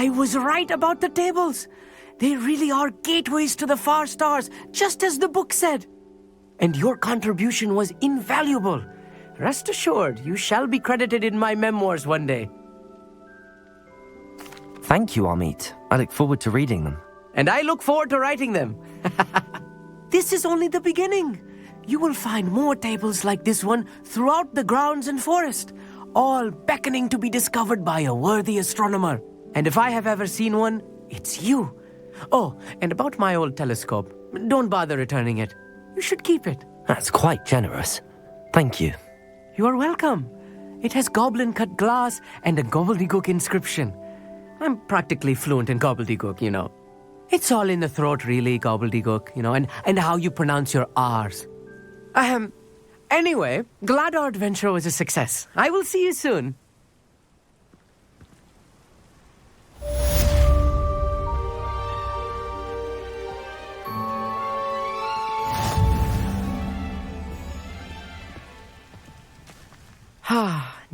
I was right about the tables. They really are gateways to the far stars, just as the book said. And your contribution was invaluable. Rest assured, you shall be credited in my memoirs one day. Thank you, Amit. I look forward to reading them. And I look forward to writing them. This is only the beginning. You will find more tables like this one throughout the grounds and forest, all beckoning to be discovered by a worthy astronomer. And if I have ever seen one, it's you. Oh, and about my old telescope, don't bother returning it. You should keep it. That's quite generous. Thank you. You are welcome. It has goblin-cut glass and a gobbledegook inscription. I'm practically fluent in gobbledegook, you know. It's all in the throat, really, gobbledegook, you know, and how you pronounce your R's. Anyway, glad our adventure was a success. I will see you soon.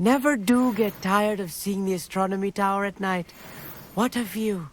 Never do get tired of seeing the astronomy tower at night. What a view.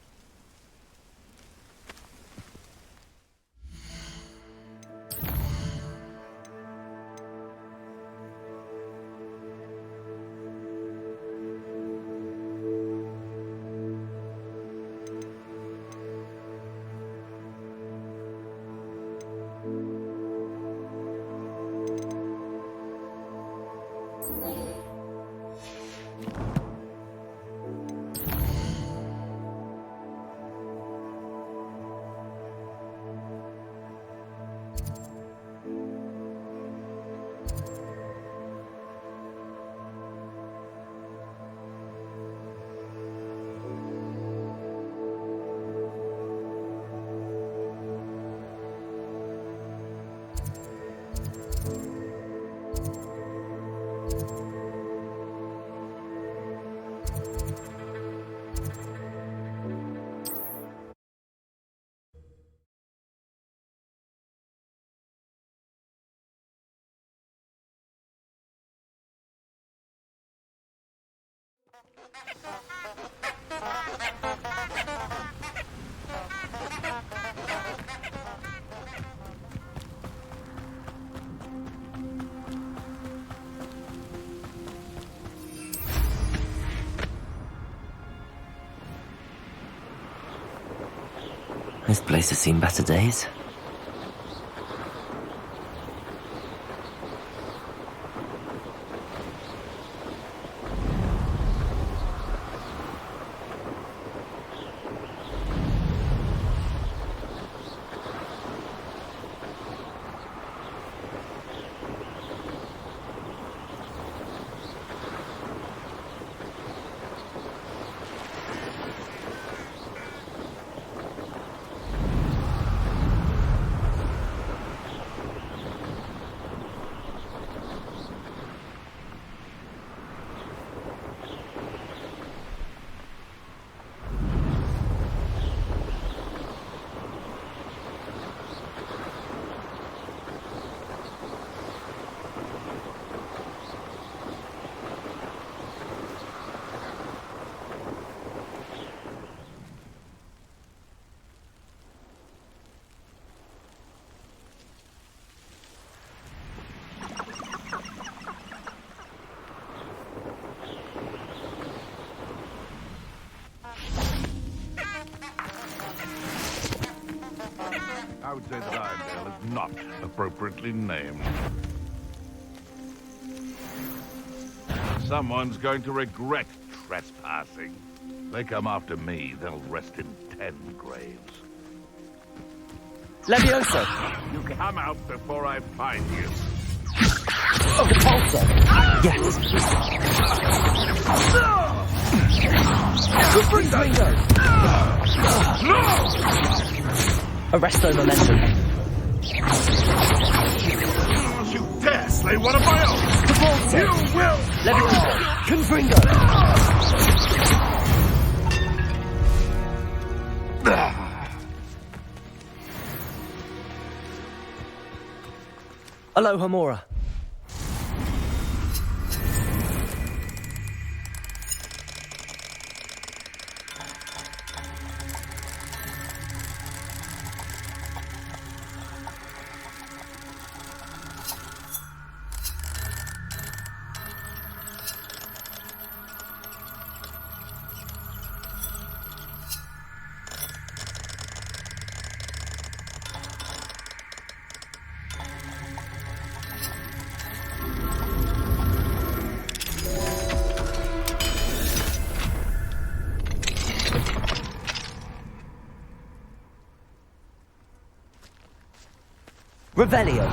This place has seen better days. I would say that Irondale is not appropriately named. Someone's going to regret trespassing. They come after me, they'll rest in 10 graves. Levioso! You come out before I find you. Oh, the pulsar! Yes! Good bring Ringo! No! Arresto momentum. Don't you dare slay one of my own! The pulsar! You will! Levioso! Confringo! Aloha Mora. Revelio.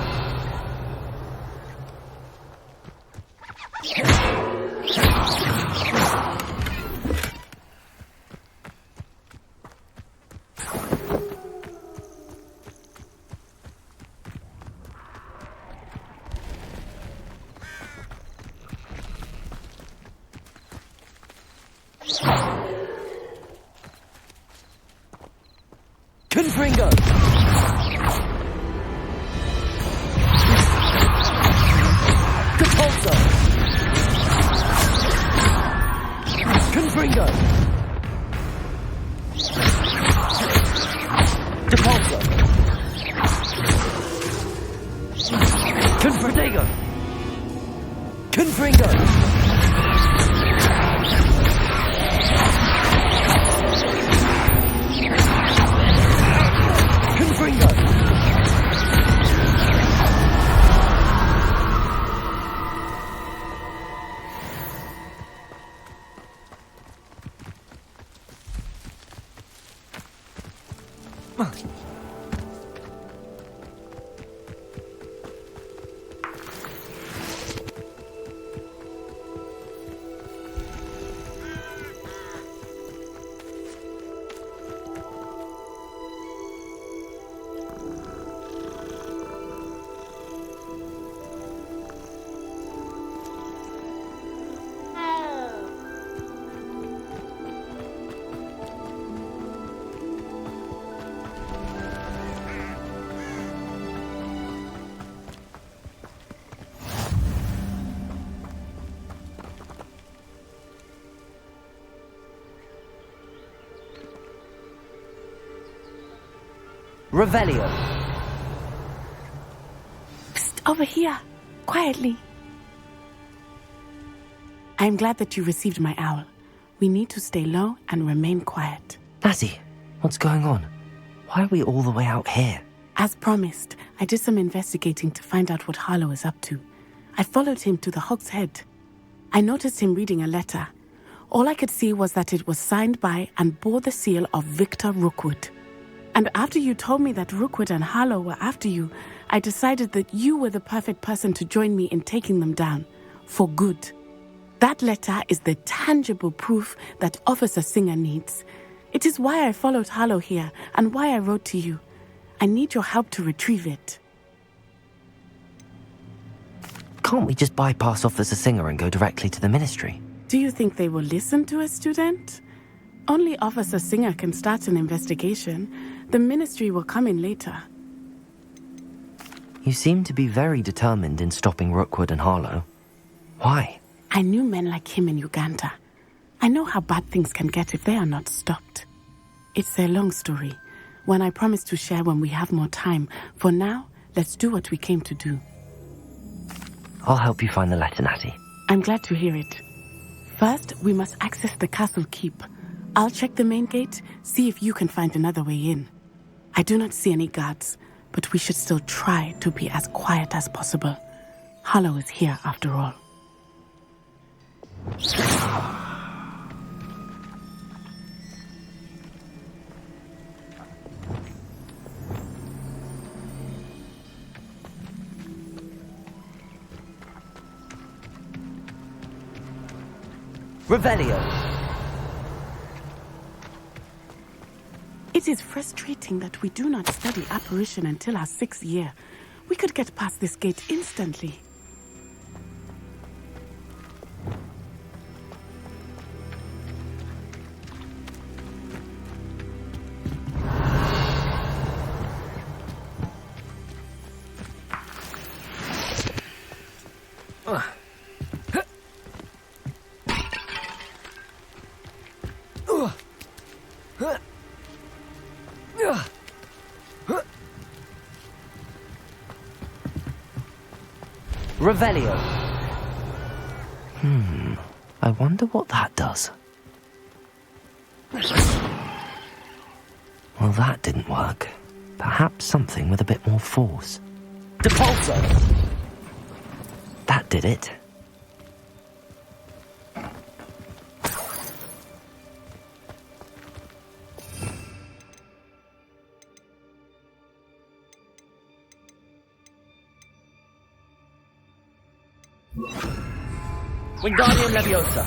Confringo! Capulso! Confringo! Capulso! Confringo! Confringo! Revelio. Psst, over here. Quietly. I am glad that you received my owl. We need to stay low and remain quiet. Lassie, what's going on? Why are we all the way out here? As promised, I did some investigating to find out what Harlow is up to. I followed him to the Hog's Head. I noticed him reading a letter. All I could see was that it was signed by and bore the seal of Victor Rookwood. And after you told me that Rookwood and Harlow were after you, I decided that you were the perfect person to join me in taking them down. For good. That letter is the tangible proof that Officer Singer needs. It is why I followed Harlow here and why I wrote to you. I need your help to retrieve it. Can't we just bypass Officer Singer and go directly to the Ministry? Do you think they will listen to a student? Only Officer Singer can start an investigation. The Ministry will come in later. You seem to be very determined in stopping Rookwood and Harlow. Why? I knew men like him in Uganda. I know how bad things can get if they are not stopped. It's a long story, one I promise to share when we have more time. For now, let's do what we came to do. I'll help you find the letter, Natty. I'm glad to hear it. First, we must access the castle keep. I'll check the main gate, see if you can find another way in. I do not see any guards, but we should still try to be as quiet as possible. Harlow is here after all. Revelio. It is frustrating that we do not study apparition until our 6th year. We could get past this gate instantly. Revelio. I wonder what that does. Well, that didn't work. Perhaps something with a bit more force. Depulso! That did it. Wingardium Leviosa.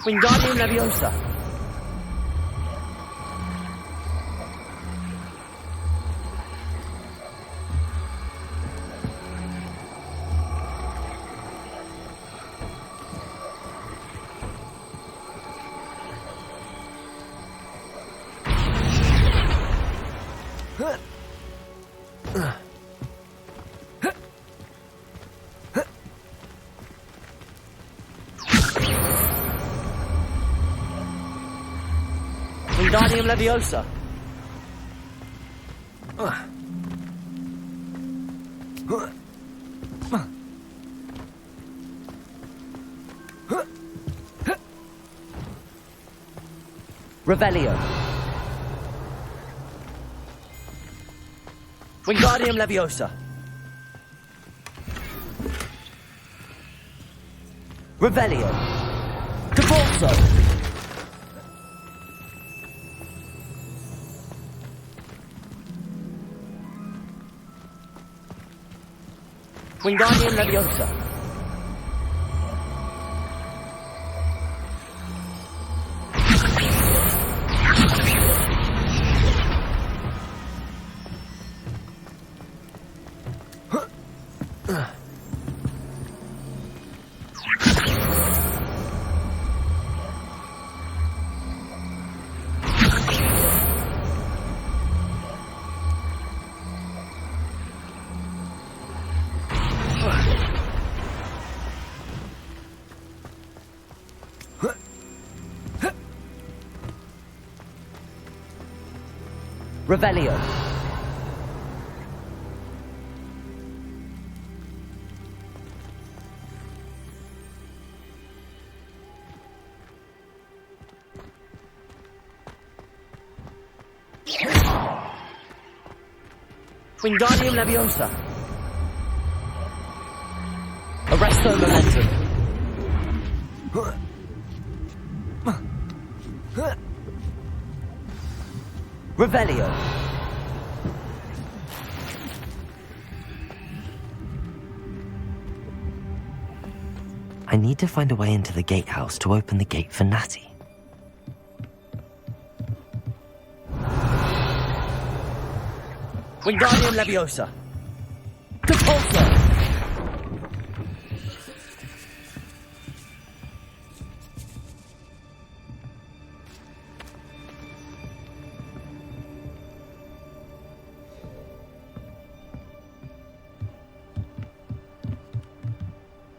Wingardium Leviosa. Wingardium Leviosa. Revelio. Wingardium Leviosa. Revelio. Caporso. Wingardium Leviosa. Revelio. Wingardium Leviosa. Arresto Momentum. Revelio. I need to find a way into the gatehouse to open the gate for Natty. Wingardium Leviosa. Caporso.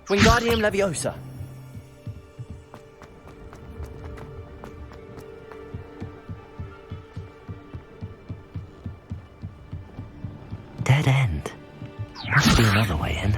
Wingardium Leviosa. Dead end. Must be another way in.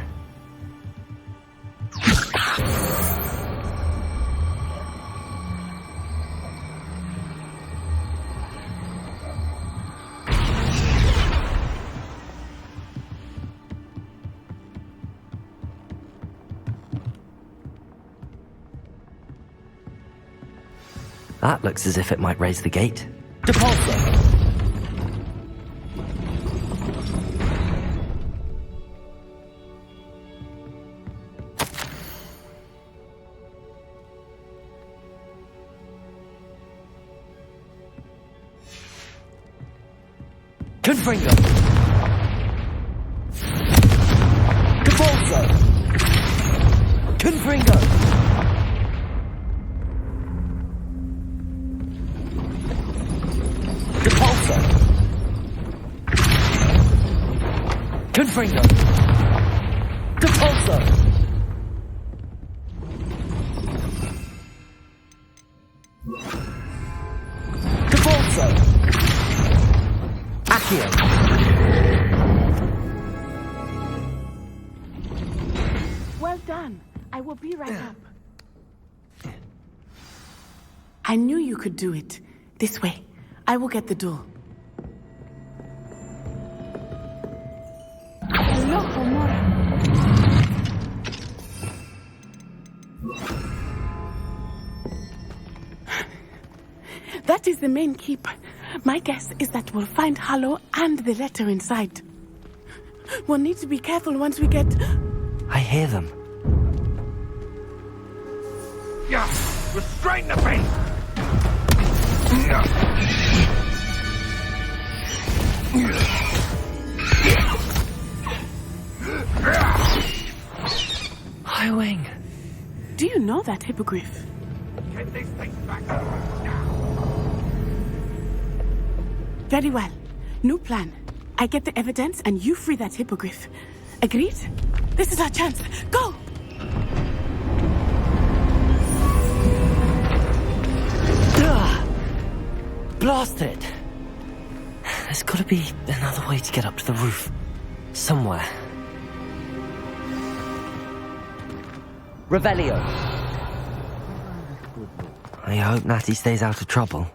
That looks as if it might raise the gate. Depulso. Confringo. Depulso. Confringo. Depulso. Confringo. Depulso. Depulso. Accio. done. I will be right up. I knew you could do it. This way. I will get the door. Hello, Homora. That is the main keep. My guess is that we'll find Harlow and the letter inside. We'll need to be careful once we get... I hear them. Yeah! Restrain the beast! Highwing. Do you know that hippogriff? Get these things back now! Very well. New plan. I get the evidence and you free that hippogriff. Agreed? This is our chance. Go! Blast it! There's gotta be another way to get up to the roof. Somewhere. Revelio. I hope Natty stays out of trouble.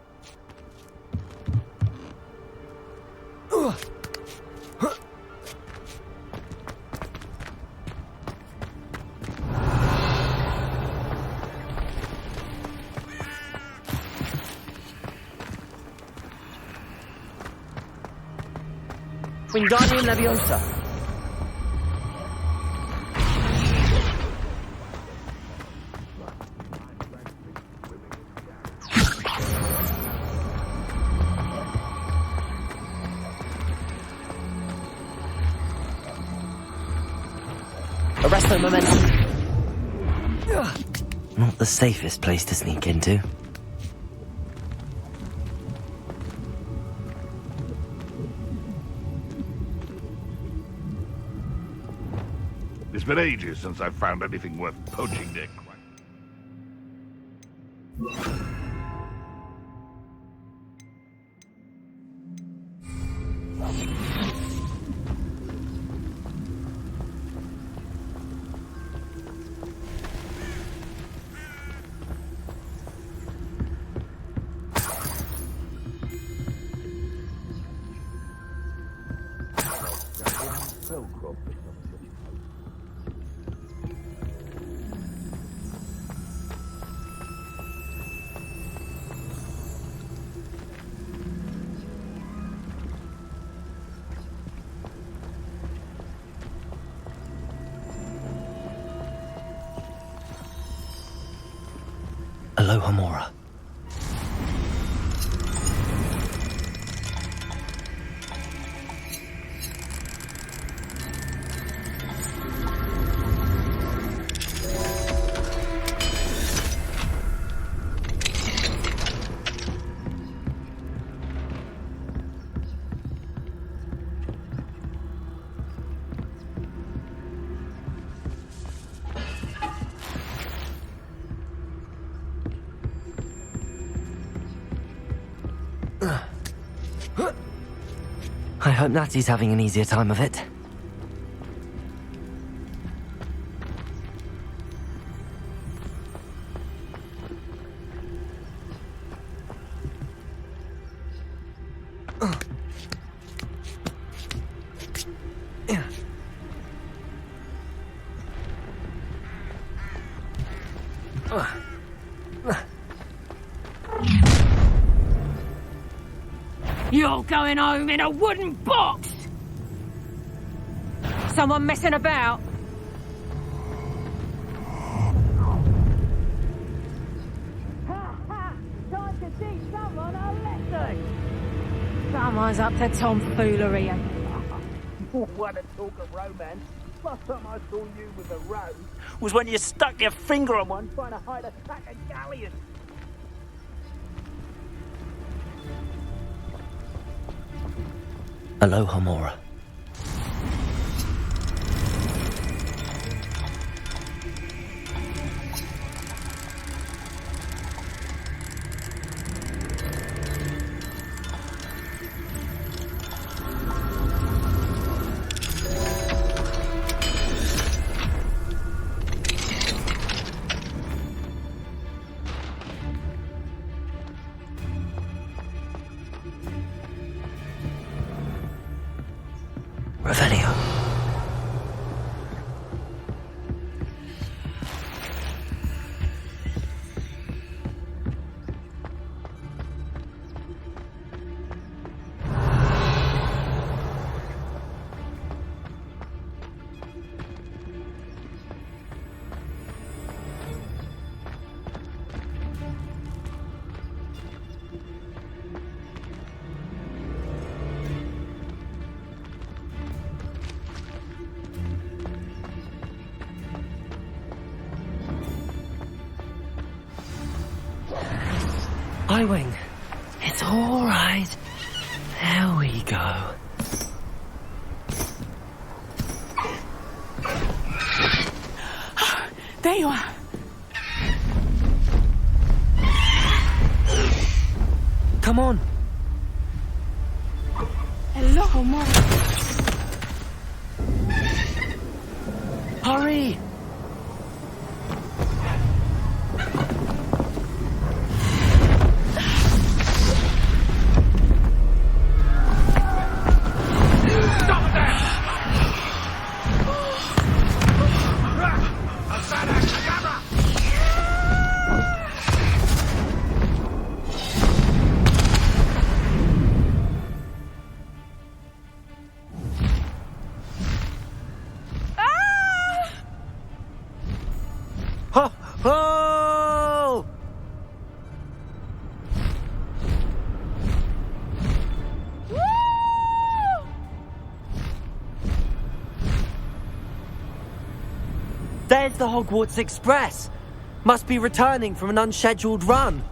Wingardium Leviosa. Arresto Momentum. Not the safest place to sneak into. It's been ages since I've found anything worth poaching their crack. Aloha Mora. I hope Natty's having an easier time of it. You're going home in a wooden box! Someone messing about? Time to teach someone a lesson! Someone's up to tomfoolery. What a talk of romance. Last time I saw you with a rose was when you stuck your finger on one trying to hide a pack of galleons. Aloha Mora. Revelio. Highwing. It's all right. There we go. There you are. Come on. Hello, Mom. Hurry. Oh! There's the Hogwarts Express. Must be returning from an unscheduled run.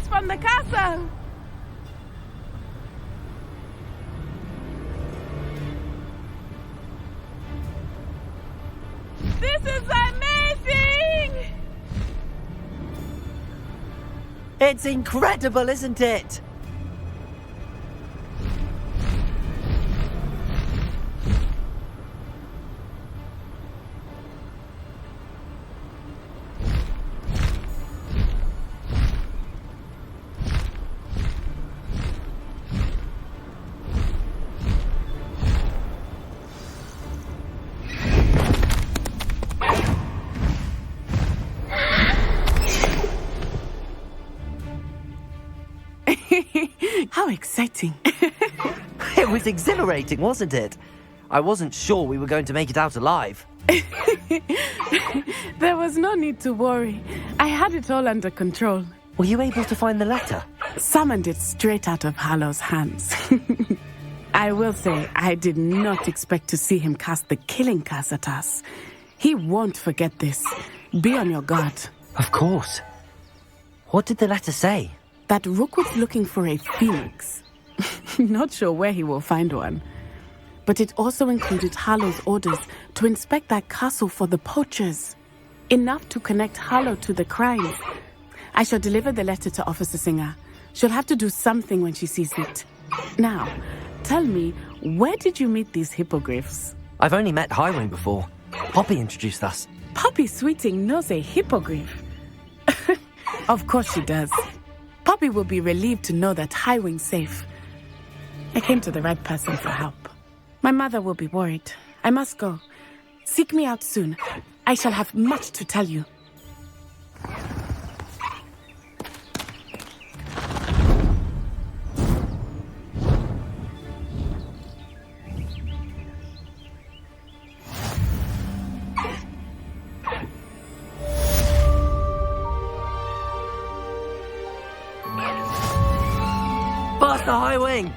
From the castle. This is amazing! It's incredible, isn't it? How exciting. It was exhilarating, wasn't it? I wasn't sure we were going to make it out alive. There was no need to worry. I had it all under control. Were you able to find the letter? Summoned it straight out of Hallow's hands. I will say, I did not expect to see him cast the killing curse at us. He won't forget this. Be on your guard. Of course. What did the letter say? That Rookwood's looking for a phoenix. Not sure where he will find one. But it also included Hallow's orders to inspect that castle for the poachers. Enough to connect Hallow to the crimes. I shall deliver the letter to Officer Singer. She'll have to do something when she sees it. Now, tell me, where did you meet these hippogriffs? I've only met Highwing before. Poppy introduced us. Poppy Sweeting knows a hippogriff. Of course she does. Poppy will be relieved to know that Highwing's safe. I came to the right person for help. My mother will be worried. I must go. Seek me out soon. I shall have much to tell you. Faster, Highwing!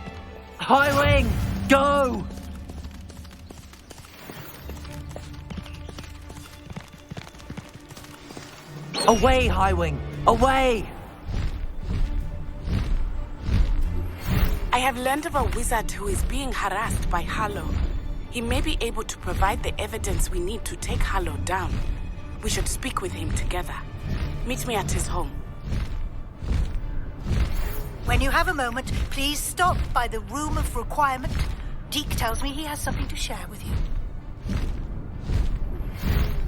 Highwing, go! Away, Highwing! Away! I have learned of a wizard who is being harassed by Harlow. He may be able to provide the evidence we need to take Harlow down. We should speak with him together. Meet me at his home. When you have a moment, please stop by the Room of Requirement. Deke tells me he has something to share with you.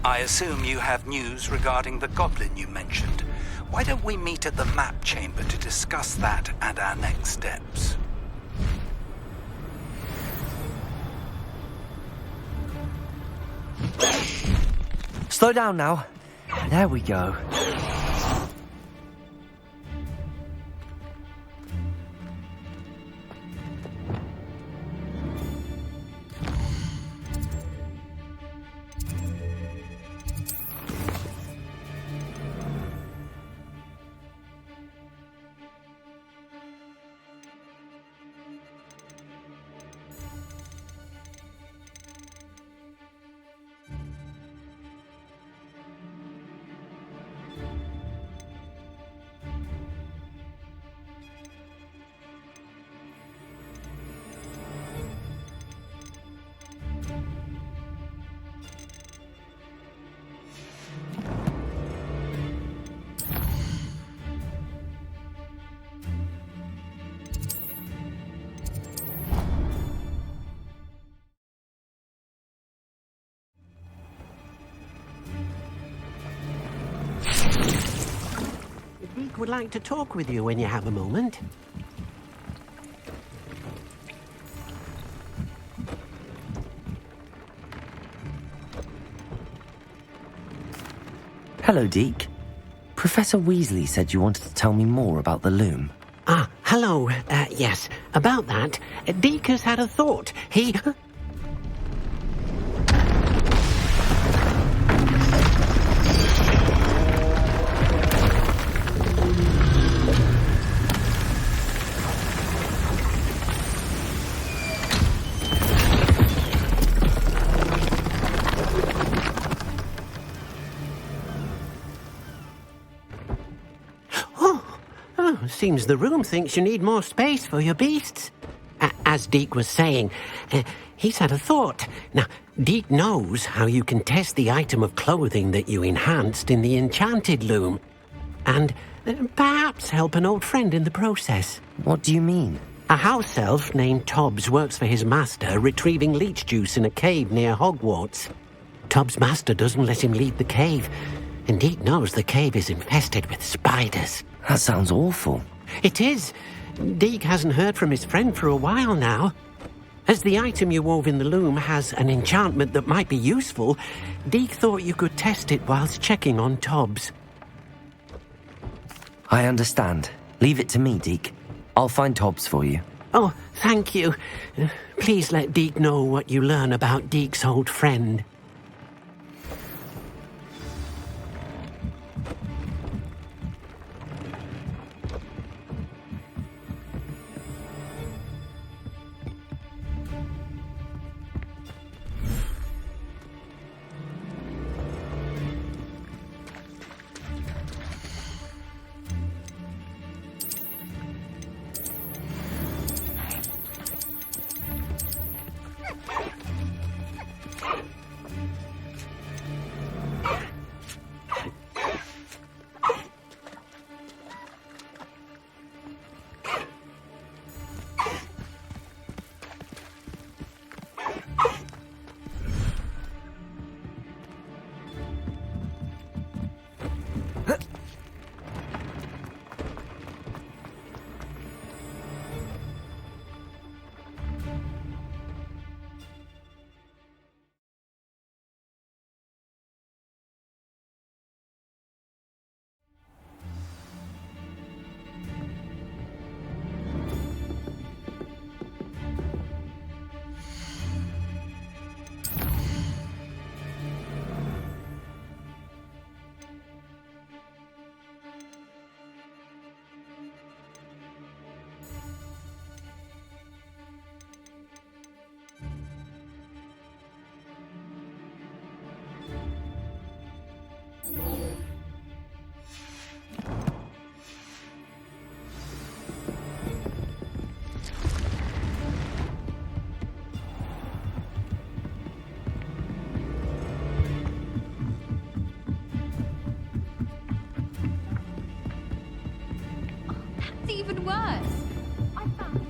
I assume you have news regarding the goblin you mentioned. Why don't we meet at the map chamber to discuss that and our next steps? Slow down now. There we go. Deke would like to talk with you when you have a moment. Hello, Deke. Professor Weasley said you wanted to tell me more about the loom. Ah, hello. Yes, about that. Deke has had a thought. He... Seems the room thinks you need more space for your beasts. As Deke was saying, he's had a thought. Now, Deke knows how you can test the item of clothing that you enhanced in the enchanted loom. And perhaps help an old friend in the process. What do you mean? A house elf named Tobbs works for his master, retrieving leech juice in a cave near Hogwarts. Tobbs' master doesn't let him leave the cave, and Deke knows the cave is infested with spiders. That sounds awful. It is. Deke hasn't heard from his friend for a while now. As the item you wove in the loom has an enchantment that might be useful, Deke thought you could test it whilst checking on Tobbs. I understand. Leave it to me, Deke. I'll find Tobbs for you. Oh, thank you. Please let Deke know what you learn about Deke's old friend. even worse. I found that.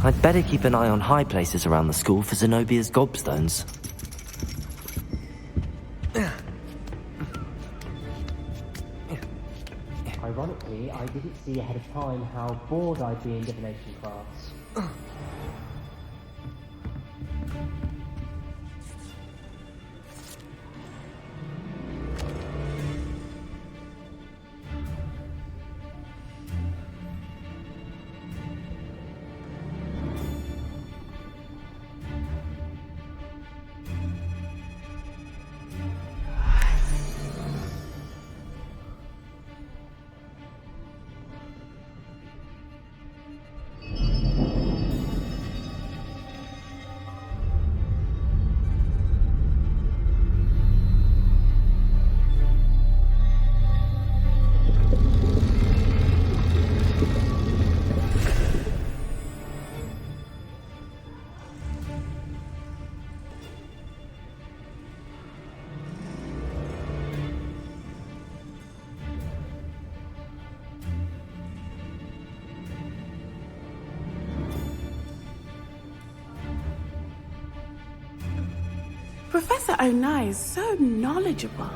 I'd better keep an eye on high places around the school for Zenobia's gobstones. Ironically, I didn't see ahead of time how bored I'd be in divination class. Professor Onai is so knowledgeable.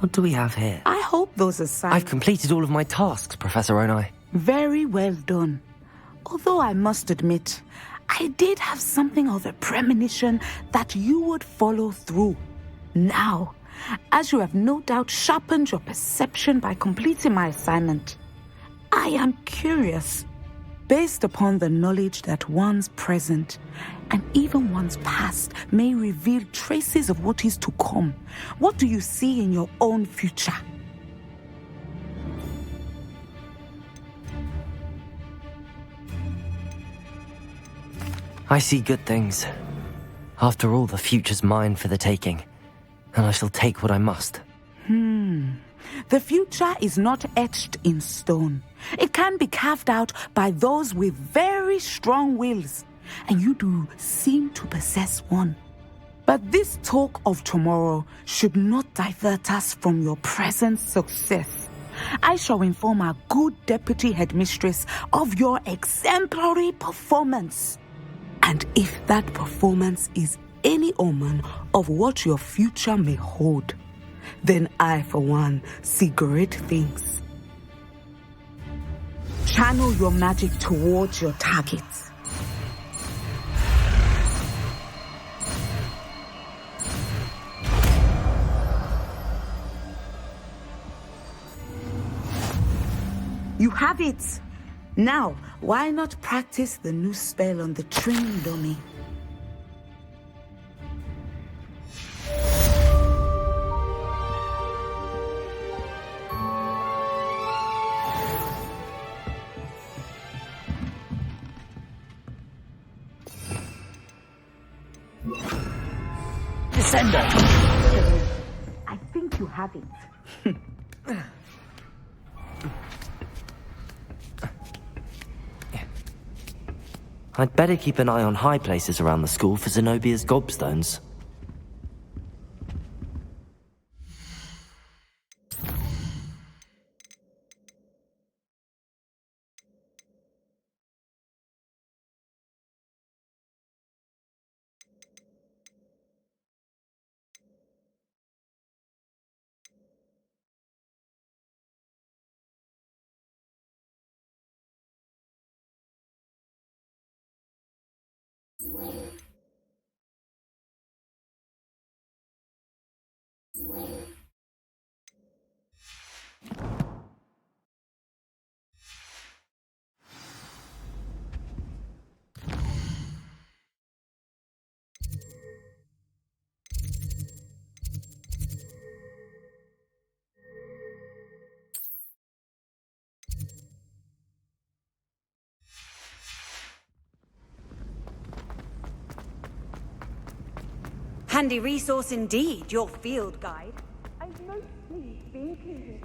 What do we have here? I hope those aside. I've completed all of my tasks, Professor Onai. Very well done. Although I must admit, I did have something of a premonition that you would follow through. Now, as you have no doubt sharpened your perception by completing my assignment, I am curious. Based upon the knowledge that one's present and even one's past may reveal traces of what is to come, what do you see in your own future? I see good things. After all, the future's mine for the taking, and I shall take what I must. The future is not etched in stone. It can be carved out by those with very strong wills, and you do seem to possess one. But this talk of tomorrow should not divert us from your present success. I shall inform our good deputy headmistress of your exemplary performance. And if that performance is any omen of what your future may hold, then I, for one, see great things. Channel your magic towards your targets. You have it! Now, why not practice the new spell on the training dummy? Descender! I think you have it. I'd better keep an eye on high places around the school for Zenobia's gobstones. Handy resource indeed, your field guide. I've mostly been cleaning.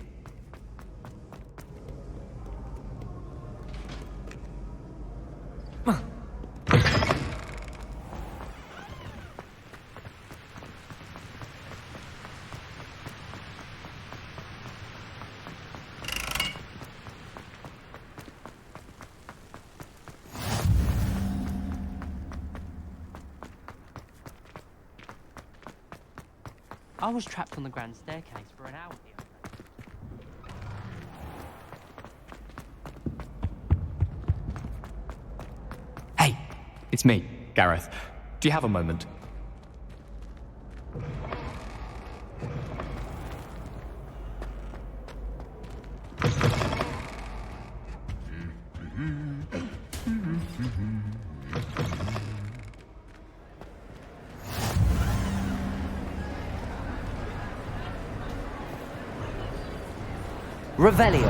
I was trapped on the grand staircase for an hour the other day. Hey, it's me, Gareth. Do you have a moment? Revelio.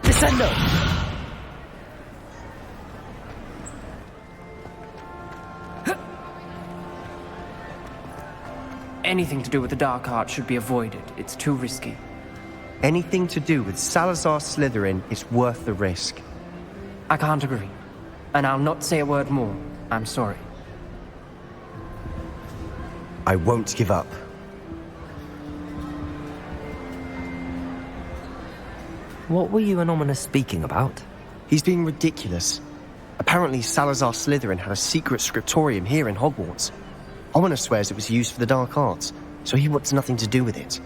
Descendo. Anything to do with the dark art should be avoided. It's too risky. Anything to do with Salazar Slytherin is worth the risk. I can't agree. And I'll not say a word more. I'm sorry. I won't give up. What were you and Ominous speaking about? He's being ridiculous. Apparently Salazar Slytherin had a secret scriptorium here in Hogwarts. Ominous swears it was used for the dark arts, so he wants nothing to do with it.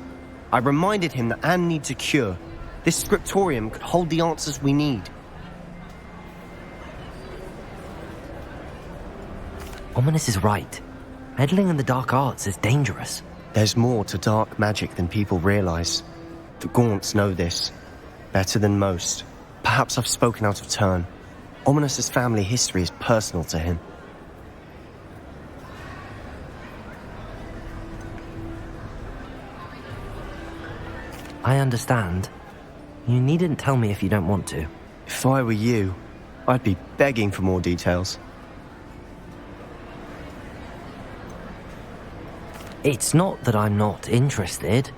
I reminded him that Anne needs a cure. This scriptorium could hold the answers we need. Ominous is right. Meddling in the dark arts is dangerous. There's more to dark magic than people realize. The Gaunts know this. Better than most. Perhaps I've spoken out of turn. Ominous's family history is personal to him. I understand. You needn't tell me if you don't want to. If I were you, I'd be begging for more details. It's not that I'm not interested,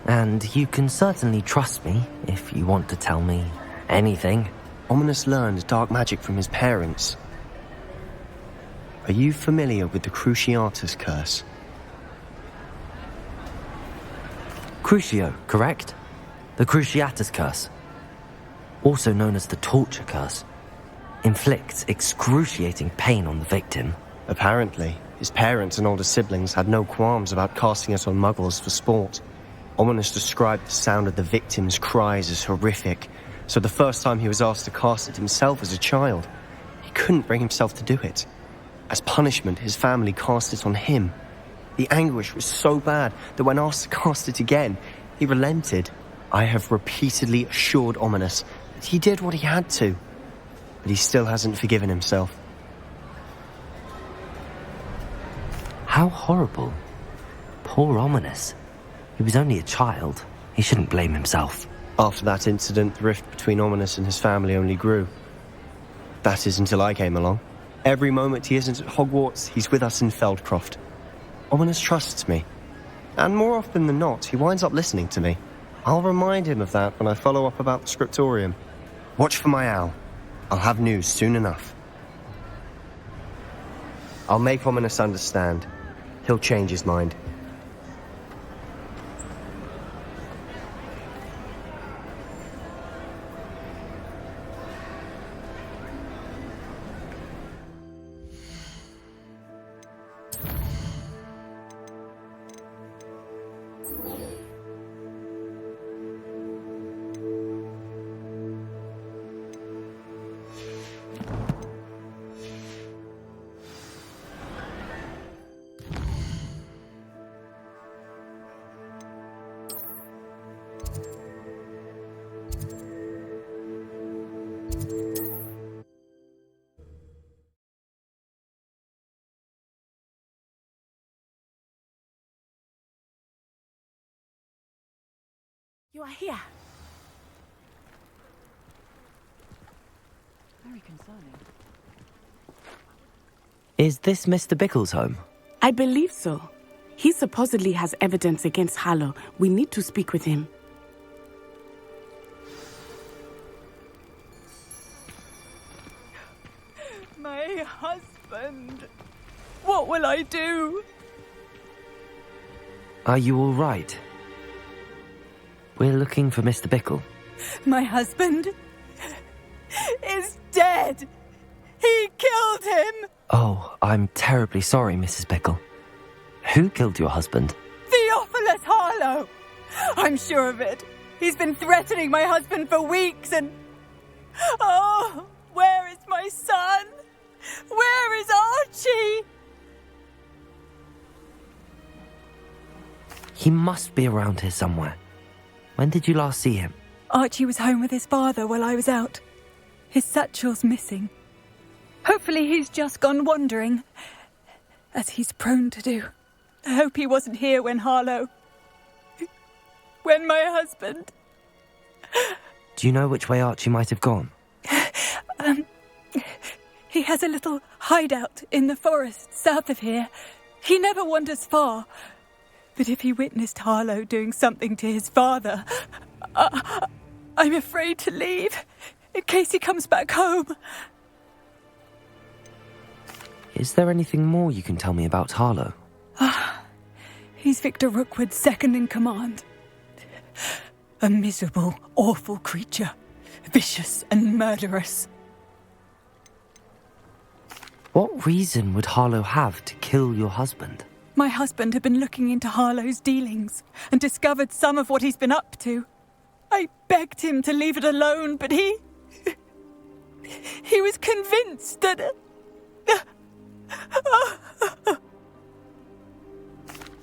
and you can certainly trust me if you want to tell me anything. Ominous learned dark magic from his parents. Are you familiar with the Cruciatus curse? Crucio, correct? The Cruciatus curse, also known as the torture curse, inflicts excruciating pain on the victim. Apparently. His parents and older siblings had no qualms about casting it on muggles for sport. Ominous described the sound of the victim's cries as horrific, so the first time he was asked to cast it himself as a child, he couldn't bring himself to do it. As punishment, his family cast it on him. The anguish was so bad that when asked to cast it again, he relented. I have repeatedly assured Ominous that he did what he had to, but he still hasn't forgiven himself. How horrible. Poor Ominous. He was only a child. He shouldn't blame himself. After that incident, the rift between Ominous and his family only grew. That is until I came along. Every moment he isn't at Hogwarts, he's with us in Feldcroft. Ominous trusts me. And more often than not, he winds up listening to me. I'll remind him of that when I follow up about the scriptorium. Watch for my owl. I'll have news soon enough. I'll make Ominous understand. He'll change his mind. You are here. Very concerning. Is this Mr. Bickle's home? I believe so. He supposedly has evidence against Harlow. We need to speak with him. My husband. What will I do? Are you all right? We're looking for Mr. Bickle. My husband is dead. He killed him. Oh, I'm terribly sorry, Mrs. Bickle. Who killed your husband? Theophilus Harlow. I'm sure of it. He's been threatening my husband for weeks and... Oh, where is my son? Where is Archie? He must be around here somewhere. When did you last see him? Archie was home with his father while I was out. His satchel's missing. Hopefully he's just gone wandering, as he's prone to do. I hope he wasn't here when Harlow... when my husband... Do you know which way Archie might have gone? He has a little hideout in the forest south of here. He never wanders far. But if he witnessed Harlow doing something to his father, I'm afraid to leave, in case he comes back home. Is there anything more you can tell me about Harlow? He's Victor Rookwood's second in command. A miserable, awful creature. Vicious and murderous. What reason would Harlow have to kill your husband? My husband had been looking into Harlow's dealings and discovered some of what he's been up to. I begged him to leave it alone, but he was convinced that...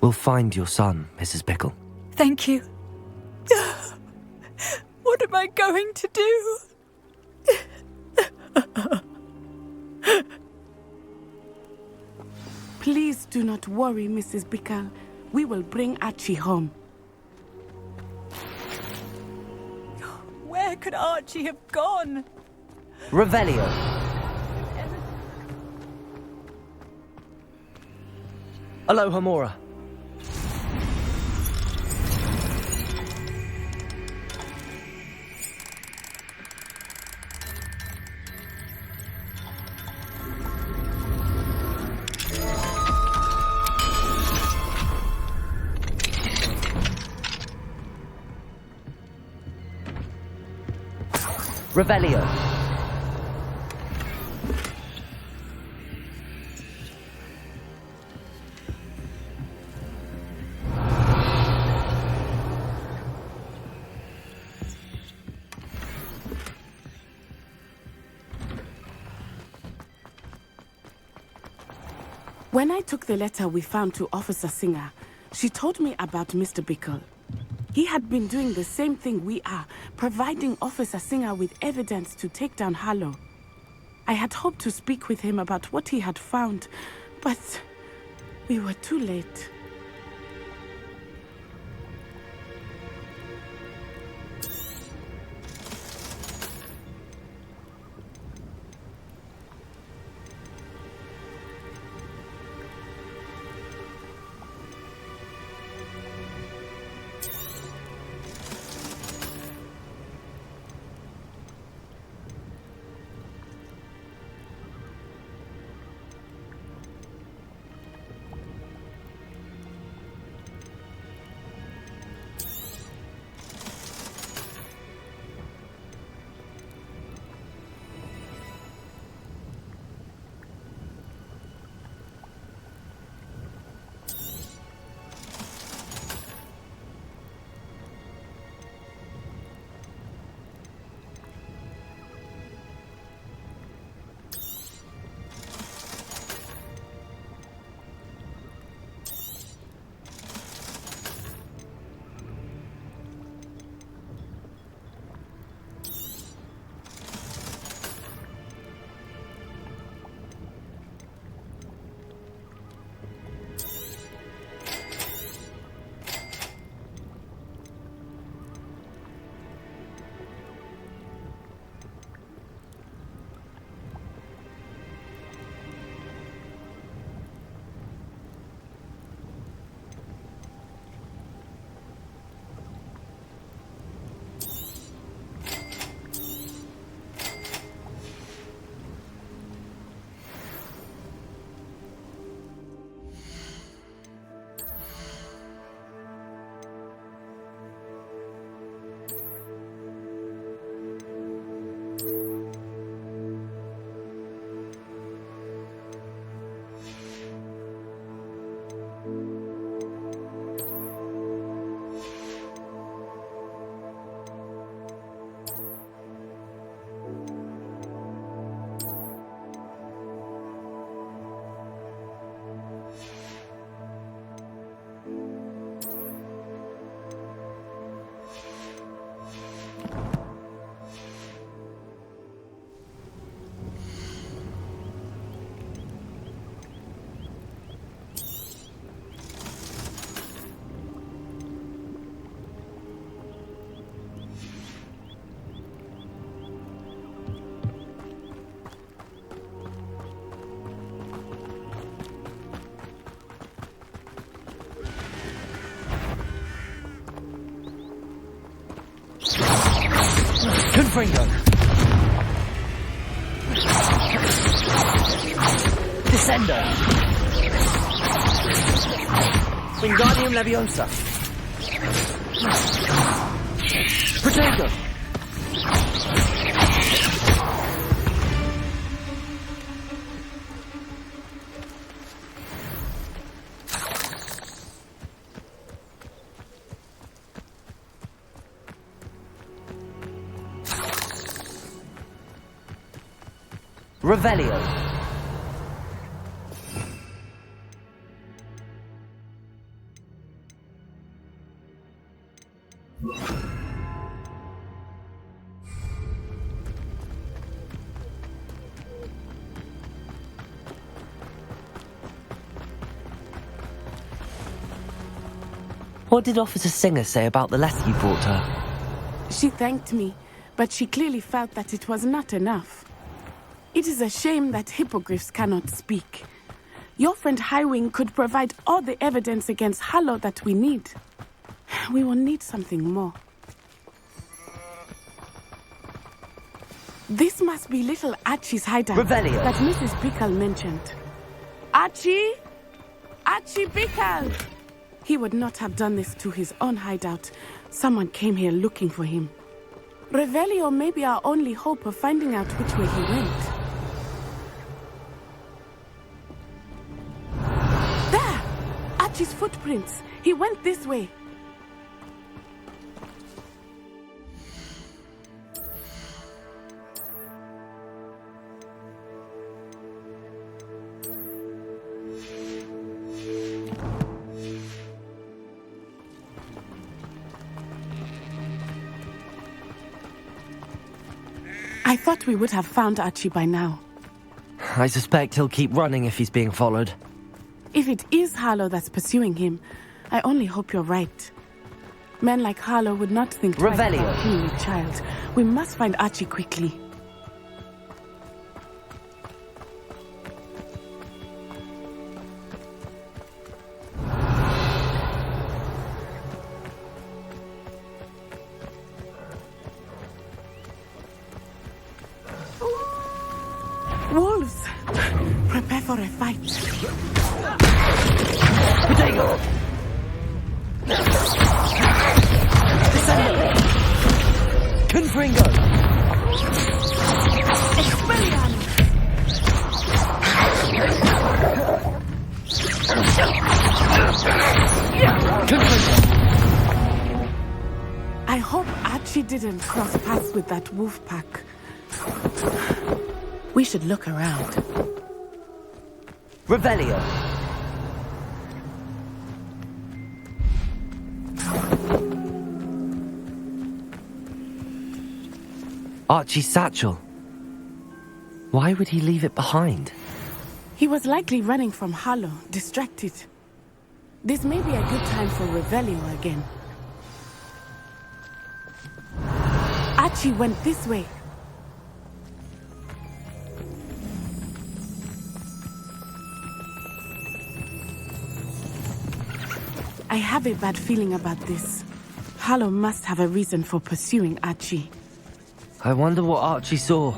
We'll find your son, Mrs. Bickle. Thank you. What am I going to do? Please do not worry, Mrs. Bickle. We will bring Archie home. Where could Archie have gone? Revelio. Aloha Mora. Revelio. When I took the letter we found to Officer Singer, she told me about Mr. Bickle. He had been doing the same thing we are, providing Officer Singer with evidence to take down Harlow. I had hoped to speak with him about what he had found, but we were too late. Confringo! Descendo! Wingardium Leviosa! Protego! Revelio. What did Officer Singer say about the letter you brought her? She thanked me, but she clearly felt that it was not enough. It is a shame that hippogriffs cannot speak. Your friend Highwing could provide all the evidence against Harlow that we need. We will need something more. This must be little Archie's hideout Revelio. that Mrs. Pickle mentioned. Archie? Archie Pickle! He would not have done this to his own hideout. Someone came here looking for him. Revelio may be our only hope of finding out which way he went. There! Archie's footprints. He went this way. I thought we would have found Archie by now. I suspect he'll keep running if he's being followed. If it is Harlow that's pursuing him, I only hope you're right. Men like Harlow would not think twice Revelio. about killing a child. We must find Archie quickly. Wolves! Prepare for a fight. Potato! Descendo! Confringo! Expelliarmus! I hope Archie didn't cross paths with that wolf pack. We should look around. Revelio. Archie's satchel. Why would he leave it behind? He was likely running from Harlow, distracted. This may be a good time for Revelio again. Archie went this way. I have a bad feeling about this. Harlow must have a reason for pursuing Archie. I wonder what Archie saw.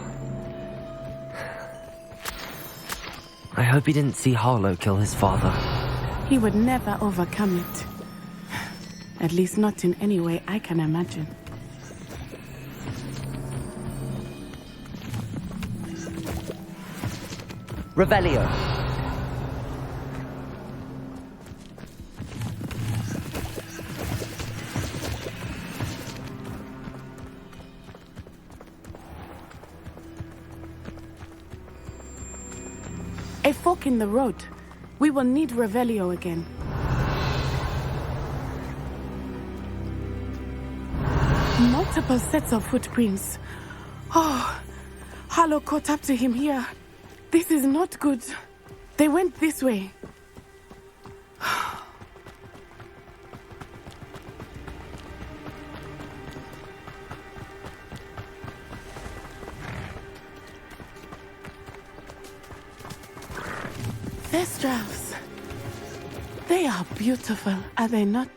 I hope he didn't see Harlow kill his father. He would never overcome it. At least not in any way I can imagine. Revelio. A fork in the road. We will need Revelio again. Multiple sets of footprints. Oh, Harlow caught up to him here. This is not good. They went this way. Thestrals. They are beautiful, are they not?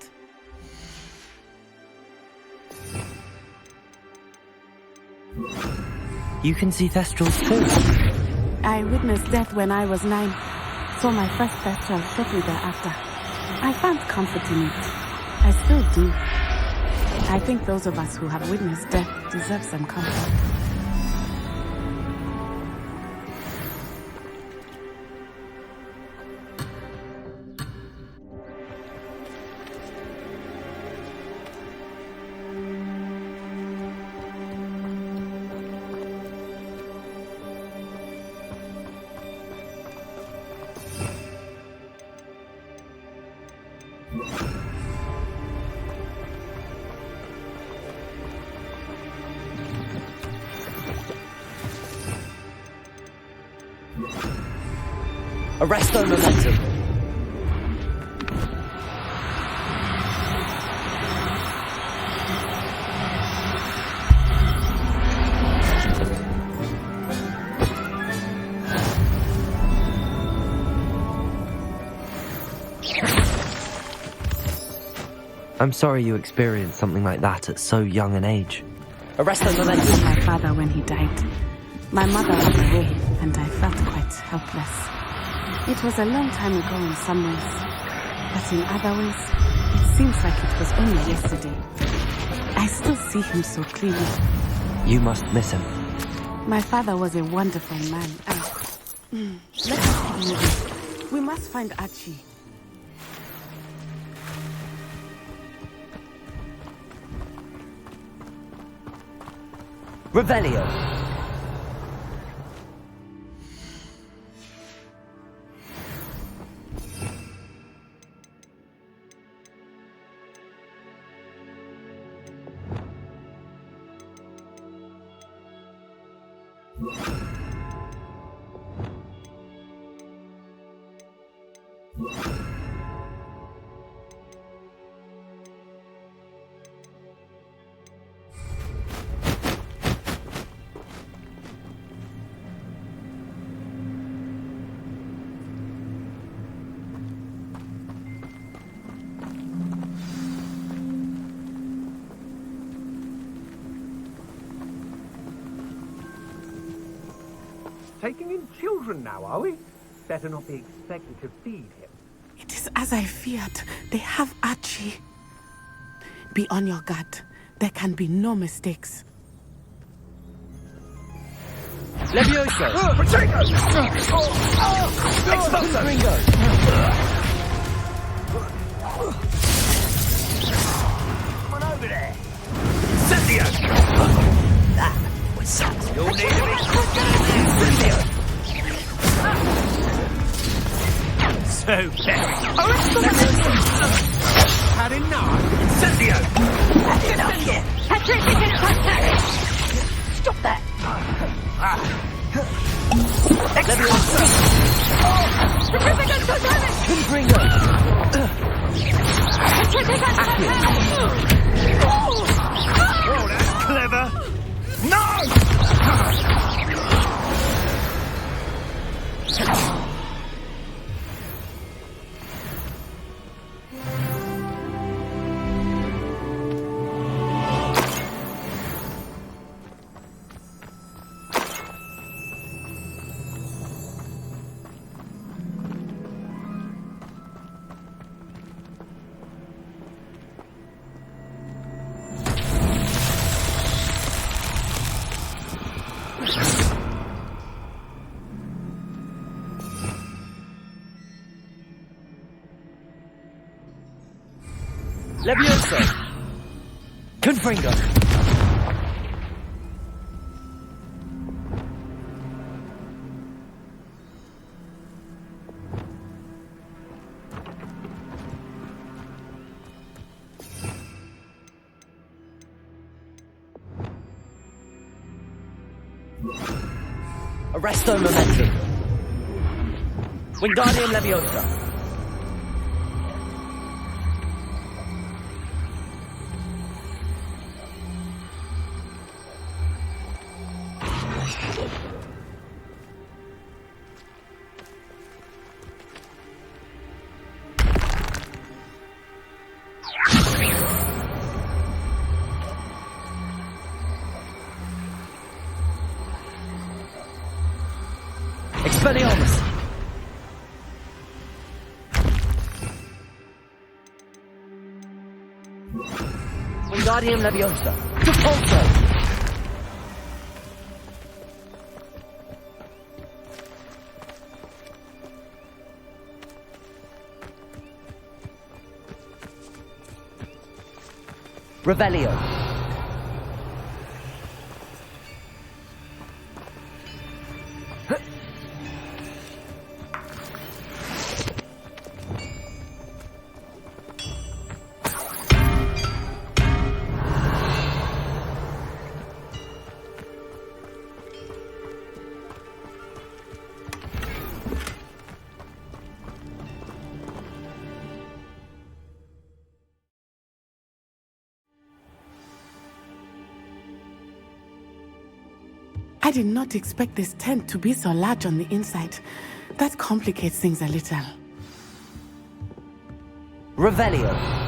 You can see Thestrals too. I witnessed death when I was 9. Saw my first Thestral shortly thereafter. I found comfort in it. I still do. I think those of us who have witnessed death deserve some comfort. Arresto momentum. I'm sorry you experienced something like that at so young an age. Arresto momentum. My father when he died. My mother was away, and I felt quite helpless. It was a long time ago in some ways, but in other ways, it seems like it was only yesterday. I still see him so clearly. You must miss him. My father was a wonderful man. Let us keep moving. We must find Archie. Revelio. Taking in children now, are we? Better not be expected to feed him. It is as I feared. They have Archie. Be on your guard. There can be no mistakes. Levioso! Potato! Expulso! Ringo! Come on over there! Cynthia! What's up? You'll need to be quicker than that, So very. Had enough? Cynthia! Had enough yet? Patrick, you can contact. Stop that. Certificate to damage! Ringo! Certificate to damage! Oh, that's clever! No! Levioso! Confringo! Arresto momentum! Wingardium Leviosa! Expelliarmus! Wingardium Leviosa! Repulsor! Revelio! I did not expect this tent to be so large on the inside. That complicates things a little. Revelio!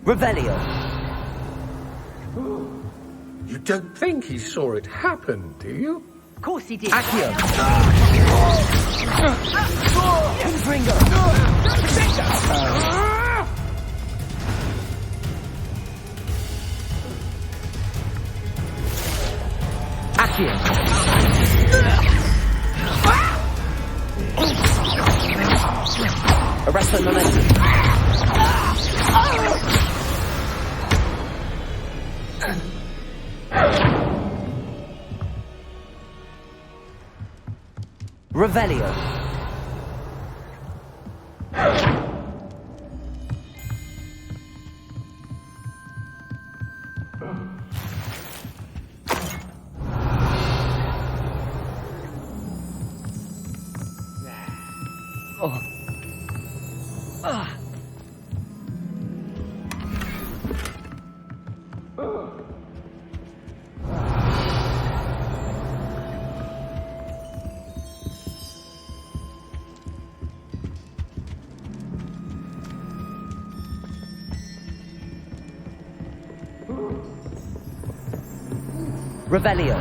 Revelio. You don't think he saw it happen, do you? Of course he did. Accio! Confringo! Accio! Arrest the momentum. Revelio. Revelio.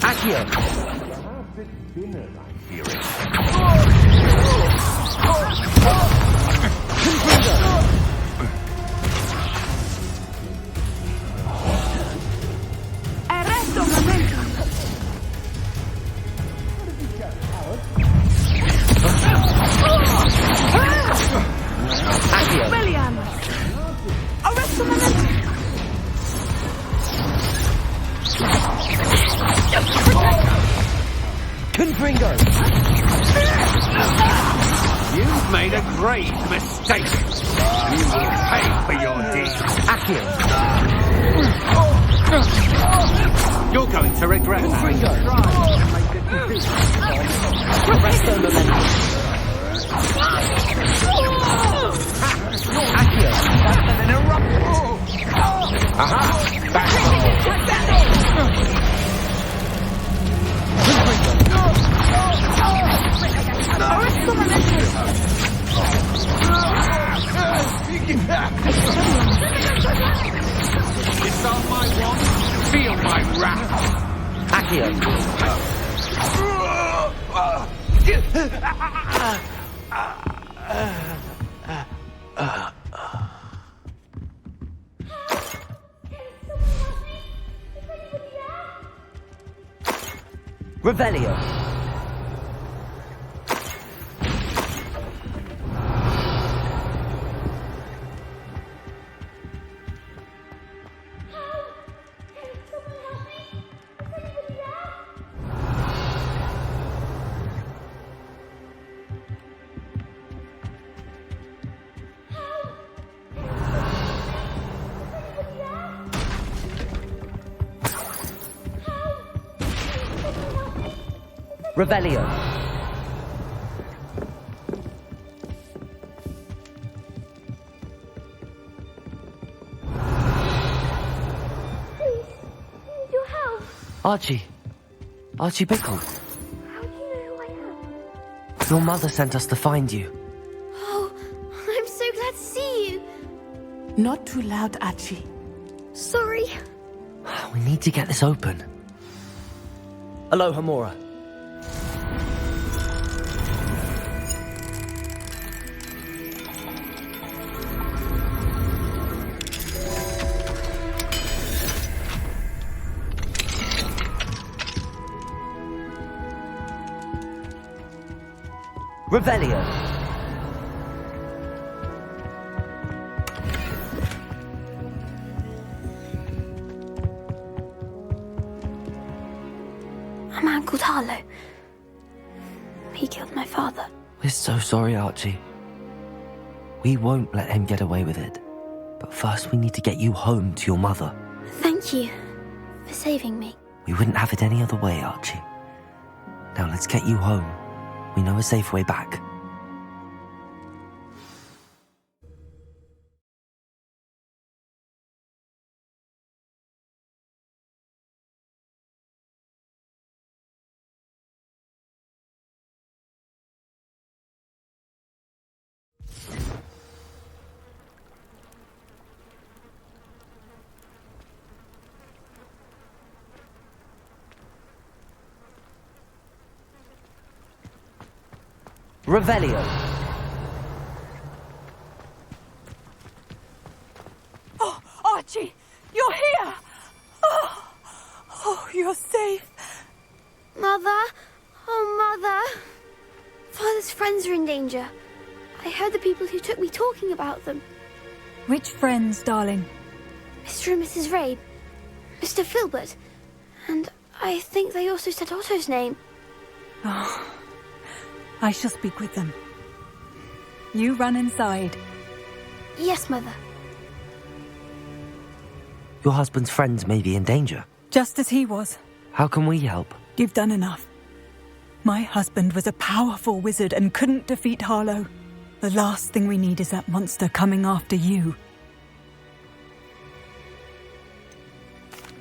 Accio. Arresto momentum. Williams. Arresto momentum. Confringo! You've made a grave mistake. You will pay for your deeds. Accio! You're going to regret that. Confringo! Arresto momentum. Accio! Faster than a rocket! Aha! Back on. It's on my wand. Feel my wrath. Accio! Revelio. Revelio. Please, I need your help. Archie. Archie Bickle. How do you know who I am? Your mother sent us to find you. Oh, I'm so glad to see you. Not too loud, Archie. Sorry. We need to get this open. Aloha, Mora. Revelio. A man called Harlow. He killed my father. We're so sorry, Archie. We won't let him get away with it. But first we need to get you home to your mother. Thank you for saving me. We wouldn't have it any other way, Archie. Now let's get you home. We know a safe way back. Revelio. Oh, Archie, you're here! Oh, you're safe. Mother? Oh, Mother. Father's friends are in danger. I heard the people who took me talking about them. Which friends, darling? Mr. and Mrs. Rabe, Mr. Filbert, and I think they also said Otto's name. Oh, I shall speak with them. You run inside. Yes, Mother. Your husband's friends may be in danger. Just as he was. How can we help? You've done enough. My husband was a powerful wizard and couldn't defeat Harlow. The last thing we need is that monster coming after you.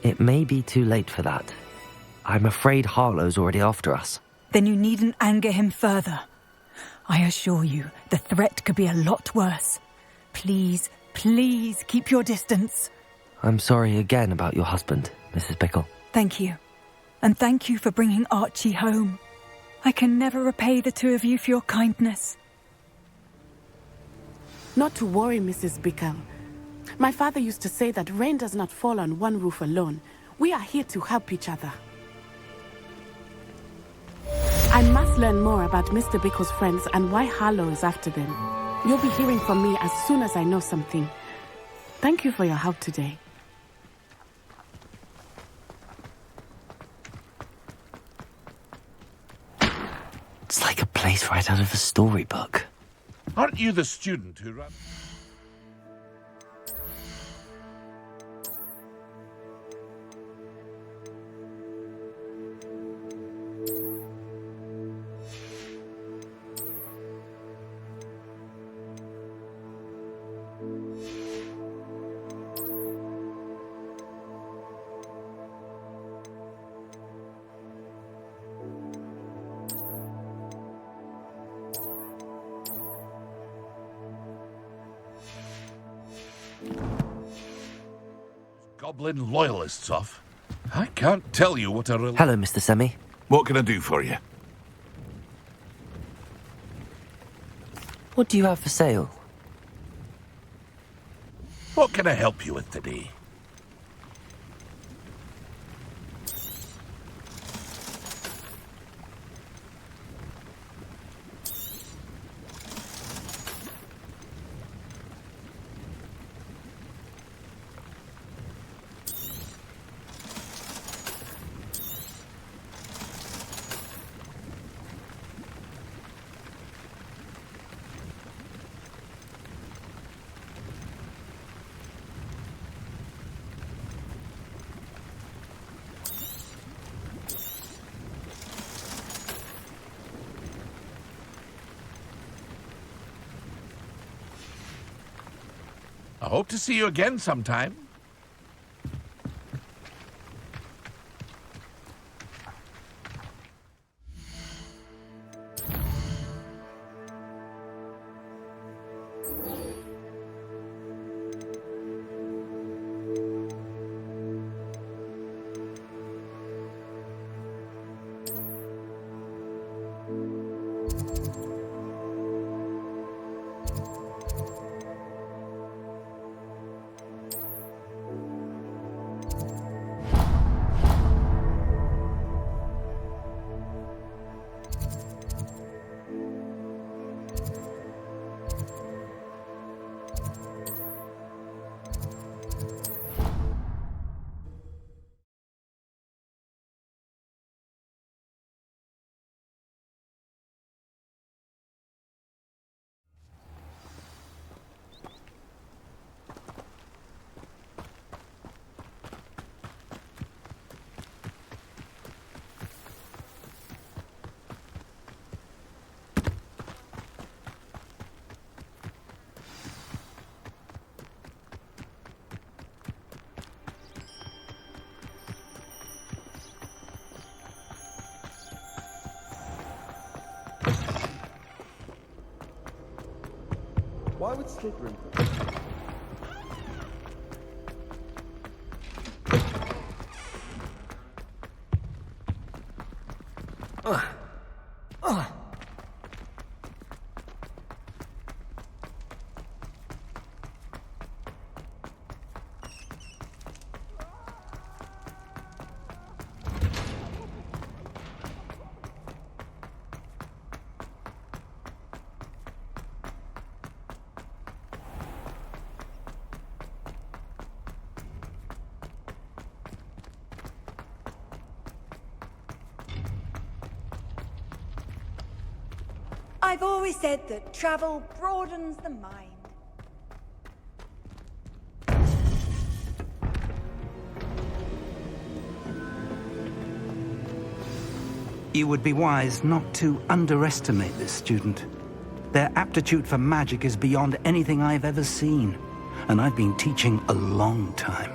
It may be too late for that. I'm afraid Harlow's already after us. Then you needn't anger him further. I assure you, the threat could be a lot worse. Please, please keep your distance. I'm sorry again about your husband, Mrs. Pickle. Thank you. And thank you for bringing Archie home. I can never repay the two of you for your kindness. Not to worry, Mrs. Bickle. My father used to say that rain does not fall on one roof alone. We are here to help each other. I must learn more about Mr. Bickle's friends and why Harlow is after them. You'll be hearing from me as soon as I know something. Thank you for your help today. It's like a place right out of a storybook. Aren't you the student who ran... Goblin loyalists off? I can't tell you what a... Hello, Mr. Semi. What can I do for you? What do you have for sale? What can I help you with today? I hope to see you again sometime. Why would Slytherin... I've always said that travel broadens the mind. You would be wise not to underestimate this student. Their aptitude for magic is beyond anything I've ever seen, and I've been teaching a long time.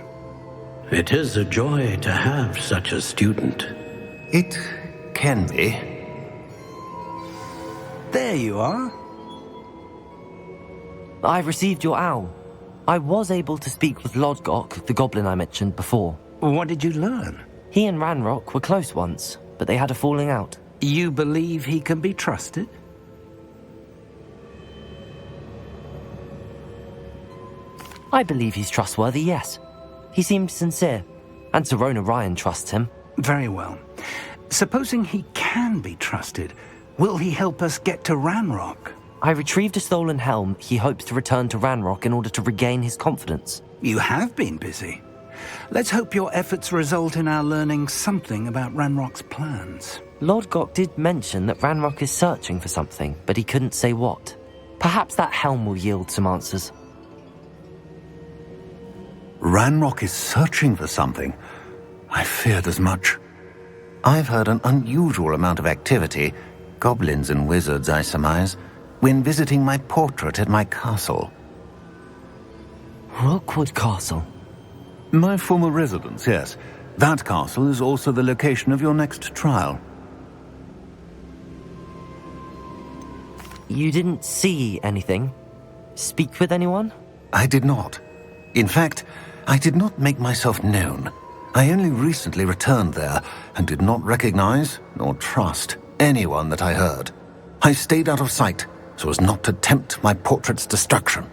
It is a joy to have such a student. It can be. There you are. I received your owl. I was able to speak with Lodgok, the goblin I mentioned before. What did you learn? He and Ranrock were close once, but they had a falling out. You believe he can be trusted? I believe he's trustworthy, yes. He seemed sincere, and Serona Ryan trusts him. Very well. Supposing he can be trusted, will he help us get to Ranrock? I retrieved a stolen helm he hopes to return to Ranrock in order to regain his confidence. You have been busy. Let's hope your efforts result in our learning something about Ranrock's plans. Lodgok did mention that Ranrock is searching for something, but he couldn't say what. Perhaps that helm will yield some answers. Ranrock is searching for something. I feared as much. I've heard an unusual amount of activity, goblins and wizards, I surmise, when visiting my portrait at my castle. Rookwood Castle? My former residence, yes. That castle is also the location of your next trial. You didn't see anything? Speak with anyone? I did not. In fact, I did not make myself known. I only recently returned there and did not recognize nor trust anyone that I heard. I stayed out of sight so as not to tempt my portrait's destruction.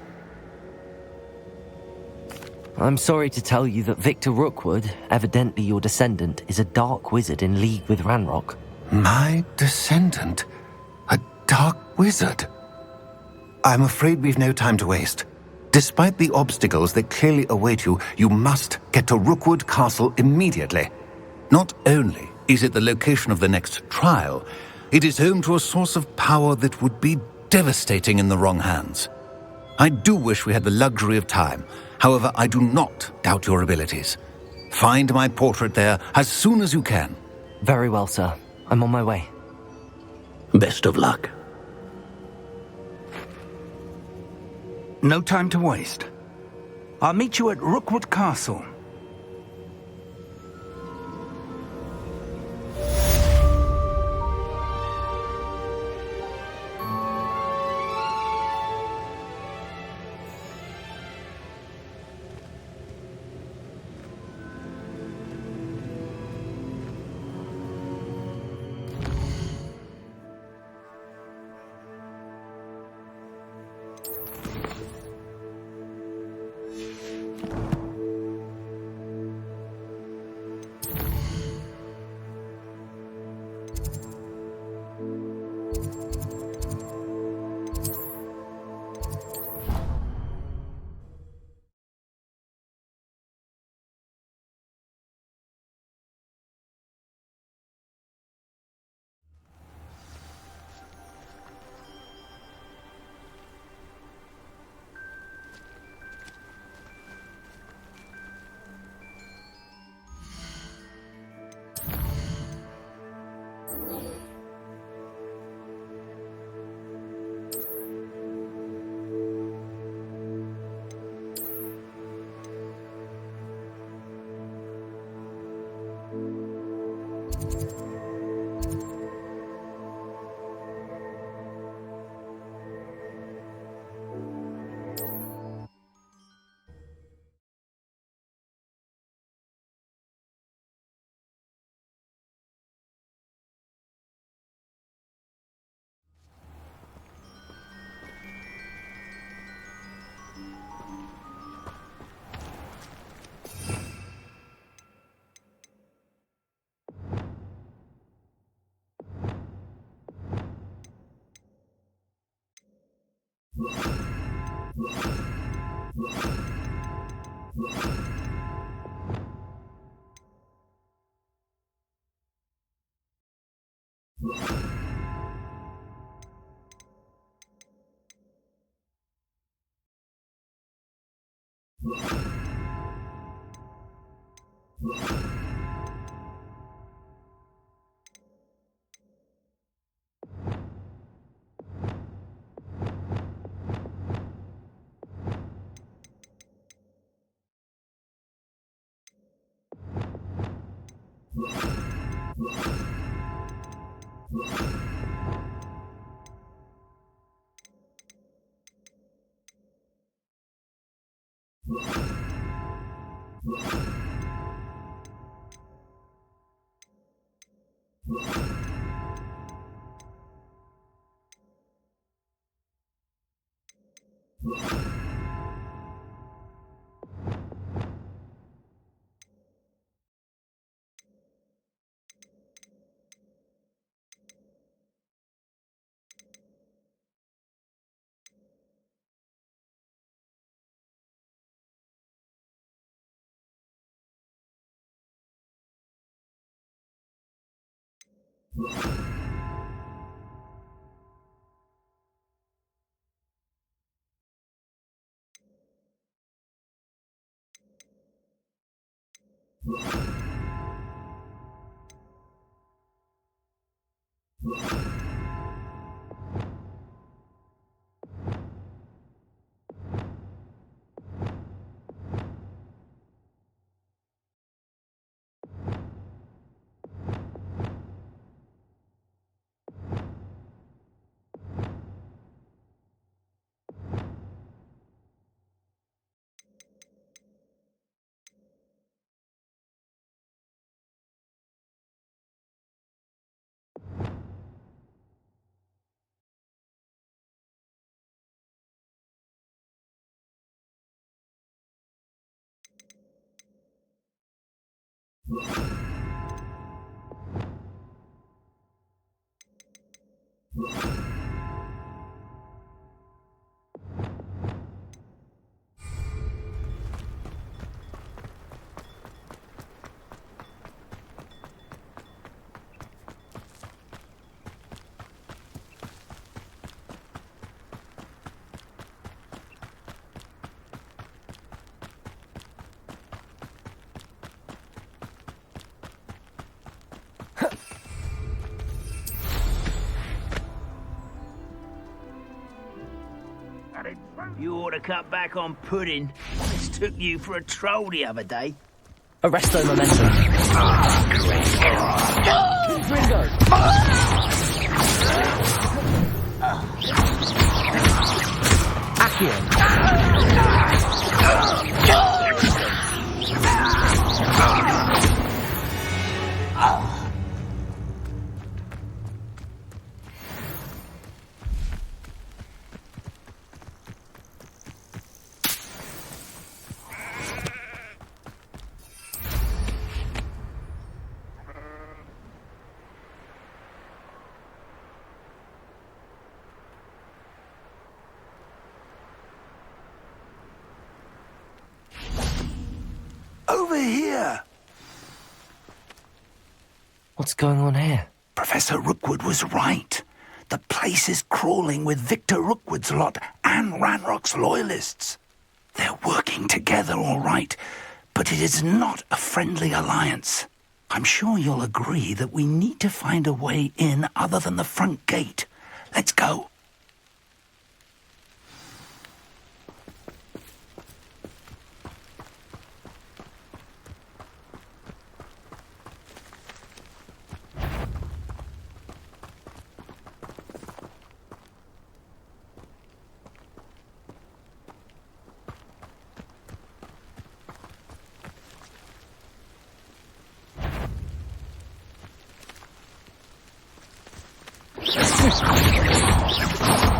I'm sorry to tell you that Victor Rookwood, evidently your descendant, is a dark wizard in league with Ranrock. My descendant? A dark wizard? I'm afraid we've no time to waste. Despite the obstacles that clearly await you, you must get to Rookwood Castle immediately. Not only is it the location of the next trial, it is home to a source of power that would be devastating in the wrong hands. I do wish we had the luxury of time. However, I do not doubt your abilities. Find my portrait there as soon as you can. Very well, sir. I'm on my way. Best of luck. No time to waste. I'll meet you at Rookwood Castle. You ought to cut back on pudding. This took you for a troll the other day. Arresto momentum. Ringo! Over here! What's going on here? Professor Rookwood was right. The place is crawling with Victor Rookwood's lot and Ranrock's loyalists. They're working together all right, but it is not a friendly alliance. I'm sure you'll agree that we need to find a way in other than the front gate. Let's go.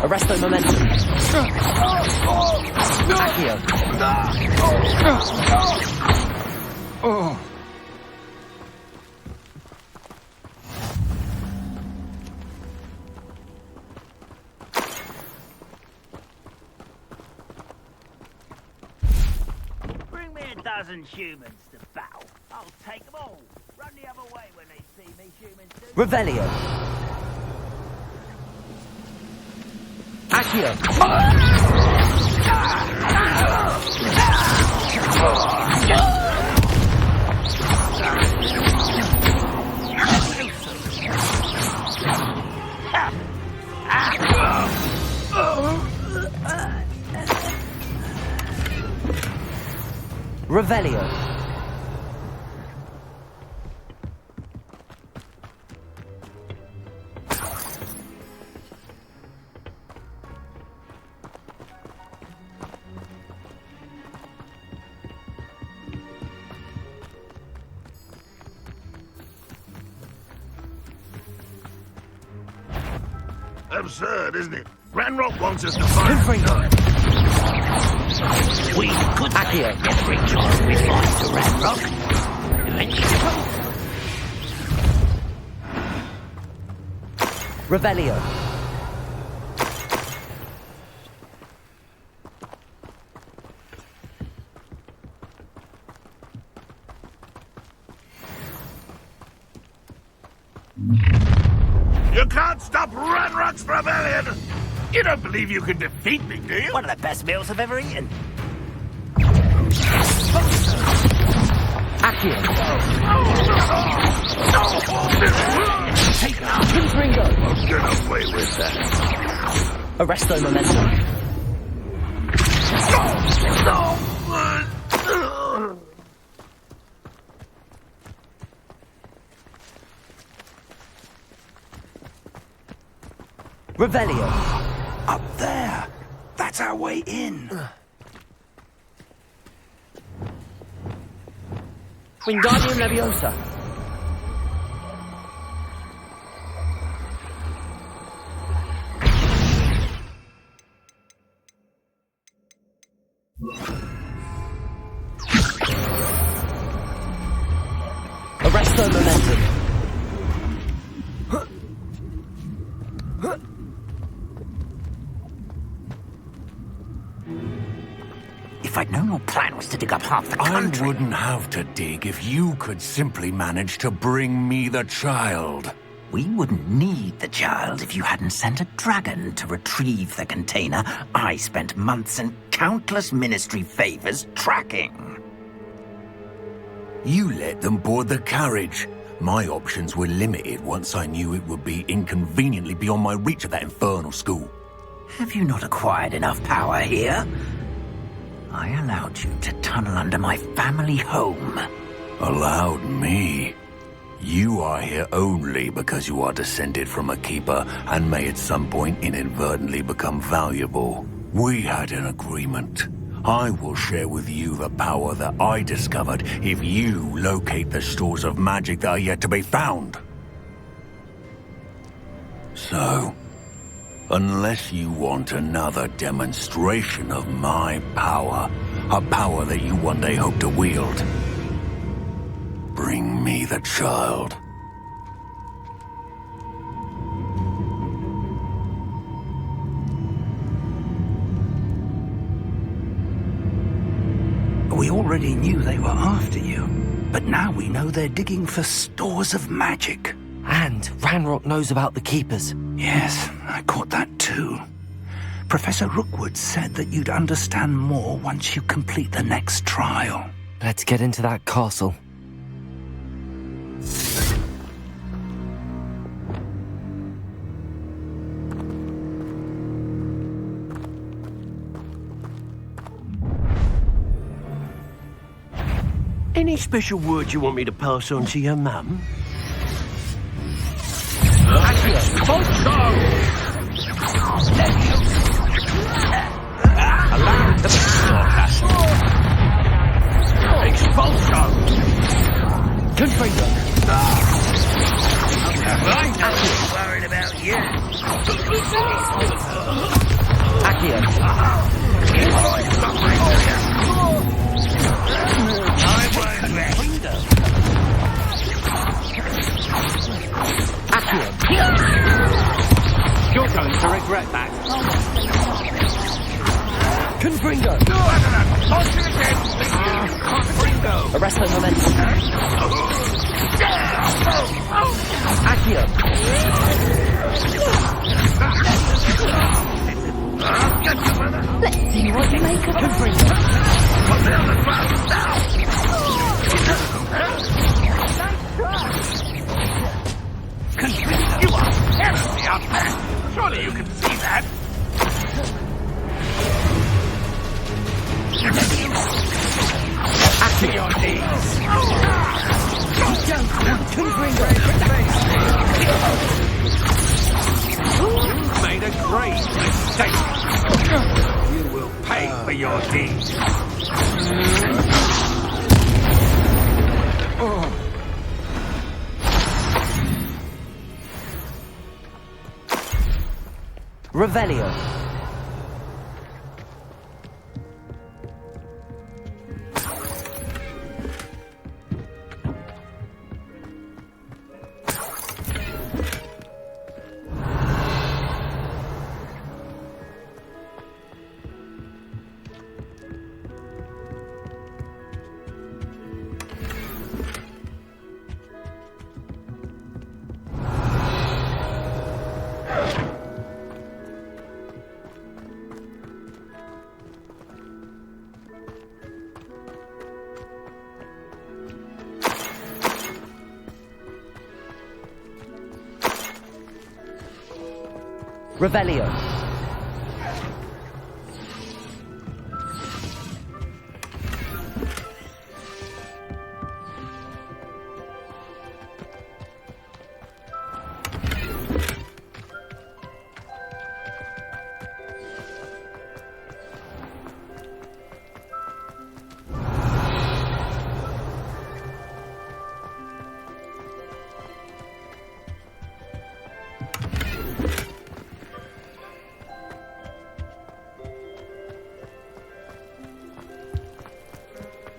Arresto momentum. Accio. Bring me a dozen humans to battle. I'll take them all. Run the other way when they see me, humans do. Revelio. Accio! Revelio. Absurd, isn't it? Ranrock wants us to find... We could say every child we find to Ranrock. Revelio. You can't stop Ranrock's rebellion! You don't believe you can defeat me, do you? One of the best meals I've ever eaten. Accio. Take out. Ringo. I'll get away with that. Arresto momentum. Revelio. Up there. That's our way in. Wingardium Leviosa. Arresto momentum. If I'd known your plan was to dig up half the country... I wouldn't have to dig if you could simply manage to bring me the child. We wouldn't need the child if you hadn't sent a dragon to retrieve the container I spent months and countless ministry favors tracking. You let them board the carriage. My options were limited once I knew it would be inconveniently beyond my reach at that infernal school. Have you not acquired enough power here? I allowed you to tunnel under my family home. Allowed me? You are here only because you are descended from a keeper and may at some point inadvertently become valuable. We had an agreement. I will share with you the power that I discovered if you locate the stores of magic that are yet to be found. So, unless you want another demonstration of my power, a power that you one day hope to wield, bring me the child. We already knew they were after you, but now we know they're digging for stores of magic. And Ranrock knows about the Keepers. Yes, I caught that too. Professor Rookwood said that you'd understand more once you complete the next trial. Let's get into that castle. Any special words you want me to pass on to your mum? Expulso! Confringo! I'm not worried about you. Accio! You're going to regret that. Confringo! Confringo! Arresto momentum. Accio! You are terribly outmatched. Surely you can see that. To your knees. You've made a great mistake. You will pay for your deeds. Revelio. Revelio.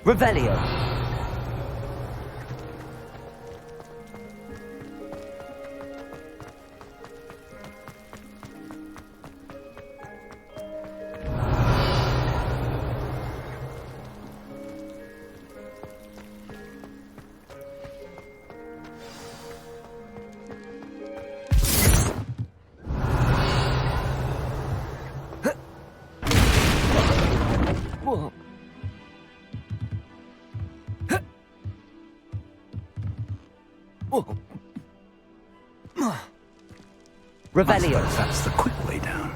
Revelio. Revelio. That's the quick way down.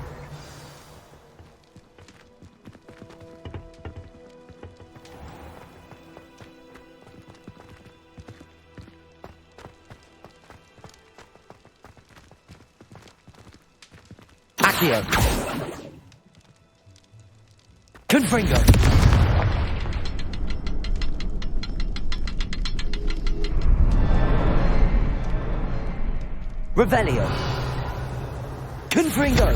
Accio. Confringo. Revelio. Confringo.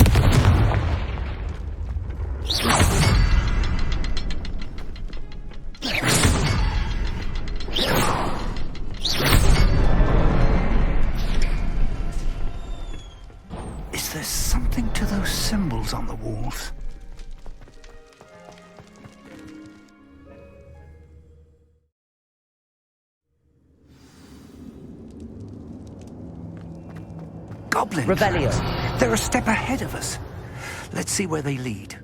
Is there something to those symbols on the walls? Goblin Revelio. tracks. They're a step ahead of us. Let's see where they lead.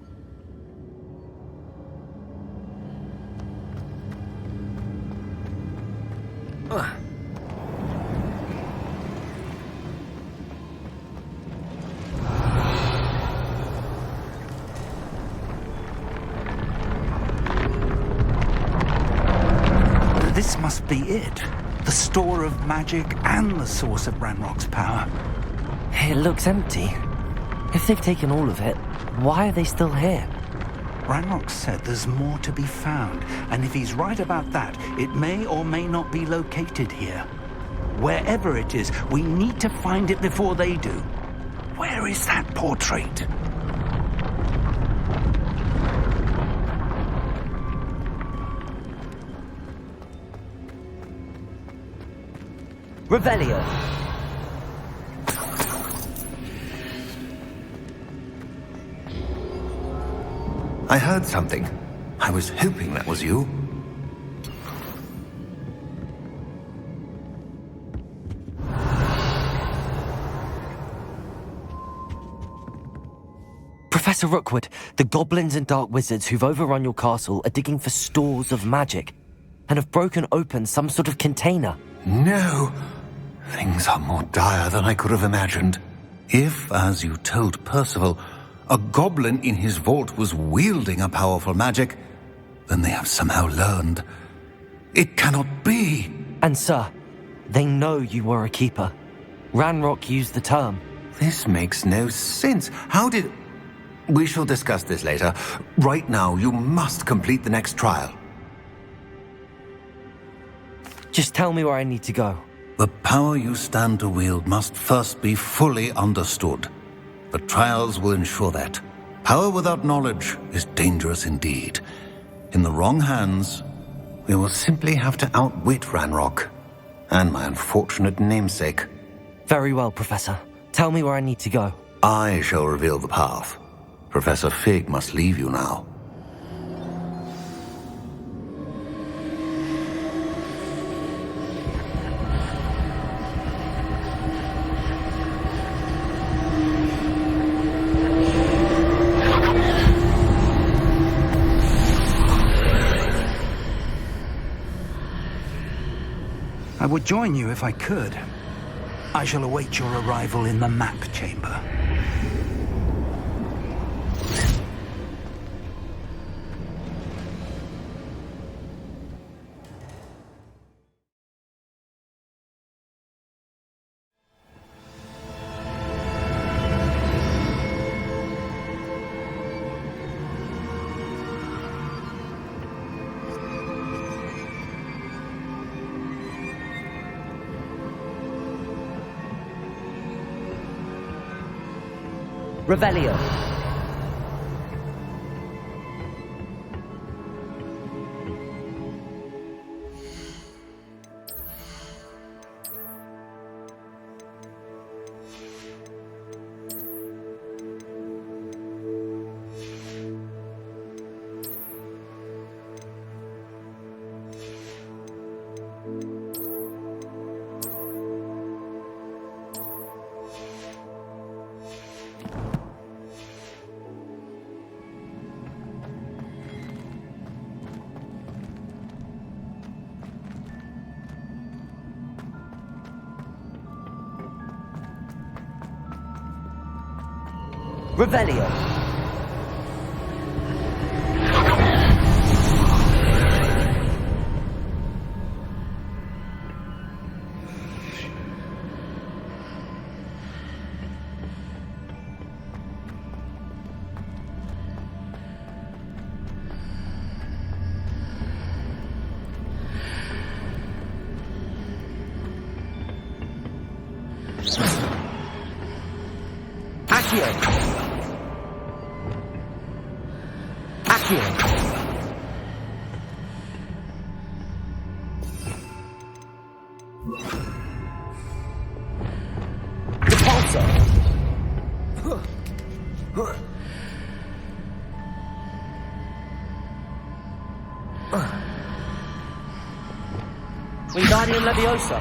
This must be it. The store of magic and the source of Ranrock's power. It looks empty. If they've taken all of it, why are they still here? Ranrock said there's more to be found, and if he's right about that, it may or may not be located here. Wherever it is, we need to find it before they do. Where is that portrait? Revelio. I heard something. I was hoping that was you. Professor Rookwood, the goblins and dark wizards who've overrun your castle are digging for stores of magic and have broken open some sort of container. No! Things are more dire than I could have imagined. If, as you told Percival, a goblin in his vault was wielding a powerful magic, then they have somehow learned. It cannot be! And sir, they know you were a keeper. Ranrock used the term. This makes no sense. How did... We shall discuss this later. Right now, you must complete the next trial. Just tell me where I need to go. The power you stand to wield must first be fully understood. The trials will ensure that. Power without knowledge is dangerous indeed. In the wrong hands, we will simply have to outwit Ranrock and my unfortunate namesake. Very well, Professor. Tell me where I need to go. I shall reveal the path. Professor Fig must leave you now. I would join you if I could. I shall await your arrival in the map chamber. Revelio. Revelio. Wingardium Leviosa.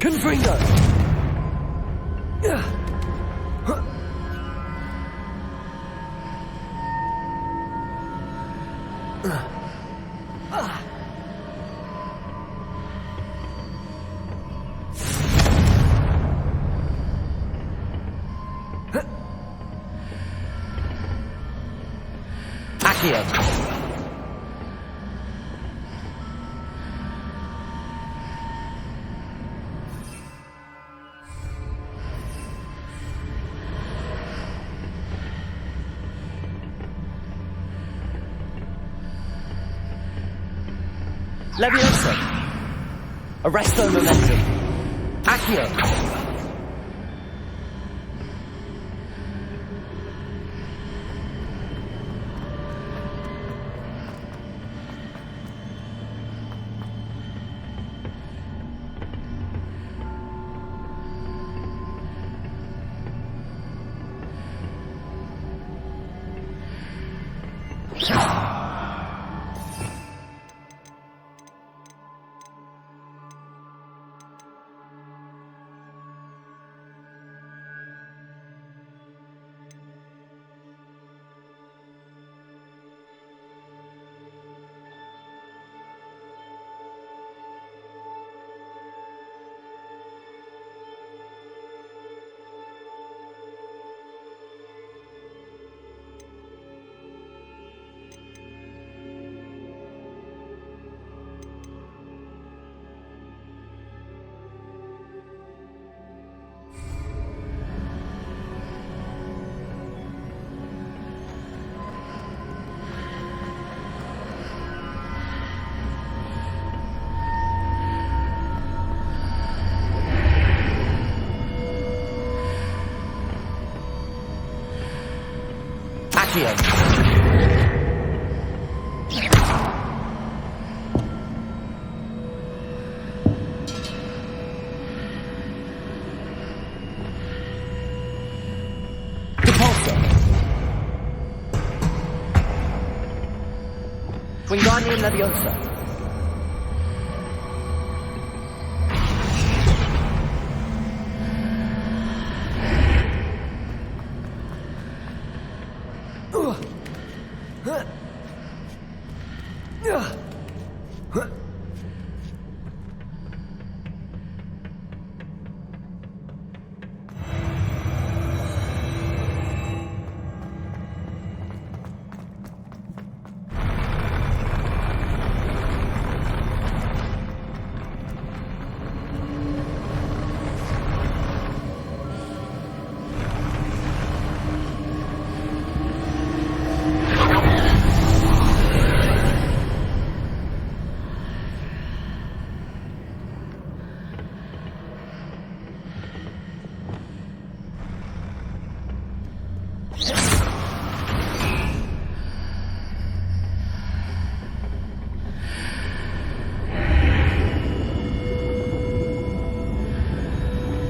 Confringo! Accio! Leviosa. Arresto momentum. Accio. Accio. Repulsor. Wingardium Leviosa.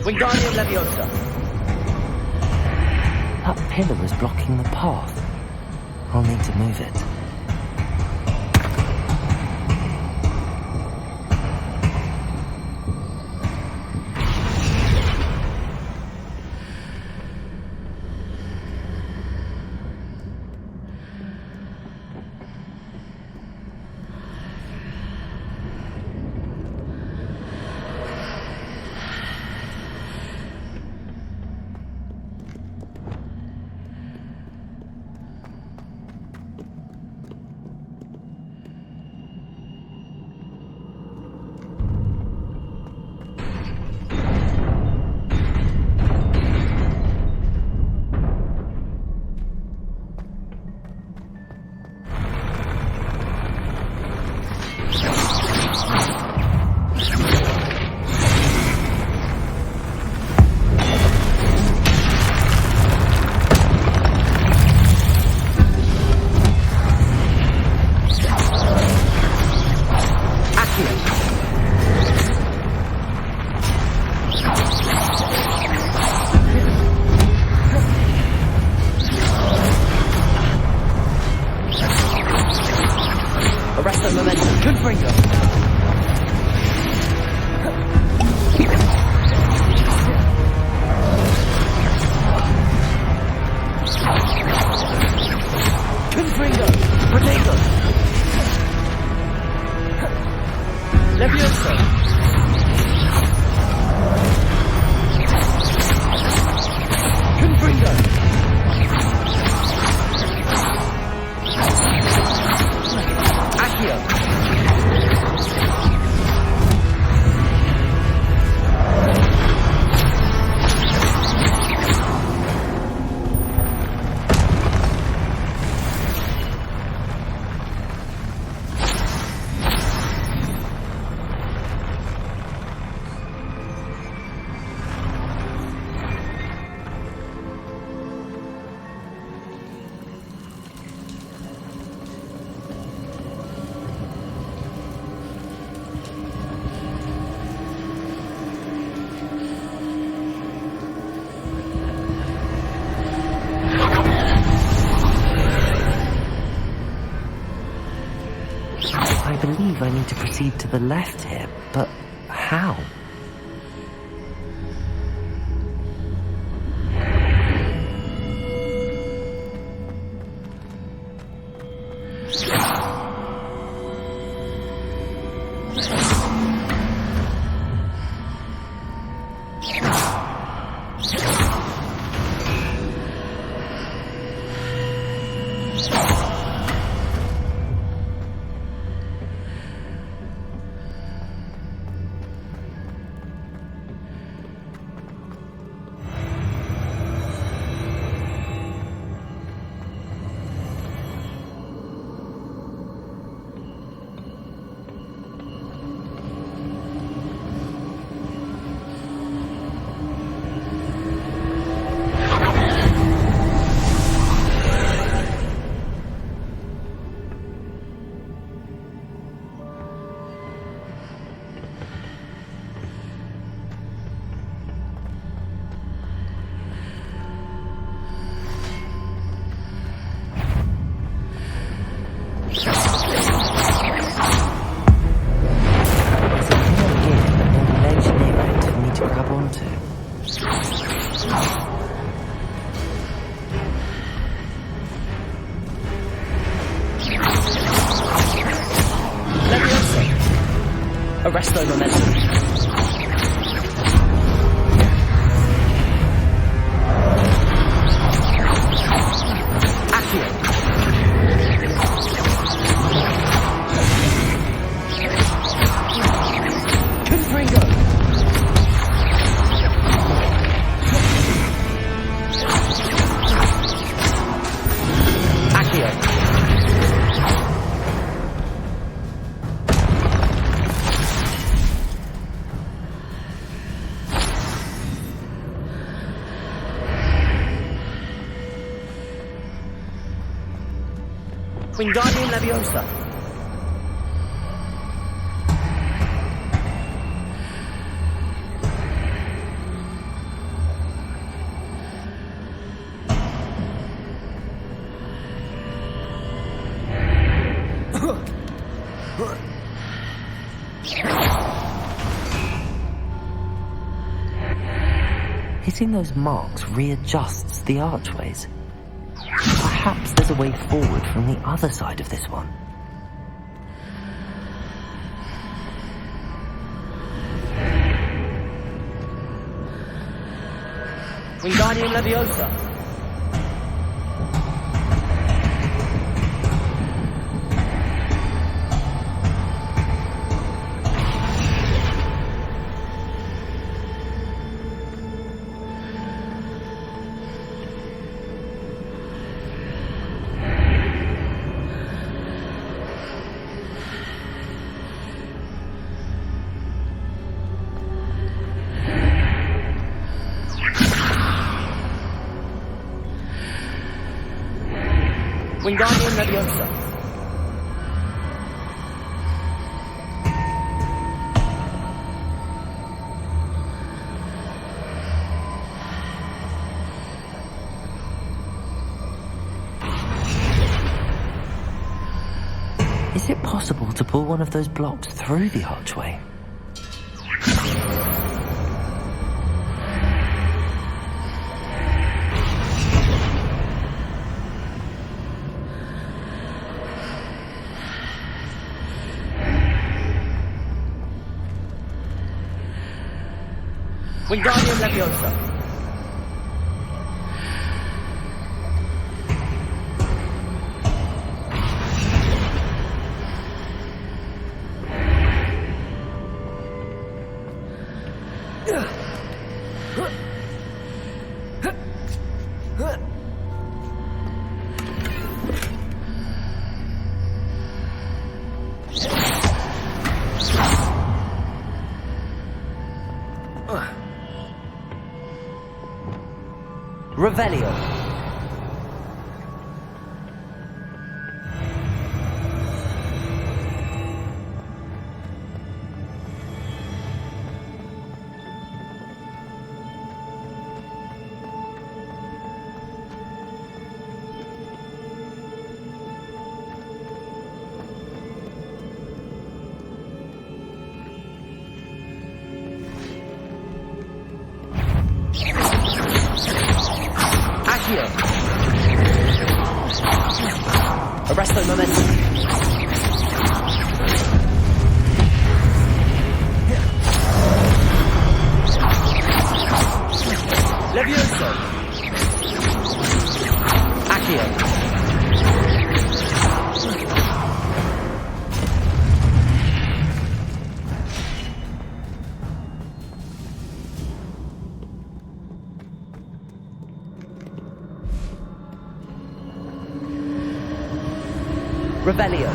Wingardium Leviosa. That pillar is blocking the path. I'll need to move it. I believe I need to proceed to the left here, but how? Arrest their momentum. Wingardium Leviosa. Hitting those marks readjusts the archways. Perhaps there's a way forward from the other side of this one. Wingardium Leviosa. Wingardium Leviosa. Is it possible to pull one of those blocks through the archway? Wingardium Leviosa. Revelio. Arresto momentum. Levioso. Accio. Revelio.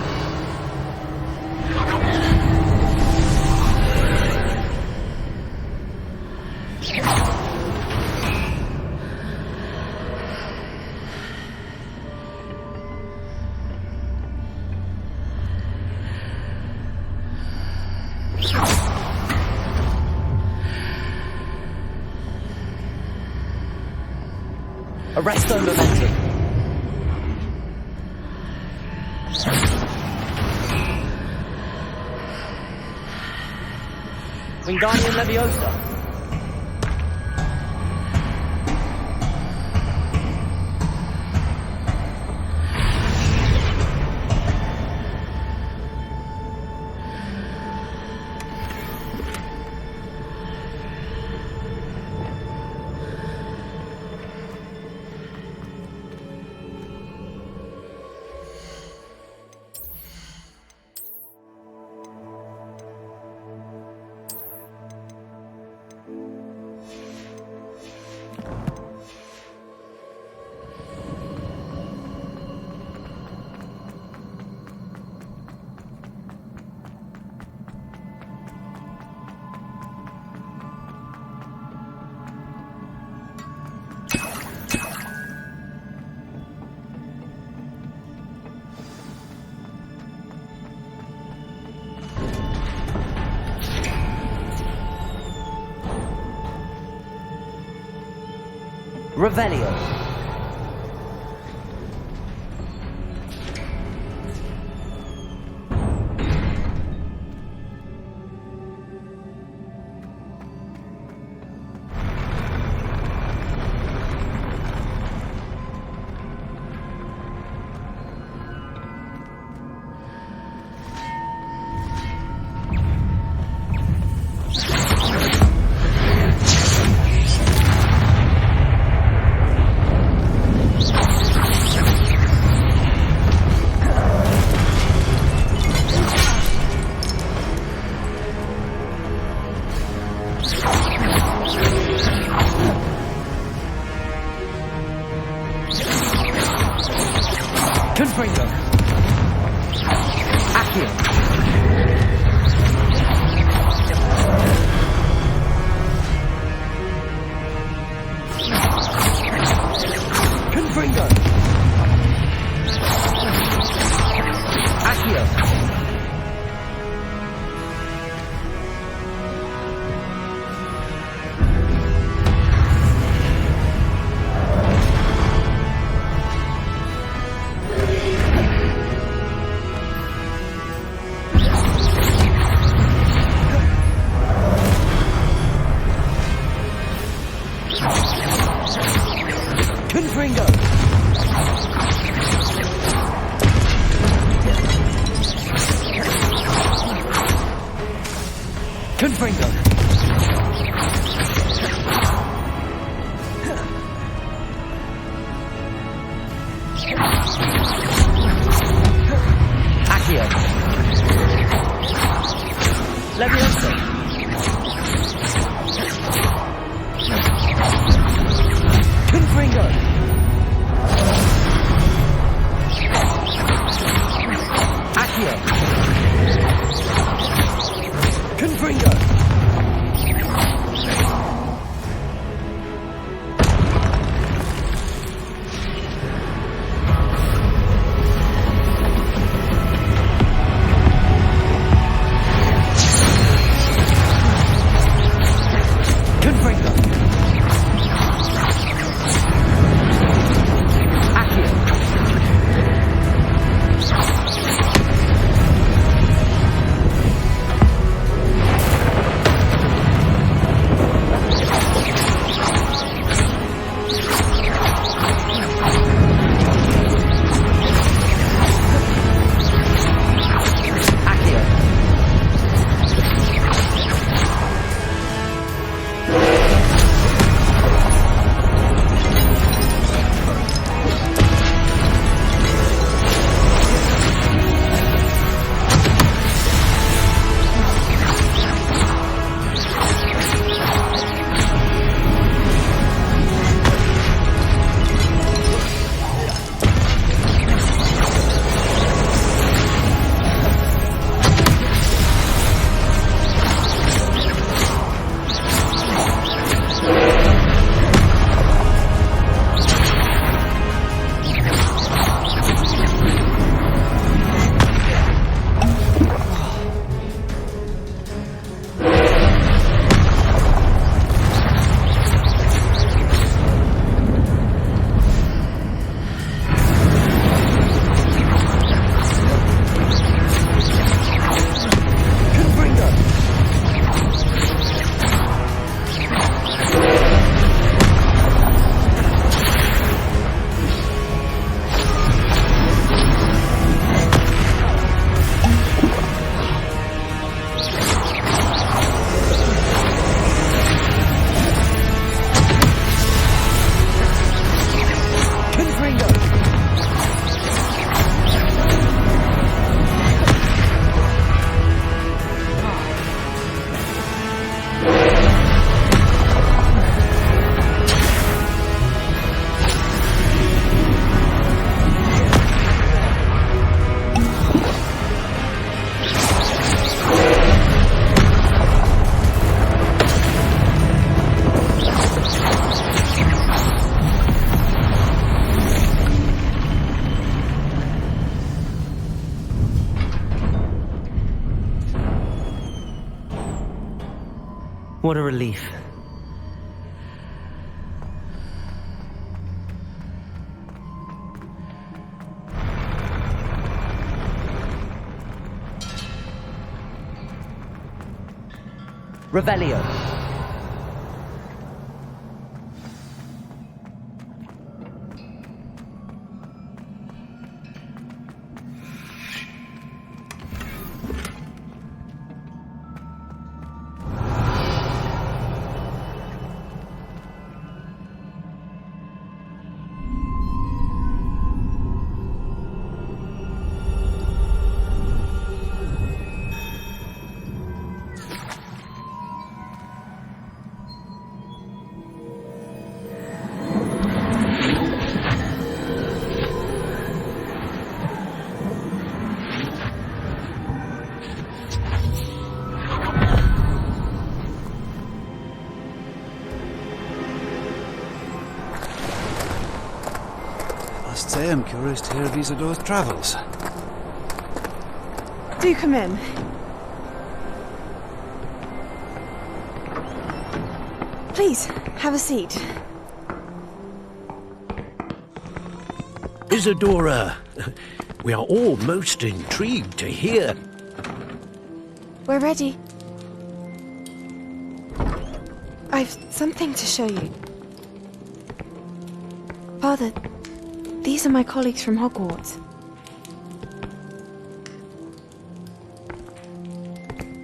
Arresto momentum. Wingardium Leviosa. Revelio. What a relief. Revelio. I am curious to hear of Isadora's travels. Do come in. Please, have a seat. Isadora, we are all most intrigued to hear. We're ready. I've something to show you. Father, these are my colleagues from Hogwarts.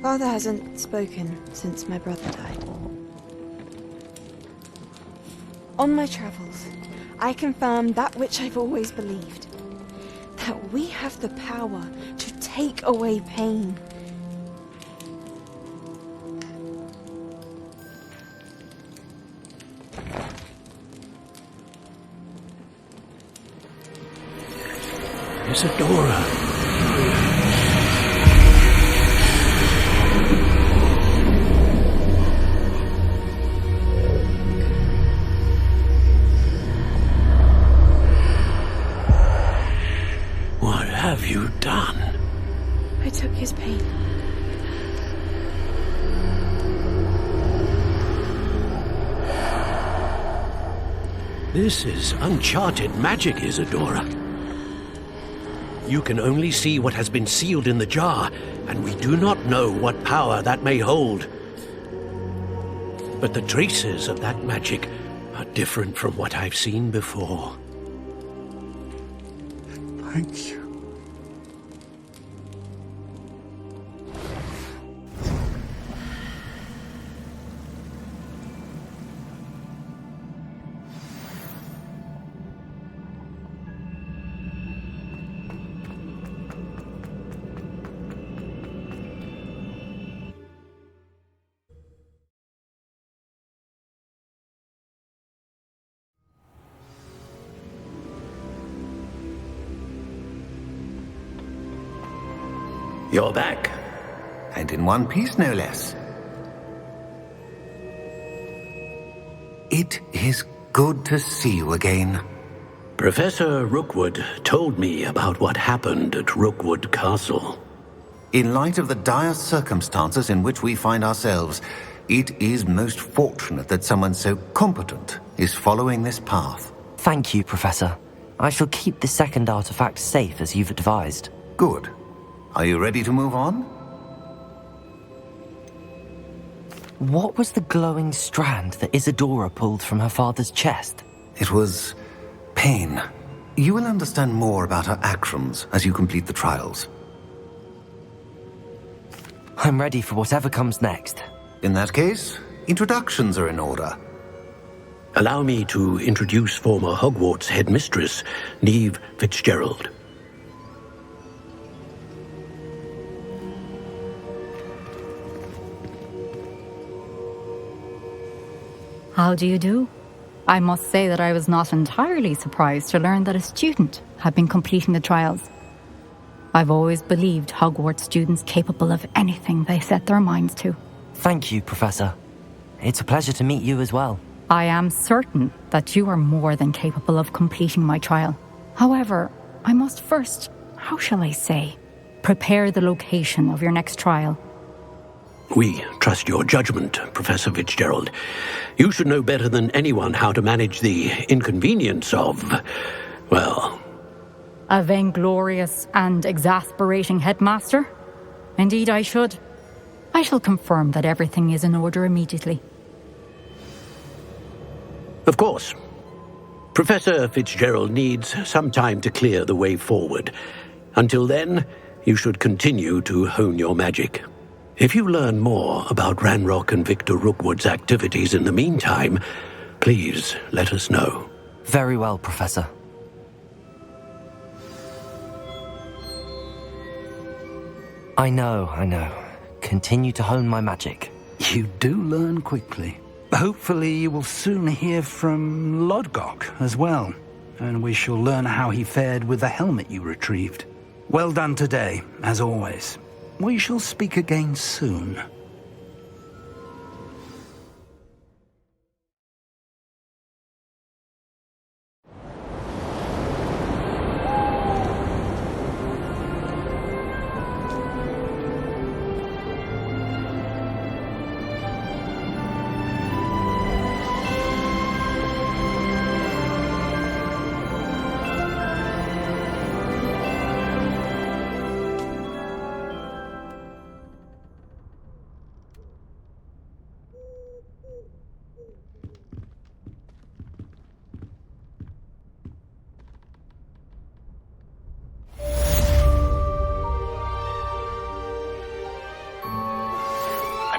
Father hasn't spoken since my brother died. On my travels, I confirmed that which I've always believed. That we have the power to take away pain. Isadora. What have you done? I took his pain. This is uncharted magic, Isadora. You can only see what has been sealed in the jar, and we do not know what power that may hold. But the traces of that magic are different from what I've seen before. Thank you. You're back. And in one piece, no less. It is good to see you again. Professor Rookwood told me about what happened at Rookwood Castle. In light of the dire circumstances in which we find ourselves, it is most fortunate that someone so competent is following this path. Thank you, Professor. I shall keep the second artifact safe as you've advised. Good. Are you ready to move on? What was the glowing strand that Isadora pulled from her father's chest? It was pain. You will understand more about her actions as you complete the trials. I'm ready for whatever comes next. In that case, introductions are in order. Allow me to introduce former Hogwarts Headmistress, Niamh Fitzgerald. How do you do? I must say that I was not entirely surprised to learn that a student had been completing the trials. I've always believed Hogwarts students capable of anything they set their minds to. Thank you, Professor. It's a pleasure to meet you as well. I am certain that you are more than capable of completing my trial. However, I must first, how shall I say, prepare the location of your next trial. We trust your judgment, Professor Fitzgerald. You should know better than anyone how to manage the inconvenience of, well... A vainglorious and exasperating headmaster? Indeed I should. I shall confirm that everything is in order immediately. Of course. Professor Fitzgerald needs some time to clear the way forward. Until then, you should continue to hone your magic. If you learn more about Ranrock and Victor Rookwood's activities in the meantime, please let us know. Very well, Professor. I know. Continue to hone my magic. You do learn quickly. Hopefully you will soon hear from Lodgok as well, and we shall learn how he fared with the helmet you retrieved. Well done today, as always. We shall speak again soon.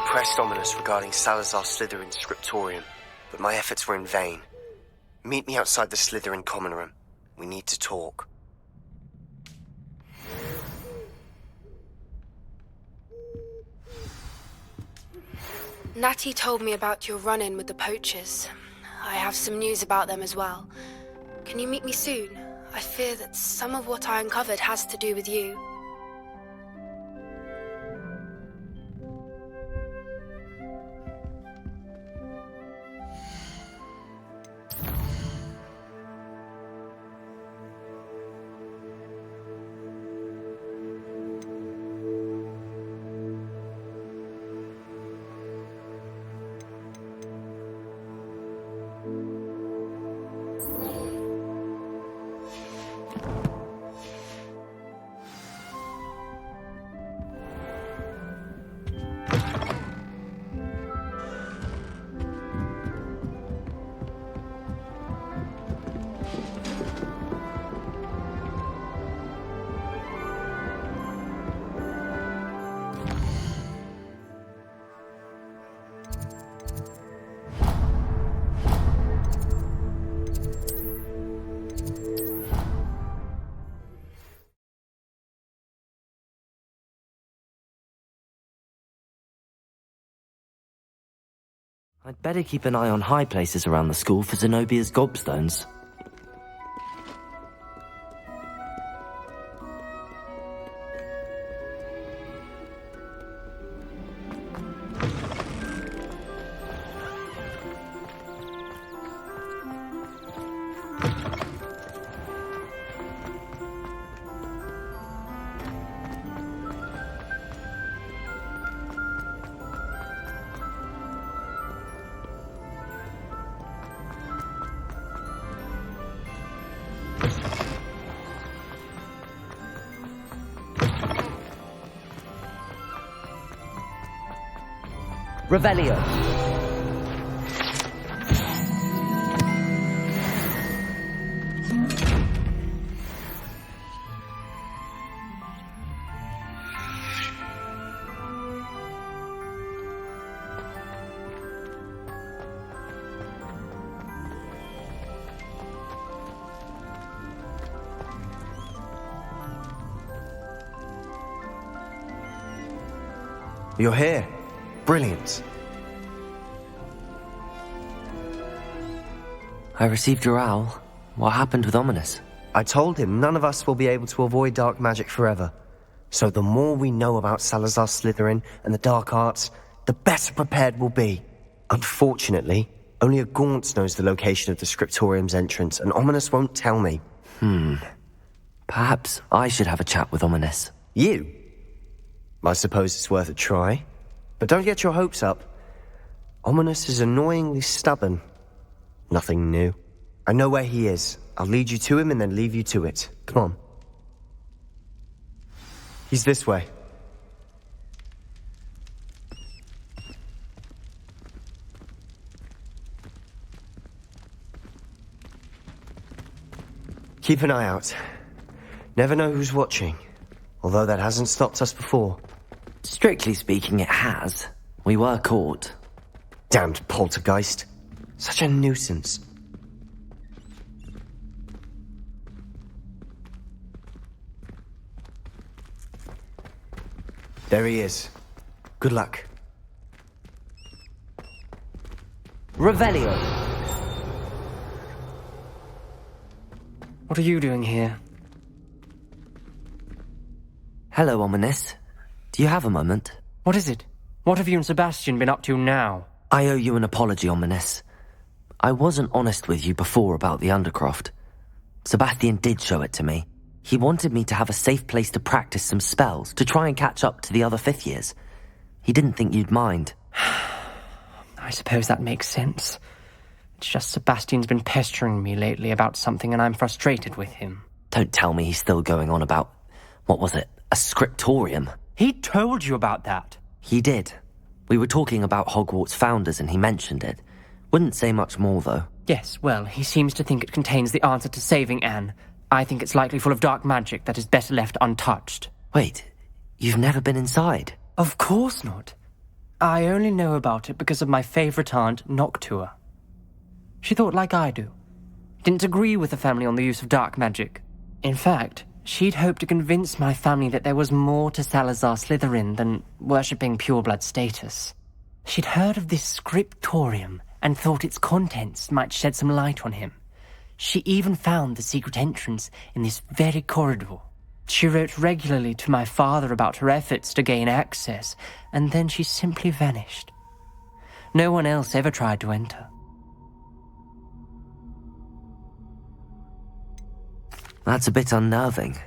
Pressed Ominous regarding Salazar Slytherin's scriptorium, but my efforts were in vain. Meet me outside the Slytherin common room. We need to talk. Natty told me about your run-in with the poachers. I have some news about them as well. Can you meet me soon? I fear that some of what I uncovered has to do with you. I'd better keep an eye on high places around the school for Zenobia's gobstones. Revelio. You're here. Brilliant. I received your owl. What happened with Ominous? I told him none of us will be able to avoid dark magic forever. So the more we know about Salazar Slytherin and the dark arts, the better prepared we'll be. Unfortunately, only a Gaunt knows the location of the scriptorium's entrance, and Ominous won't tell me. Perhaps I should have a chat with Ominous. You? I suppose it's worth a try. But don't get your hopes up. Ominous is annoyingly stubborn. Nothing new. I know where he is. I'll lead you to him and then leave you to it. Come on. He's this way. Keep an eye out. Never know who's watching. Although that hasn't stopped us before. Strictly speaking, it has. We were caught. Damned poltergeist. Such a nuisance. There he is. Good luck. Revelio. What are you doing here? Hello, Ominous. Do you have a moment? What is it? What have you and Sebastian been up to now? I owe you an apology, Ominous. I wasn't honest with you before about the Undercroft. Sebastian did show it to me. He wanted me to have a safe place to practice some spells, to try and catch up to the other fifth years. He didn't think you'd mind. I suppose that makes sense. It's just Sebastian's been pestering me lately about something and I'm frustrated with him. Don't tell me he's still going on about, what was it, a scriptorium? He told you about that. He did. We were talking about Hogwarts founders and he mentioned it. Wouldn't say much more, though. Yes, well, he seems to think it contains the answer to saving Anne. I think it's likely full of dark magic that is better left untouched. Wait, you've never been inside? Of course not. I only know about it because of my favourite aunt, Noctua. She thought like I do. Didn't agree with the family on the use of dark magic. In fact, she'd hoped to convince my family that there was more to Salazar Slytherin than worshipping pureblood status. She'd heard of this scriptorium and thought its contents might shed some light on him. She even found the secret entrance in this very corridor. She wrote regularly to my father about her efforts to gain access, and then she simply vanished. No one else ever tried to enter. That's a bit unnerving.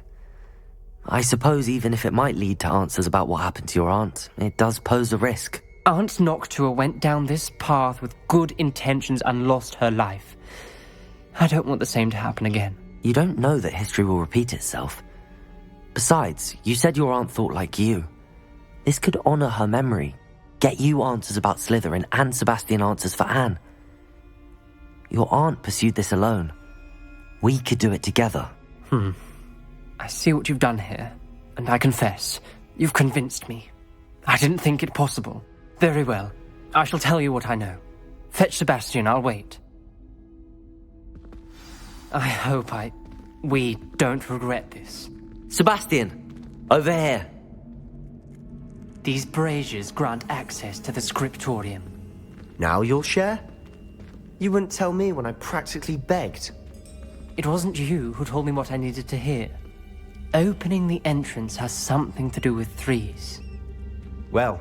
I suppose even if it might lead to answers about what happened to your aunt, it does pose a risk. Aunt Noctua went down this path with good intentions and lost her life. I don't want the same to happen again. You don't know that history will repeat itself. Besides, you said your aunt thought like you. This could honour her memory, get you answers about Slytherin and Sebastian answers for Anne. Your aunt pursued this alone. We could do it together. I see what you've done here, and I confess, you've convinced me. I didn't think it possible. Very well. I shall tell you what I know. Fetch Sebastian, I'll wait. I hope we don't regret this. Sebastian! Over here! These braziers grant access to the scriptorium. Now you'll share? You wouldn't tell me when I practically begged. It wasn't you who told me what I needed to hear. Opening the entrance has something to do with threes. Well,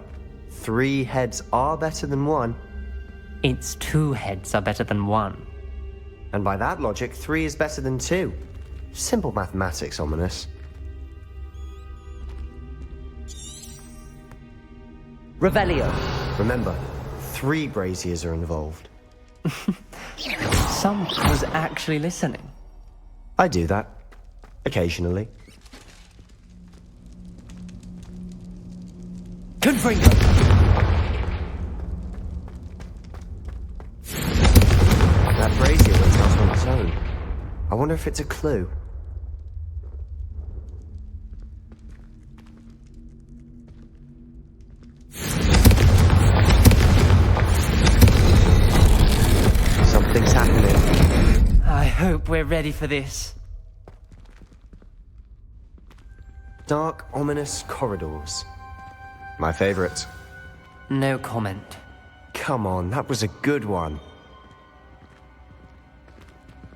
3 heads are better than 1. It's 2 heads are better than 1. And by that logic, 3 is better than 2. Simple mathematics, Ominous. Revelio. Remember, 3 braziers are involved. Someone was actually listening. I do that. Occasionally. Confringo! That brazier went out on its own. I wonder if it's a clue. Something's happening. I hope we're ready for this. Dark, ominous corridors. My favorite. No comment. Come on, that was a good one.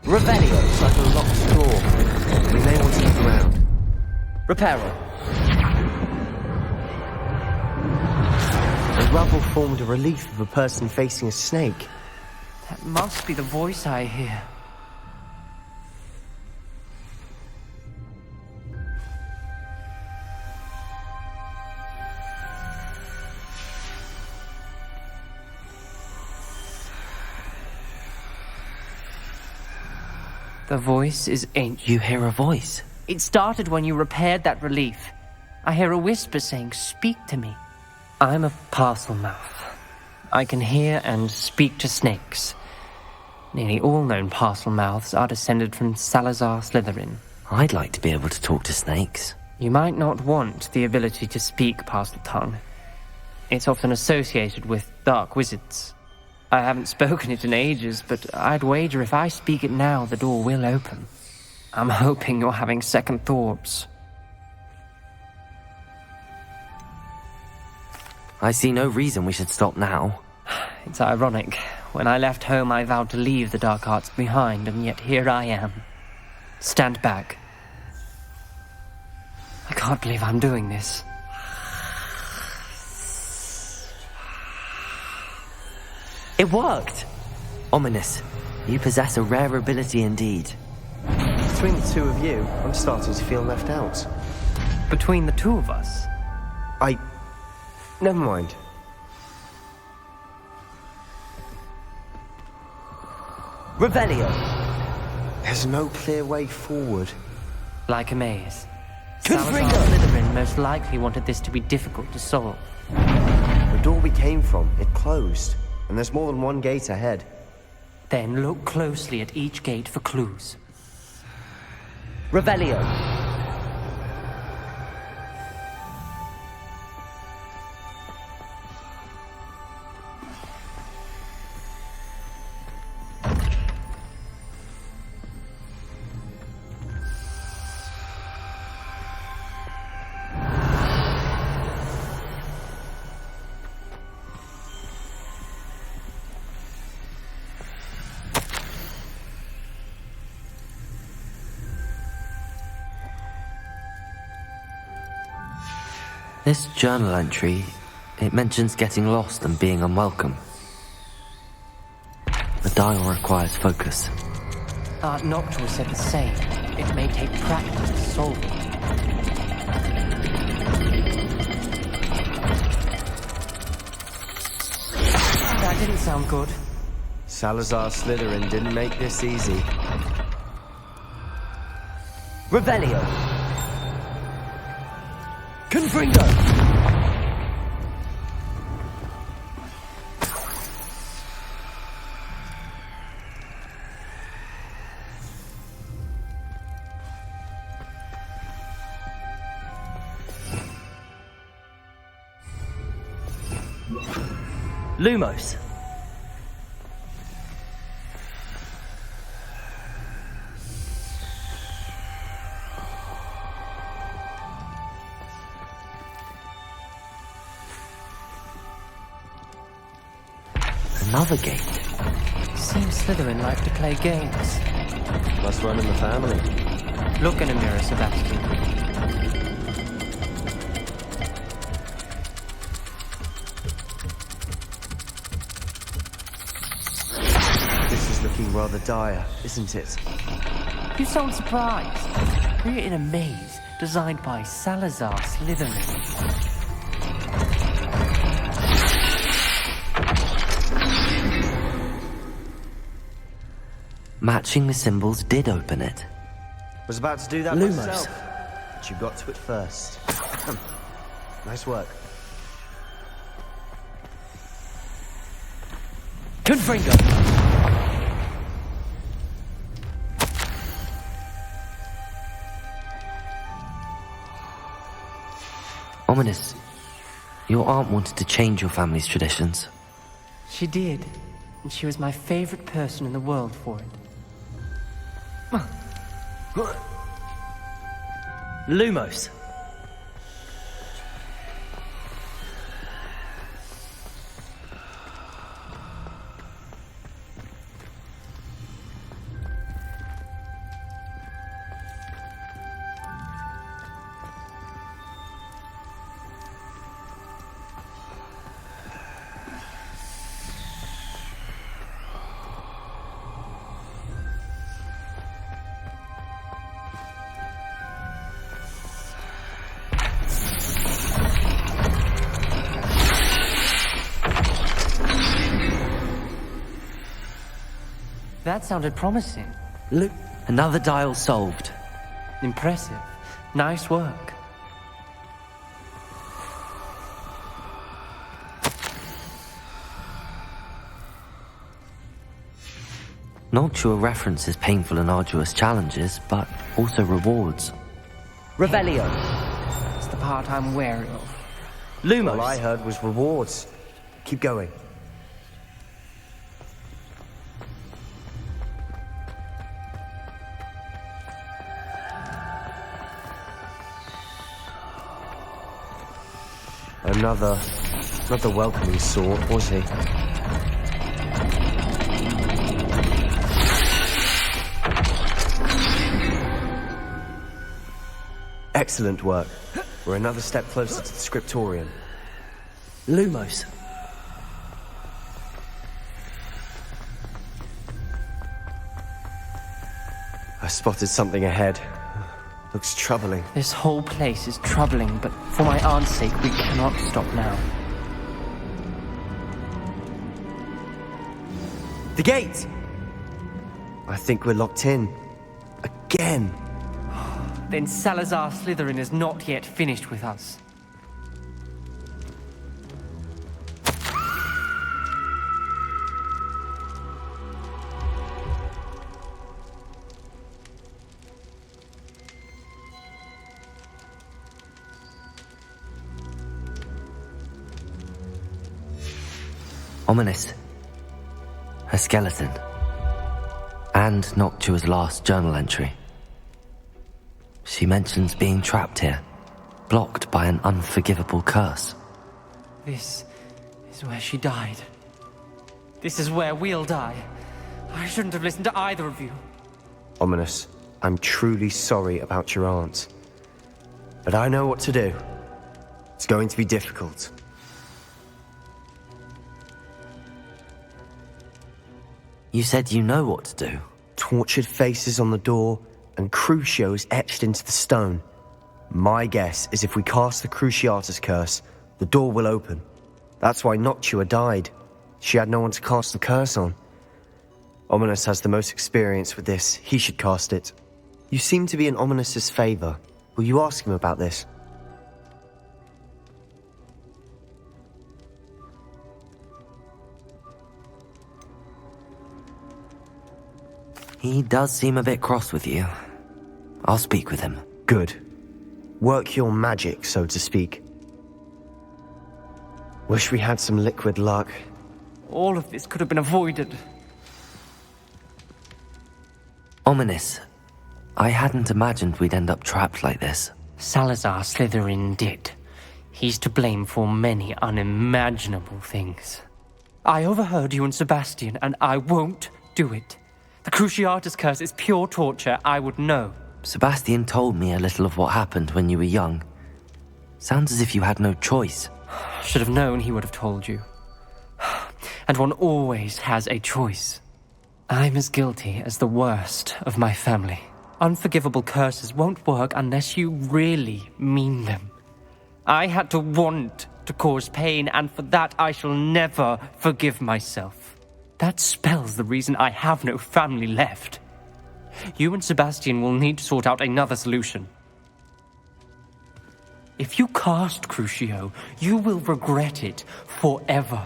Revelio. It's like a locked door. We may want to look around. Reparo. The rubble formed a relief of a person facing a snake. That must be the voice I hear. The voice is ancient. You hear a voice? It started when you repaired that relief. I hear a whisper saying, "Speak to me." I'm a parcel mouth. I can hear and speak to snakes. Nearly all known parcel mouths are descended from Salazar Slytherin. I'd like to be able to talk to snakes. You might not want the ability to speak parcel tongue. It's often associated with dark wizards. I haven't spoken it in ages, but I'd wager if I speak it now, the door will open. I'm hoping you're having second thoughts. I see no reason we should stop now. It's ironic. When I left home, I vowed to leave the dark arts behind, and yet here I am. Stand back. I can't believe I'm doing this. It worked! Ominous. You possess a rare ability indeed. Between the two of you, I'm starting to feel left out. Between the two of us? Never mind. Revelio! There's no clear way forward. Like a maze. Salazar Slytherin most likely wanted this to be difficult to solve. The door we came from, it closed. And there's more than one gate ahead. Then look closely at each gate for clues. Revelio! This journal entry, it mentions getting lost and being unwelcome. The dial requires focus. Aunt Noctua said the same. It may take practice to solve it. That didn't sound good. Salazar Slytherin didn't make this easy. Revelio! Confringo! Lumos. Another gate. Seems Slytherin like to play games. Must run in the family. Look in a mirror, Sebastian. This is looking rather dire, isn't it? You sound surprised. We're in a maze designed by Salazar Slytherin. Matching the symbols did open it. Was about to do that Lumos. myself, but you got to it first. Nice work. Confringo! Ominous. Your aunt wanted to change your family's traditions. She did, and she was my favorite person in the world for it. Lumos. That sounded promising. Another dial solved. Impressive. Nice work. Noctua references painful and arduous challenges, but also rewards. Revelio. That's the part I'm wary of. Lumos. All I heard was rewards. Keep going. Another welcoming sort, was he? Excellent work. We're another step closer to the scriptorium. Lumos. I spotted something ahead. Looks troubling. This whole place is troubling, but for my aunt's sake, we cannot stop now. The gate! I think we're locked in. Again. Then Salazar Slytherin is not yet finished with us. Ominous. A skeleton. And Noctua's last journal entry. She mentions being trapped here, blocked by an unforgivable curse. This is where she died. This is where we'll die. I shouldn't have listened to either of you. Ominous, I'm truly sorry about your aunt. But I know what to do. It's going to be difficult. You said you know what to do. Tortured faces on the door and Crucios etched into the stone. My guess is if we cast the Cruciatus curse, the door will open. That's why Noctua died. She had no one to cast the curse on. Ominous has the most experience with this. He should cast it. You seem to be in Ominous's favor. Will you ask him about this? He does seem a bit cross with you. I'll speak with him. Good. Work your magic, so to speak. Wish we had some liquid luck. All of this could have been avoided. Ominous. I hadn't imagined we'd end up trapped like this. Salazar Slytherin did. He's to blame for many unimaginable things. I overheard you and Sebastian, and I won't do it. The Cruciatus curse is pure torture, I would know. Sebastian told me a little of what happened when you were young. Sounds as if you had no choice. Should have known he would have told you. And one always has a choice. I'm as guilty as the worst of my family. Unforgivable curses won't work unless you really mean them. I had to want to cause pain, and for that I shall never forgive myself. That spells the reason I have no family left. You and Sebastian will need to sort out another solution. If you cast Crucio, you will regret it forever.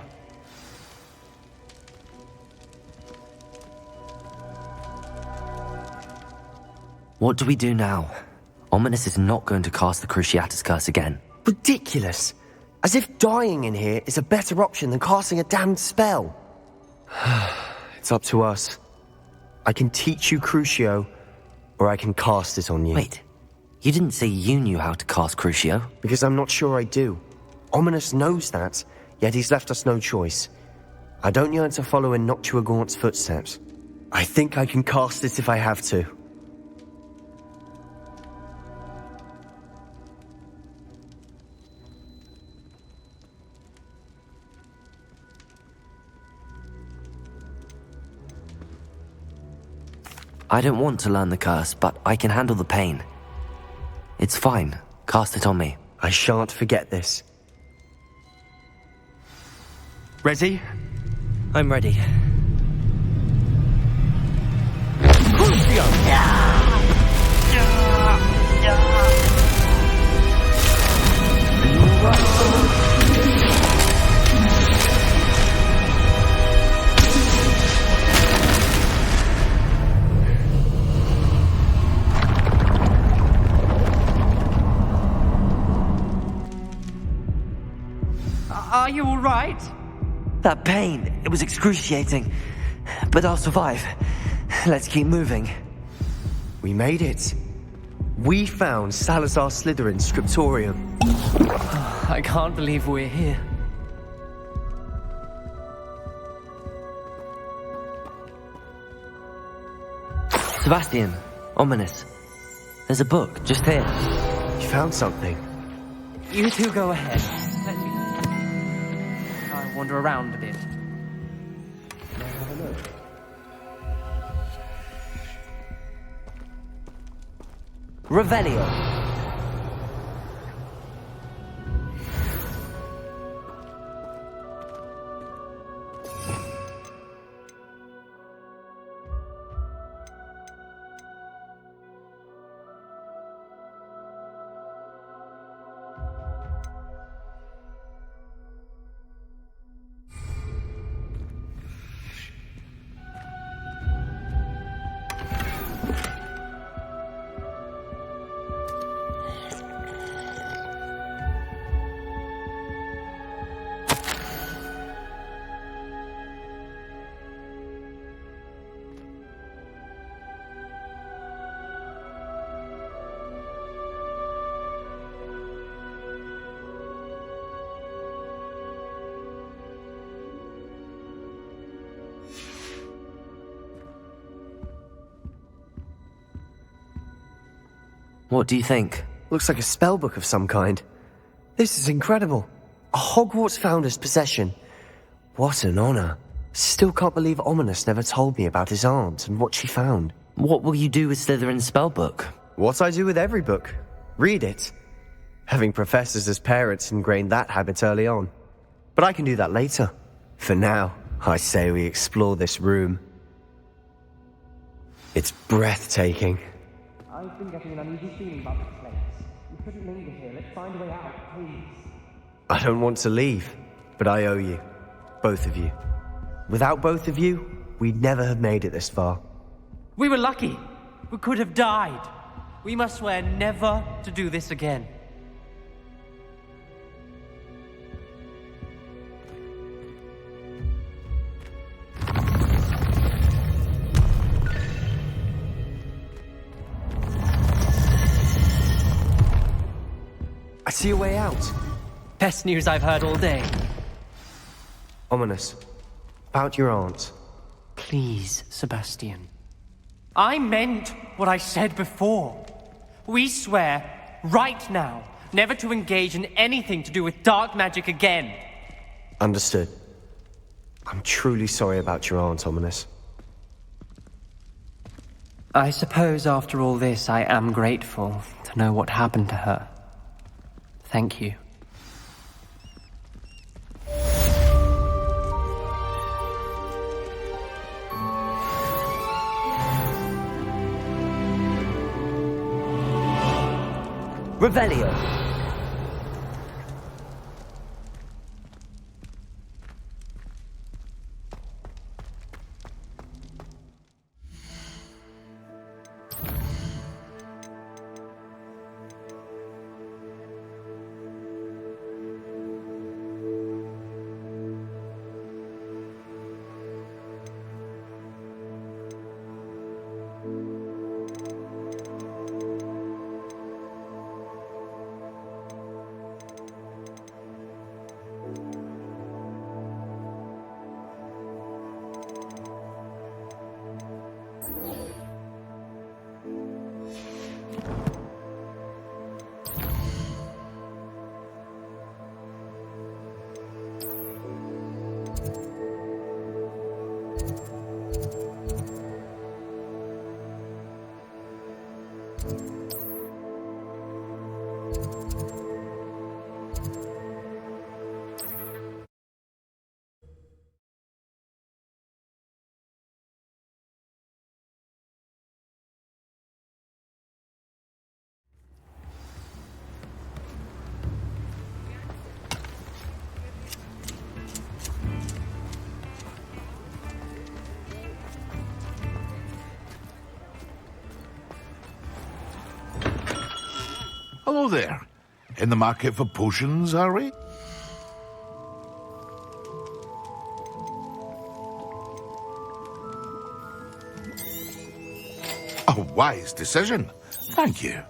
What do we do now? Ominous is not going to cast the Cruciatus curse again. Ridiculous! As if dying in here is a better option than casting a damned spell. It's up to us. I can teach you Crucio, or I can cast it on you. Wait, you didn't say you knew how to cast Crucio? Because I'm not sure I do. Ominous knows that, yet he's left us no choice. I don't yearn to follow in Noctua Gaunt's footsteps. I think I can cast it if I have to. I don't want to learn the curse, but I can handle the pain. It's fine. Cast it on me. I shan't forget this. Ready? I'm ready. Crucio! Are you all right? That pain, it was excruciating. But I'll survive. Let's keep moving. We made it. We found Salazar Slytherin's scriptorium. I can't believe we're here. Sebastian, ominous. There's a book just here. You found something. You two go ahead. Let me... I'll wander around a bit. Revelio. What do you think? Looks like a spellbook of some kind. This is incredible. A Hogwarts founder's possession. What an honor. Still can't believe Ominous never told me about his aunt and what she found. What will you do with Slytherin's spellbook? What I do with every book. Read it. Having professors as parents ingrained that habit early on. But I can do that later. For now, I say we explore this room. It's breathtaking. I've been getting an uneasy feeling about this place. You couldn't linger here. Let's find a way out, please. I don't want to leave, but I owe you. Both of you. Without both of you, we'd never have made it this far. We were lucky. We could have died. We must swear never to do this again. I see a way out. Best news I've heard all day. Ominous. About your aunt. Please, Sebastian. I meant what I said before. We swear, right now, never to engage in anything to do with dark magic again. Understood. I'm truly sorry about your aunt, Ominous. I suppose after all this, I am grateful to know what happened to her. Thank you. Revelio. Hello there. In the market for potions, are we? A wise decision. Thank you.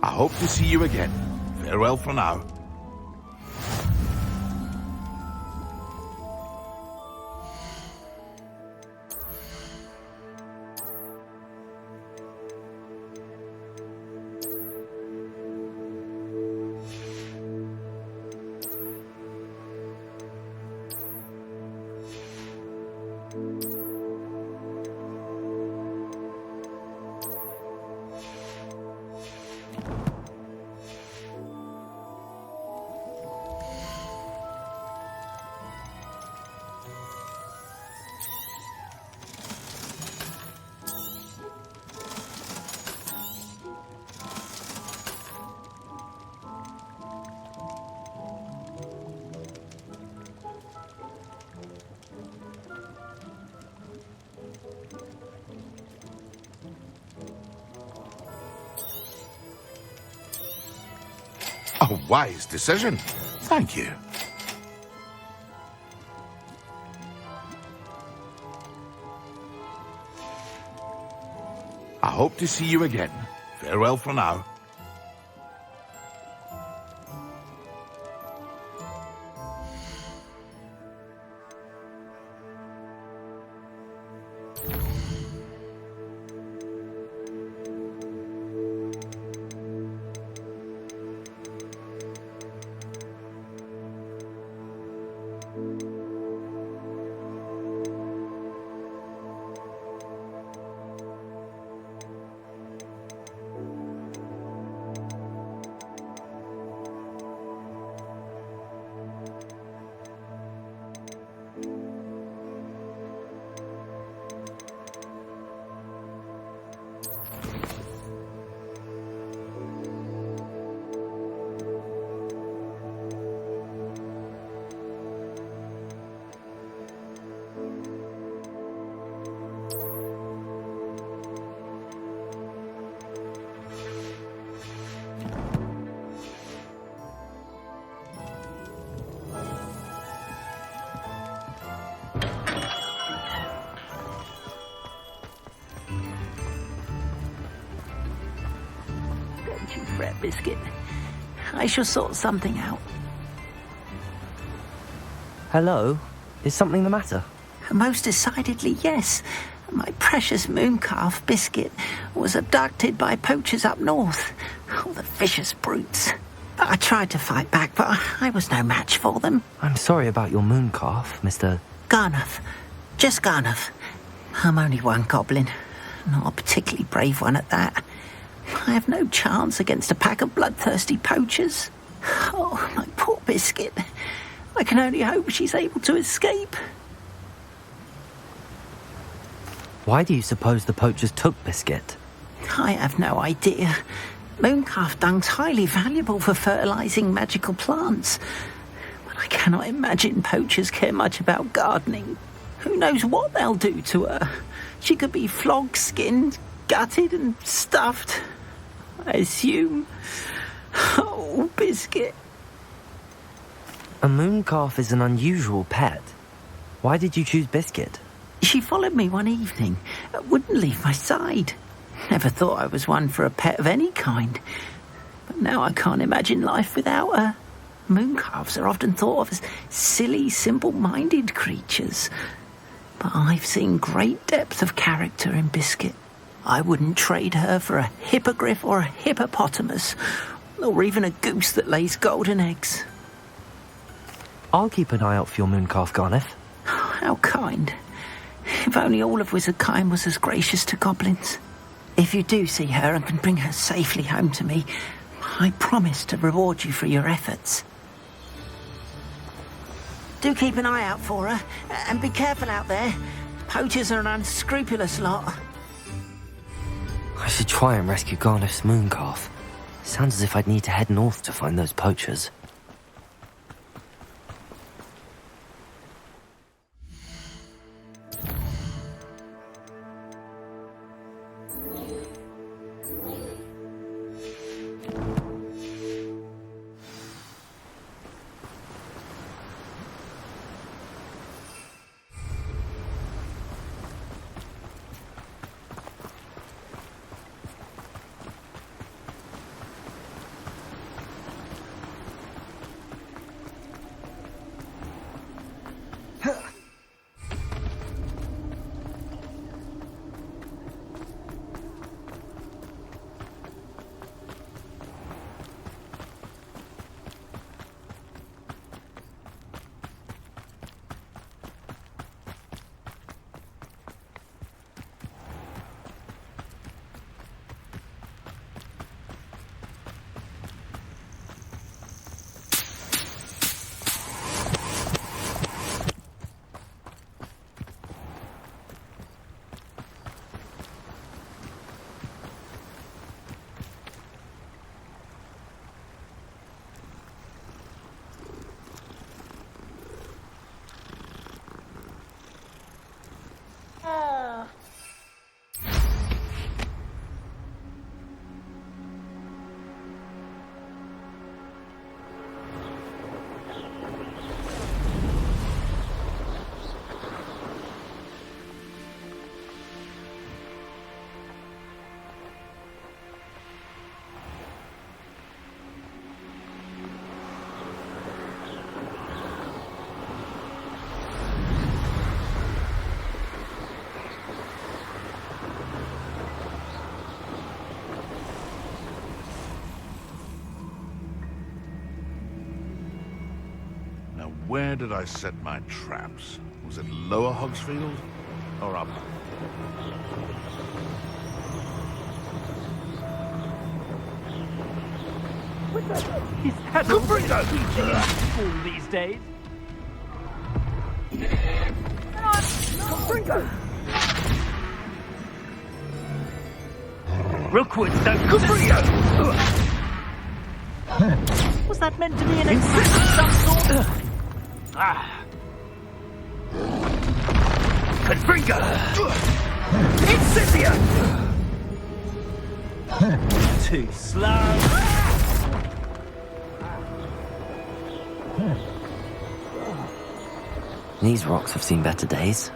I hope to see you again. Farewell for now. A wise decision. Thank you. I hope to see you again. Farewell for now. Biscuit. I shall sort something out. Hello? Is something the matter? Most decidedly, yes. My precious mooncalf, Biscuit, was abducted by poachers up north. Oh, the vicious brutes. I tried to fight back, but I was no match for them. I'm sorry about your mooncalf, Mr. Garnuff. Just Garnuff. I'm only one goblin. Not a particularly brave one at that. I have no chance against a pack of bloodthirsty poachers. Oh, my poor Biscuit. I can only hope she's able to escape. Why do you suppose the poachers took Biscuit? I have no idea. Mooncalf dung's highly valuable for fertilising magical plants. But I cannot imagine poachers care much about gardening. Who knows what they'll do to her? She could be flogged, skinned, gutted and stuffed. I assume. Oh, Biscuit. A mooncalf is an unusual pet. Why did you choose Biscuit? She followed me one evening, wouldn't leave my side. Never thought I was one for a pet of any kind. But now I can't imagine life without her. Mooncalves are often thought of as silly, simple-minded creatures. But I've seen great depth of character in Biscuit. I wouldn't trade her for a hippogriff or a hippopotamus, or even a goose that lays golden eggs. I'll keep an eye out for your mooncalf, Garniff. How kind. If only all of Wizardkind was as gracious to goblins. If you do see her and can bring her safely home to me, I promise to reward you for your efforts. Do keep an eye out for her, and be careful out there. Poachers are an unscrupulous lot. I should try and rescue Garlick's mooncalf. Sounds as if I'd need to head north to find those poachers. Where did I set my traps? Was it Lower Hogsfield or up? He's had a teaching in school these days. Rookwood, don't go for you! Was that meant to be an insist of some sort? Confringo! Incendia! Too slow. These rocks have seen better days.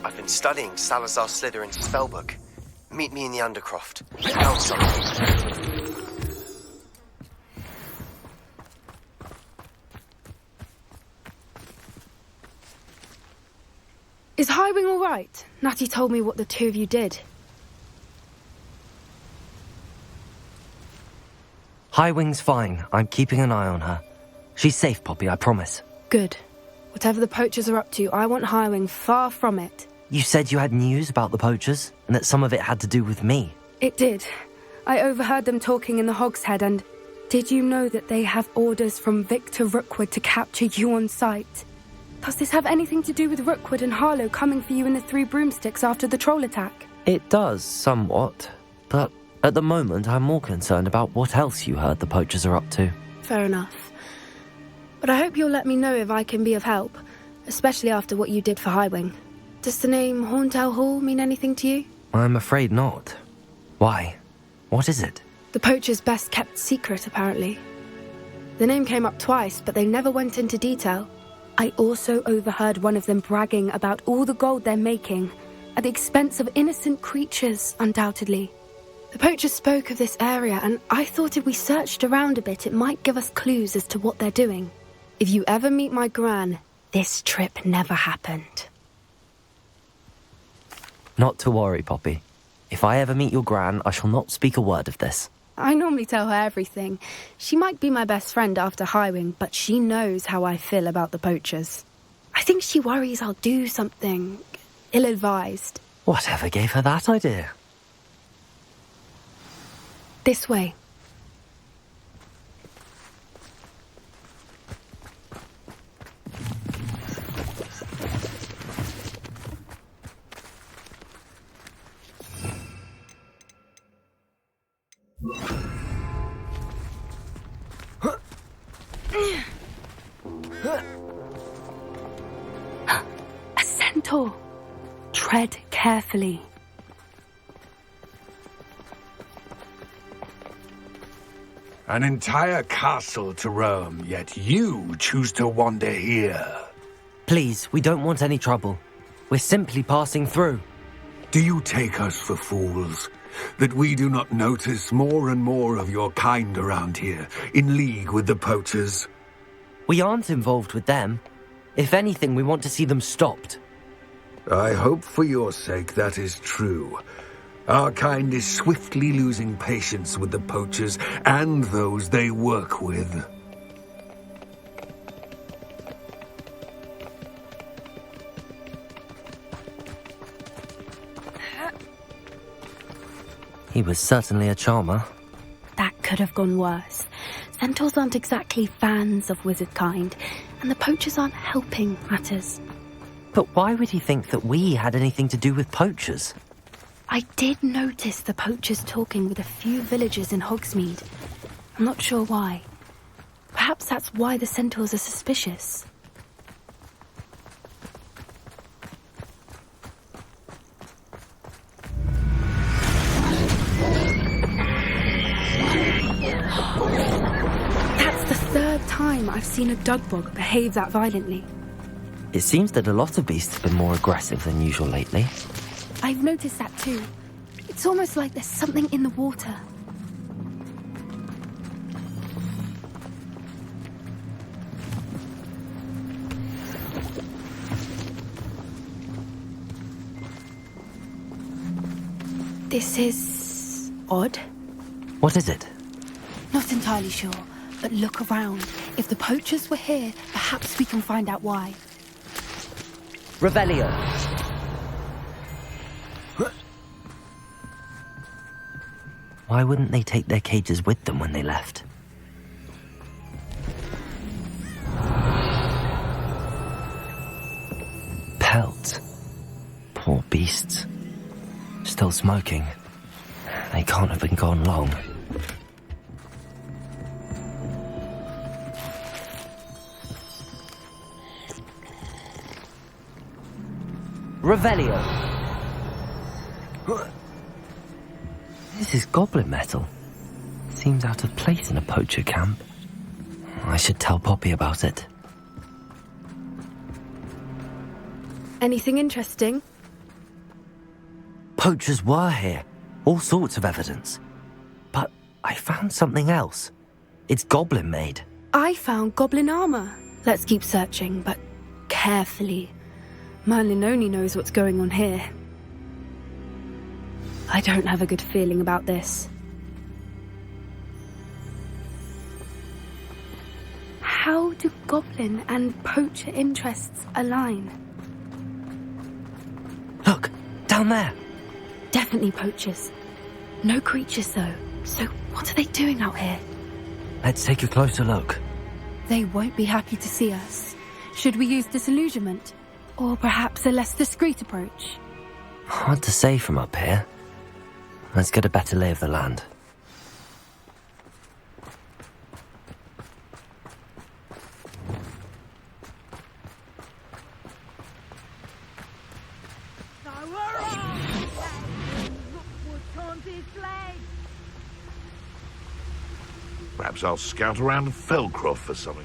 I've been studying Salazar Slytherin's spellbook. Meet me in the Undercroft. Found something. Is Highwing all right? Natty told me what the two of you did. Highwing's fine. I'm keeping an eye on her. She's safe, Poppy, I promise. Good. Whatever the poachers are up to, I want Highwing far from it. You said you had news about the poachers, and that some of it had to do with me. It did. I overheard them talking in the Hogshead, and did you know that they have orders from Victor Rookwood to capture you on sight? Does this have anything to do with Rookwood and Harlow coming for you in the Three Broomsticks after the troll attack? It does, somewhat. But at the moment, I'm more concerned about what else you heard the poachers are up to. Fair enough. But I hope you'll let me know if I can be of help, especially after what you did for Highwing. Does the name Horntail Hall mean anything to you? I'm afraid not. Why? What is it? The poacher's best kept secret, apparently. The name came up twice, but they never went into detail. I also overheard one of them bragging about all the gold they're making, at the expense of innocent creatures, undoubtedly. The poacher spoke of this area, and I thought if we searched around a bit, it might give us clues as to what they're doing. If you ever meet my gran, this trip never happened. Not to worry, Poppy. If I ever meet your gran, I shall not speak a word of this. I normally tell her everything. She might be my best friend after Highwing, but she knows how I feel about the poachers. I think she worries I'll do something ill-advised. Whatever gave her that idea? This way. A centaur. Tread carefully. An entire castle to roam, yet you choose to wander here. Please, we don't want any trouble. We're simply passing through. Do you take us for fools? That we do not notice more and more of your kind around here, in league with the poachers? We aren't involved with them. If anything, we want to see them stopped. I hope for your sake that is true. Our kind is swiftly losing patience with the poachers and those they work with. He was certainly a charmer. That could have gone worse. Centaurs aren't exactly fans of wizard kind, and the poachers aren't helping matters. But why would he think that we had anything to do with poachers? I did notice the poachers talking with a few villagers in Hogsmeade. I'm not sure why. Perhaps that's why the centaurs are suspicious. That's the third time I've seen a dugbog behave that violently. It seems that a lot of beasts have been more aggressive than usual lately. I've noticed that too. It's almost like there's something in the water. This is odd. What is it? Not entirely sure, but look around. If the poachers were here, perhaps we can find out why. Revelio. Why wouldn't they take their cages with them when they left? Pelt. Poor beasts. Still smoking. They can't have been gone long. Revelio. This is goblin metal. Seems out of place in a poacher camp. I should tell Poppy about it. Anything interesting? Poachers were here. All sorts of evidence. But I found something else. It's goblin made. I found goblin armor. Let's keep searching, but carefully. Merlin only knows what's going on here. I don't have a good feeling about this. How do goblin and poacher interests align? Look, down there. Definitely poachers. No creatures though. So what are they doing out here? Let's take a closer look. They won't be happy to see us. Should we use disillusionment? Or perhaps a less discreet approach? Hard to say from up here. Let's get a better lay of the land. Perhaps I'll scout around Felcroft for something.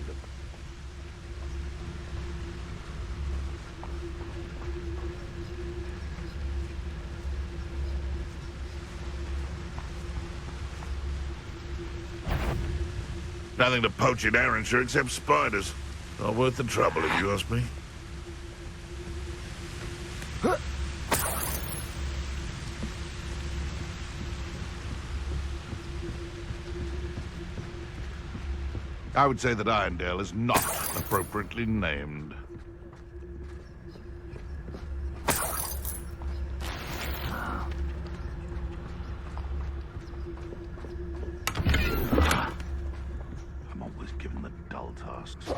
Nothing to poach in Arranshire except spiders. Not worth the trouble, if you ask me. I would say that Irondale is not appropriately named. I'm always given the dull tasks.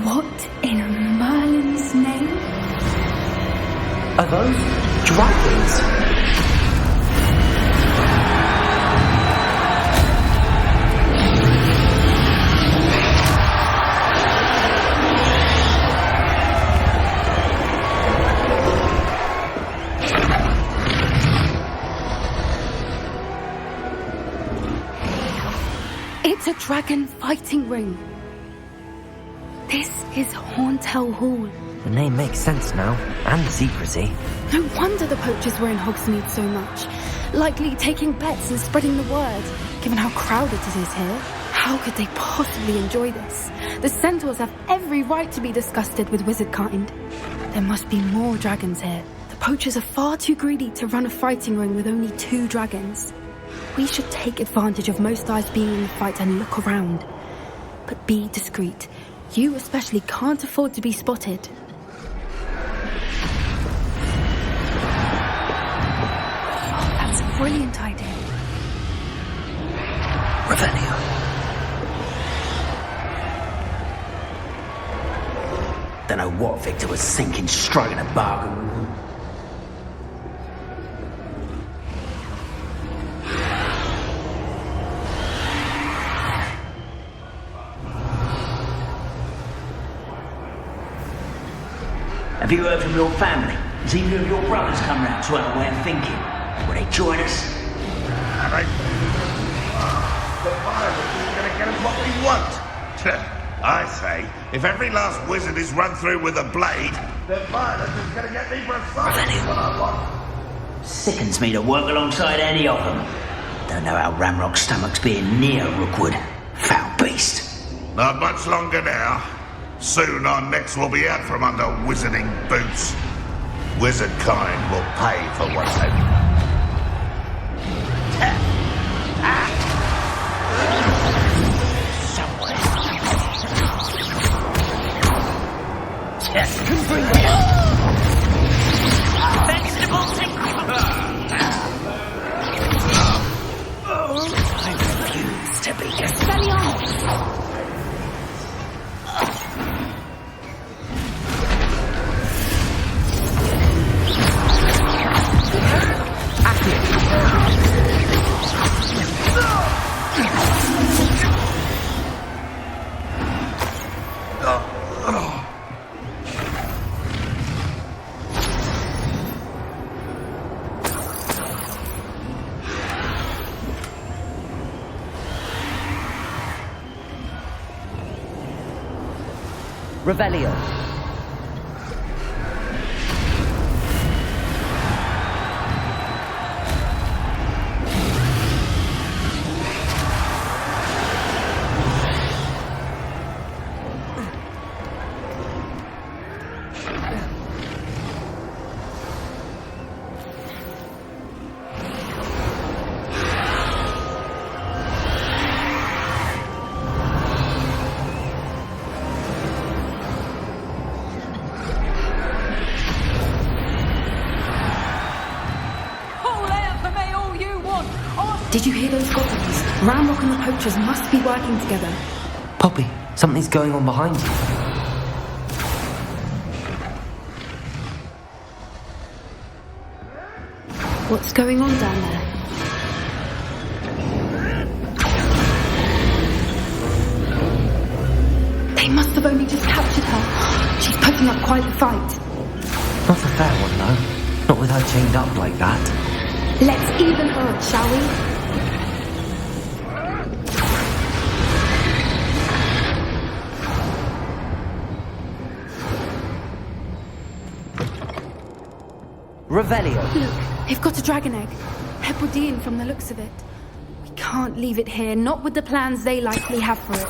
What in Merlin's name? Are those dragons? It's a dragon fighting ring. This is Horntail Hall. The name makes sense now, and the secrecy. No wonder the poachers were in Hogsmeade so much. Likely taking bets and spreading the word, given how crowded it is here. How could they possibly enjoy this? The centaurs have every right to be disgusted with wizardkind. There must be more dragons here. The poachers are far too greedy to run a fighting ring with only 2 dragons. We should take advantage of most eyes being in the fight and look around. But be discreet. You especially can't afford to be spotted. That's a brilliant idea. Revelio. Don't know what Victor was thinking, striking a bargain. Have you heard from your family? Has either of your brothers come round to our way of thinking? Will they join us? Have they? The violence is going to get us what we want. I say, if every last wizard is run through with a blade, the violence is going to get me precisely what I want. Sickens me to work alongside any of them. Don't know how Ramrock's stomach's being near Rookwood. Foul beast. Not much longer now. Soon our necks will be out from under wizarding boots. Wizard kind will pay for what they've done. Yes, can bring it. Vegetables I refuse to be Expelliarmus. Revelio. Did you hear those goblins? Ramrock and the poachers must be working together. Poppy, something's going on behind you. What's going on down there? They must have only just captured her. She's putting up quite the fight. Not a fair one, though. Not with her chained up like that. Let's even her, shall we? Revelio. Look, they've got a dragon egg. Hebridean from the looks of it. We can't leave it here, not with the plans they likely have for it.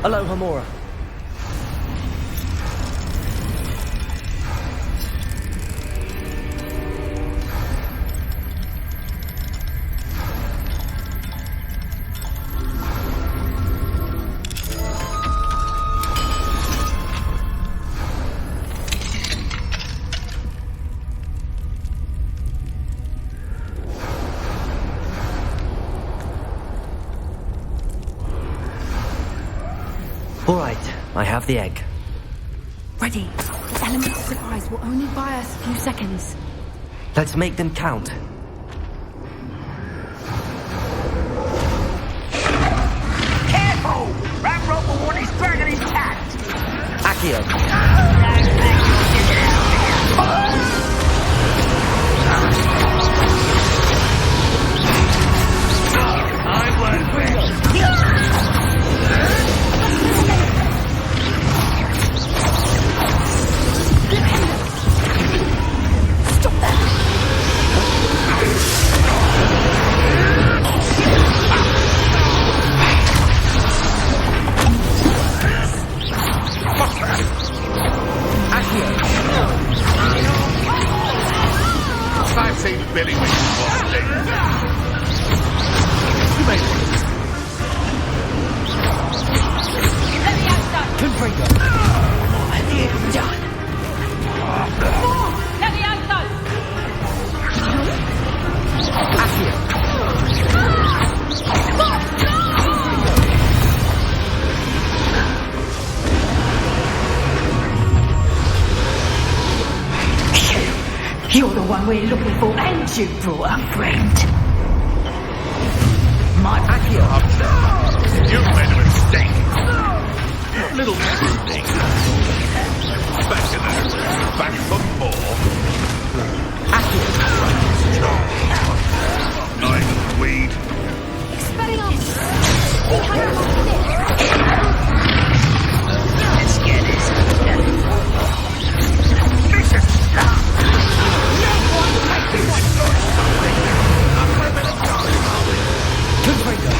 Aloha, Mora. All right, I have the egg. Ready. The element of surprise will only buy us a few seconds. Let's make them count. Careful! Ramrock will want his dragon intact! Accio. I won't win. Stop that! I've seen Billy Wing before. You may want it. Good break up. What have you done? Let me out, though! You're the one we're looking for, and you brought a friend. My Accio. You've made a mistake. Little mistake. Back in there. Back for more. Nice weed. Expelliarmus! We cannot lock this! Let's get this. Vicious stuff! No one makes me want to do something! After a bit of time. Good break up.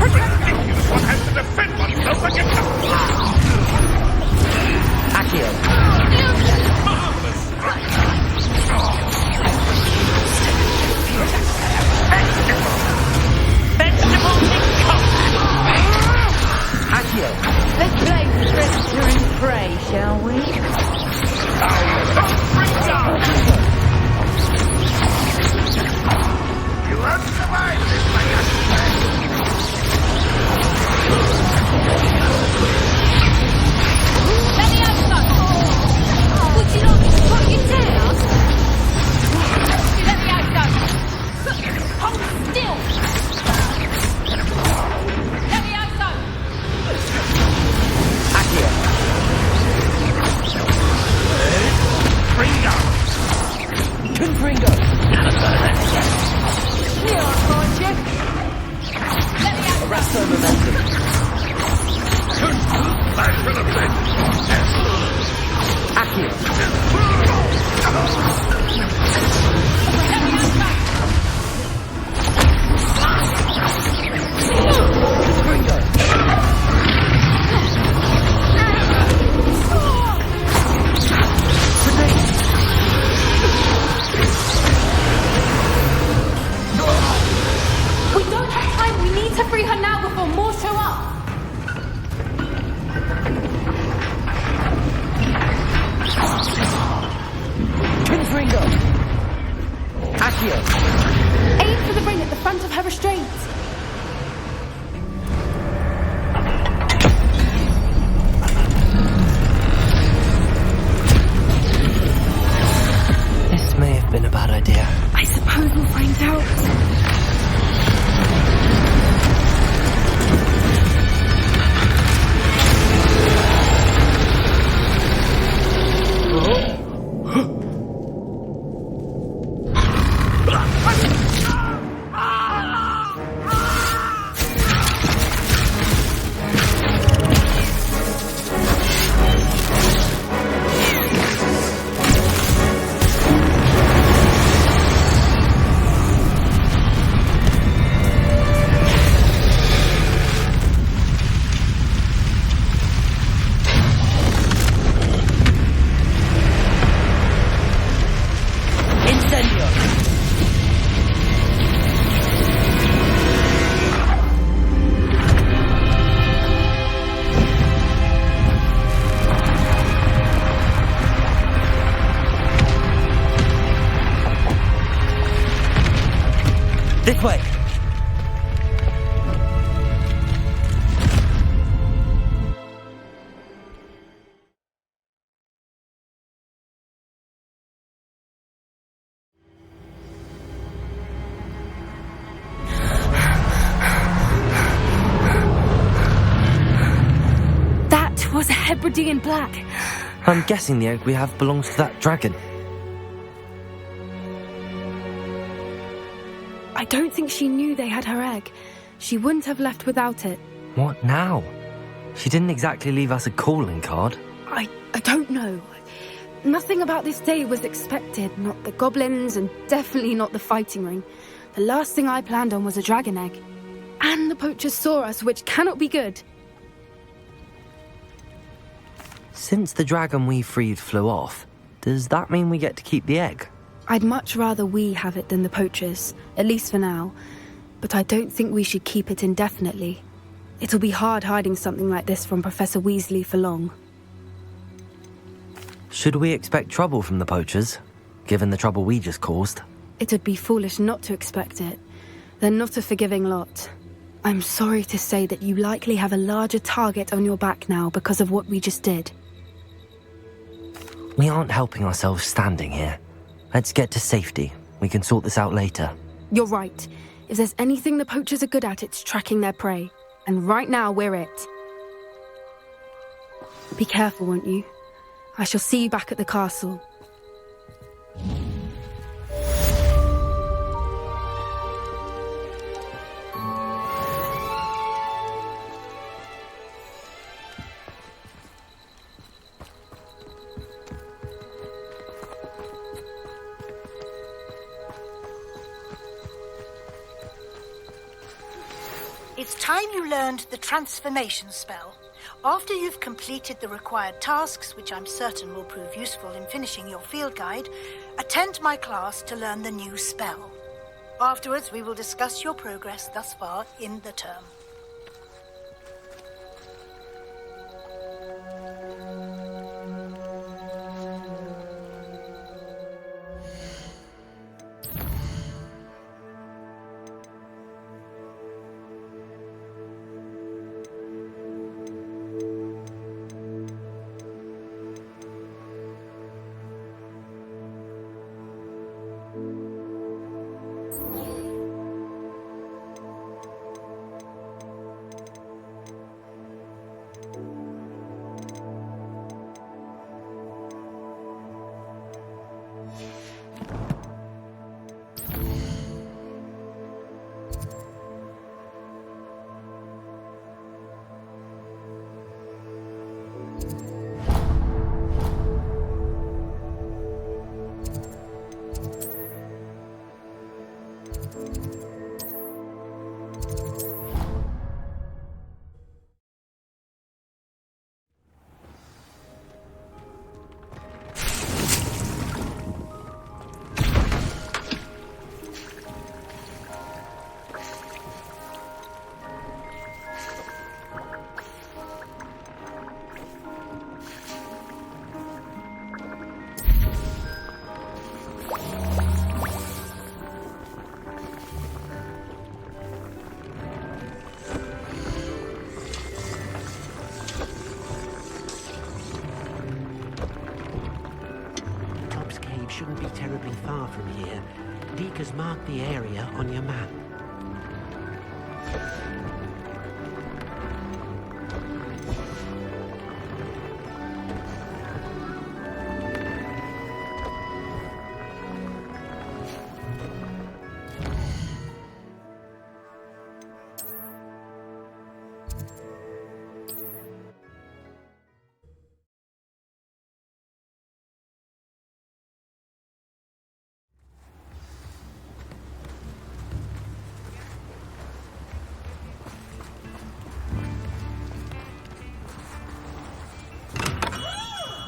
Ridiculous! One has to defend oneself against a Accio. Vegetables in combat! Accio. Let's play predator and prey, shall we? You won't survive this, my young friend. Let me out, son! Would you like me to put you down? Let me out, son! Hold still! Let me out, son! Accio. Fringo! Confringo. Here, I'll find you! Let me out, Arresto momentum. Back to the bed. Accio. Confringo. We don't have time. We need to free her now before more show up. Confringo. Accio. Aim for the ring at the front of her restraints. This may have been a bad idea. I suppose we'll find out. Longplay! That was a Hebridean black. I'm guessing the egg we have belongs to that dragon. I don't think she knew they had her egg. She wouldn't have left without it. What now? She didn't exactly leave us a calling card. I don't know. Nothing about this day was expected. Not the goblins, and definitely not the fighting ring. The last thing I planned on was a dragon egg. And the poachers saw us, which cannot be good. Since the dragon we freed flew off, does that mean we get to keep the egg? I'd much rather we have it than the poachers, at least for now. But I don't think we should keep it indefinitely. It'll be hard hiding something like this from Professor Weasley for long. Should we expect trouble from the poachers, given the trouble we just caused? It'd be foolish not to expect it. They're not a forgiving lot. I'm sorry to say that you likely have a larger target on your back now because of what we just did. We aren't helping ourselves standing here. Let's get to safety. We can sort this out later. You're right. If there's anything the poachers are good at, it's tracking their prey. And right now, we're it. Be careful, won't you? I shall see you back at the castle. It's time you learned the transformation spell. After you've completed the required tasks, which I'm certain will prove useful in finishing your field guide, attend my class to learn the new spell. Afterwards, we will discuss your progress thus far in the term. Shouldn't be terribly far from here. Deke has marked the area on your map.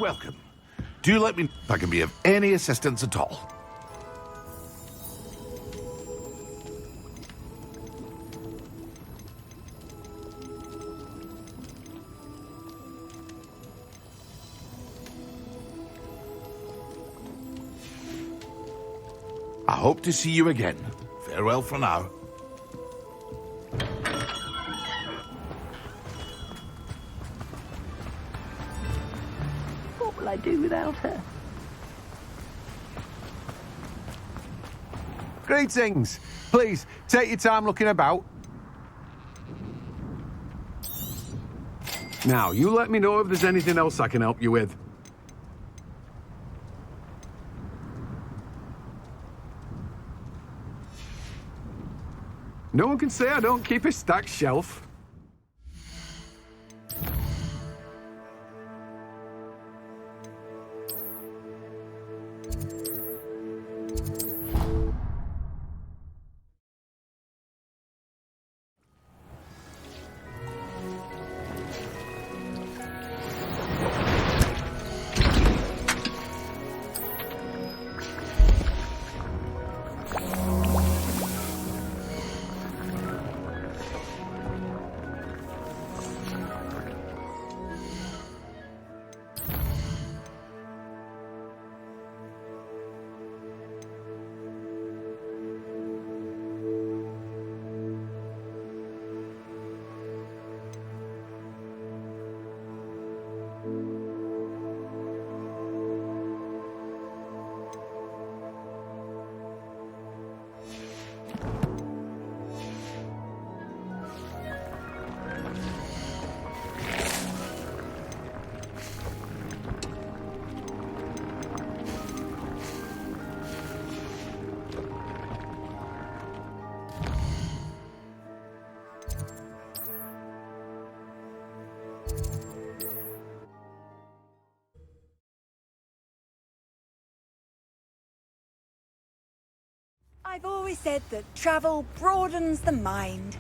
Welcome. Do let me know if I can be of any assistance at all. I hope to see you again. Farewell for now. Greetings. Please, take your time looking about. Now, you let me know if there's anything else I can help you with. No one can say I don't keep a stacked shelf. I've always said that travel broadens the mind.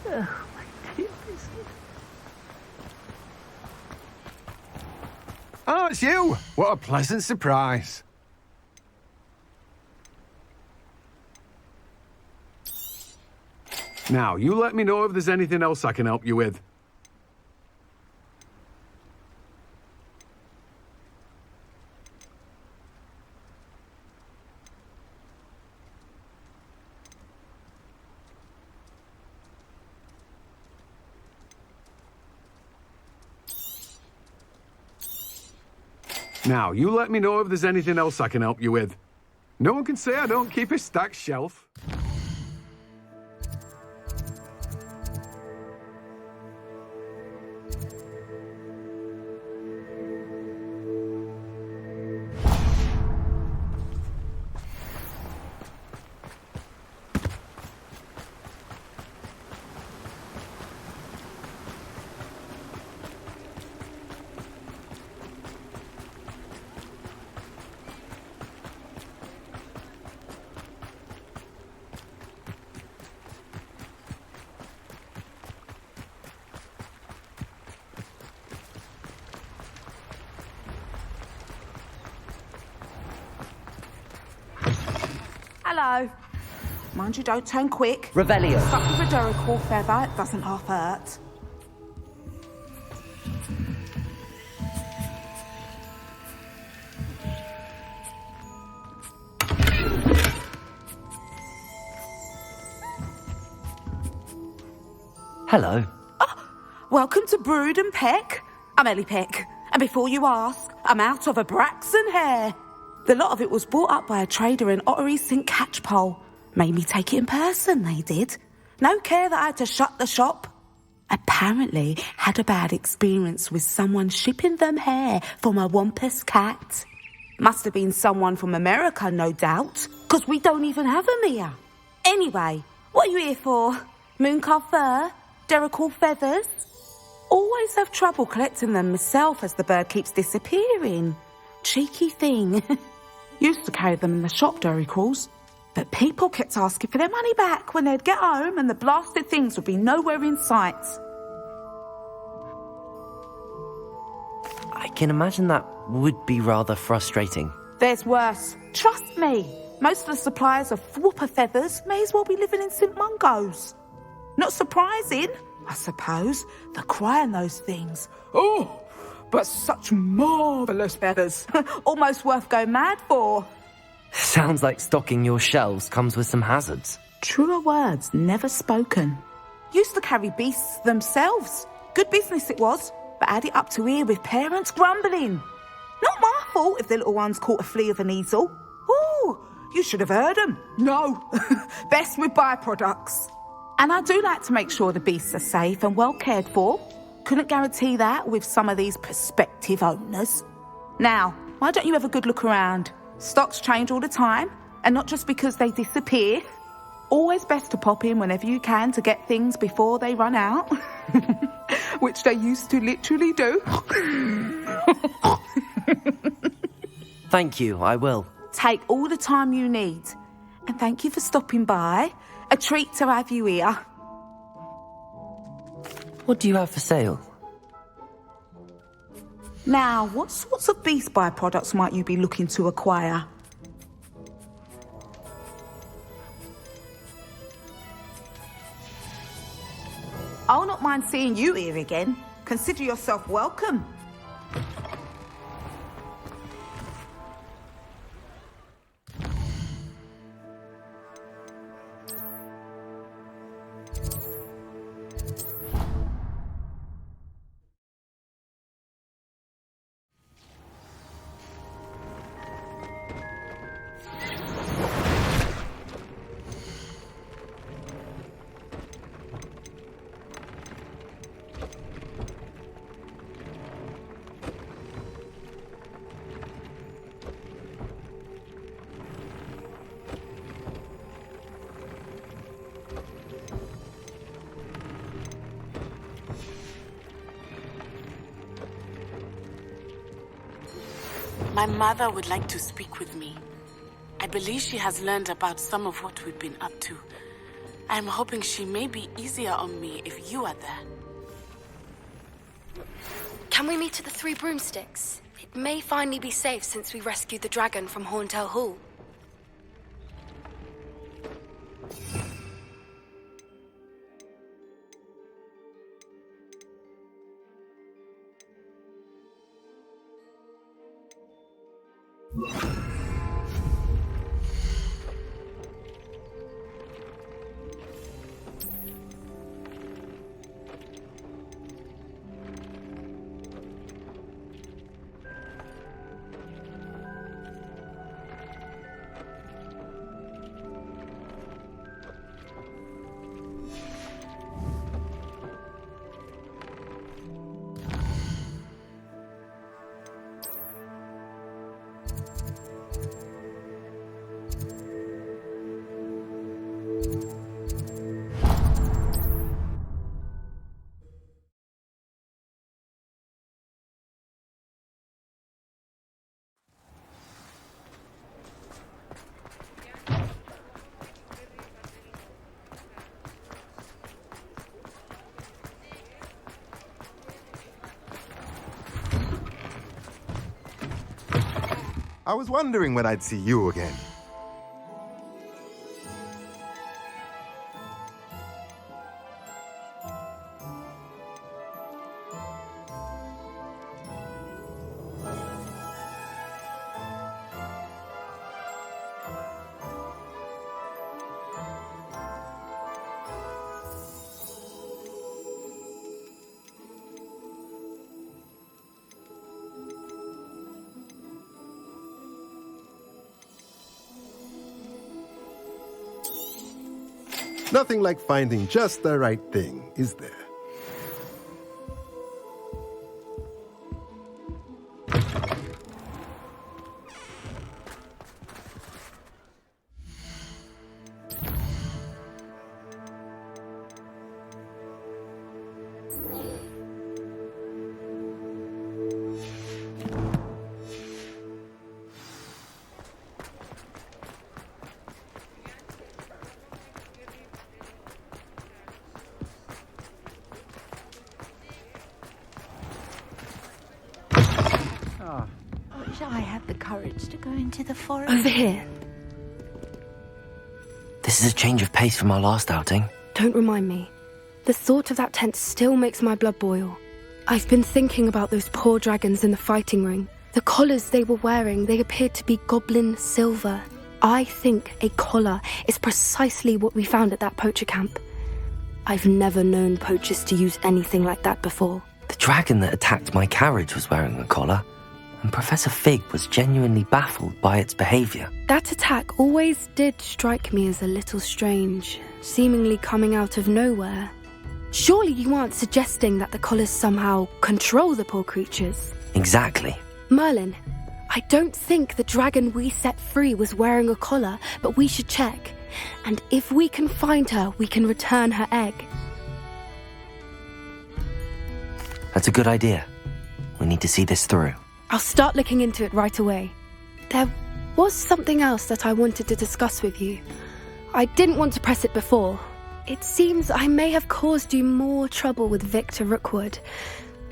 Oh, my goodness. Oh, it's you! What a pleasant surprise. Now, you let me know if there's anything else I can help you with. Now, you let me know if there's anything else I can help you with. No one can say I don't keep a stacked shelf. Hello. Mind you, don't turn quick. Revelio. Stuck with a Duracell feather, it doesn't half hurt. Hello. Welcome to Brood and Peck. I'm Ellie Peck. And before you ask, I'm out of a Braxton hair. The lot of it was bought up by a trader in Ottery St. Catchpole. Made me take it in person, they did. No care that I had to shut the shop. Apparently had a bad experience with someone shipping them hair for my Wampus cat. Must have been someone from America, no doubt, because we don't even have them here. Anyway, what are you here for? Mooncalf fur? Duracell feathers? Always have trouble collecting them myself as the bird keeps disappearing. Cheeky thing. Used to carry them in the shop, Duracalls. But people kept asking for their money back when they'd get home and the blasted things would be nowhere in sight. I can imagine that would be rather frustrating. There's worse. Trust me. Most of the suppliers of whooper feathers may as well be living in St. Mungo's. Not surprising, I suppose. The cry on those things. Oh, but such marvellous feathers. Almost worth going mad for. Sounds like stocking your shelves comes with some hazards. Truer words never spoken. Used to carry beasts themselves. Good business it was, but had it up to here with parents grumbling. careful if the little one's caught a flea of an easel. Ooh, you should have heard them. No, best with byproducts. And I do like to make sure the beasts are safe and well cared for. Couldn't guarantee that with some of these prospective owners. Now, why don't you have a good look around? Stocks change all the time, and not just because they disappear. Always best to pop in whenever you can to get things before they run out. Which they used to literally do. Thank you, I will. Take all the time you need. And thank you for stopping by. A treat to have you here. What do you have for sale? Now, what sorts of beast byproducts might you be looking to acquire? I'll not mind seeing you here again. Consider yourself welcome. My mother would like to speak with me. I believe she has learned about some of what we've been up to. I'm hoping she may be easier on me if you are there. Can we meet at the Three Broomsticks? It may finally be safe since we rescued the dragon from Horntail Hall. I was wondering when I'd see you again. Nothing like finding just the right thing, is there? I had the courage to go into the forest. Over here. This is a change of pace from our last outing. Don't remind me. The thought of that tent still makes my blood boil. I've been thinking about those poor dragons in the fighting ring. The collars they were wearing, they appeared to be goblin silver. I think a collar is precisely what we found at that poacher camp. I've never known poachers to use anything like that before. The dragon that attacked my carriage was wearing a collar. and Professor Fig was genuinely baffled by its behavior. That attack always did strike me as a little strange, seemingly coming out of nowhere. Surely you aren't suggesting that the collars somehow control the poor creatures? Exactly. Merlin, I don't think the dragon we set free was wearing a collar, but we should check. And if we can find her, we can return her egg. That's a good idea. We need to see this through. I'll start looking into it right away. There was something else that I wanted to discuss with you. I didn't want to press it before. It seems I may have caused you more trouble with Victor Rookwood.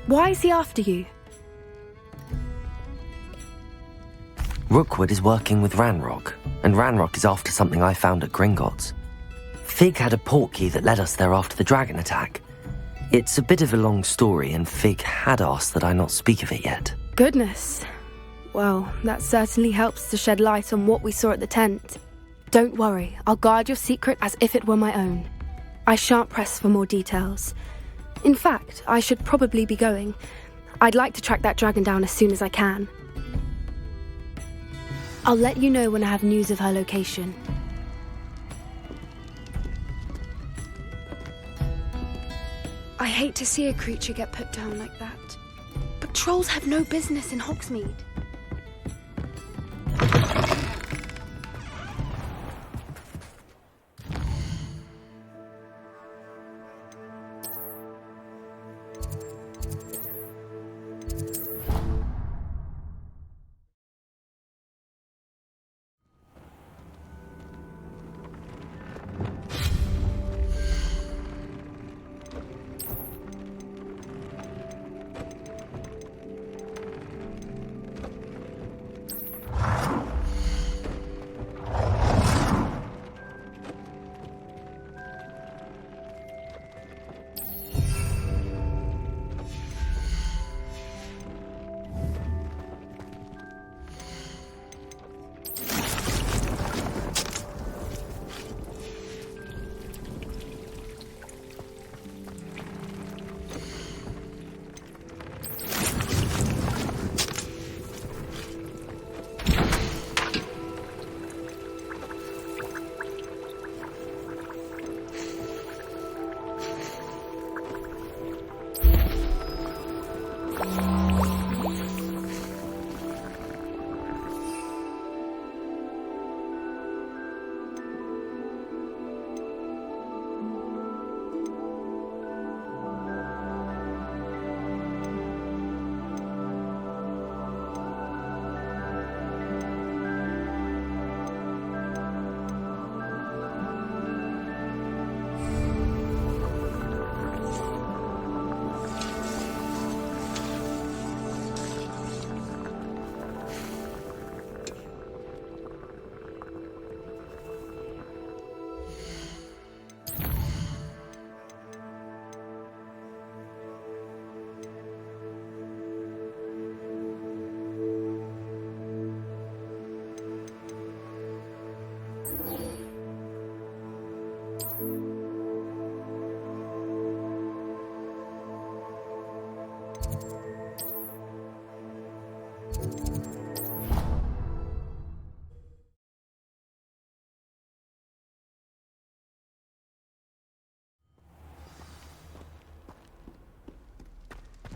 Why is he after you? Rookwood is working with Ranrock, and Ranrock is after something I found at Gringotts. Fig had a portkey that led us there after the dragon attack. It's a bit of a long story, and Fig had asked that I not speak of it yet. Goodness. Well, that certainly helps to shed light on what we saw at the tent. Don't worry, I'll guard your secret as if it were my own. I shan't press for more details. In fact, I should probably be going. I'd like to track that dragon down as soon as I can. I'll let you know when I have news of her location. I hate to see a creature get put down like that. But trolls have no business in Hogsmeade.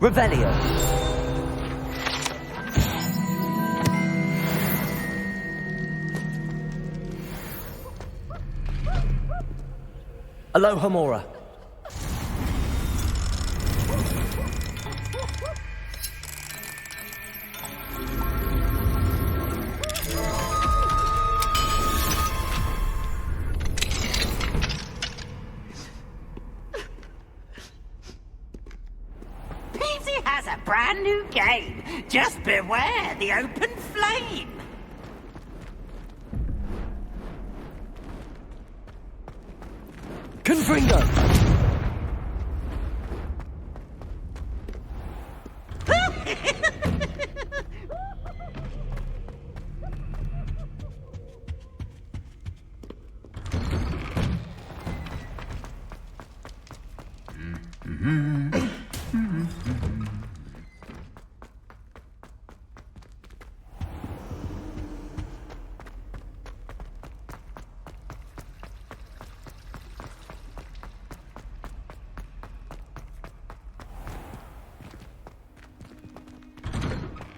Revelio. Aloha Mora. Brand new game. Just beware the open flame. Confringo.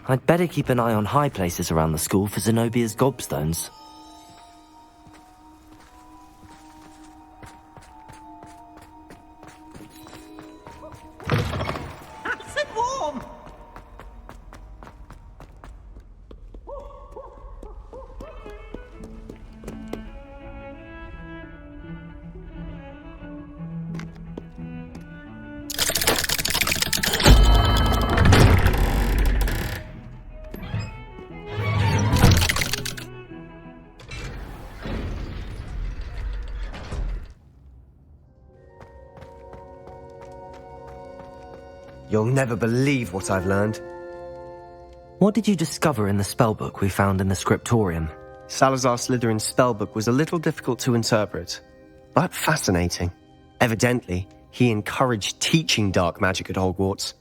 I'd better keep an eye on high places around the school for Zenobia's gobstones. Nice and warm. You'll never believe what I've learned. What did you discover in the spellbook we found in the scriptorium? Salazar Slytherin's spellbook was a little difficult to interpret, but fascinating. Evidently, he encouraged teaching dark magic at Hogwarts.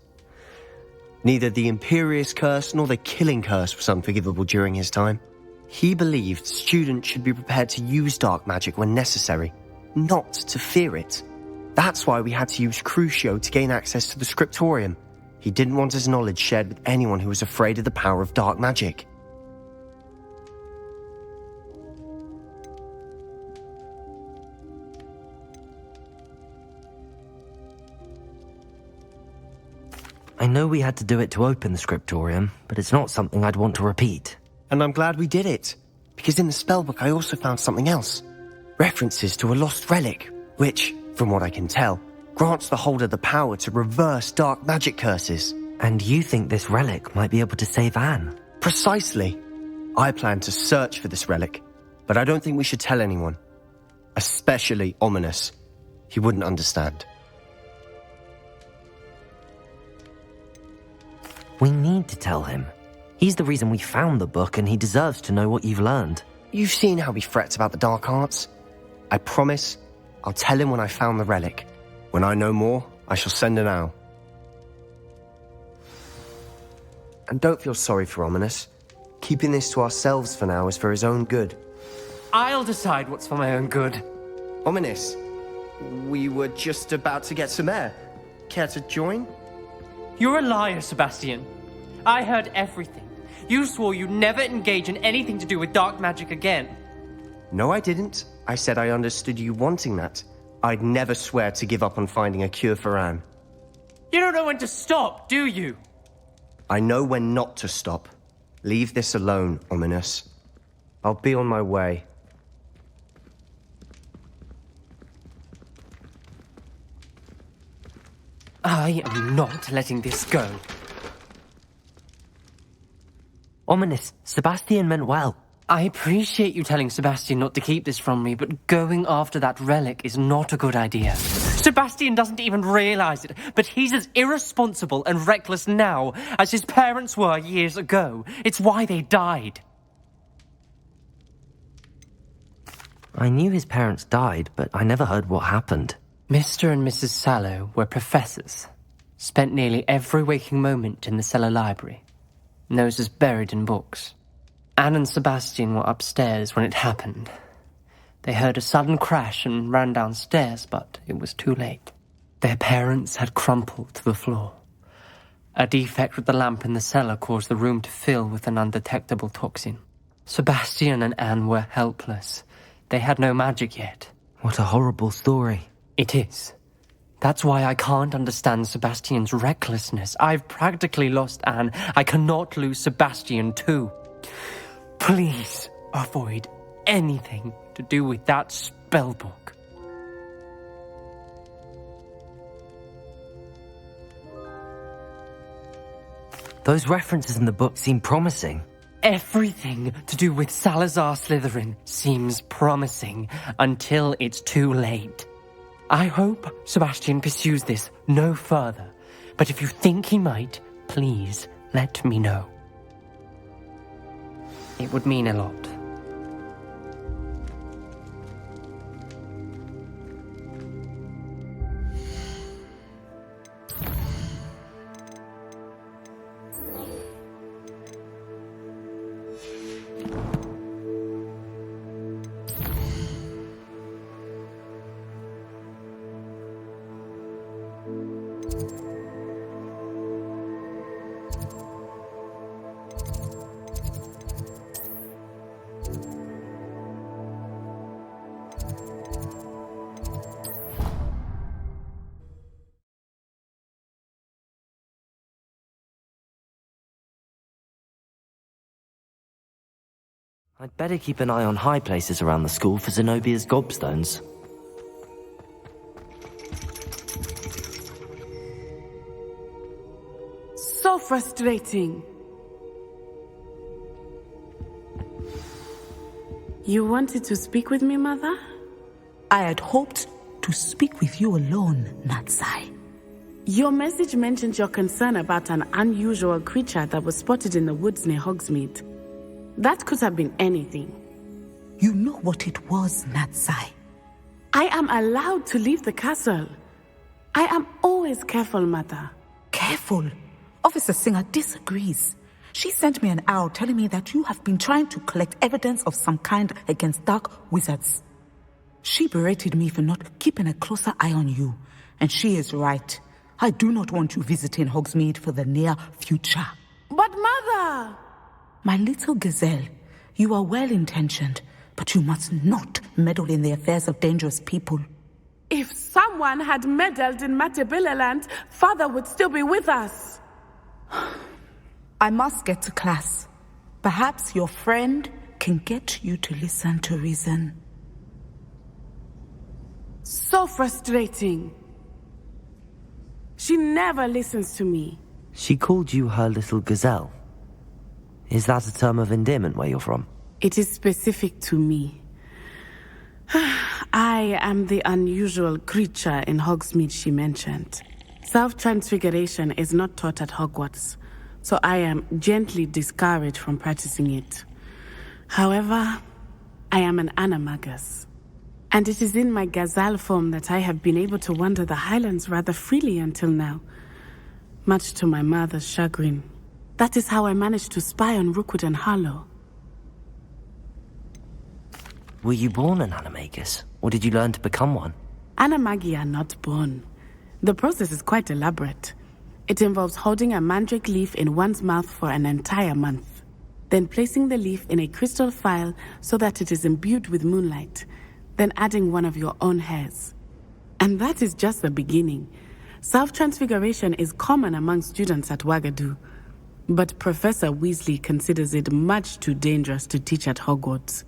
Neither the Imperious Curse nor the Killing Curse was unforgivable during his time. He believed students should be prepared to use dark magic when necessary, not to fear it. That's why we had to use Crucio to gain access to the scriptorium. He didn't want his knowledge shared with anyone who was afraid of the power of dark magic. I know we had to do it to open the scriptorium, but it's not something I'd want to repeat. And I'm glad we did it, because in the spellbook I also found something else. References to a lost relic, which, from what I can tell, grants the holder the power to reverse dark magic curses. And you think this relic might be able to save Anne? Precisely. I plan to search for this relic, but I don't think we should tell anyone. Especially Ominous. He wouldn't understand. We need to tell him. He's the reason we found the book, and he deserves to know what you've learned. You've seen how he frets about the dark arts. I promise I'll tell him when I found the relic. When I know more, I shall send an owl. And don't feel sorry for Ominous. Keeping this to ourselves for now is for his own good. I'll decide what's for my own good. Ominous, we were just about to get some air. Care to join? You're a liar, Sebastian. I heard everything. You swore you'd never engage in anything to do with dark magic again. No, I didn't. I said I understood you wanting that. I'd never swear to give up on finding a cure for Anne. You don't know when to stop, do you? I know when not to stop. Leave this alone, Ominous. I'll be on my way. I am not letting this go. Ominous, Sebastian meant well. I appreciate you telling Sebastian not to keep this from me, but going after that relic is not a good idea. Sebastian doesn't even realize it, but he's as irresponsible and reckless now as his parents were years ago. It's why they died. I knew his parents died, but I never heard what happened. Mr. and Mrs. Sallow were professors. Spent nearly every waking moment in the cellar library. Noses buried in books. Anne and Sebastian were upstairs when it happened. They heard a sudden crash and ran downstairs, but it was too late. Their parents had crumpled to the floor. A defect with the lamp in the cellar caused the room to fill with an undetectable toxin. Sebastian and Anne were helpless. They had no magic yet. What a horrible story. It is. That's why I can't understand Sebastian's recklessness. I've practically lost Anne. I cannot lose Sebastian too. Please avoid anything to do with that spellbook. Those references in the book seem promising. Everything to do with Salazar Slytherin seems promising until it's too late. I hope Sebastian pursues this no further, but if you think he might, please let me know. It would mean a lot. I'd better keep an eye on high places around the school for Zenobia's gobstones. So frustrating. You wanted to speak with me, Mother? I had hoped to speak with you alone, Natsai. Your message mentioned your concern about an unusual creature that was spotted in the woods near Hogsmeade. That could have been anything. You know what it was, Natsai. I am allowed to leave the castle. I am always careful, Mother. Careful? Officer Singer disagrees. She sent me an owl telling me that you have been trying to collect evidence of some kind against dark wizards. She berated me for not keeping a closer eye on you, and she is right. I do not want you visiting Hogsmeade for the near future. But Mother! My little gazelle, you are well-intentioned, but you must not meddle in the affairs of dangerous people. If someone had meddled in Matabeleland, Father would still be with us. I must get to class. Perhaps your friend can get you to listen to reason. So frustrating. She never listens to me. She called you her little gazelle. Is that a term of endearment where you're from? It is specific to me. I am the unusual creature in Hogsmeade she mentioned. Self-transfiguration is not taught at Hogwarts, so I am gently discouraged from practicing it. However, I am an animagus, and it is in my gazelle form that I have been able to wander the Highlands rather freely until now, much to my mother's chagrin. That is how I managed to spy on Rookwood and Harlow. Were you born an animagus, or did you learn to become one? Animagi are not born. The process is quite elaborate. It involves holding a mandrake leaf in one's mouth for an entire month, then placing the leaf in a crystal phial so that it is imbued with moonlight, then adding one of your own hairs. And that is just the beginning. Self-transfiguration is common among students at Wagadu, but Professor Weasley considers it much too dangerous to teach at Hogwarts.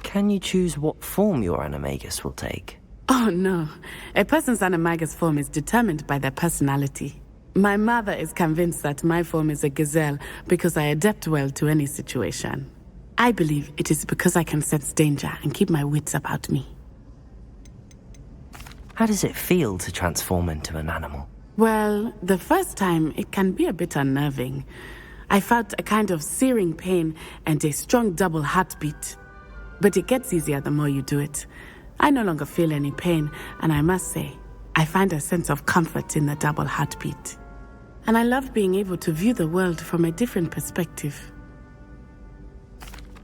Can you choose what form your animagus will take? Oh no, a person's animagus form is determined by their personality. My mother is convinced that my form is a gazelle because I adapt well to any situation. I believe it is because I can sense danger and keep my wits about me. How does it feel to transform into an animal? Well, the first time it can be a bit unnerving. I felt a kind of searing pain and a strong double heartbeat. But it gets easier the more you do it. I no longer feel any pain, and I must say, I find a sense of comfort in the double heartbeat. And I love being able to view the world from a different perspective.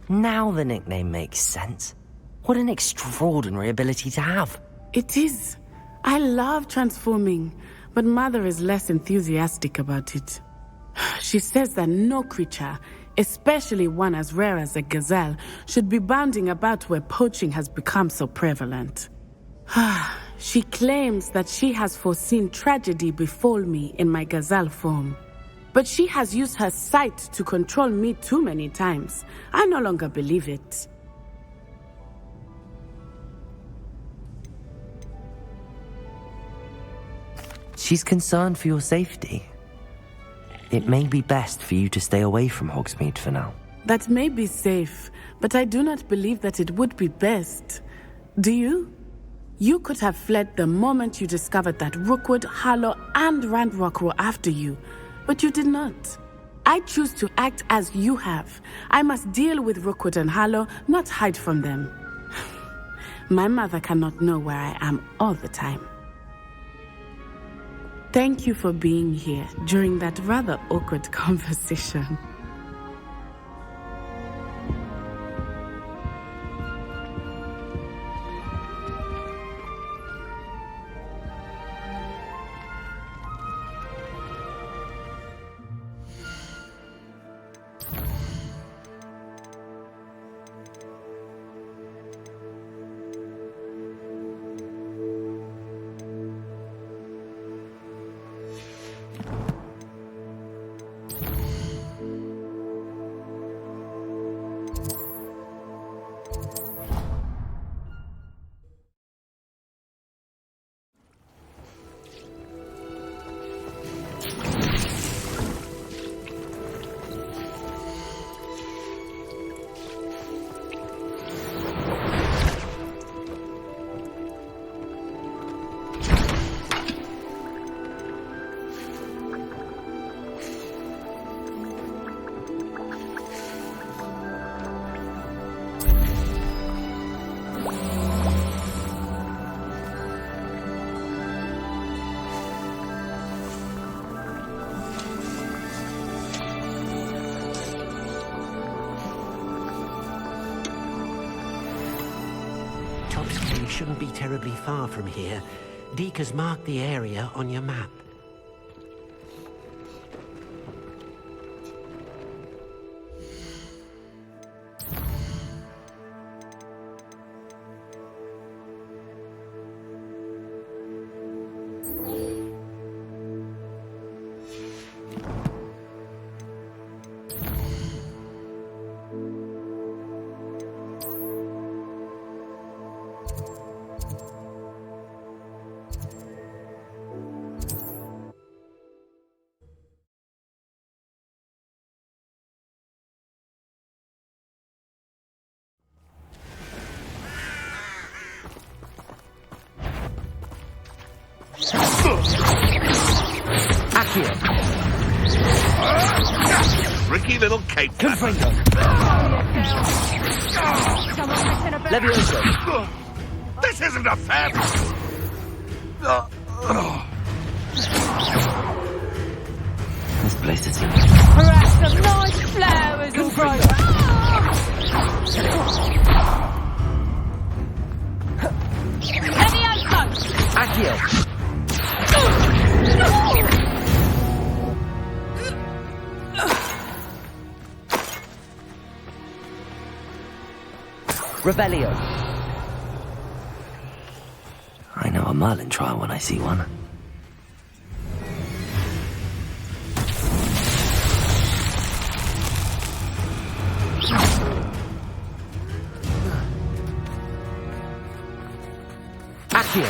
Now the nickname makes sense. What an extraordinary ability to have. It is. I love transforming, but Mother is less enthusiastic about it. She says that no creature, especially one as rare as a gazelle, should be bounding about where poaching has become so prevalent. She claims that she has foreseen tragedy befall me in my gazelle form. But she has used her sight to control me too many times. I no longer believe it. She's concerned for your safety. It may be best for you to stay away from Hogsmeade for now. That may be safe, but I do not believe that it would be best. Do you? You could have fled the moment you discovered that Rookwood, Harlow, and Randrock were after you, but you did not. I choose to act as you have. I must deal with Rookwood and Harlow, not hide from them. My mother cannot know where I am all the time. Thank you for being here during that rather awkward conversation. Lodgok shouldn't be terribly far from here. Deke has marked the area on your map. Tricky little cape. Confringo. Levioso. This isn't a fair. This place is... Perhaps some nice flowers will grow. Levioso. Accio. Revelio. I know a Merlin trial when I see one. Accio.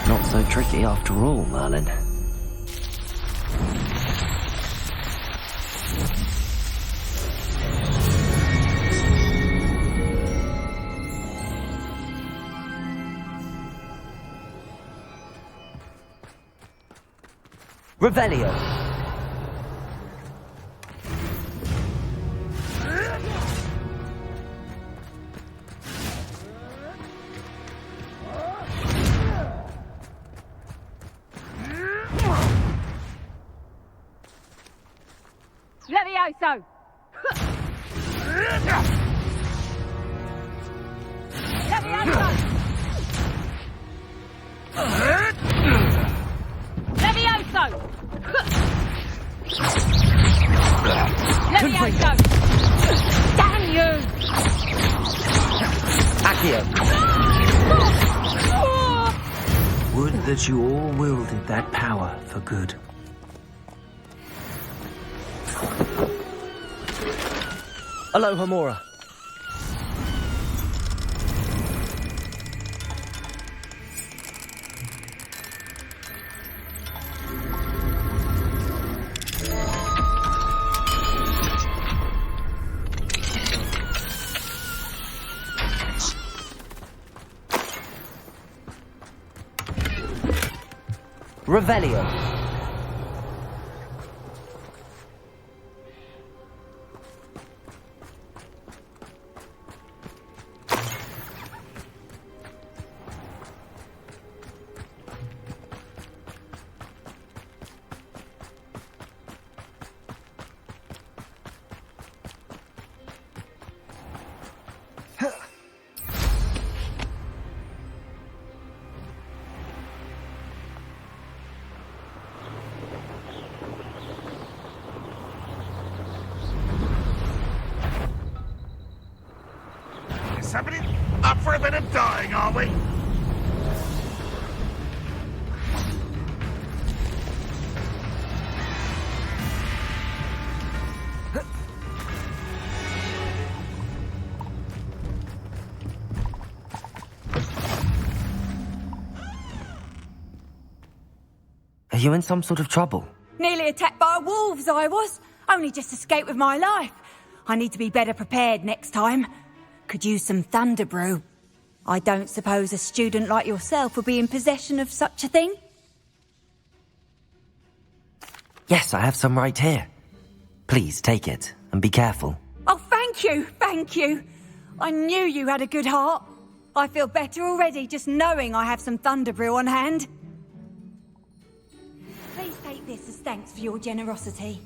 Not so tricky after all, Merlin. Revelio. Levioso. Levioso. Levioso! Levioso! Damn you! Accio. Would that you all wielded that power for good. Aloha Mora. Revelio. somebody up for a bit of dying, are we? Are you in some sort of trouble? Nearly attacked by wolves, I was. Only just escaped with my life. I need to be better prepared next time. Could use some thunder brew. I don't suppose a student like yourself would be in possession of such a thing? Yes, I have some right here. Please take it, and be careful. Oh, thank you. I knew you had a good heart. I feel better already just knowing I have some thunder brew on hand. Please take this as thanks for your generosity.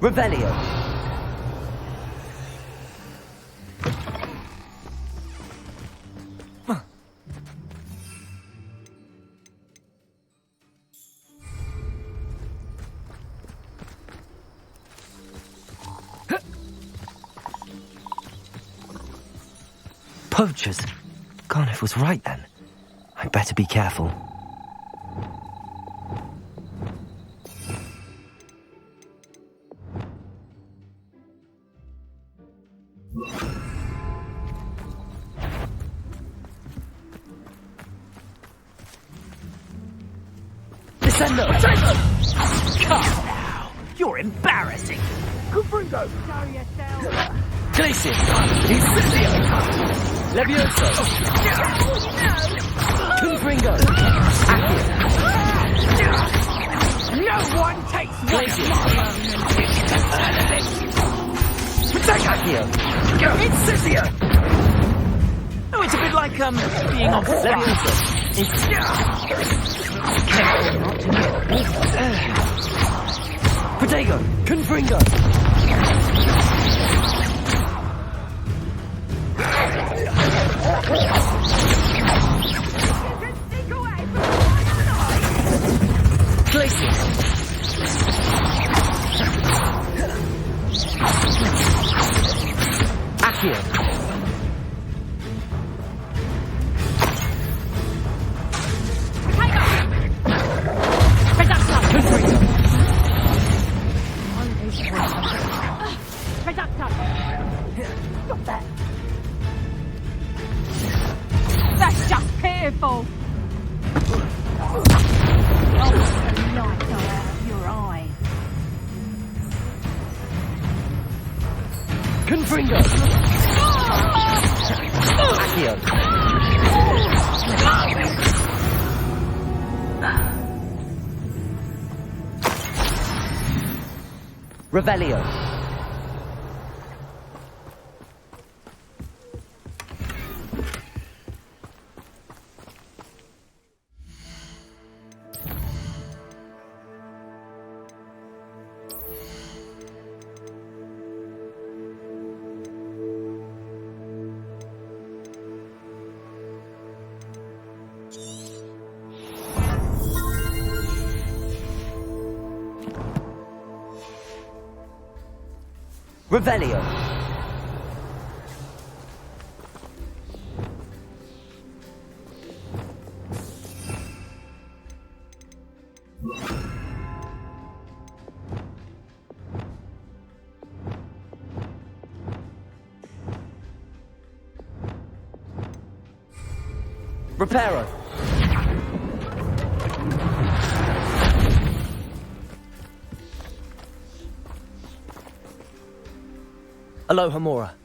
Revelio. Poachers. Garlick was right then. I'd better be careful. Descendo! Come now! You're embarrassing! Confringo! Show yourself! Glacius! Incisio! Levioso! Confringo! No one takes Glacius! Accio! Incisio! Oh, it's a bit like, being on Protego! Confringo! Glacius! Accio! That's just pitiful. Oh, the light go out of your eye. Confringo! Accio! Revelio! Revelio! Reparo! Aloha Mora.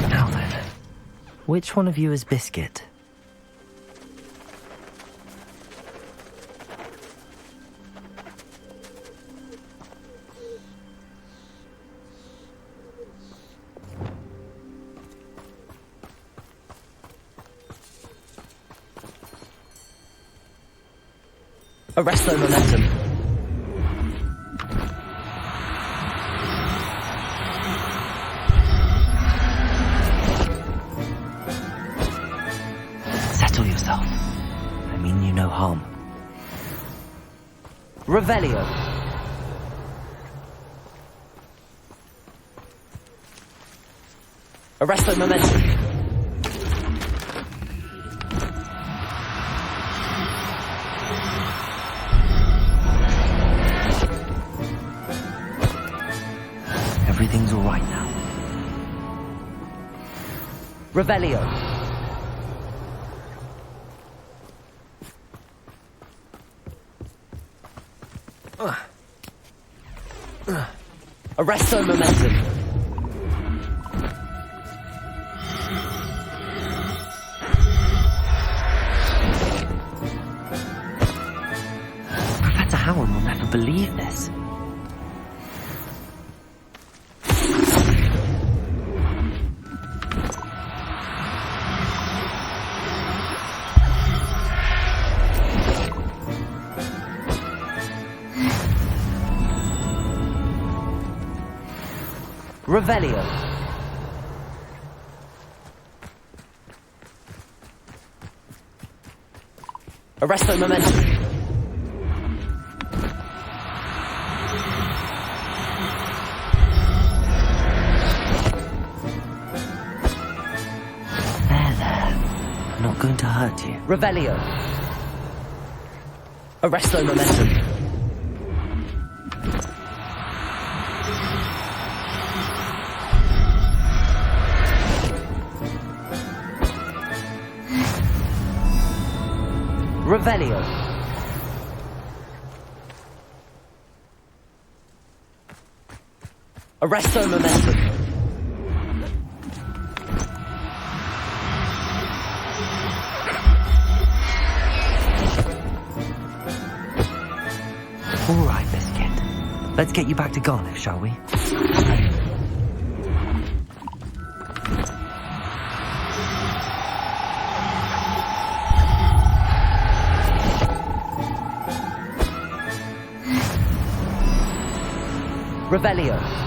Now then, which one of you is Biscuit? Arresto momentum. yourself. I mean you no harm. Revelio. Arresto momentum. Everything's all right now. Revelio. Arresto momentum. Professor Howard will never believe this. Revelio. Arresto momentum. There. Not going to hurt you. Revelio. Arresto momentum. Revelio. Arresto momentum. All right, Biscuit. Let's get you back to Garlick, shall we? Revelio.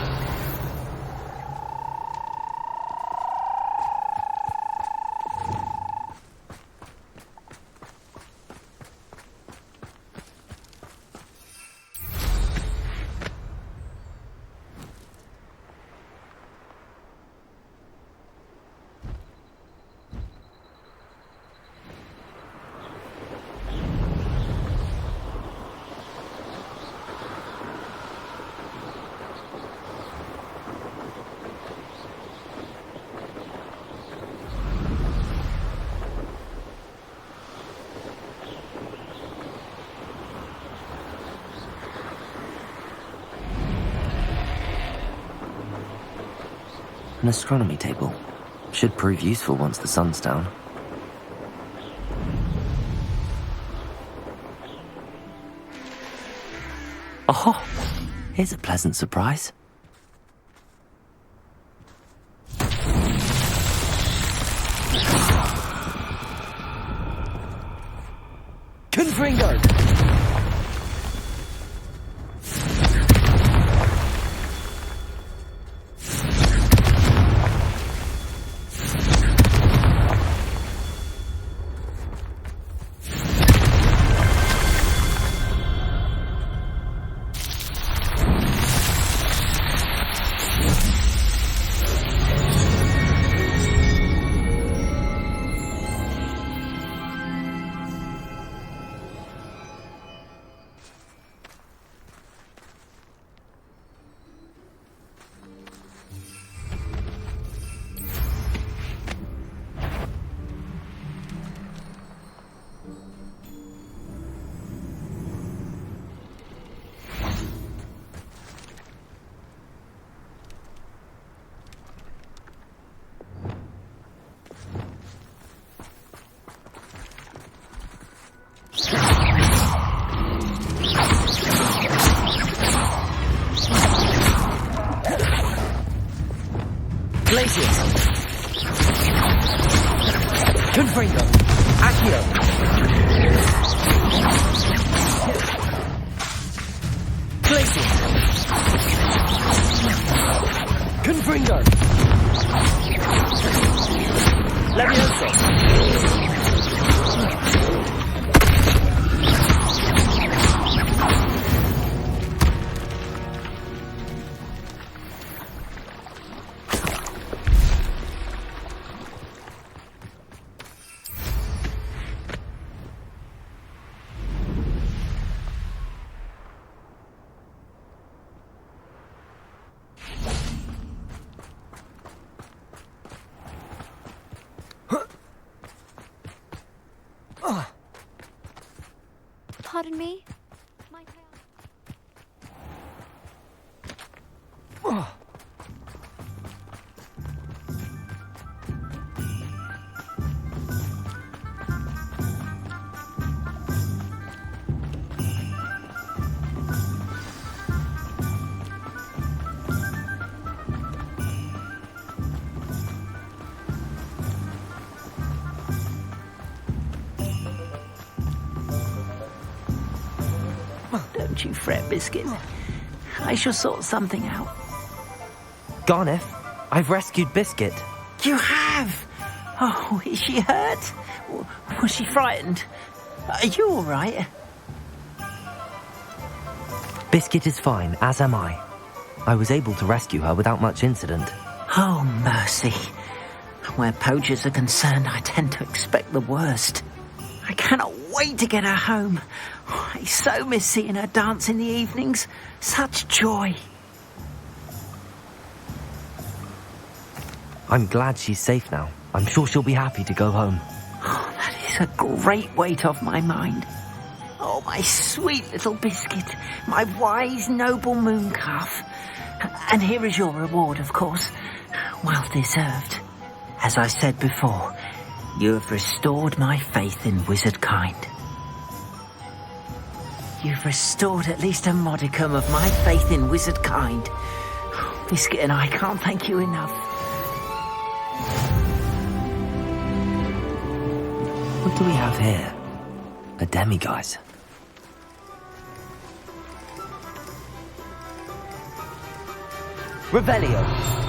An astronomy table. Should prove useful once the sun's down. Oh, here's a pleasant surprise. Confringo! Confringo. Accio. Glacier. Confringo. Levioso. Pardon me? Oh. Don't you fret, Biscuit. I shall sort something out. Garlick, I've rescued Biscuit. You have? Oh, is she hurt? Was she frightened? Are you all right? Biscuit is fine, as am I. I was able to rescue her without much incident. Oh, mercy. Where poachers are concerned, I tend to expect the worst. I cannot wait to get her home. I so miss seeing her dance in the evenings. Such joy. I'm glad she's safe now. I'm sure she'll be happy to go home. Oh, that is a great weight off my mind. Oh, my sweet little Biscuit. My wise, noble mooncalf. And here is your reward, of course. Well deserved. As I said before, you have restored my faith in wizard kind. You've restored at least a modicum of my faith in wizard kind. Biscuit and I can't thank you enough. What do we have here? A demiguise. Revelio.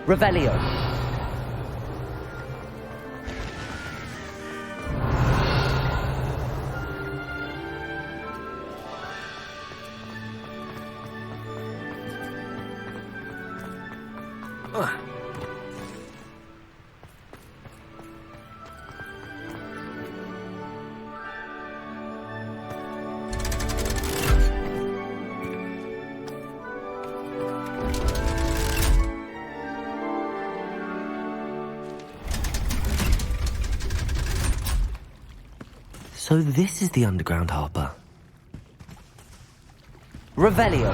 Revelio. So this is the underground harbour. Revelio.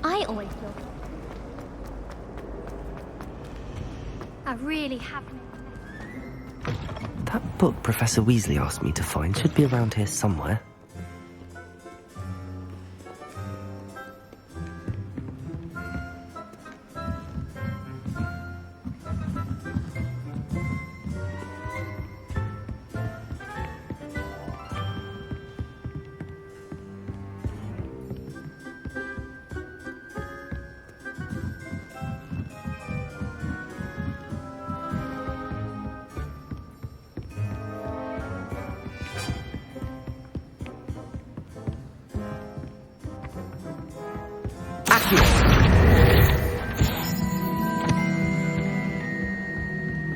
I always feel I really haven't. That book Professor Weasley asked me to find should be around here somewhere.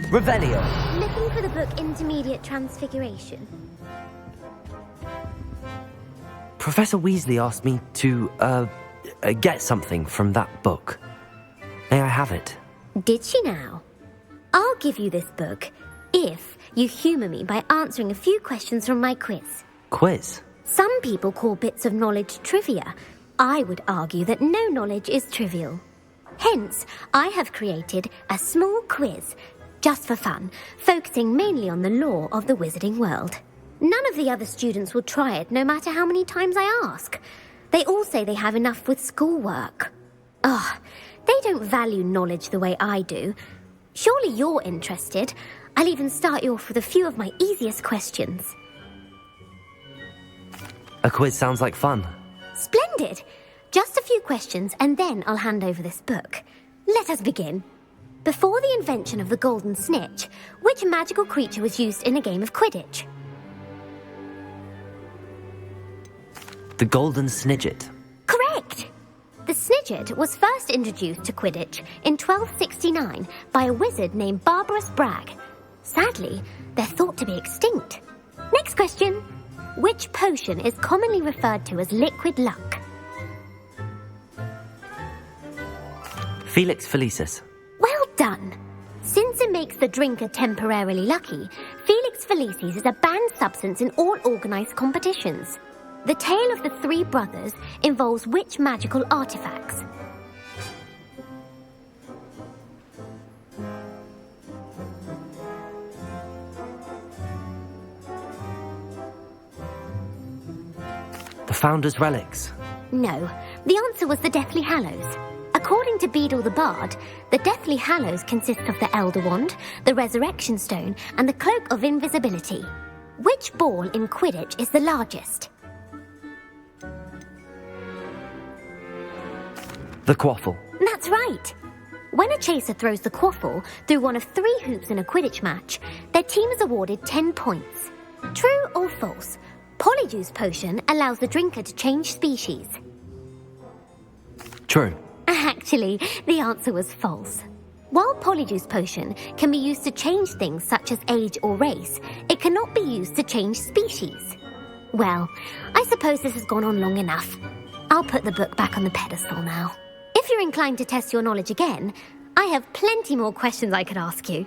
Revelio. Looking for the book Intermediate Transfiguration. Professor Weasley asked me to, get something from that book. May I have it? Did she now? I'll give you this book if you humour me by answering a few questions from my quiz. Quiz? Some people call bits of knowledge trivia. I would argue that no knowledge is trivial. Hence, I have created a small quiz, just for fun, focusing mainly on the lore of the wizarding world. None of the other students will try it, no matter how many times I ask. They all say they have enough with schoolwork. Ugh, they don't value knowledge the way I do. Surely you're interested. I'll even start you off with a few of my easiest questions. A quiz sounds like fun. Splendid! Just a few questions and then I'll hand over this book. Let us begin. Before the invention of the golden snitch, which magical creature was used in a game of Quidditch? The golden snidget. Correct! The snidget was first introduced to Quidditch in 1269 by a wizard named Barbarous Bragg. Sadly, they're thought to be extinct. Next question. Which potion is commonly referred to as liquid luck? Felix Felicis. Well done. Since it makes the drinker temporarily lucky, Felix Felicis is a banned substance in all organised competitions. The tale of the three brothers involves which magical artifacts? The Founder's Relics. No, the answer was the Deathly Hallows. According to Beadle the Bard, the Deathly Hallows consists of the Elder Wand, the Resurrection Stone, and the Cloak of Invisibility. Which ball in Quidditch is the largest? The Quaffle. That's right. When a chaser throws the quaffle through one of 3 hoops in a Quidditch match, their team is awarded 10 points. True or false? Polyjuice Potion allows the drinker to change species. True. Actually, the answer was false. While Polyjuice Potion can be used to change things such as age or race, it cannot be used to change species. Well, I suppose this has gone on long enough. I'll put the book back on the pedestal now. If you're inclined to test your knowledge again, I have plenty more questions I could ask you.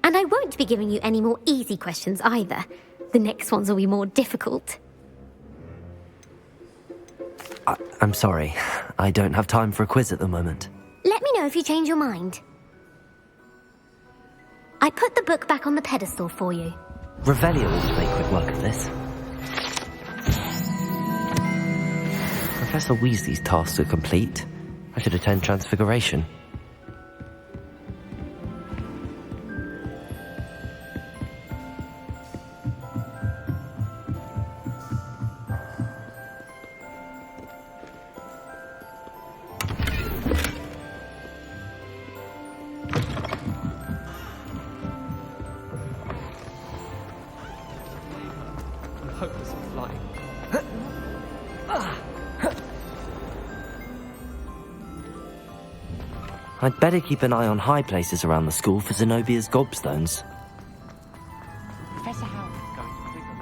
And I won't be giving you any more easy questions either. The next ones will be more difficult. I'm sorry. I don't have time for a quiz at the moment. Let me know if you change your mind. I put the book back on the pedestal for you. Revelio ought to make quick work of this. Professor Weasley's tasks are complete. I should attend Transfiguration. I'd better keep an eye on high places around the school for Zenobia's gobstones. Professor Howard is going to trigger.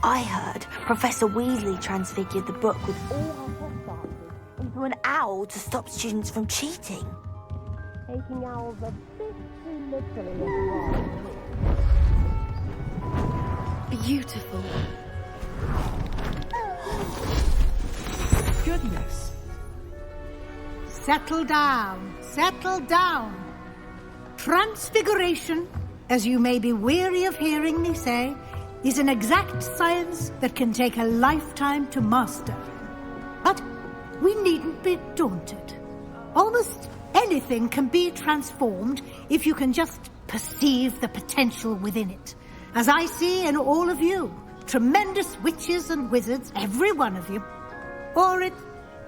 I heard Professor Weasley transfigured the book with all her test answers into an owl to stop students from cheating. Taking owls a bit too literally. Beautiful. Goodness. Settle down. Settle down. Transfiguration, as you may be weary of hearing me say, is an exact science that can take a lifetime to master. But we needn't be daunted. Almost anything can be transformed if you can just perceive the potential within it. As I see in all of you, tremendous witches and wizards, every one of you. Or it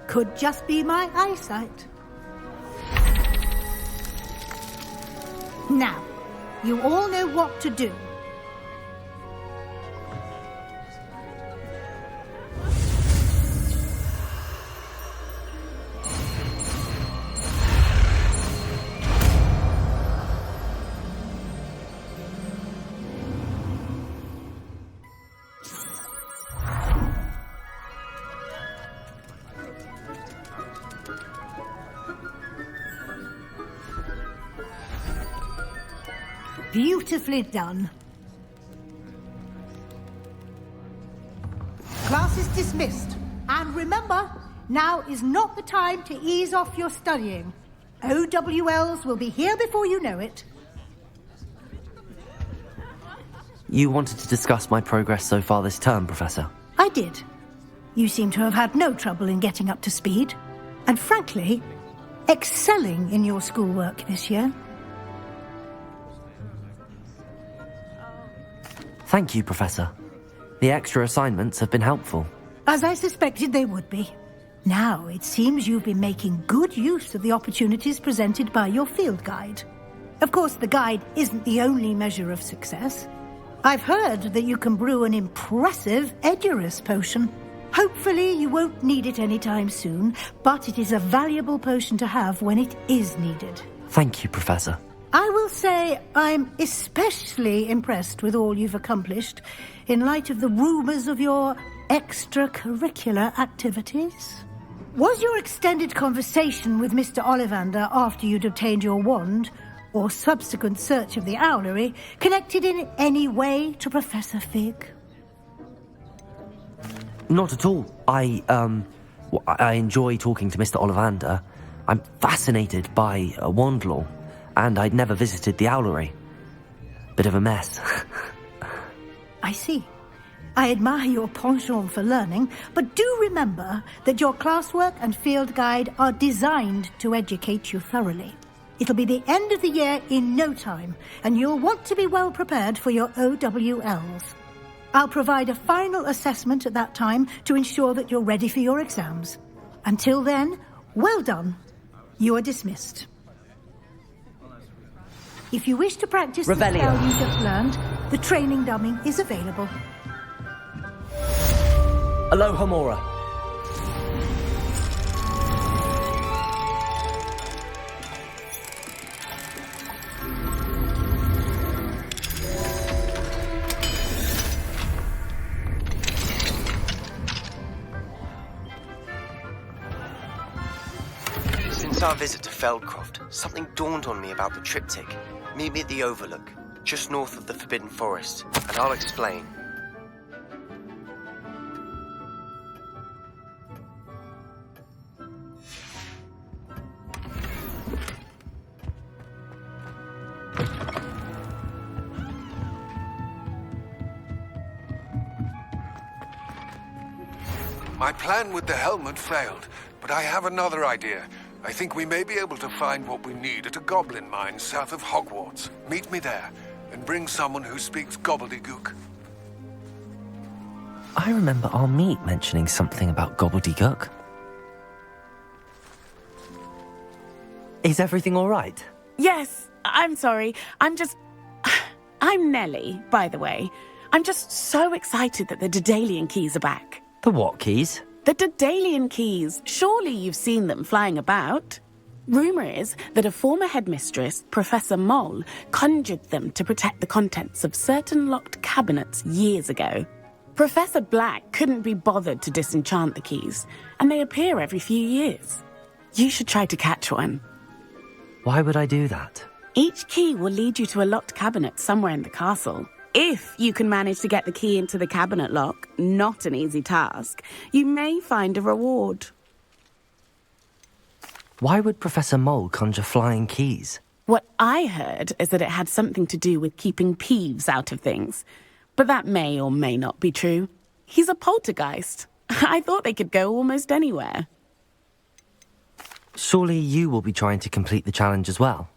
could just be my eyesight. Now, you all know what to do. Beautifully done. Class is dismissed. And remember, now is not the time to ease off your studying. OWLs will be here before you know it. You wanted to discuss my progress so far this term, Professor? I did. You seem to have had no trouble in getting up to speed. And frankly, excelling in your schoolwork this year. Thank you, Professor. The extra assignments have been helpful. As I suspected they would be. Now, it seems you've been making good use of the opportunities presented by your field guide. Of course, the guide isn't the only measure of success. I've heard that you can brew an impressive Edurus potion. Hopefully, you won't need it anytime soon, but it is a valuable potion to have when it is needed. Thank you, Professor. I will say I'm especially impressed with all you've accomplished in light of the rumours of your extracurricular activities. Was your extended conversation with Mr. Ollivander after you'd obtained your wand, or subsequent search of the owlery, connected in any way to Professor Fig? Not at all. I enjoy talking to Mr. Ollivander. I'm fascinated by wand law. And I'd never visited the owlery. Bit of a mess. I see. I admire your penchant for learning, but do remember that your classwork and field guide are designed to educate you thoroughly. It'll be the end of the year in no time, and you'll want to be well prepared for your OWLs. I'll provide a final assessment at that time to ensure that you're ready for your exams. Until then, well done. You are dismissed. If you wish to practice the spell you just learned, the training dummy is available. Aloha Mora. Since Since our visit to Feldcroft, something dawned on me about the triptych. Meet me at the Overlook, just north of the Forbidden Forest, and I'll explain. My plan with the helmet failed, but I have another idea. I think we may be able to find what we need at a goblin mine south of Hogwarts. Meet me there, and bring someone who speaks gobbledegook. I remember our meet mentioning something about gobbledegook. Is everything all right? Yes, I'm sorry. I'm Nellie, by the way. I'm just so excited that the Daedalian keys are back. The what keys? The Daedalian keys. Surely you've seen them flying about. Rumour is that a former headmistress, Professor Mole, conjured them to protect the contents of certain locked cabinets years ago. Professor Black couldn't be bothered to disenchant the keys, and they appear every few years. You should try to catch one. Why would I do that? Each key will lead you to a locked cabinet somewhere in the castle. If you can manage to get the key into the cabinet lock, not an easy task, you may find a reward. Why would Professor Mole conjure flying keys? What I heard is that it had something to do with keeping Peeves out of things. But that may or may not be true. He's a poltergeist. I thought they could go almost anywhere. Surely you will be trying to complete the challenge as well?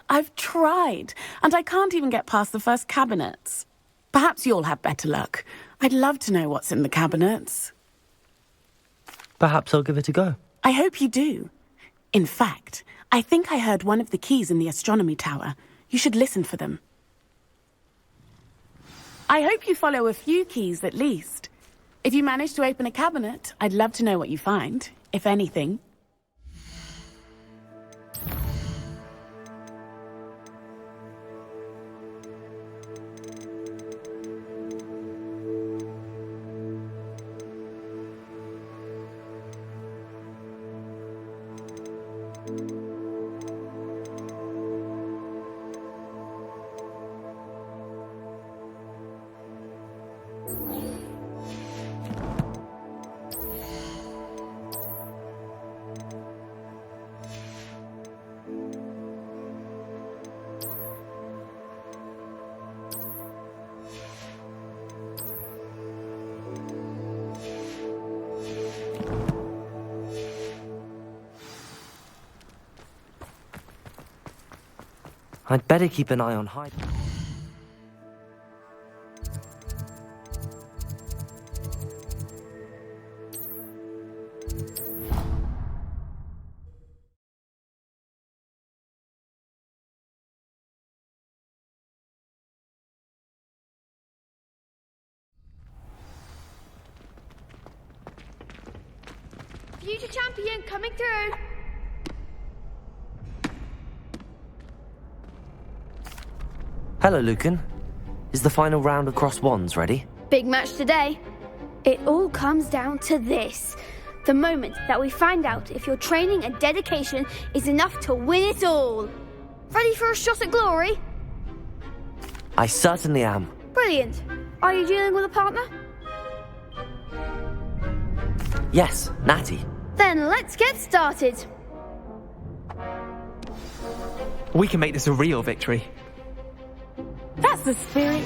I've tried, and I can't even get past the first cabinets. Perhaps you'll have better luck. I'd love to know what's in the cabinets. Perhaps I'll give it a go. I hope you do. In fact, I think I heard one of the keys in the astronomy tower. You should listen for them. I hope you follow a few keys at least. If you manage to open a cabinet, I'd love to know what you find, if anything. I'd better keep an eye on Hyde. Future champion coming through. Hello, Lucan. Is the final round across wands ready? Big match today. It all comes down to this. The moment that we find out if your training and dedication is enough to win it all. Ready for a shot at glory? I certainly am. Brilliant. Are you dealing with a partner? Yes, Natty. Then let's get started. We can make this a real victory. That's the spirit.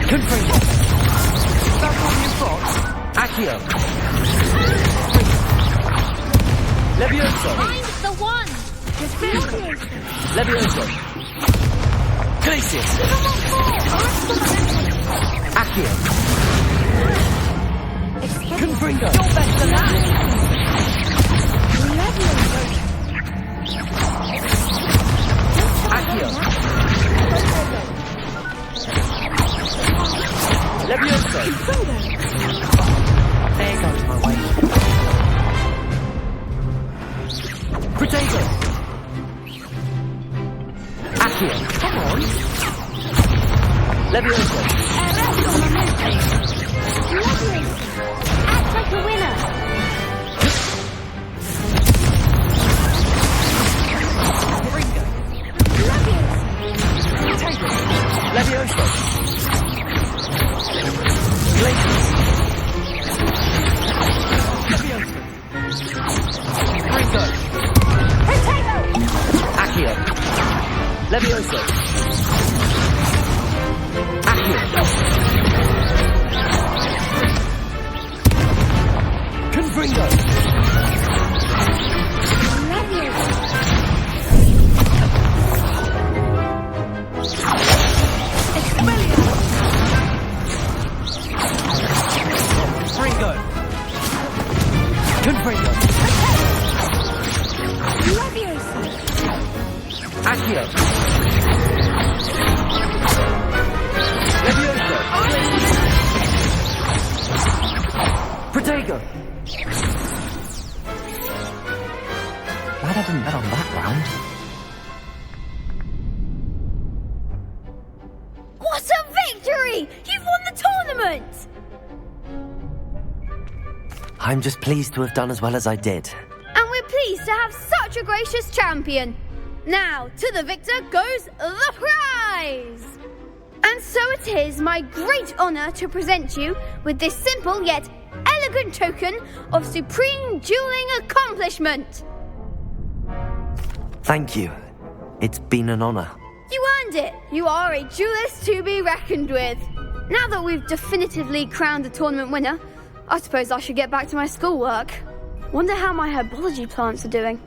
Confringo. That's all you've got? Accio. Levioso. Find the one! Levioso. Glacius. Accio. Confringo. You're better than that! Accio. Levioso. There goes my way. Protego. Accio, come on! Levioso! Lovely! Act like a winner! Levioso! Glacius! Levioso! Ringo! Potato! Accio! Levioso! Accio! Confringo! Ringo! Confringo! Accio! Levioso! Protego! Glad I didn't bet on that round. What a victory! You've won the tournament! I'm just pleased to have done as well as I did. And we're pleased to have such a gracious champion. Now, to the victor goes the prize! And so it is my great honour to present you with this simple yet elegant token of supreme dueling accomplishment. Thank you. It's been an honour. You earned it. You are a duelist to be reckoned with. Now that we've definitively crowned the tournament winner, I suppose I should get back to my schoolwork. Wonder how my herbology plants are doing.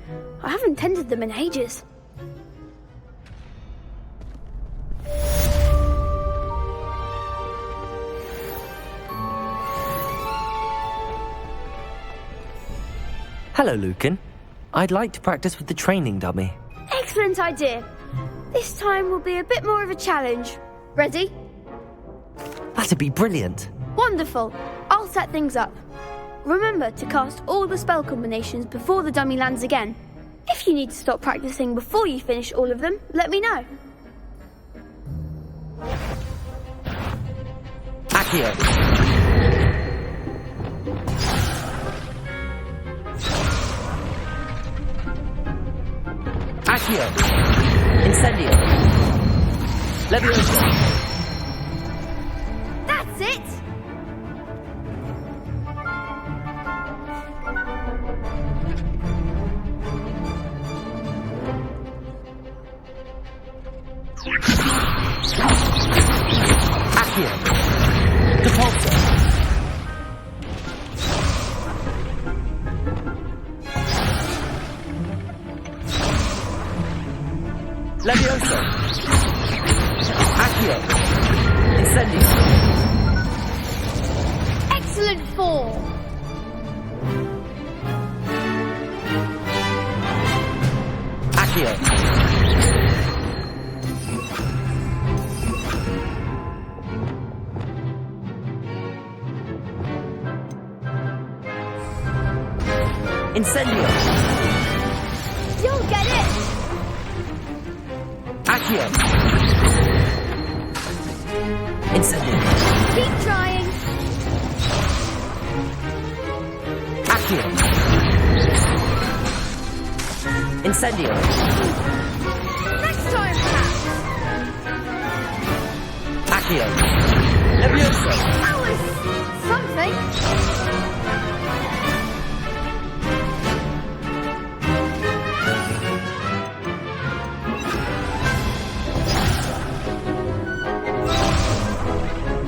I haven't tended them in ages. Hello, Lucan. I'd like to practice with the training dummy. Excellent idea. This time will be a bit more of a challenge. Ready? That'd be brilliant. Wonderful. I'll set things up. Remember to cast all the spell combinations before the dummy lands again. If you need to stop practicing before you finish all of them, let me know. Accio! Accio! Incendio! Levioso! That's it! Accio! Depulso! Levioso! Accio! Incendio! Excellent form! Accio! Incendio! You'll get it! Accio! Incendio! Keep trying! Accio! Incendio! Next time, perhaps! Accio! Levioso! That was something!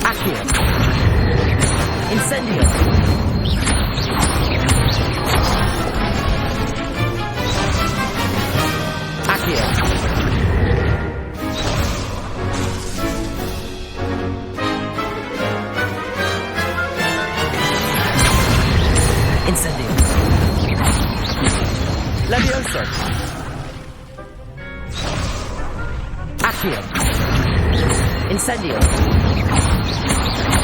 Accio! Incendio! Accio! Incendio! Levioso! Accio! Incendio!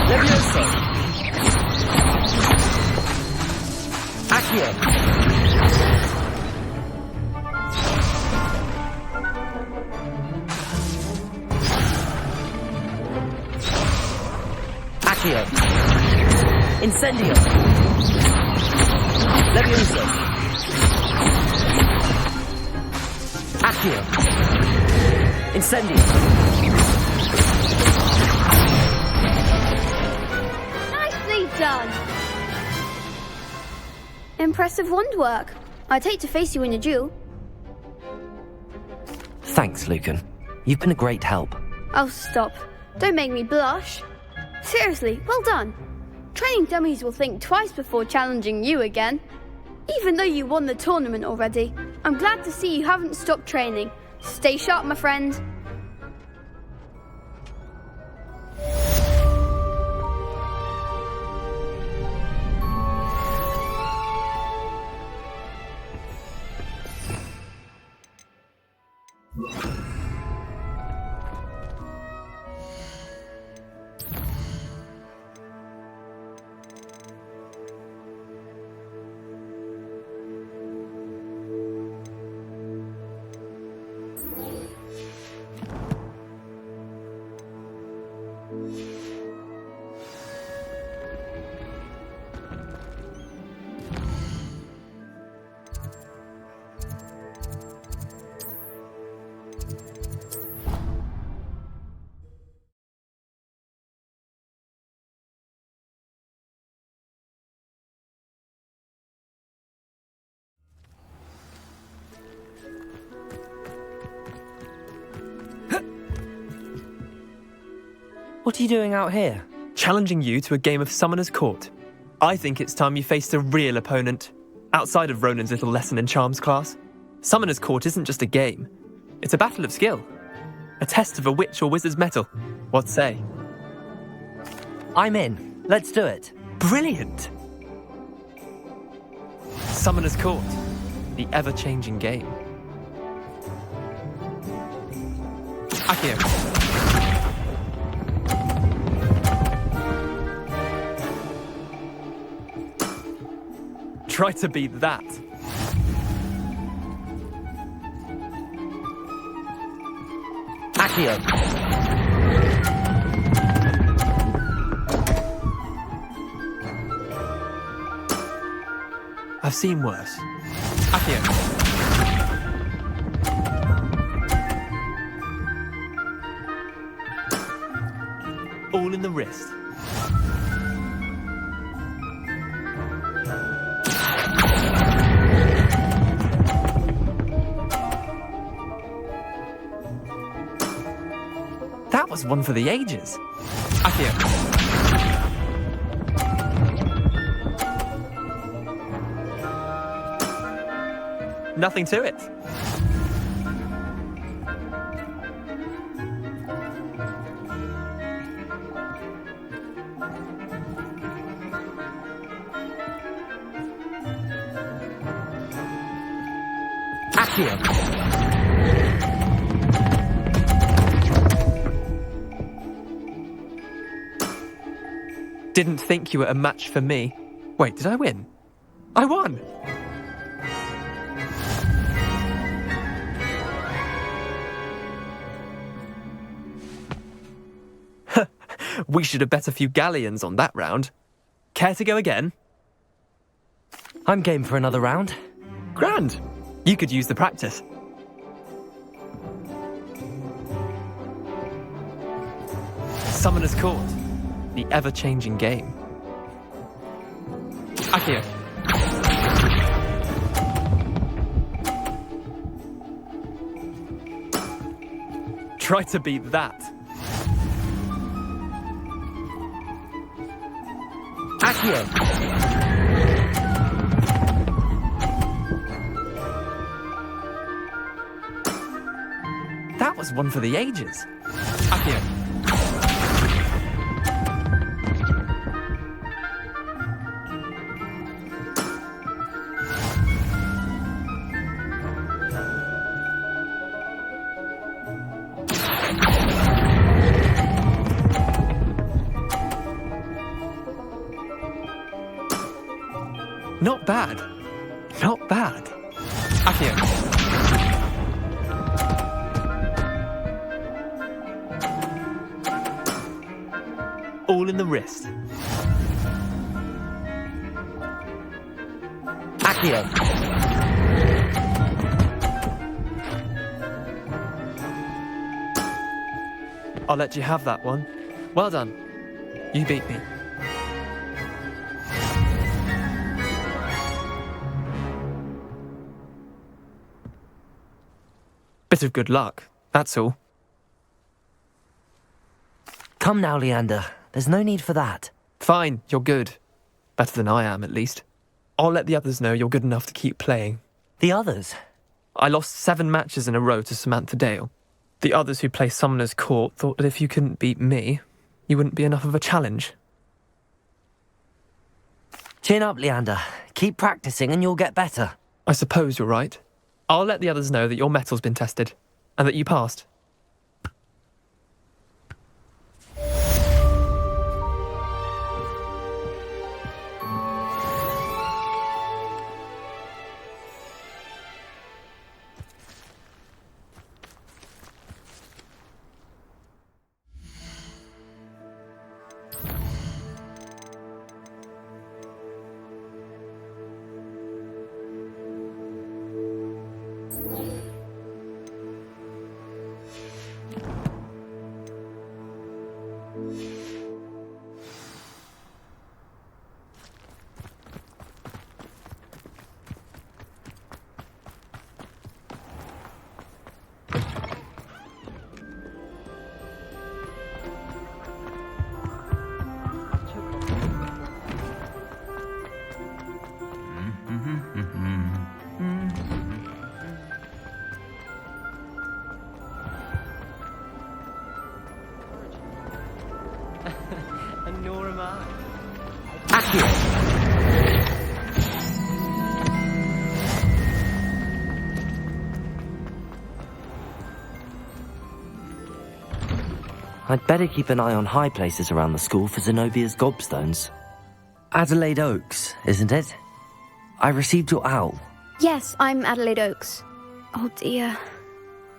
Levioso! Accio! Accio. Incendio. Levioso. Accio. Incendio. Nicely done! Impressive wand work. I'd hate to face you in a duel. Thanks, Lucan. You've been a great help. Oh, stop. Don't make me blush. Seriously, well done. Training dummies will think twice before challenging you again. Even though you won the tournament already, I'm glad to see you haven't stopped training. Stay sharp, my friend. What are you doing out here? Challenging you to a game of Summoner's Court. I think it's time you faced a real opponent, outside of Ronan's little lesson in charms class. Summoner's Court isn't just a game. It's a battle of skill. A test of a witch or wizard's mettle. What say? I'm in. Let's do it. Brilliant! Summoner's Court. The ever-changing game. Accio. Try to beat that. Accio. I've seen worse. Accio. All in the wrist. That was one for the ages. Accio. Nothing to it. Accio. Didn't think you were a match for me. Wait, did I win? I won! We should have bet a few galleons on that round. Care to go again? I'm game for another round. Grand! You could use the practice. Summoner's Court. The ever-changing game. Accio. Try to beat that. Accio. That was one for the ages. Accio. Not bad. Not bad. Accio. all in the wrist. Accio. I'll let you have that one. Well done. You beat me. Bit of good luck, that's all. Come now, Leander. There's no need for that. Fine, you're good. Better than I am, at least. I'll let the others know you're good enough to keep playing. The others? I lost 7 matches in a row to Samantha Dale. The others who play Summoner's Court thought that if you couldn't beat me, you wouldn't be enough of a challenge. Chin up, Leander. Keep practicing and you'll get better. I suppose you're right. I'll let the others know that your metal's been tested, and that you passed. And nor am I. I'd better keep an eye on high places around the school for Zenobia's gobstones. Adelaide Oaks, isn't it? I received your owl. Yes, I'm Adelaide Oaks. Oh dear.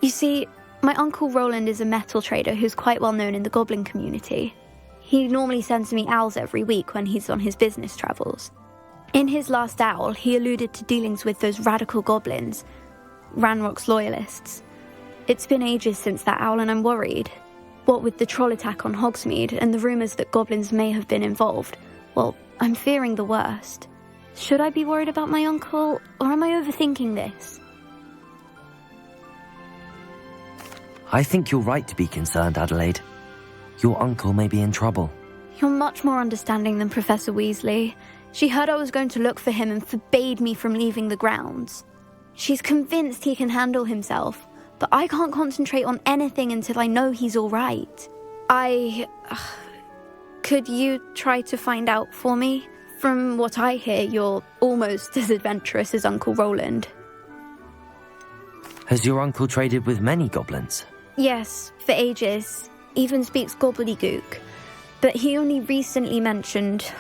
You see, my Uncle Roland is a metal trader who's quite well known in the goblin community. He normally sends me owls every week when he's on his business travels. In his last owl, he alluded to dealings with those radical goblins, Ranrock's loyalists. It's been ages since that owl and I'm worried. What with the troll attack on Hogsmeade and the rumours that goblins may have been involved, well, I'm fearing the worst. Should I be worried about my uncle, or am I overthinking this? I think you're right to be concerned, Adelaide. Your uncle may be in trouble. You're much more understanding than Professor Weasley. She heard I was going to look for him and forbade me from leaving the grounds. She's convinced he can handle himself, but I can't concentrate on anything until I know he's all right. Could you try to find out for me? From what I hear, you're almost as adventurous as Uncle Roland. Has your uncle traded with many goblins? Yes, for ages. Even speaks gobbledygook. But he only recently mentioned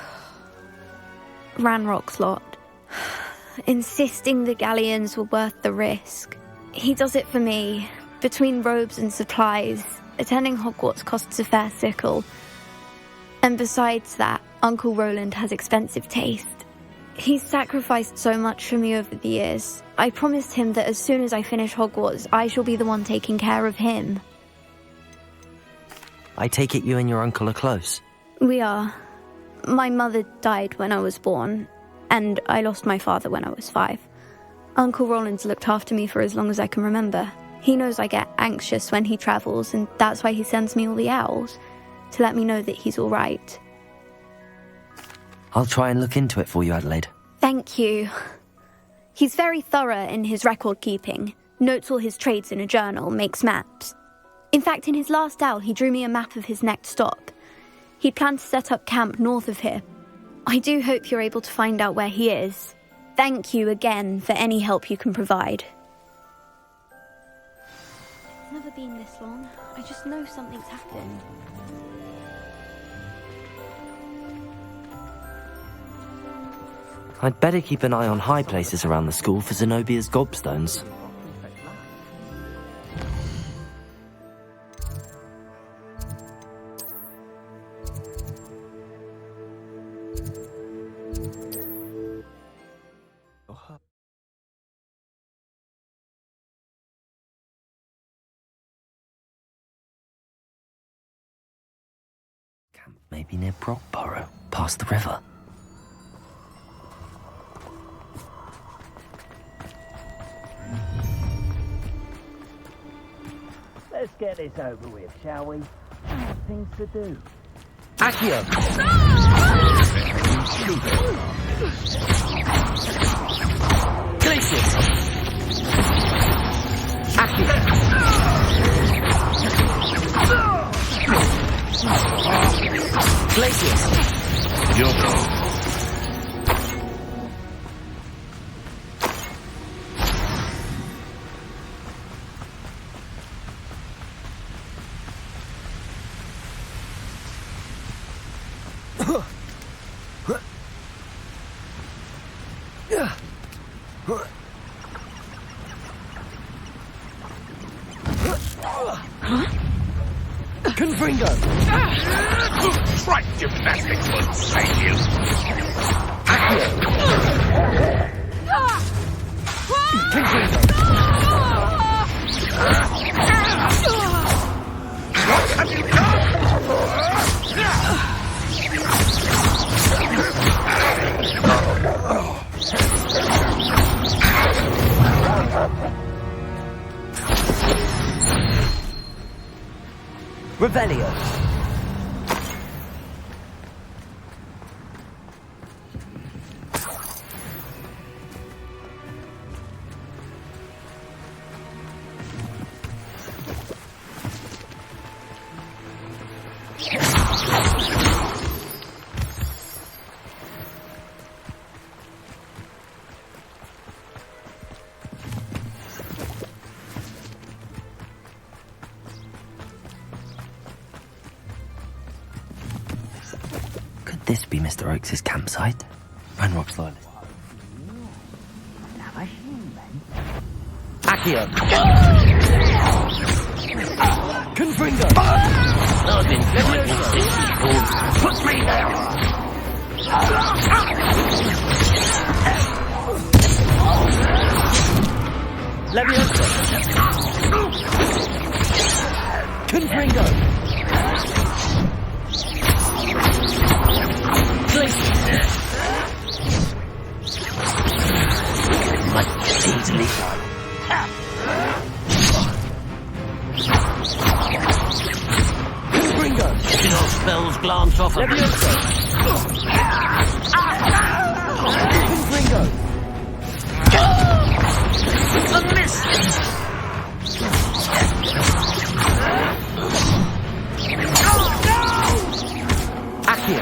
Ranrock's lot, insisting the galleons were worth the risk. He does it for me. Between robes and supplies, attending Hogwarts costs a fair sickle. And besides that, Uncle Roland has expensive taste. He's sacrificed so much for me over the years. I promised him that as soon as I finish Hogwarts, I shall be the one taking care of him. I take it you and your uncle are close? We are. My mother died when I was born, and I lost my father when I was 5. Uncle Roland's looked after me for as long as I can remember. He knows I get anxious when he travels, and that's why he sends me all the owls, to let me know that he's all right. I'll try and look into it for you, Adelaide. Thank you. He's very thorough in his record keeping, notes all his trades in a journal, makes maps. In fact, in his last owl, he drew me a map of his next stop. He planned to set up camp north of here. I do hope you're able to find out where he is. Thank you again for any help you can provide. It's never been this long. I just know something's happened. I'd better keep an eye on high places around the school for Zenobia's gobstones. Camp may be near Brockborough, past the river. Let's get this over with, shall we? Things to do. Accio! Glacius! Accio! Glacius! Your go. Confringo! Right gymnastics will save you. Accio! Confringo! What have you done? Revelio. This be Mr. Oakes' campsite? Ranrock slowly. Accio! Confringo! Put me down! Leviosa! Confringo! Much easily done. Confringo! Your spells glance off of Leviosa! Confringo! A miss! Accio!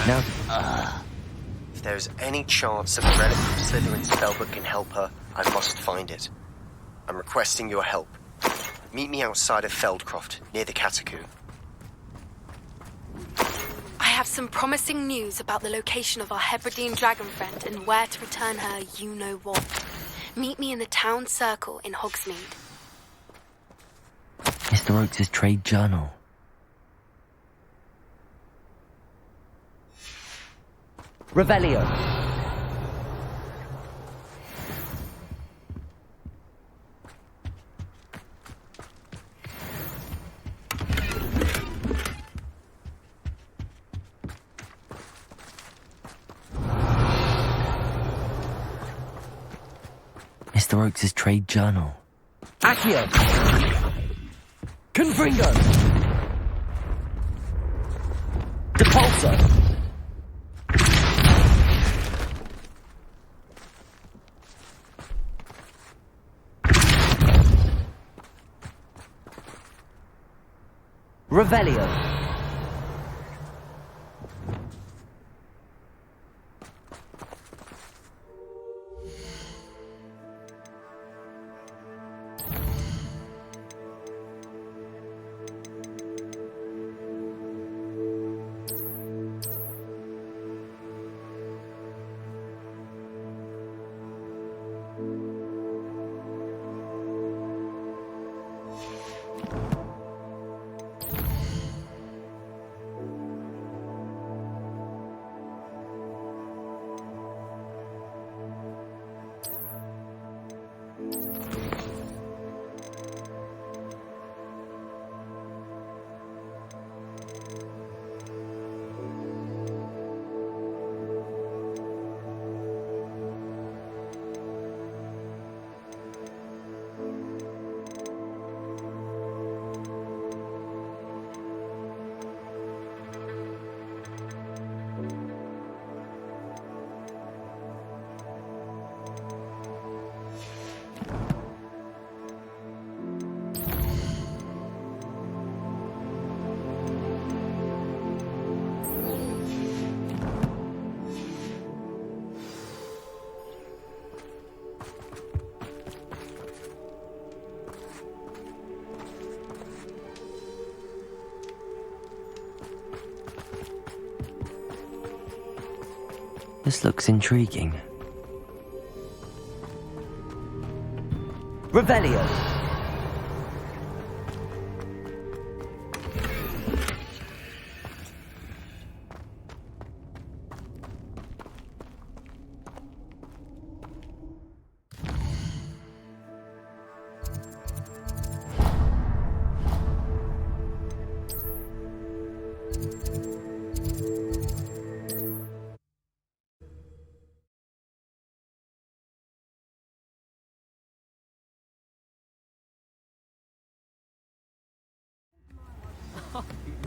Now, if there's any chance that a relic from Slytherin's spellbook can help her, I must find it. I'm requesting your help. Meet me outside of Feldcroft, near the Catacomb. I have some promising news about the location of our Hebridean dragon friend and where to return her you-know-what. Meet me in the town circle in Hogsmeade. Mr. Oakes' trade journal. Revelio. Mr. Oakes' trade journal. Accio! Confringo! Depulso! Revelio. This looks intriguing. Revelio.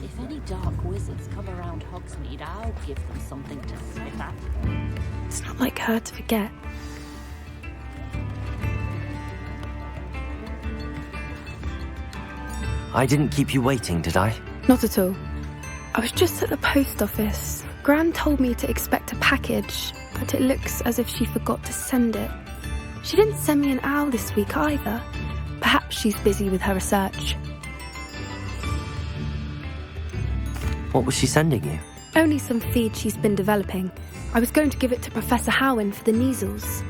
If any dark wizards come around Hogsmeade, I'll give them something to sniff at. It's not like her to forget. I didn't keep you waiting, did I? Not at all. I was just at the post office. Gran told me to expect a package, but it looks as if she forgot to send it. She didn't send me an owl this week either. Perhaps she's busy with her research. What was she sending you? Only some feed she's been developing. I was going to give it to Professor Howin for the measles.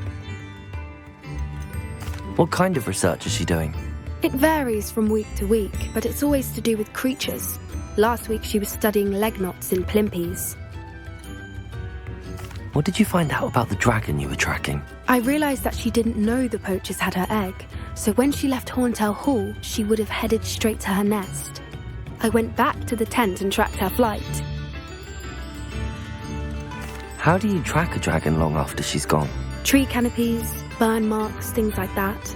What kind of research is she doing? It varies from week to week, but it's always to do with creatures. Last week she was studying leg knots in plimpies. What did you find out about the dragon you were tracking? I realised that she didn't know the poachers had her egg, so when she left Horntail Hall, she would have headed straight to her nest. I went back to the tent and tracked her flight. How do you track a dragon long after she's gone? Tree canopies, burn marks, things like that.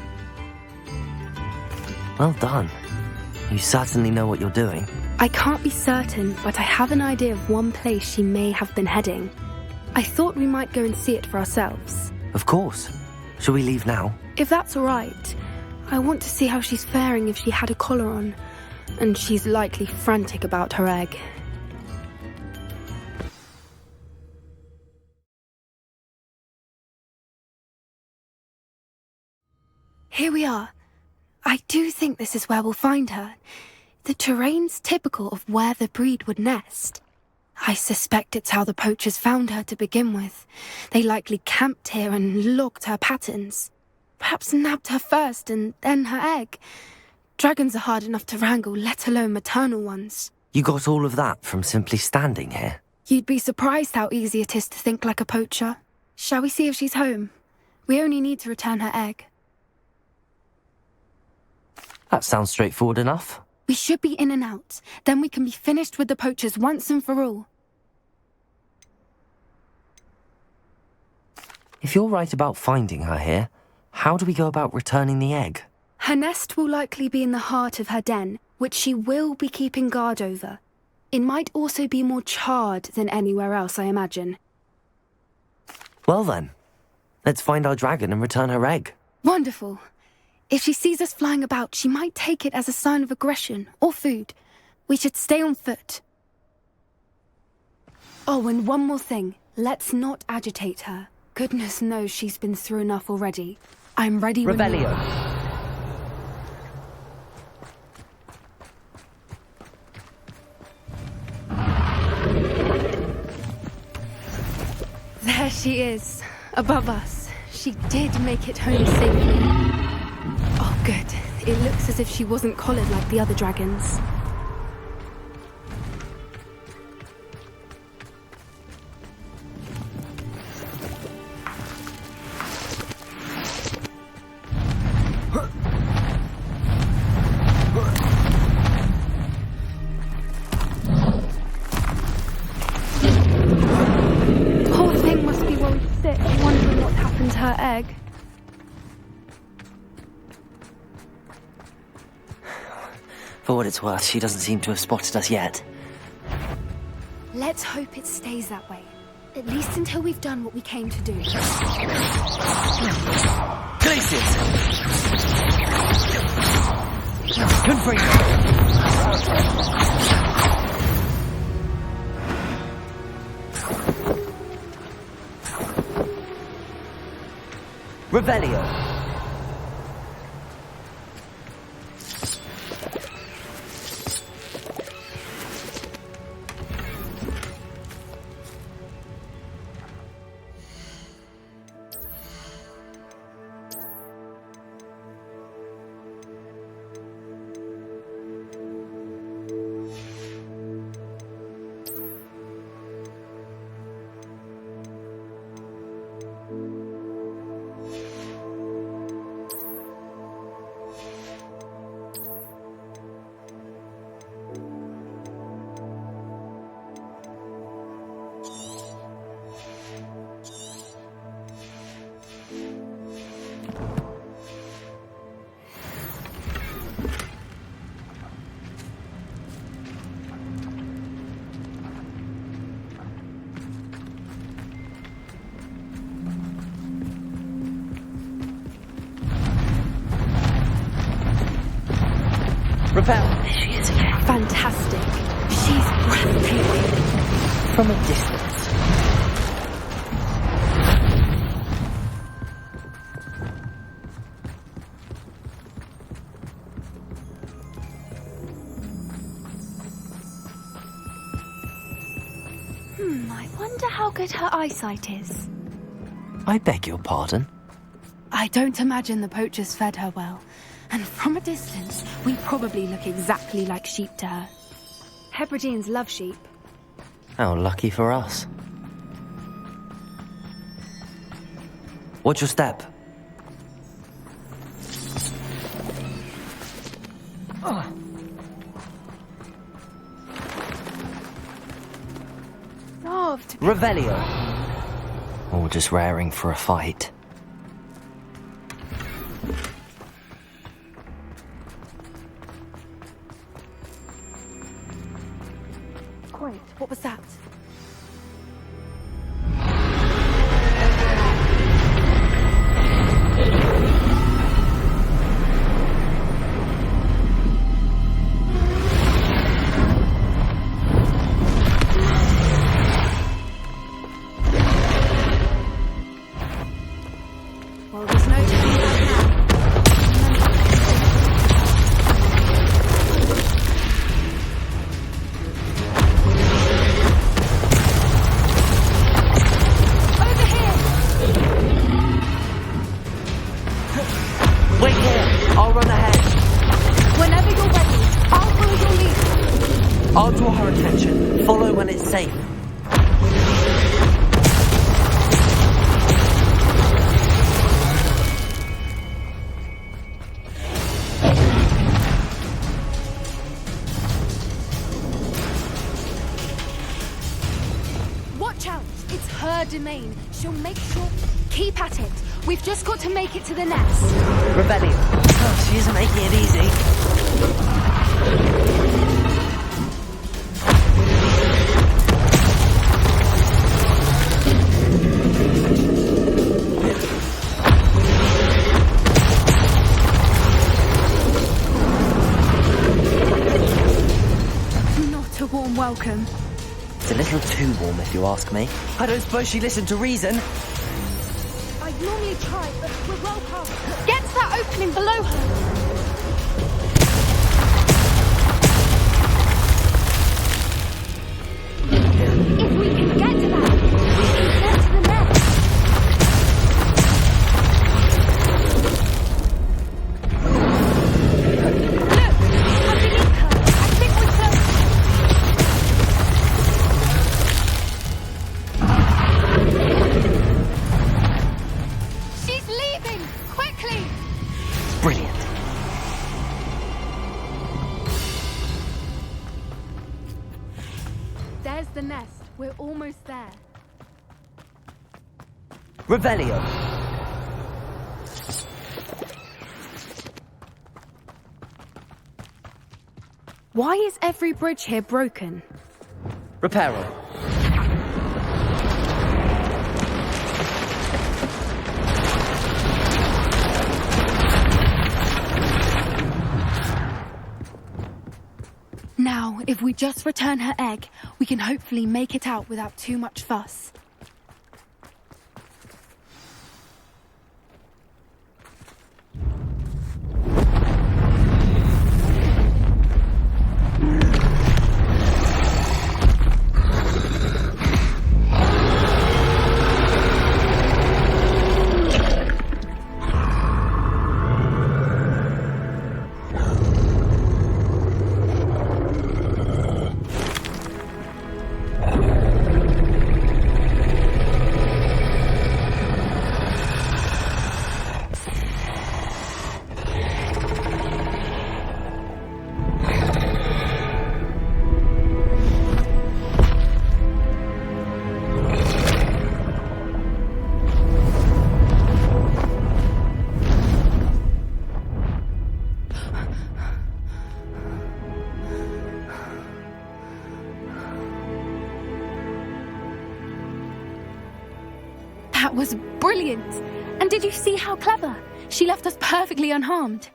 Well done. You certainly know what you're doing. I can't be certain, but I have an idea of one place she may have been heading. I thought we might go and see it for ourselves. Of course. Shall we leave now? If that's all right. I want to see how she's faring if she had a collar on. And she's likely frantic about her egg. Here we are. I do think this is where we'll find her. The terrain's typical of where the breed would nest. I suspect it's how the poachers found her to begin with. They likely camped here and logged her patterns. Perhaps nabbed her first and then her egg. Dragons are hard enough to wrangle, let alone maternal ones. You got all of that from simply standing here? You'd be surprised how easy it is to think like a poacher. Shall we see if she's home? We only need to return her egg. That sounds straightforward enough. We should be in and out. Then we can be finished with the poachers once and for all. If you're right about finding her here, how do we go about returning the egg? Her nest will likely be in the heart of her den, which she will be keeping guard over. It might also be more charred than anywhere else, I imagine. Well then, let's find our dragon and return her egg. Wonderful. If she sees us flying about, she might take it as a sign of aggression or food. We should stay on foot. Oh, and one more thing. Let's not agitate her. Goodness knows she's been through enough already. I'm ready when you are. There she is, above us. She did make it home safely. Oh, good. It looks as if she wasn't collared like the other dragons. Poor thing must be worried sick, wondering what happened to her egg. For what it's worth, she doesn't seem to have spotted us yet. Let's hope it stays that way. At least until we've done what we came to do. Glaciers! Confringo! Revelio! Repel! She is again. Fantastic. She's breathtaking. From a distance. I wonder how good her eyesight is. I beg your pardon? I don't imagine the poachers fed her well. And from a distance, we probably look exactly like sheep to her. Hebrideans love sheep. How lucky for us. Watch your step. Oh. Starved. Revelio. Or just raring for a fight. Wait, what was that? Well, there's no turning back now. Wait here! I'll run ahead. Whenever you're ready, I'll follow your lead. I'll draw her attention. Follow when it's safe. Watch out! It's her domain. She'll make sure... Keep at it. We've just got to make it to the nest. Rebellion. Oh, she isn't making it easy. Not a warm welcome. It's a little too warm, if you ask me. I don't suppose she listened to reason. I'd normally try, but we're well past. Get to that opening below her. If we can get to that, we can get to the nest. Look, underneath her. I think we're close. She's leaving! Quickly! Brilliant. There's the nest. We're almost there. Revelio. Why is every bridge here broken? Reparo. Now, if we just return her egg, we can hopefully make it out without too much fuss. That was brilliant! And did you see how clever? She left us perfectly unharmed.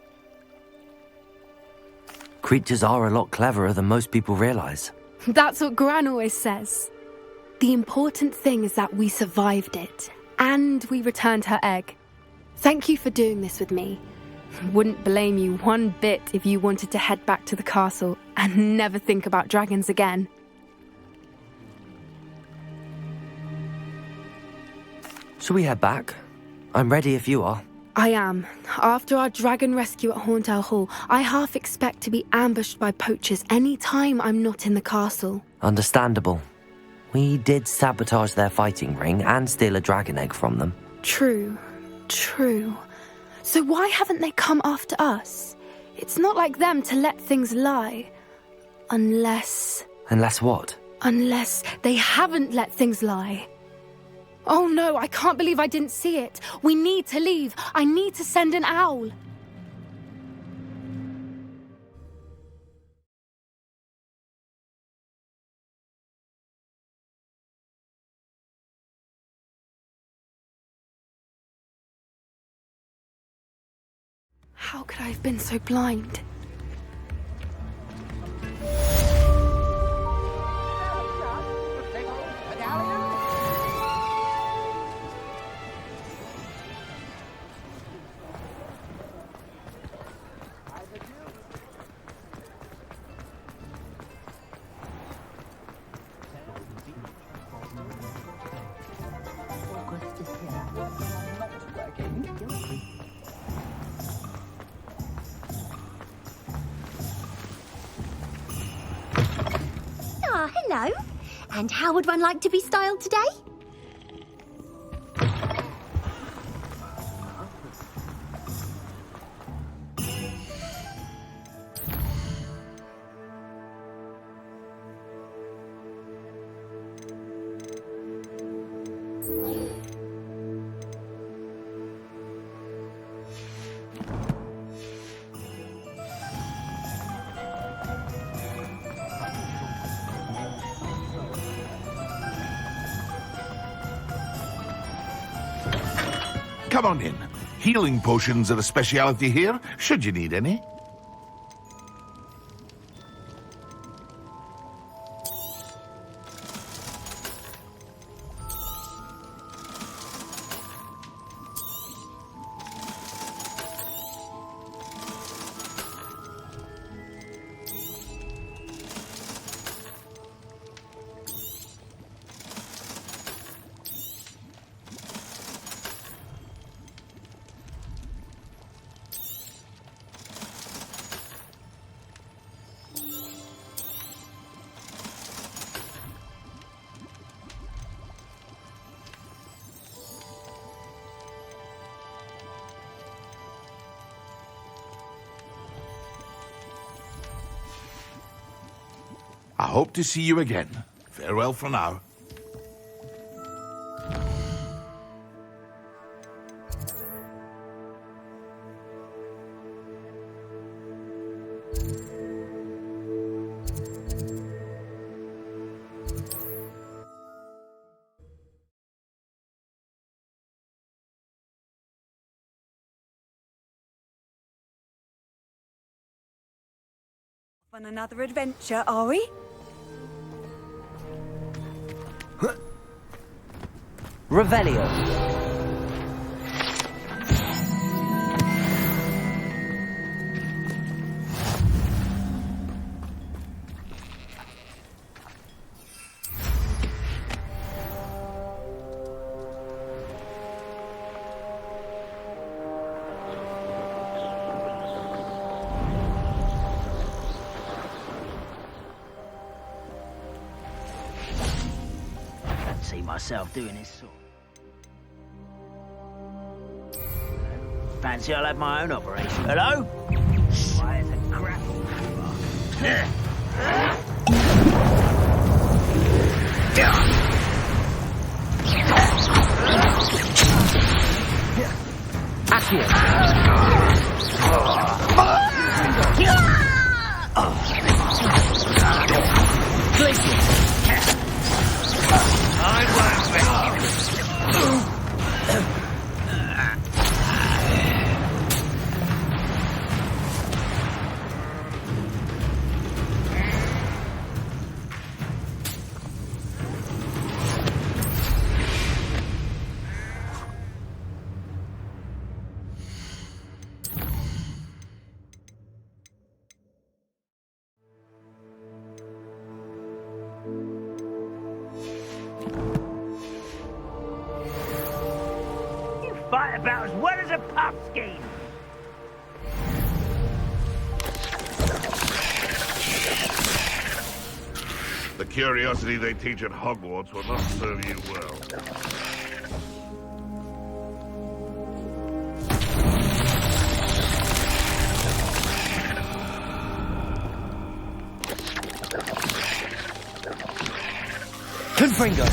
Creatures are a lot cleverer than most people realize. That's what Gran always says. The important thing is that we survived it, and we returned her egg. Thank you for doing this with me. Wouldn't blame you one bit if you wanted to head back to the castle and never think about dragons again. Shall we head back? I'm ready if you are. I am. After our dragon rescue at Hauntel Hall, I half expect to be ambushed by poachers any time I'm not in the castle. Understandable. We did sabotage their fighting ring and steal a dragon egg from them. True. So why haven't they come after us? It's not like them to let things lie. Unless... Unless what? Unless they haven't let things lie. Oh no, I can't believe I didn't see it. We need to leave. I need to send an owl. How could I have been so blind? Hello. And how would one like to be styled today? Come on in. Healing potions are a speciality here, should you need any. I hope to see you again. Farewell for now. On another adventure, are we? Revelio. See myself doing this sort. Fancy I'll have my own operation. Hello? Why, it's a grapple. about as well as a pumpkin. The curiosity they teach at Hogwarts will not serve you well. Confringo!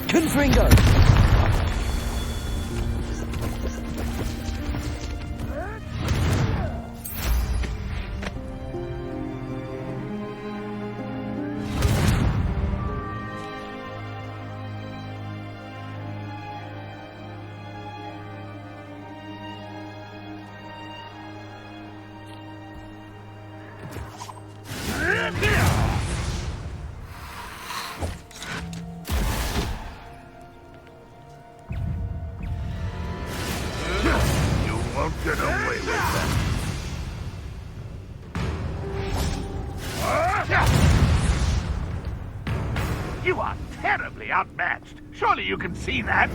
Confringo! Get away with that. You are terribly outmatched. Surely you can see that.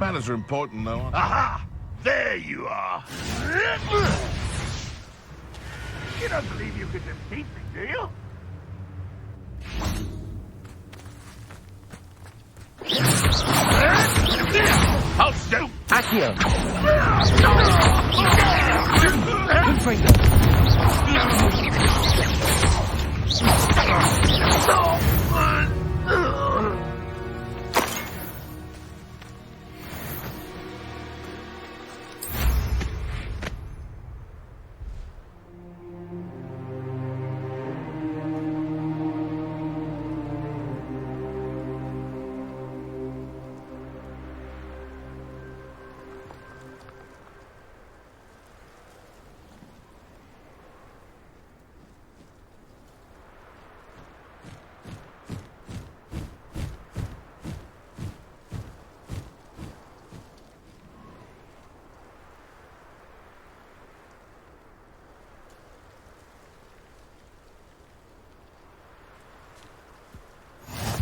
Manners are important, though. Aha! There you are. You don't believe you could defeat me, do you? I'll stoop. Accio! Confringo!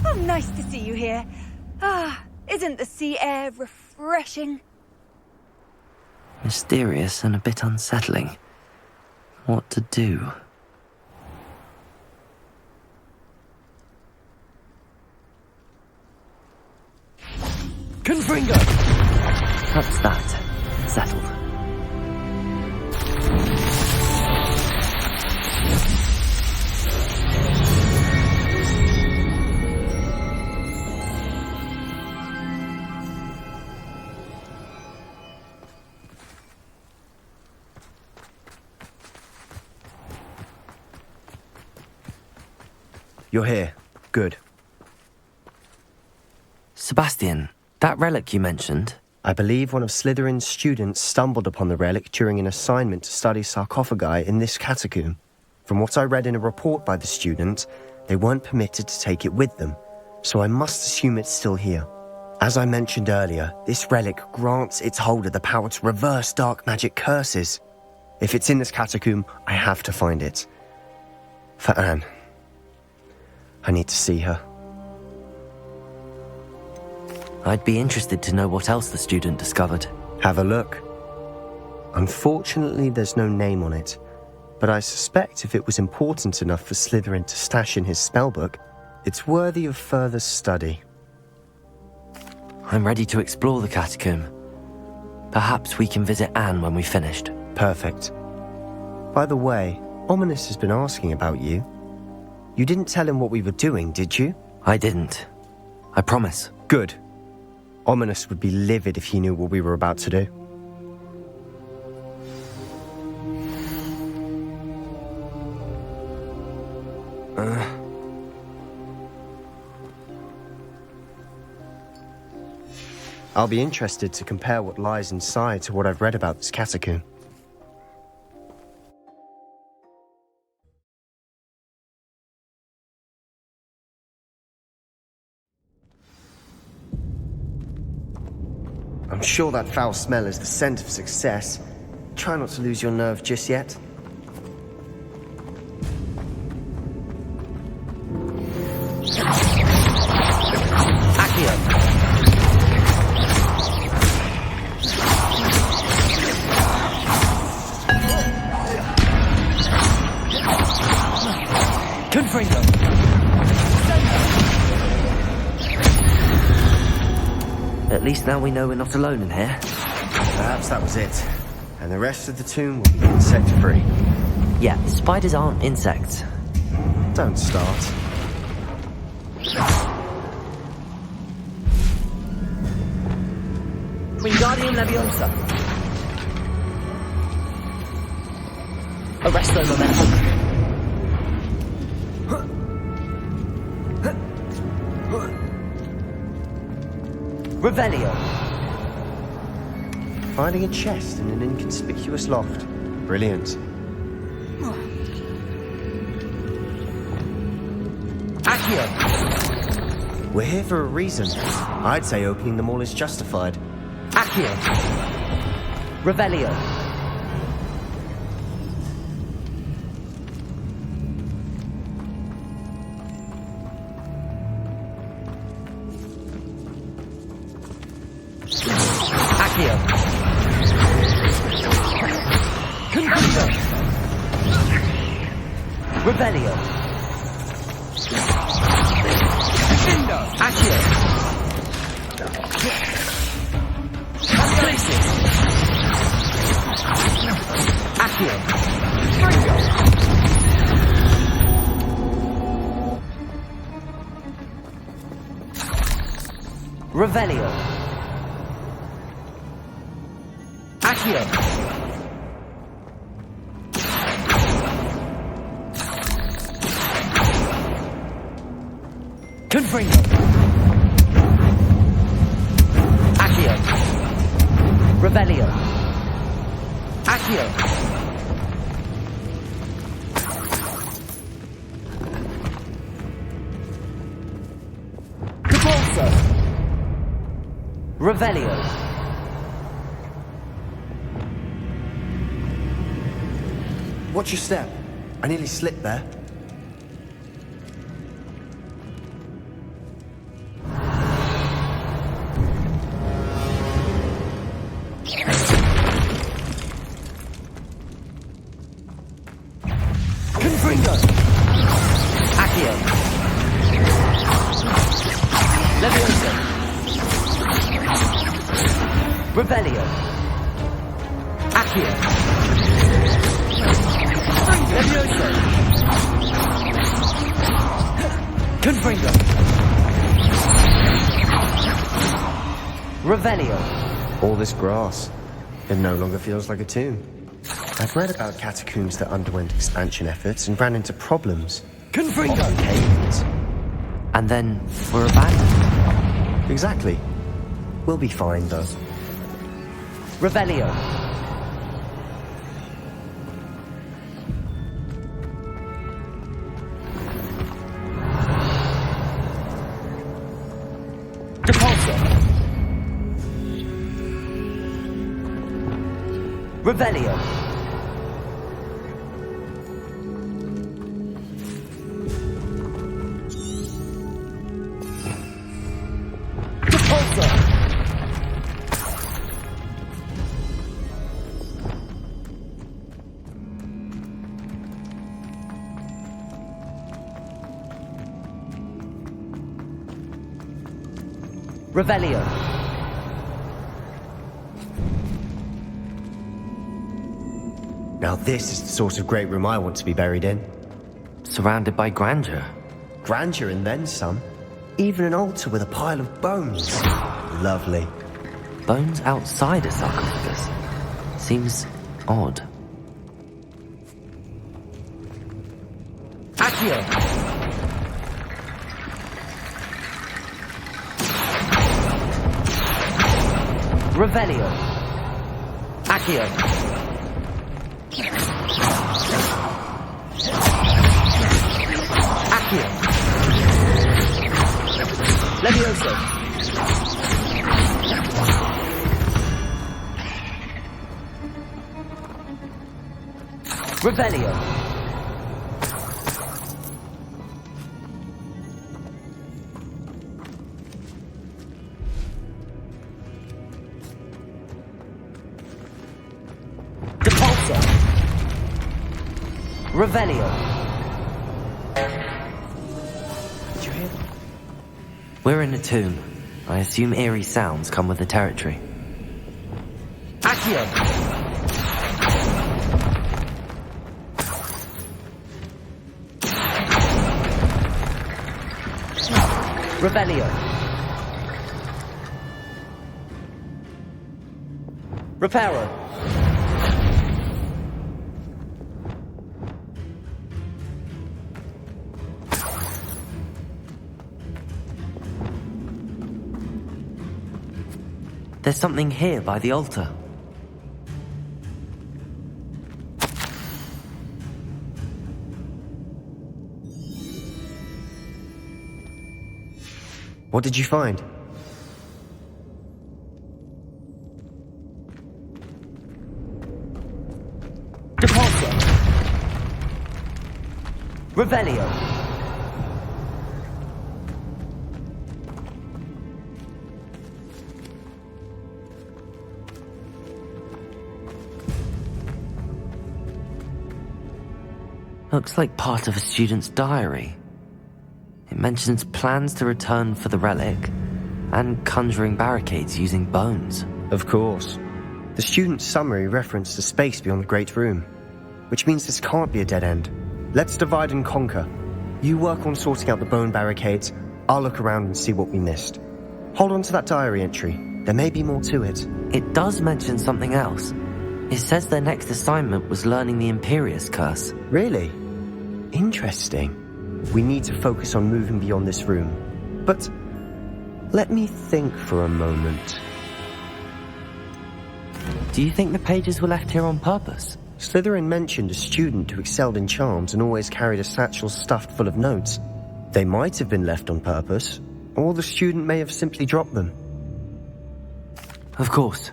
Oh, nice to see you here. Ah, isn't the sea air refreshing? Mysterious and a bit unsettling. What to do? Confringo! That's that. Settled. You're here. Good. Sebastian, that relic you mentioned? I believe one of Slytherin's students stumbled upon the relic during an assignment to study sarcophagi in this catacomb. From what I read in a report by the student, they weren't permitted to take it with them, so I must assume it's still here. As I mentioned earlier, this relic grants its holder the power to reverse dark magic curses. If it's in this catacomb, I have to find it. For Anne. I need to see her. I'd be interested to know what else the student discovered. Have a look. Unfortunately, there's no name on it, but I suspect if it was important enough for Slytherin to stash in his spellbook, it's worthy of further study. I'm ready to explore the catacomb. Perhaps we can visit Anne when we've finished. Perfect. By the way, Ominous has been asking about you. You didn't tell him what we were doing, did you? I didn't. I promise. Good. Ominous would be livid if he knew what we were about to do. I'll be interested to compare what lies inside to what I've read about this catacomb. I'm sure that foul smell is the scent of success. Try not to lose your nerve just yet. Accio. Confringo. At least now we know we're not alone in here. Perhaps that was it. And the rest of the tomb will be insect-free. Yeah, spiders aren't insects. Don't start. Wingardium Leviosa. Arresto Momentum. Revelio. Finding a chest in an inconspicuous loft. Brilliant. Accio. We're here for a reason. I'd say opening them all is justified. Accio. Revelio. Accio. Confringo. Revelio. Defendo. Accio. Places. Accio. Fringo. Revelio. Accio. Confringo. Accio. Revelio. Accio. Capolso. Revelio. Watch your step. I nearly slipped there. Confringo. Accio. Leviosa. Revelio. Accio. Leviosa. Confringo. Revelio. All this grass. It no longer feels like a tomb. I've read about catacombs that underwent expansion efforts and ran into problems. Confringo. And then we're abandoned. Exactly. We'll be fine, though. Revelio. Depulso. Revelio. Depulso. Revelio. Now this is the sort of great room I want to be buried in. Surrounded by grandeur. Grandeur and then some. Even an altar with a pile of bones. Lovely. Bones outside a sarcophagus. Seems odd. Accio. Revelio. Accio. Accio. Levioso. Revelio. Depulso. Revelio. Did you hear? We're in a tomb. I assume eerie sounds come with the territory. Accio. Revelio. Reparo. There's something here by the altar. What did you find? Depulso. Revelio. Looks like part of a student's diary. It mentions plans to return for the relic and conjuring barricades using bones. Of course. The student's summary referenced a space beyond the Great Room, which means this can't be a dead end. Let's divide and conquer. You work on sorting out the bone barricades, I'll look around and see what we missed. Hold on to that diary entry. There may be more to it. It does mention something else. It says their next assignment was learning the Imperious Curse. Really? Interesting. We need to focus on moving beyond this room. But let me think for a moment. Do you think the pages were left here on purpose? Slytherin mentioned a student who excelled in charms and always carried a satchel stuffed full of notes. They might have been left on purpose, or the student may have simply dropped them. Of course.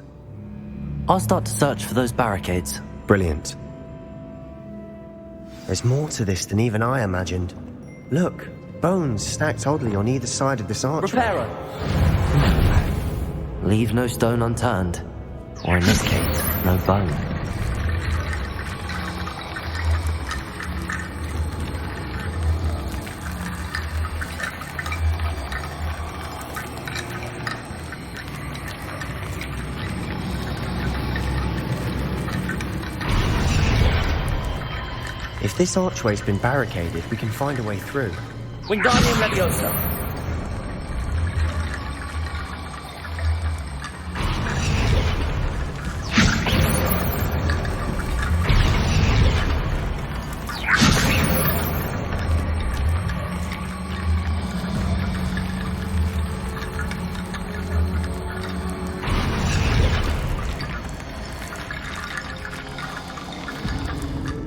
I'll start to search for those barricades. Brilliant. There's more to this than even I imagined. Look, bones stacked oddly on either side of this archway. Reparo. Leave no stone unturned. Or in this case, no bone. If this archway's been barricaded, we can find a way through. Wingardium Leviosa.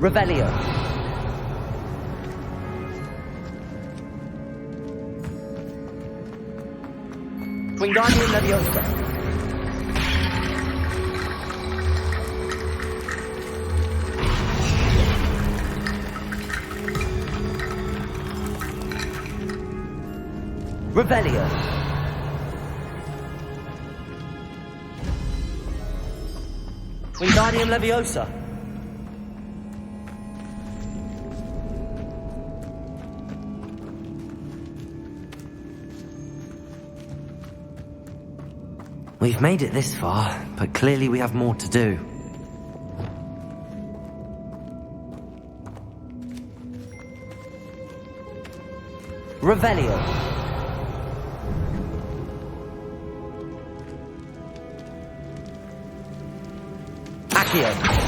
Revelio. Wingardium Leviosa. Revelio. Wingardium Leviosa. We've made it this far, but clearly we have more to do. Revelio. Accio.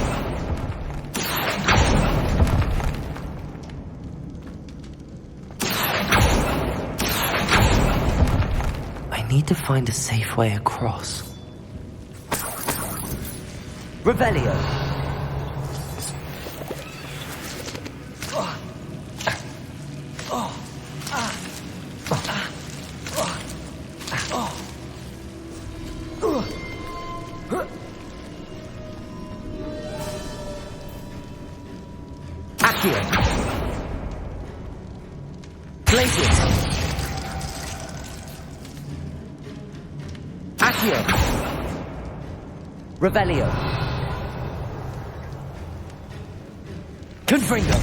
I need to find a safe way across. Revelio. Revelio. Confringo.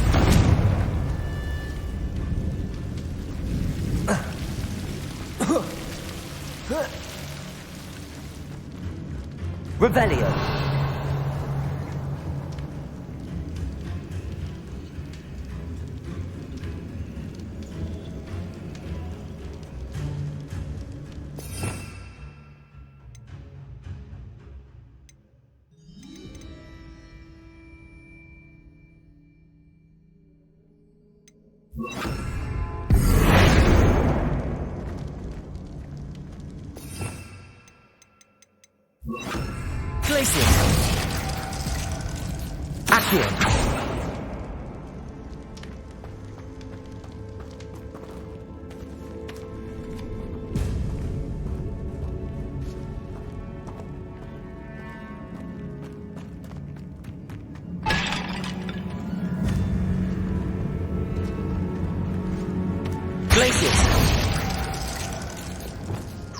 Revelio.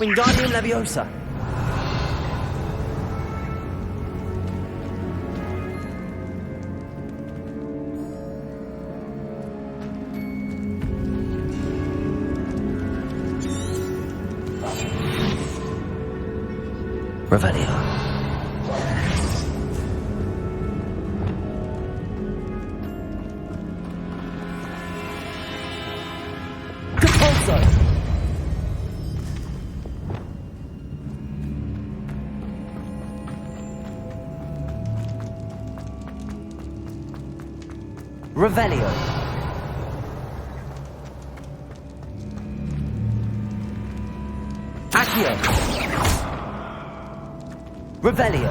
Wingardium Leviosa. Revelio. Revelio. Accio. Revelio.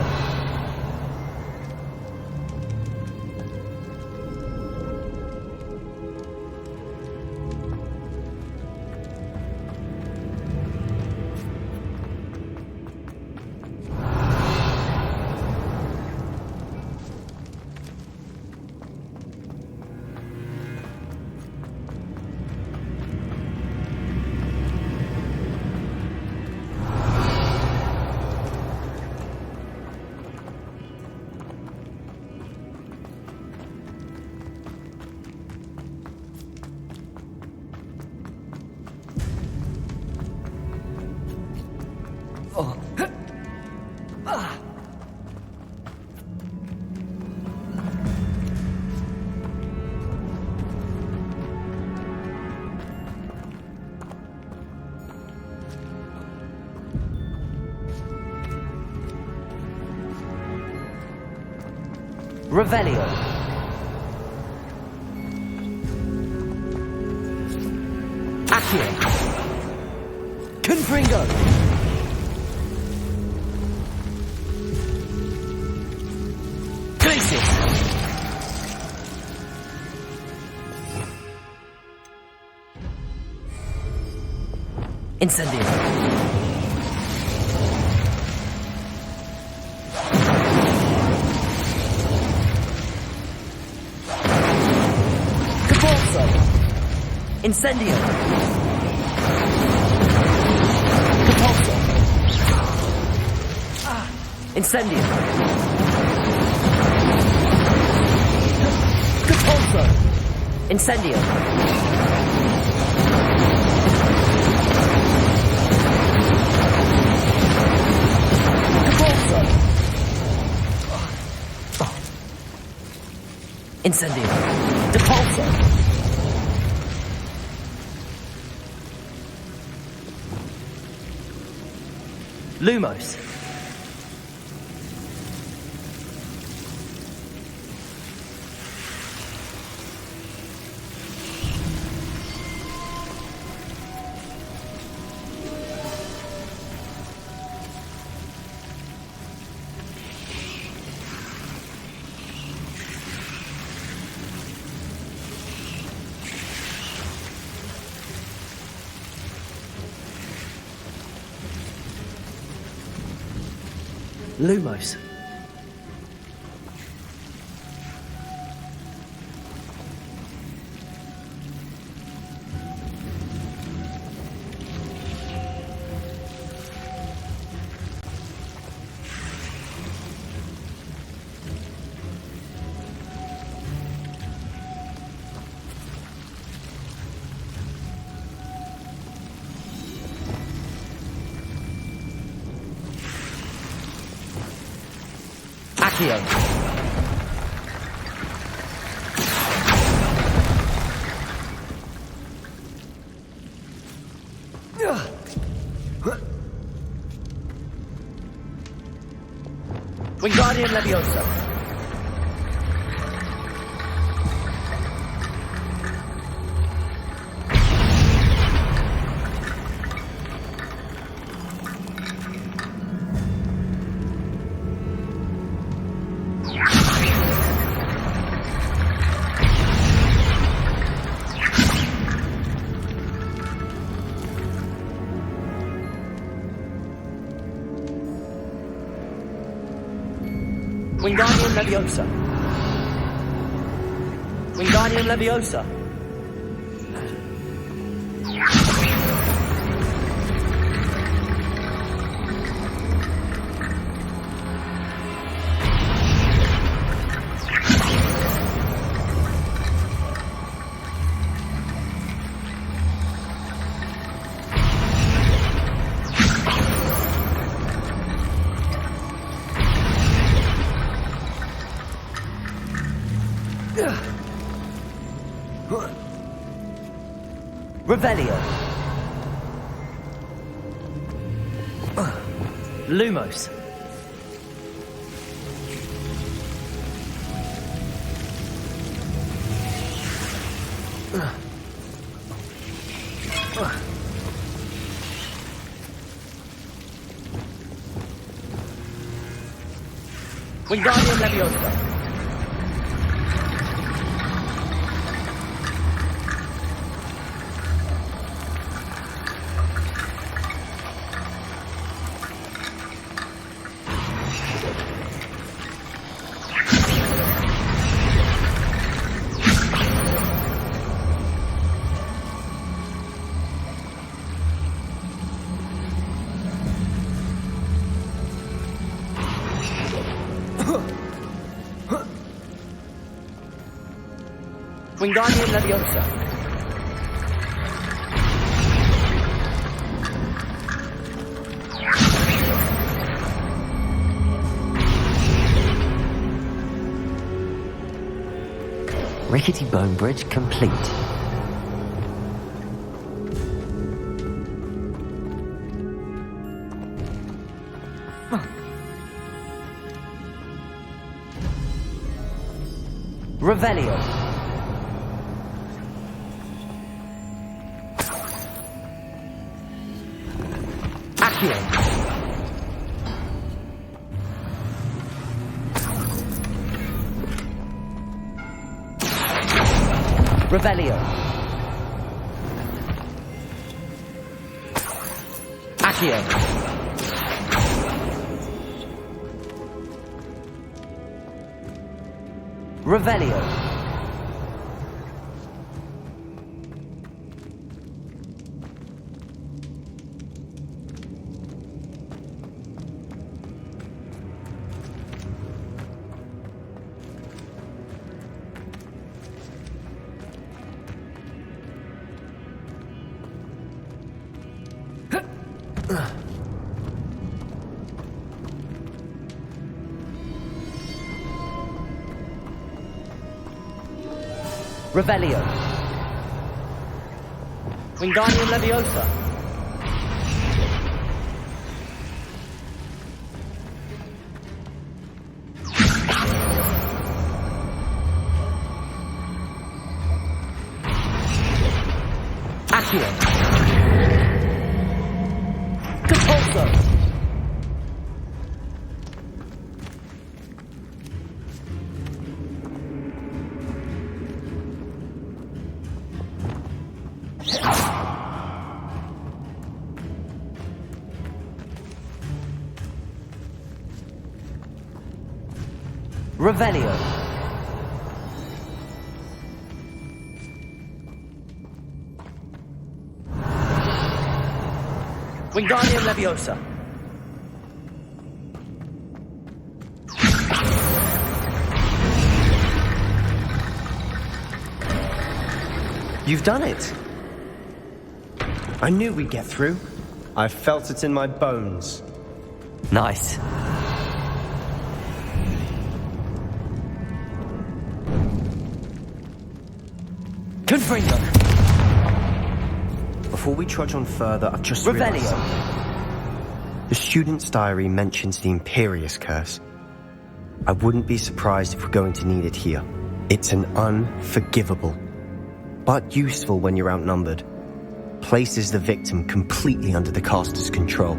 Revelio. Accio. Confringo. Glacius. Incendio. Incendio. Compulso. Incendio. Compulso. Incendio. Incendio. Depulso. Lumos. Lumos. Accio. Wingardium Leviosa. Wingardium Leviosa. Wingardium Leviosa. Revelio. Lumos. Wingardium Leviosa. Wingardium Leviosa. Rickety Bone Bridge complete. Revelio. Accio. Revelio. Accio. Revelio. Revelio. Wingardium Leviosa. Accio. Compulso. Revelio. Wingardium Leviosa. You've done it. I knew we'd get through. I felt it in my bones. Nice. Confringo. Before we trudge on further, I've just Revelio. realized the student's diary mentions the Imperious Curse. I wouldn't be surprised if we're going to need it here. It's an unforgivable, but useful when you're outnumbered. Places the victim completely under the caster's control.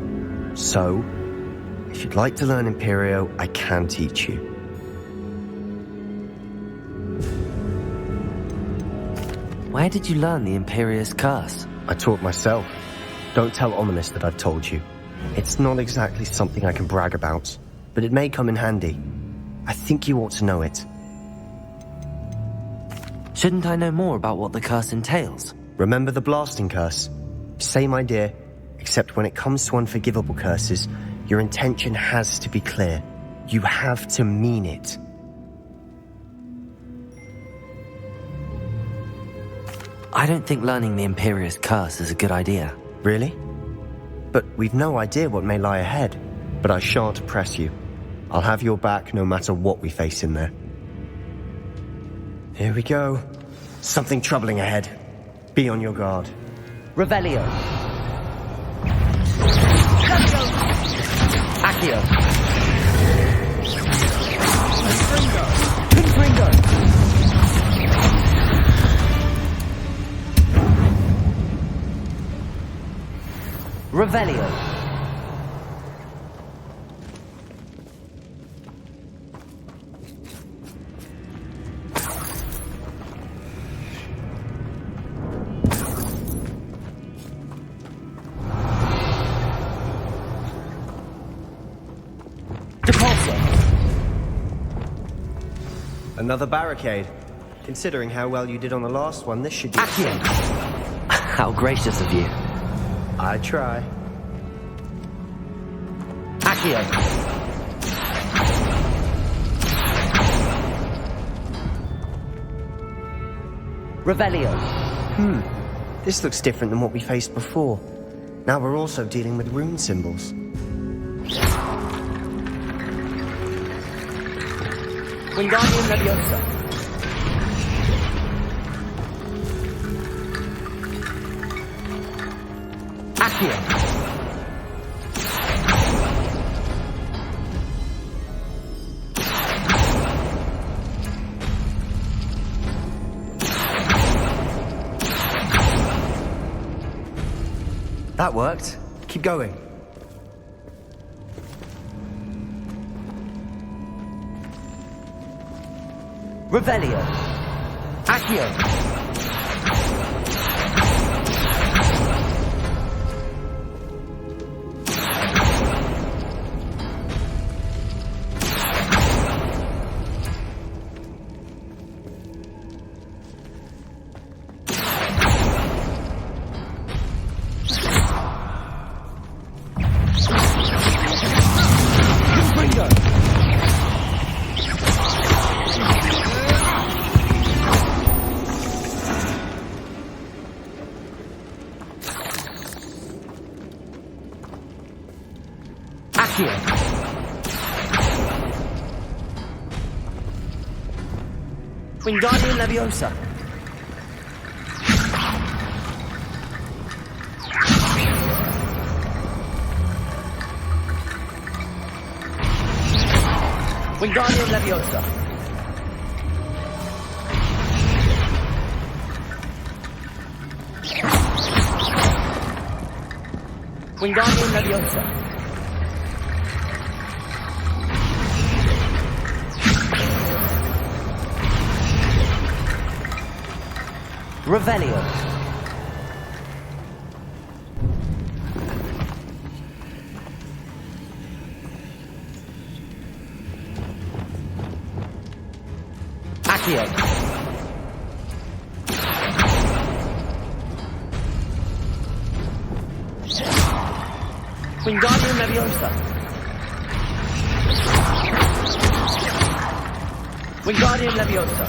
So, if you'd like to learn Imperio, I can teach you. Where did you learn the Imperious Curse? I taught myself. Don't tell Ominous that I've told you. It's not exactly something I can brag about, but it may come in handy. I think you ought to know it. Shouldn't I know more about what the curse entails? Remember the blasting curse? Same idea, except when it comes to unforgivable curses, your intention has to be clear. You have to mean it. I don't think learning the Imperious Curse is a good idea. Really? But we've no idea what may lie ahead. But I shan't press you. I'll have your back no matter what we face in there. Here we go. Something troubling ahead. Be on your guard. Revelio. Accio. Confringo. Revelio. Another barricade. Considering how well you did on the last one, this should be... Accio! How gracious of you. I try. Accio. Revelio. This looks different than what we faced before. Now we're also dealing with rune symbols. Wingardium Leviosa. Accio. That worked. Keep going. Revelio. Accio. Wingardium Leviosa. Wingardium Leviosa. Wingardium Leviosa. Revelio. Accio. Wingardium Leviosa. Wingardium Leviosa.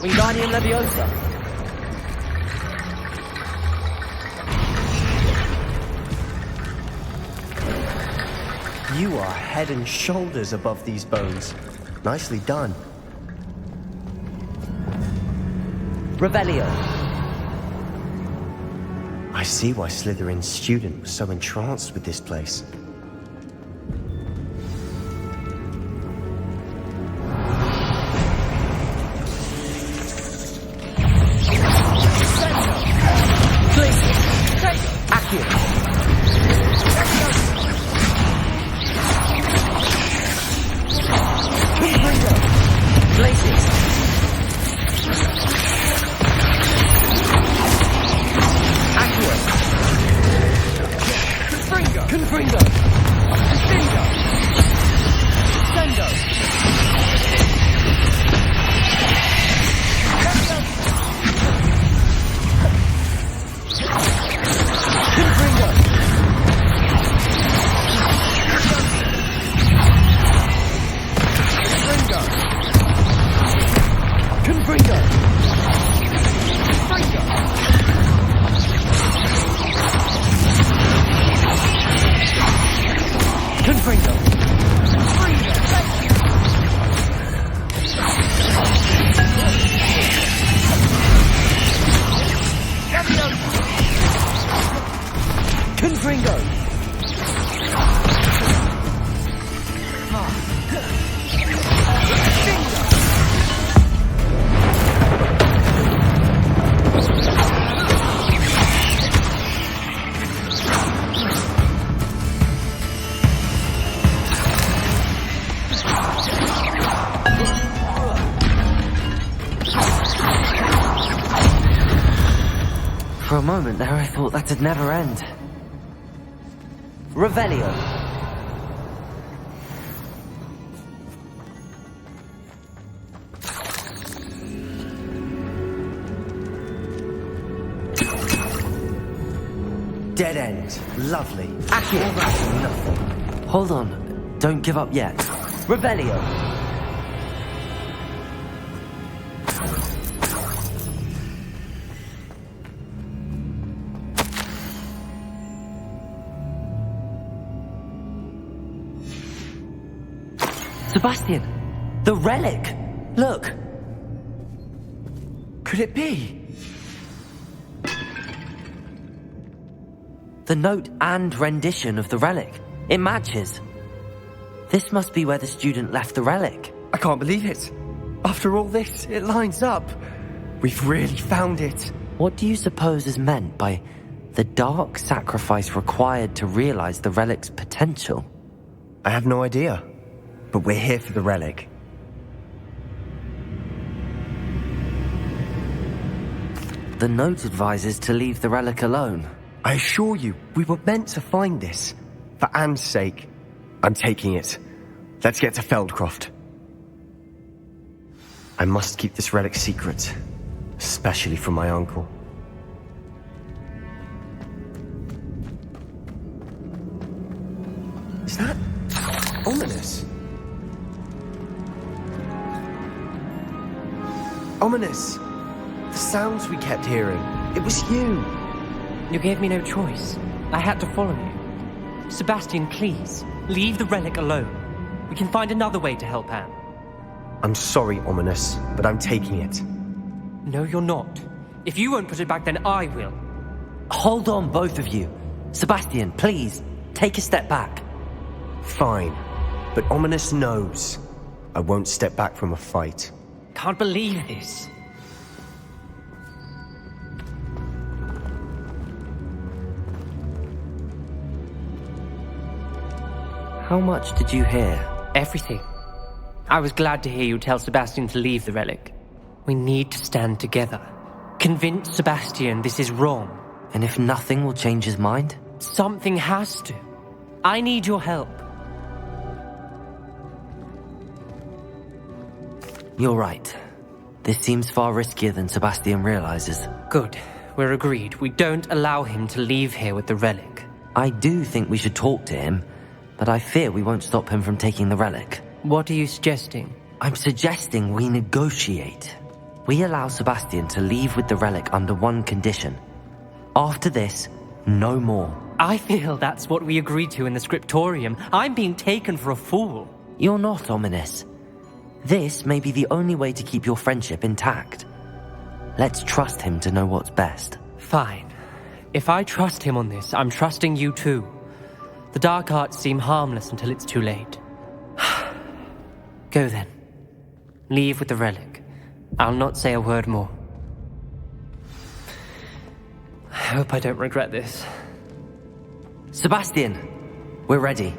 Wingardium Leviosa. You are head and shoulders above these bones. Nicely done. Revelio. I see why Slytherin's student was so entranced with this place. For a moment there, I thought that'd never end. Revelio. Dead end. Lovely. Accio. All that for nothing. Hold on. Don't give up yet. Revelio. Sebastian! The relic! Look! Could it be? The note and rendition of the relic. It matches. This must be where the student left the relic. I can't believe it. After all this, it lines up. We've really found it. What do you suppose is meant by the dark sacrifice required to realize the relic's potential? I have no idea. But we're here for the relic. The note advises to leave the relic alone. I assure you, we were meant to find this. For Anne's sake. I'm taking it. Let's get to Feldcroft. I must keep this relic secret. Especially from my uncle. Is that ominous? Ominous! The sounds we kept hearing. It was you! You gave me no choice. I had to follow you. Sebastian, please, leave the relic alone. We can find another way to help Anne. I'm sorry, Ominous, but I'm taking it. No, you're not. If you won't put it back, then I will. Hold on, both of you. Sebastian, please, take a step back. Fine, but Ominous knows I won't step back from a fight. Can't believe this. How much did you hear? Everything. I was glad to hear you tell Sebastian to leave the relic. We need to stand together. Convince Sebastian this is wrong. And if nothing will change his mind? Something has to. I need your help. You're right. This seems far riskier than Sebastian realizes. Good. We're agreed. We don't allow him to leave here with the relic. I do think we should talk to him, but I fear we won't stop him from taking the relic. What are you suggesting? I'm suggesting we negotiate. We allow Sebastian to leave with the relic under one condition. After this, no more. I feel that's what we agreed to in the scriptorium. I'm being taken for a fool. You're not, Ominous. This may be the only way to keep your friendship intact. Let's trust him to know what's best. Fine. If I trust him on this, I'm trusting you too. The dark arts seem harmless until it's too late. Go then. Leave with the relic. I'll not say a word more. I hope I don't regret this. Sebastian, we're ready.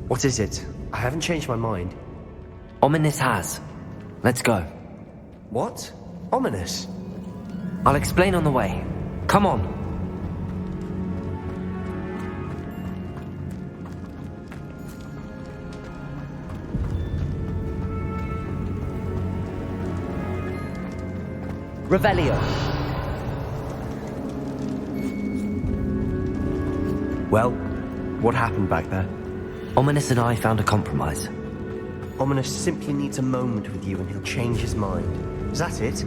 What is it? I haven't changed my mind. Ominous has. Let's go. What? Ominous? I'll explain on the way. Come on. Revelio. Well, what happened back there? Ominous and I found a compromise. Ominous simply needs a moment with you and he'll change his mind. Is that it?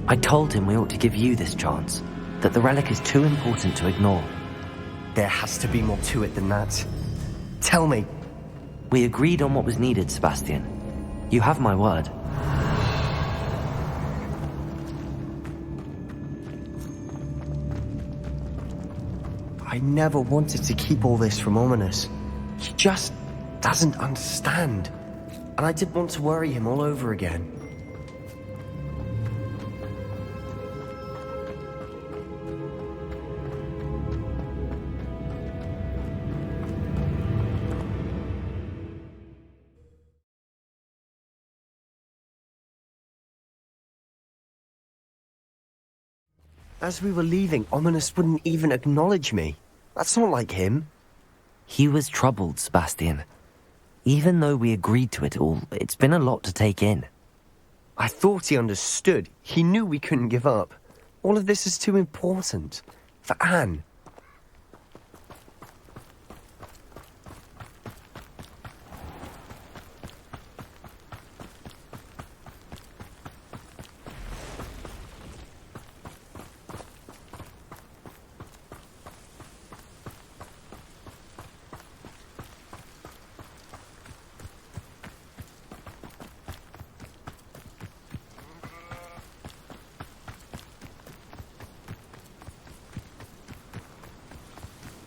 I told him we ought to give you this chance, that the relic is too important to ignore. There has to be more to it than that. Tell me. We agreed on what was needed, Sebastian. You have my word. I never wanted to keep all this from Ominous. He just doesn't understand. And I didn't want to worry him all over again. As we were leaving, Ominous wouldn't even acknowledge me. That's not like him. He was troubled, Sebastian. Even though we agreed to it all, it's been a lot to take in. I thought he understood. He knew we couldn't give up. All of this is too important. For Anne.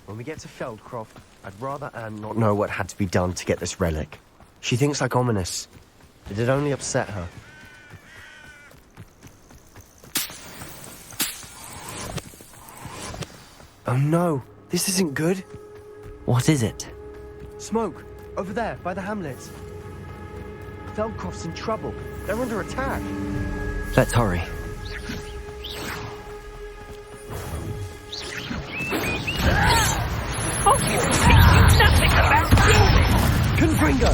When we get to Feldcroft, I'd rather Anne not know what had to be done to get this relic. She thinks like Ominous. It'd only upset her. Oh no, this isn't good. What is it? Smoke, over there, by the hamlet. Feldcroft's in trouble. They're under attack. Let's hurry. Nothing about Confringo!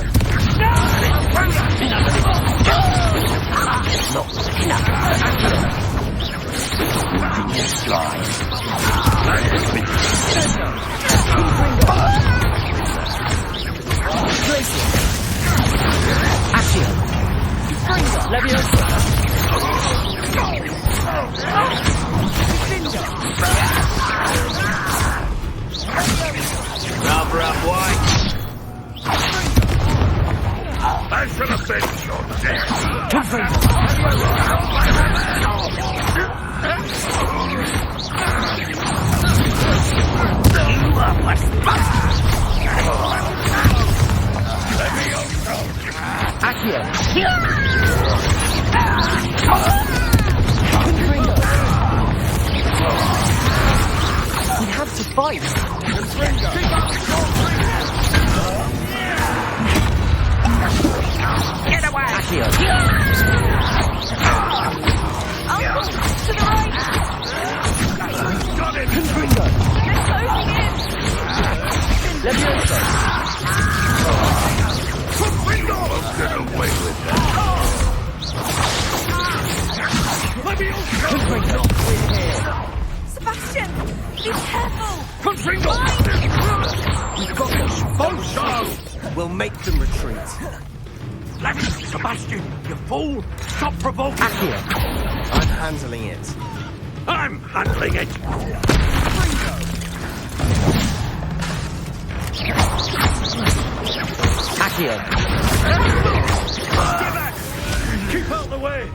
Rubber up white. fight! Get away! Accio. Uncle, to the right! Got him! Confringo. They're closing in! Levioso. Confringo! I'll get away with that. Confringo. We're here. Sebastian, be careful! Confringo! We've got them. Bozo! We'll make them retreat. Let me, Sebastian, you fool! Stop provoking! Accio. I'm handling it. I'm handling it! Accio. Stay back! Keep out the way!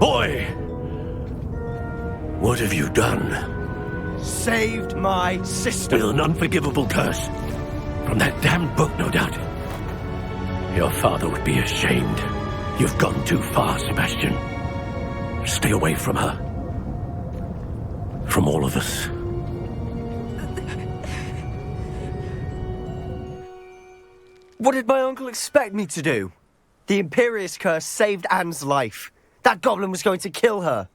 Boy! What have you done? Saved my sister. With an unforgivable curse. From that damned book, no doubt. Your father would be ashamed. You've gone too far, Sebastian. Stay away from her. From all of us. What did my uncle expect me to do? The Imperious curse saved Anne's life. That goblin was going to kill her.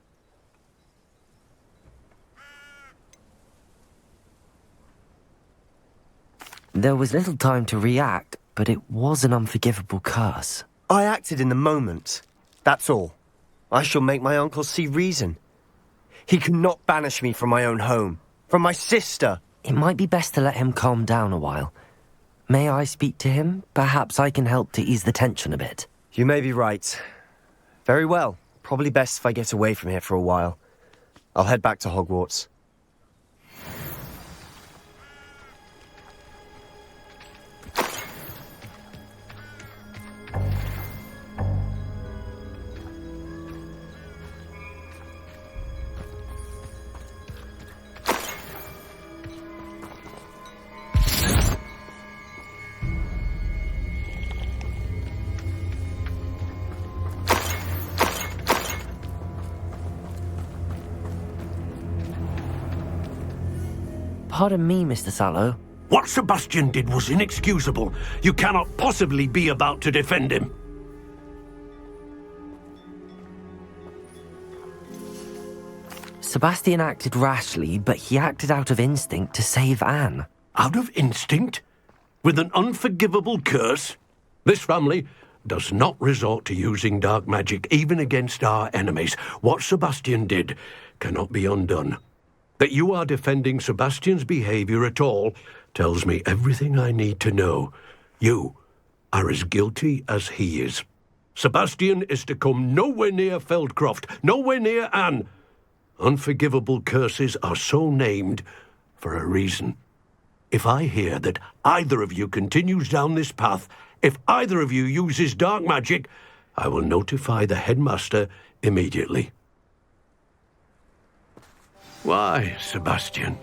There was little time to react, but it was an unforgivable curse. I acted in the moment. That's all. I shall make my uncle see reason. He cannot banish me from my own home, from my sister. It might be best to let him calm down a while. May I speak to him? Perhaps I can help to ease the tension a bit. You may be right. Very well. Probably best if I get away from here for a while. I'll head back to Hogwarts. Pardon me, Mr. Sallow. What Sebastian did was inexcusable. You cannot possibly be about to defend him. Sebastian acted rashly, but he acted out of instinct to save Anne. Out of instinct? With an unforgivable curse? This family does not resort to using dark magic even against our enemies. What Sebastian did cannot be undone. That you are defending Sebastian's behavior at all tells me everything I need to know. You are as guilty as he is. Sebastian is to come nowhere near Feldcroft, nowhere near Anne. Unforgivable curses are so named for a reason. If I hear that either of you continues down this path, if either of you uses dark magic, I will notify the headmaster immediately. Why, Sebastian?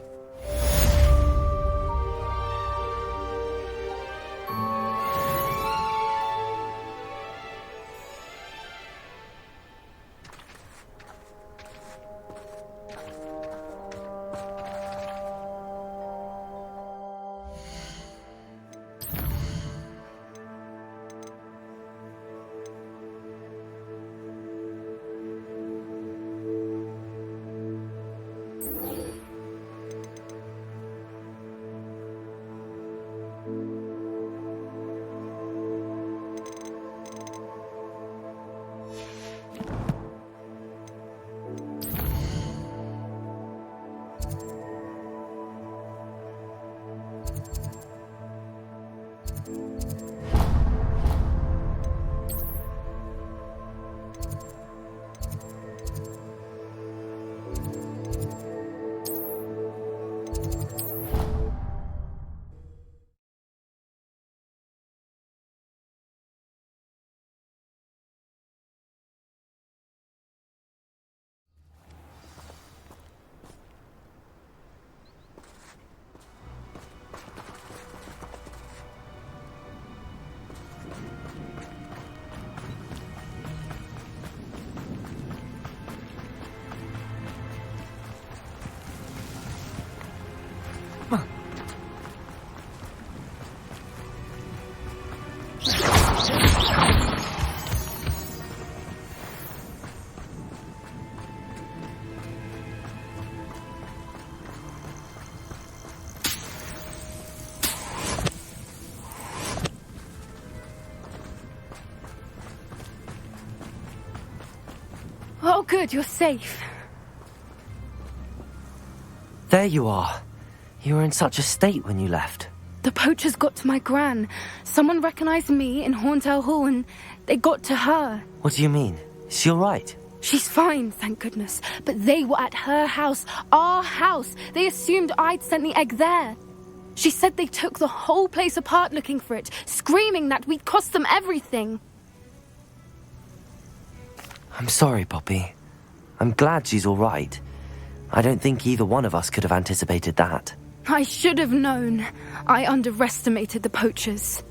good, you're safe. There you are. You were in such a state when you left. The poachers got to my gran. Someone recognized me in Horntail Hall and they got to her. What do you mean? Is she all right? She's fine, thank goodness. But they were at her house, our house. They assumed I'd sent the egg there. She said they took the whole place apart looking for it, screaming that we'd cost them everything. I'm sorry, Poppy. I'm glad she's all right. I don't think either one of us could have anticipated that. I should have known. I underestimated the poachers.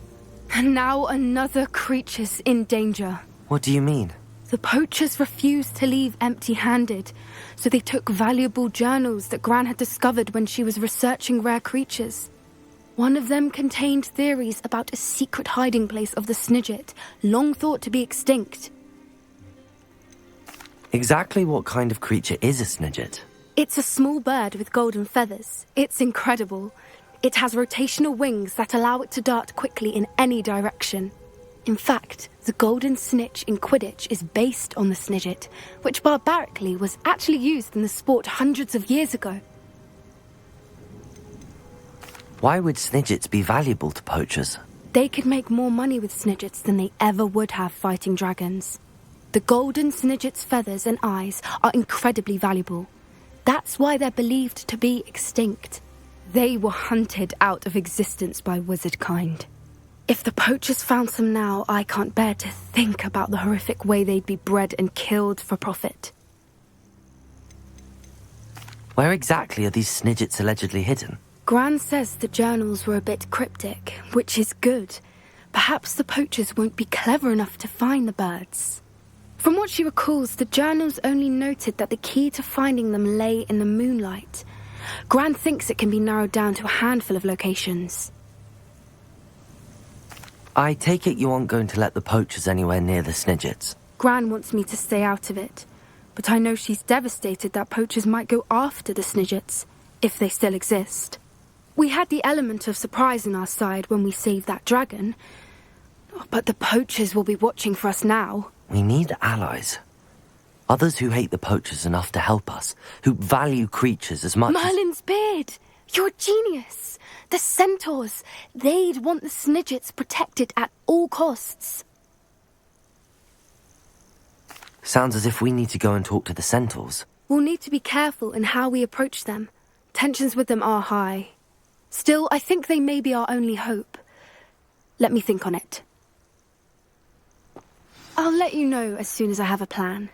And now another creature's in danger. What do you mean? The poachers refused to leave empty-handed, so they took valuable journals that Gran had discovered when she was researching rare creatures. One of them contained theories about a secret hiding place of the Snidget, long thought to be extinct. Exactly what kind of creature is a Snidget? It's a small bird with golden feathers. It's incredible. It has rotational wings that allow it to dart quickly in any direction. In fact, the golden snitch in Quidditch is based on the Snidget, which barbarically was actually used in the sport hundreds of years ago. Why would Snidgets be valuable to poachers? They could make more money with Snidgets than they ever would have fighting dragons. The golden Snidget's feathers and eyes are incredibly valuable. That's why they're believed to be extinct. They were hunted out of existence by wizard kind. If the poachers found some now, I can't bear to think about the horrific way they'd be bred and killed for profit. Where exactly are these Snidgets allegedly hidden? Gran says the journals were a bit cryptic, which is good. Perhaps the poachers won't be clever enough to find the birds. From what she recalls, the journals only noted that the key to finding them lay in the moonlight. Gran thinks it can be narrowed down to a handful of locations. I take it you aren't going to let the poachers anywhere near the Snidgets. Gran wants me to stay out of it, but I know she's devastated that poachers might go after the Snidgets, if they still exist. We had the element of surprise on our side when we saved that dragon, but the poachers will be watching for us now. We need allies. Others who hate the poachers enough to help us, who value creatures as much Merlin's beard! You're a genius! The centaurs! They'd want the Snidgets protected at all costs. Sounds as if we need to go and talk to the centaurs. We'll need to be careful in how we approach them. Tensions with them are high. Still, I think they may be our only hope. Let me think on it. I'll let you know as soon as I have a plan.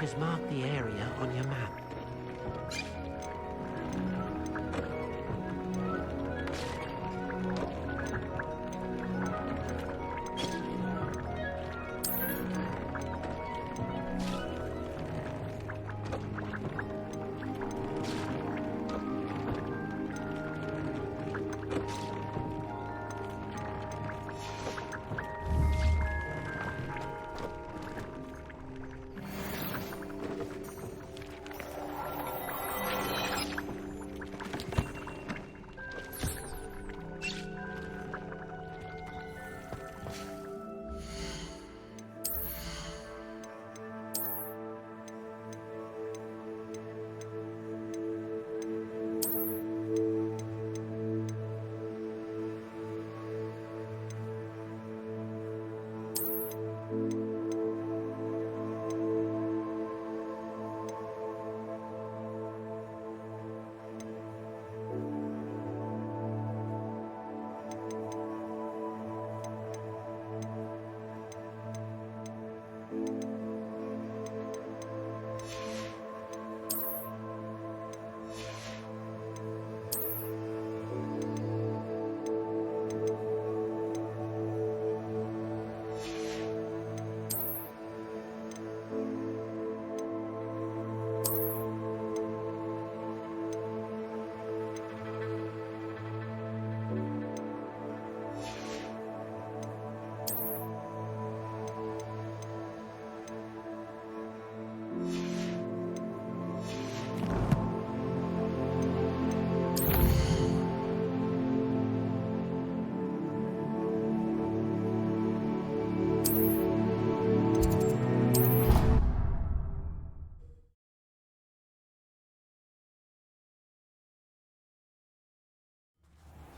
Has marked the area on your map.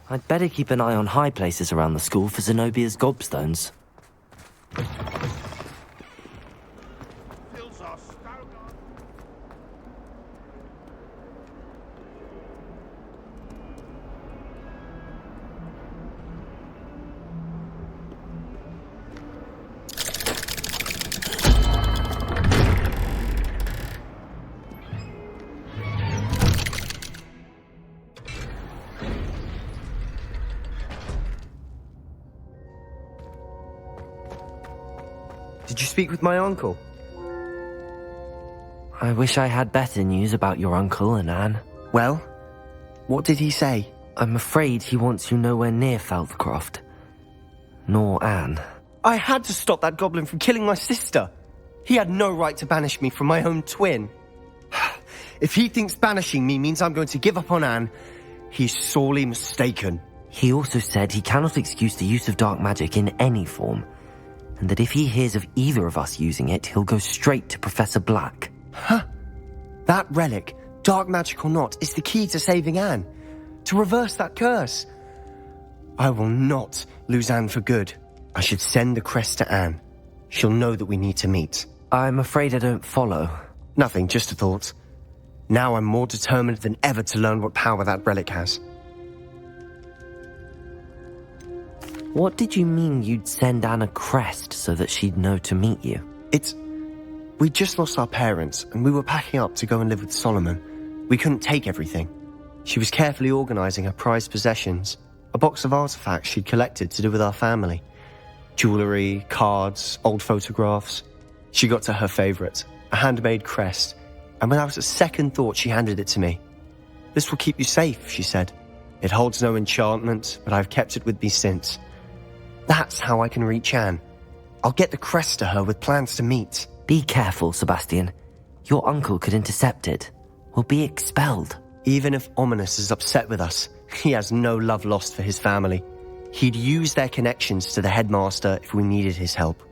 I'd better keep an eye on high places around the school for Zenobia's gobstones. Did you speak with my uncle? I wish I had better news about your uncle and Anne. Well, what did he say? I'm afraid he wants you nowhere near Falthcroft. Nor Anne. I had to stop that goblin from killing my sister. He had no right to banish me from my own twin. If he thinks banishing me means I'm going to give up on Anne, he's sorely mistaken. He also said he cannot excuse the use of dark magic in any form, and that if he hears of either of us using it, he'll go straight to Professor Black. Huh? That relic, dark magic or not, is the key to saving Anne. To reverse that curse. I will not lose Anne for good. I should send the crest to Anne. She'll know that we need to meet. I'm afraid I don't follow. Nothing, just a thought. Now I'm more determined than ever to learn what power that relic has. What did you mean you'd send Anne a crest so that she'd know to meet you? We'd just lost our parents, and we were packing up to go and live with Solomon. We couldn't take everything. She was carefully organising her prized possessions, a box of artifacts she'd collected to do with our family. Jewellery, cards, old photographs. She got to her favourite, a handmade crest, and without a second thought she handed it to me. "This will keep you safe," she said. "It holds no enchantment, but I've kept it with me since. That's how I can reach Anne. I'll get the crest to her with plans to meet." Be careful, Sebastian. Your uncle could intercept it. We'll be expelled. Even if Ominous is upset with us, he has no love lost for his family. He'd use their connections to the headmaster if we needed his help.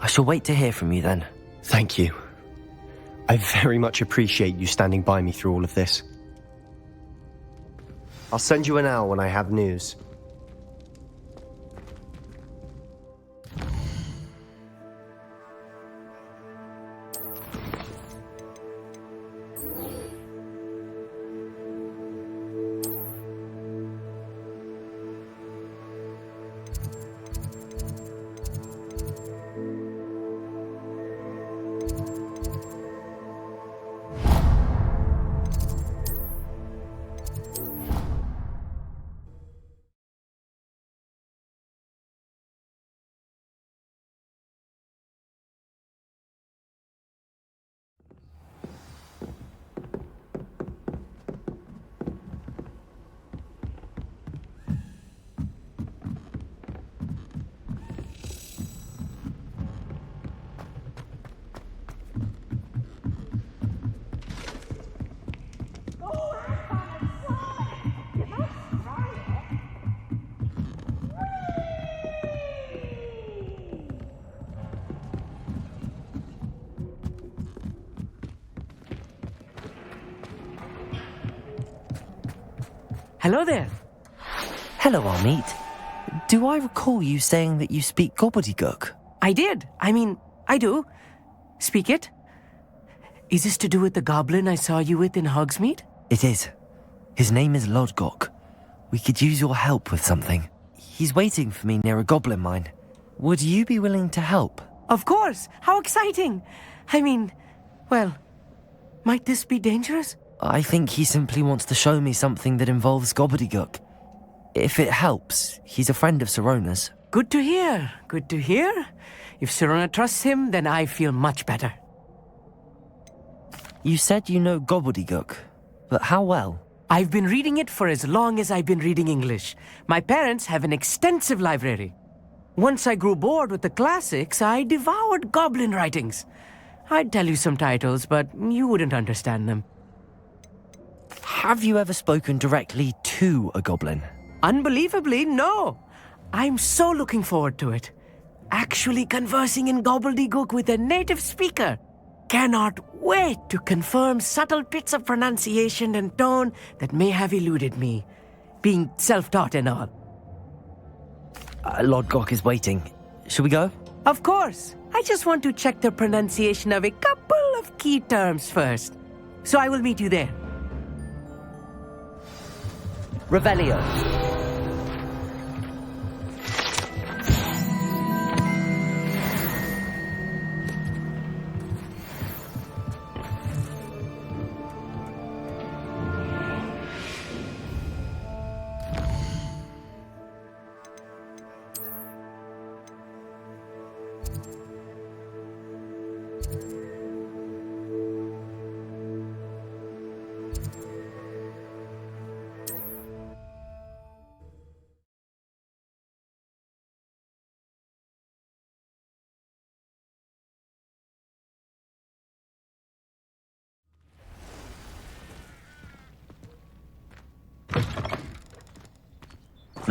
I shall wait to hear from you then. Thank you. I very much appreciate you standing by me through all of this. I'll send you an owl when I have news. Hello there. Hello, Amit. Do I recall you saying that you speak Gobbledegook? I did. I do. Speak it. Is this to do with the goblin I saw you with in Hogsmeade? It is. His name is Lodgok. We could use your help with something. He's waiting for me near a goblin mine. Would you be willing to help? Of course. How exciting. Well, might this be dangerous? I think he simply wants to show me something that involves Gobbledegook. If it helps, he's a friend of Sirona's. Good to hear. Good to hear. If Sirona trusts him, then I feel much better. You said you know Gobbledegook, but how well? I've been reading it for as long as I've been reading English. My parents have an extensive library. Once I grew bored with the classics, I devoured goblin writings. I'd tell you some titles, but you wouldn't understand them. Have you ever spoken directly to a goblin? Unbelievably, no. I'm so looking forward to it. Actually conversing in Gobbledegook with a native speaker. cannot wait to confirm subtle bits of pronunciation and tone that may have eluded me, being self-taught and all. Lodgok is waiting. Should we go? Of course. I just want to check the pronunciation of a couple of key terms first. So I will meet you there. Revelio.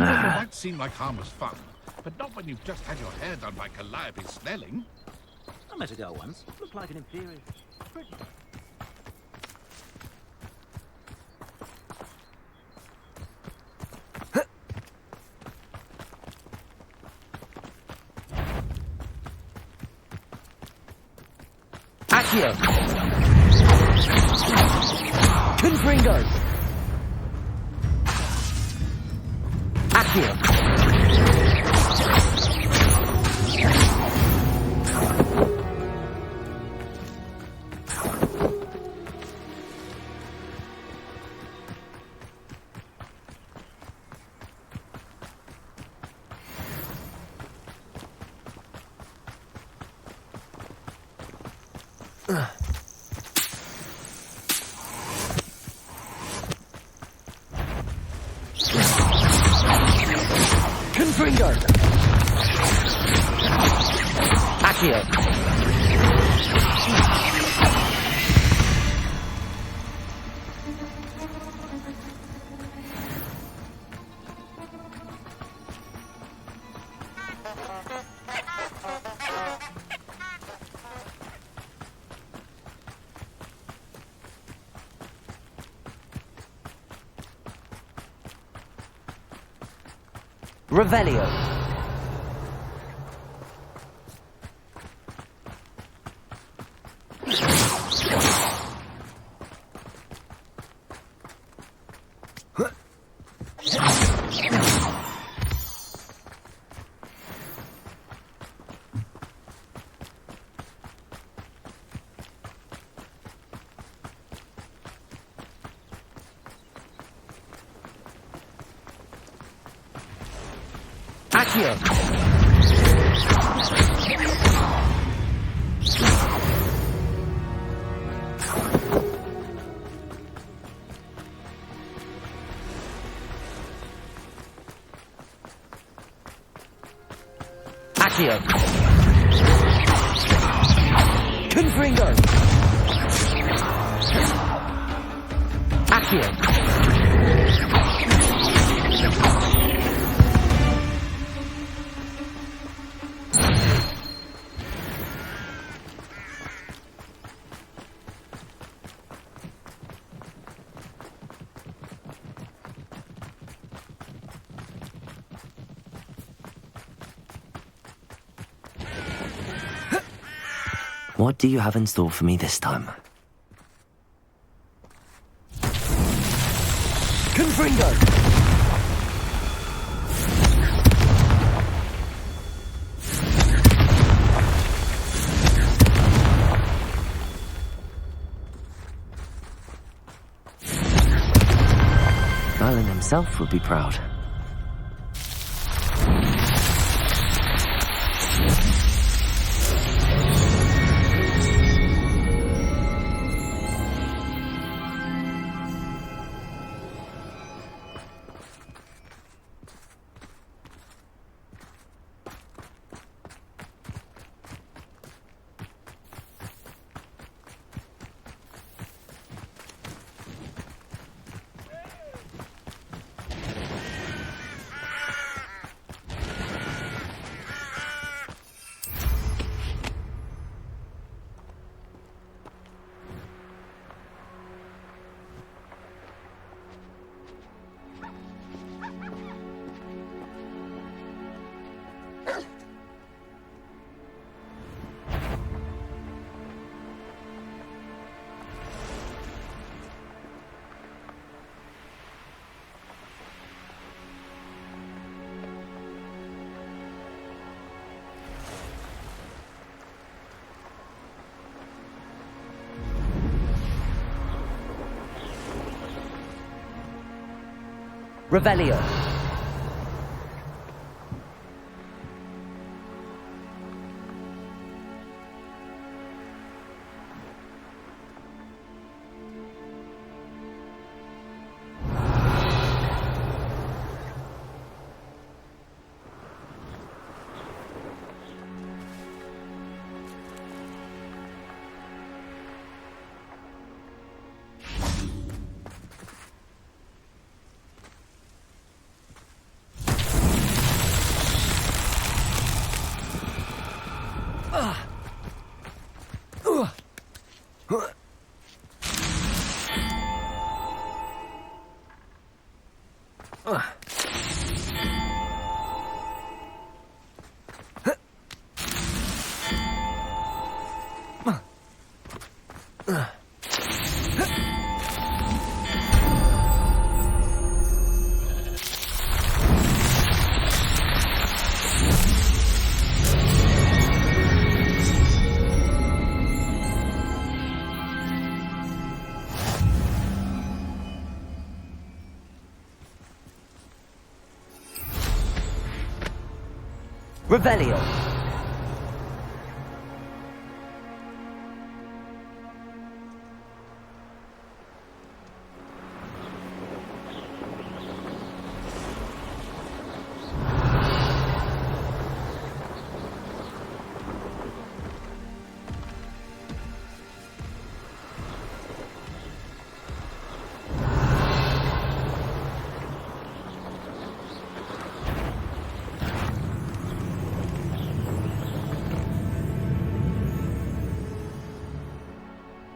It might seem like harmless fun, but not when you've just had your hair done by Calliope Snelling. I met a girl once. Looked like an imperial. Pretty. Accio! Confringo! Accio! Confringo! Accio! Revelio. Accio! Accio! Confringo! Accio! What do you have in store for me this time? Confringo! Merlin himself would be proud. Revelio. Revelio.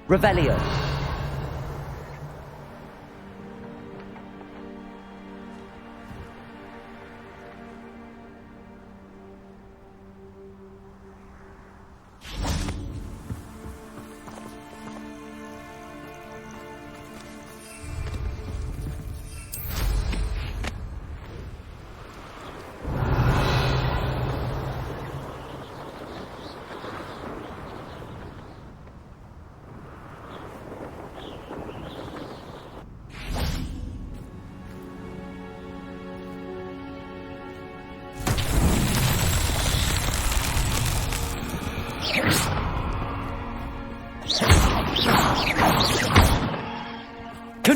Revelio.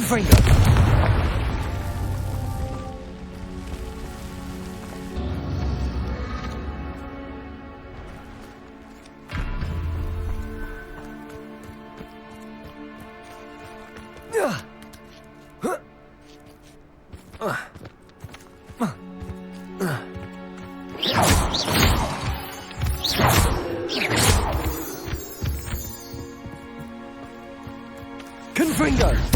Confringo. Confringo.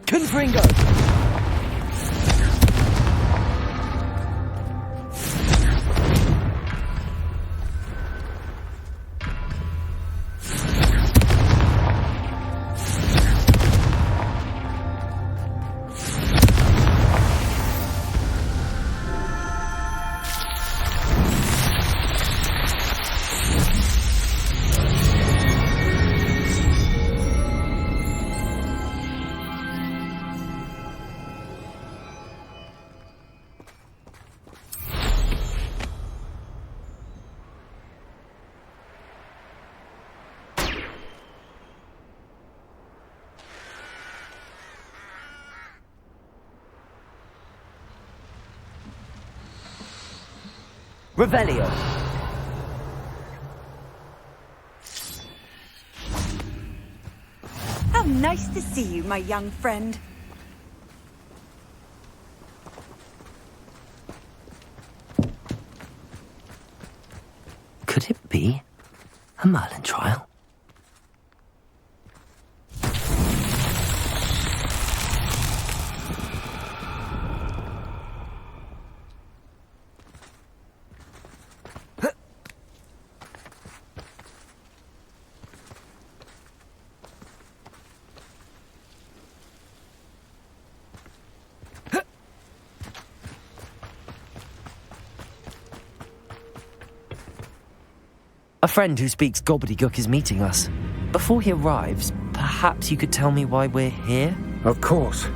Confringo! Revelio. How nice to see you, my young friend. Could it be a Merlin trial? A friend who speaks gobbledygook is meeting us. Before he arrives, perhaps you could tell me why we're here? Of course.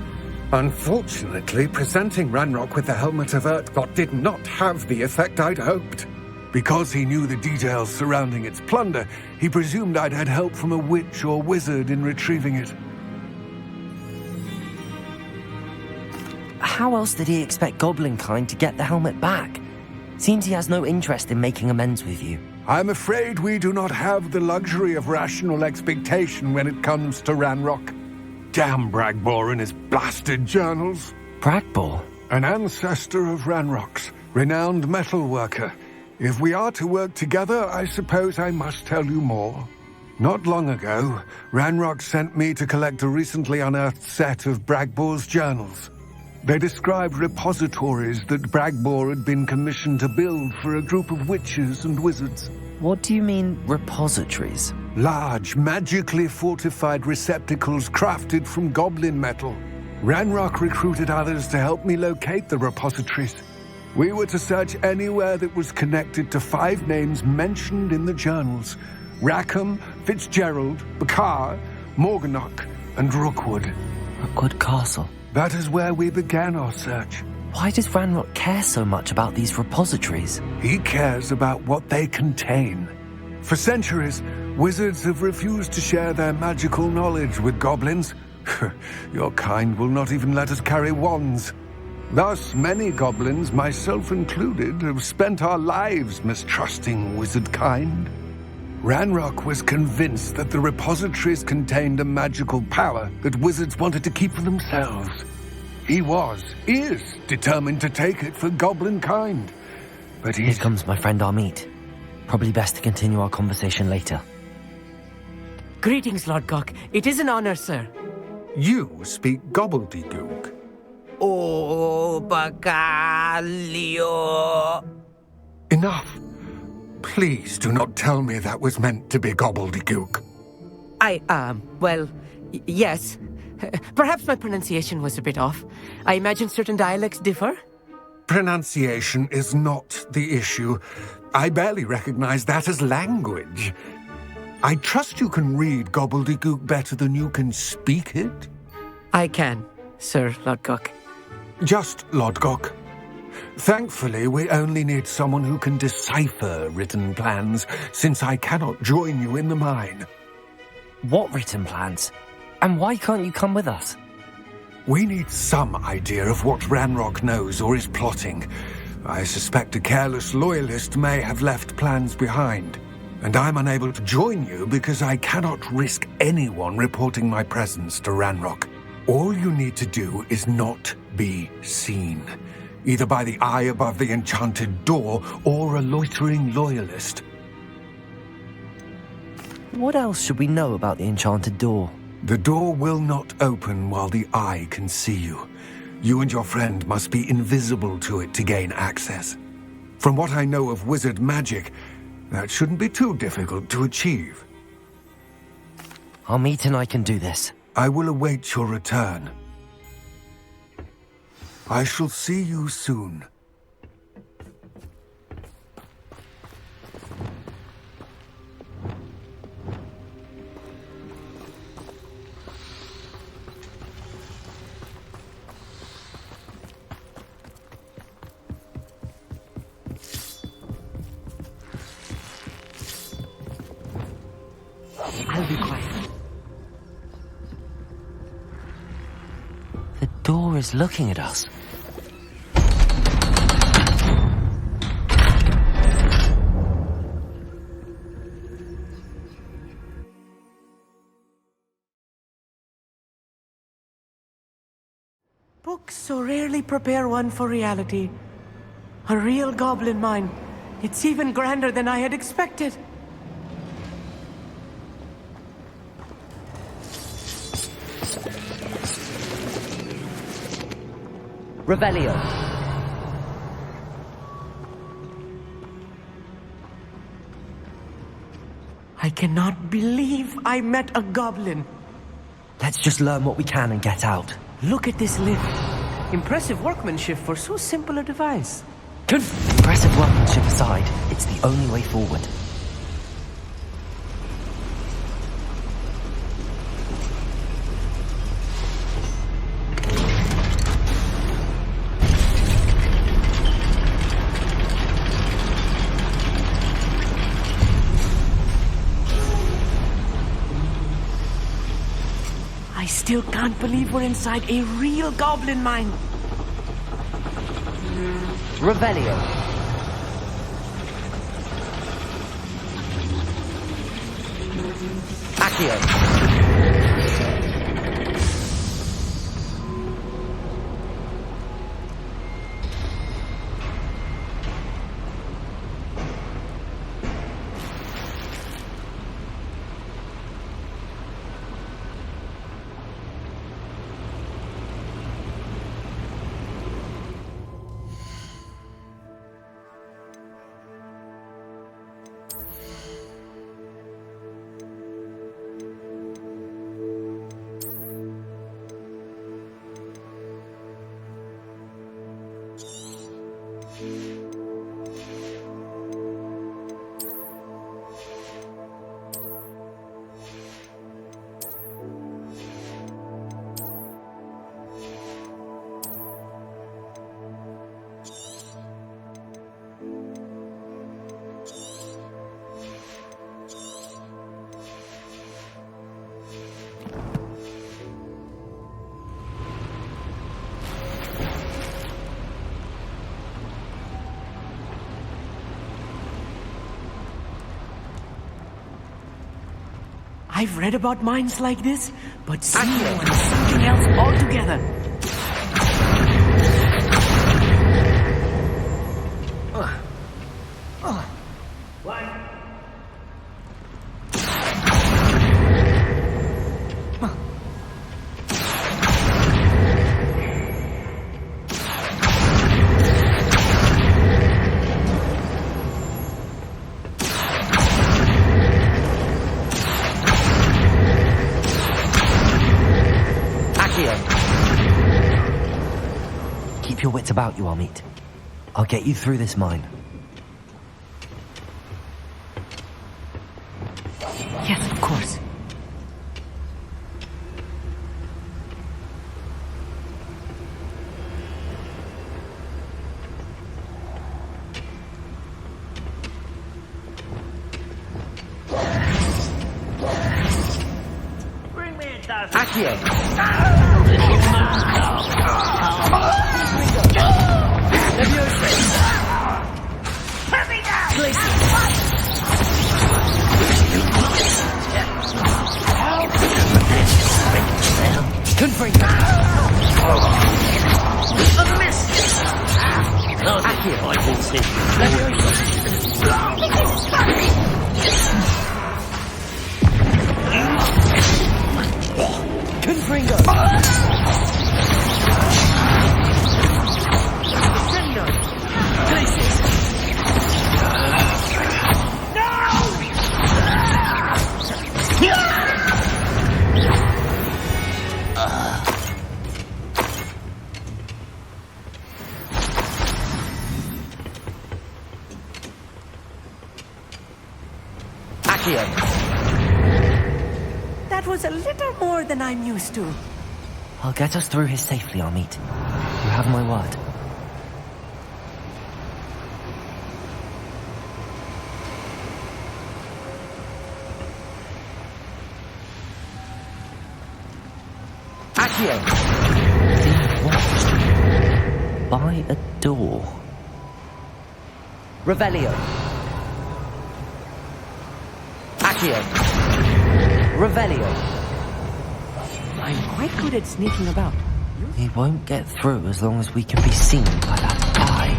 Unfortunately, presenting Ranrock with the Helmet of Urtkot did not have the effect I'd hoped. Because he knew the details surrounding its plunder, he presumed I'd had help from a witch or wizard in retrieving it. How else did he expect Goblinkind to get the helmet back? Seems he has no interest in making amends with you. I'm afraid we do not have the luxury of rational expectation when it comes to Ranrock. Damn Bragbor and his blasted journals. Bragbor? An ancestor of Ranrock's, renowned metalworker. If we are to work together, I suppose I must tell you more. Not long ago, Ranrock sent me to collect a recently unearthed set of Bragbor's journals. They described repositories that Bragbor had been commissioned to build for a group of witches and wizards. What do you mean, repositories? Large, magically fortified receptacles crafted from goblin metal. Ranrock recruited others to help me locate the repositories. We were to search anywhere that was connected to 5 names mentioned in the journals: Rackham, Fitzgerald, Bakar, Morganach, and Rookwood. Rookwood Castle. That is where we began our search. Why does Ranrock care so much about these repositories? He cares about what they contain. For centuries, wizards have refused to share their magical knowledge with goblins. Your kind will not even let us carry wands. Thus, many goblins, myself included, have spent our lives mistrusting wizard kind. Ranrock was convinced that the repositories contained a magical power that wizards wanted to keep for themselves. He is determined to take it for goblin kind. But Here comes my friend Amit. Probably best to continue our conversation later. Greetings, Lodgok. It is an honor, sir. You speak gobbledygook. Oh, Bagalio. Enough. Please do not tell me that was meant to be gobbledygook. Yes. Perhaps my pronunciation was a bit off. I imagine certain dialects differ. Pronunciation is not the issue. I barely recognize that as language. I trust you can read gobbledygook better than you can speak it? I can, Sir Lodgok. Just Lodgok. Thankfully, we only need someone who can decipher written plans, since I cannot join you in the mine. What written plans? And why can't you come with us? We need some idea of what Ranrock knows or is plotting. I suspect a careless loyalist may have left plans behind. And I'm unable to join you because I cannot risk anyone reporting my presence to Ranrock. All you need to do is not be seen, either by the eye above the enchanted door or a loitering loyalist. What else should we know about the enchanted door? The door will not open while the eye can see you. You and your friend must be invisible to it to gain access. From what I know of wizard magic, that shouldn't be too difficult to achieve. Amit and I can do this. I will await your return. I shall see you soon. I'll be quiet. The door is looking at us. Books so rarely prepare one for reality. A real goblin mine. It's even grander than I had expected. Revelio. I cannot believe I met a goblin. Let's just learn what we can and get out. Look at this lift. Impressive workmanship for so simple a device. Impressive workmanship aside, it's the only way forward. still can't believe we're inside a real goblin mine. Revelio. Accio. I've read about mines like this, but seeing one is something else altogether. Keep your wits about you, Amit. I'll get you through this mine. Yes, of course. Bring me a dozen. Accio. That was a little more than I'm used to. I'll get us through here safely, Amit. You have my word. Accio. Being watched by a door. Revelio. Accio. Revelio. I'm quite good at sneaking about. He won't get through as long as we can be seen by that eye.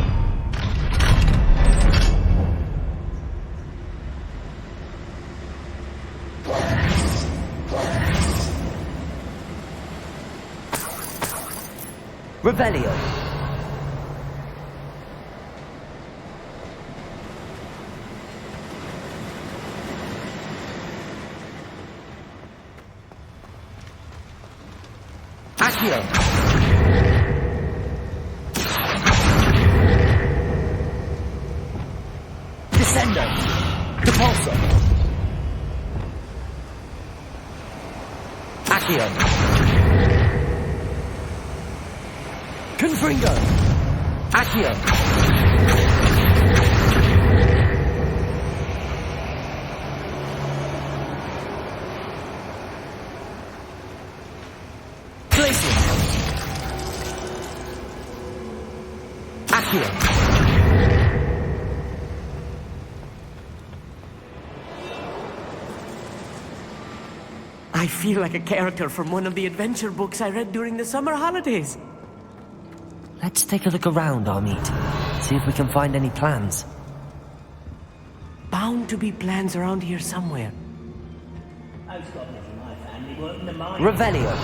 Revelio. Accio. Descendo. Depulso. Accio. Confringo. Accio. I feel like a character from one of the adventure books I read during the summer holidays. Let's take a look around, Amit. See if we can find any plans. Bound to be plans around here somewhere. Most goblins in my family work in the mine. Revelio.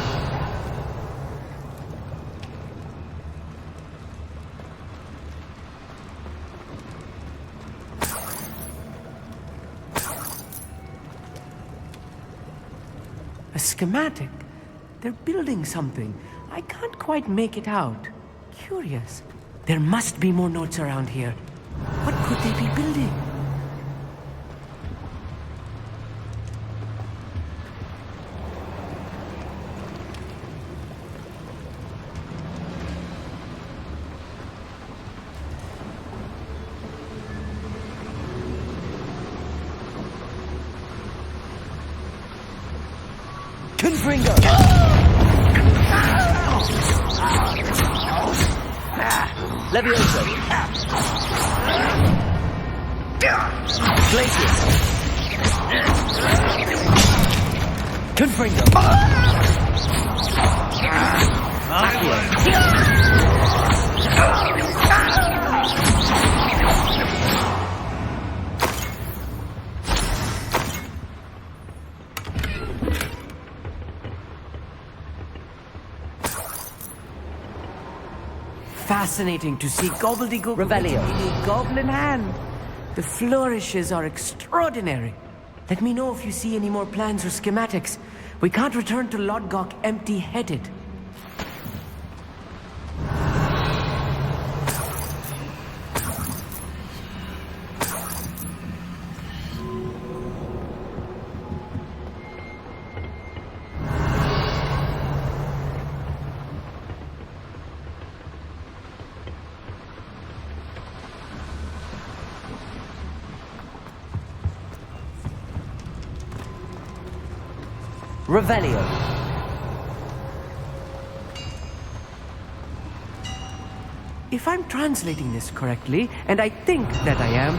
A schematic? They're building something. I can't quite make it out. Curious. There must be more notes around here. What could they be building? Confringo! Levioso! Glacius! Confringo! Fascinating to see Gobbledegook Revelio. in a goblin hand. The flourishes are extraordinary. Let me know if you see any more plans or schematics. We can't return to Lodgok empty-headed. Revelio. If I'm translating this correctly, and I think that I am,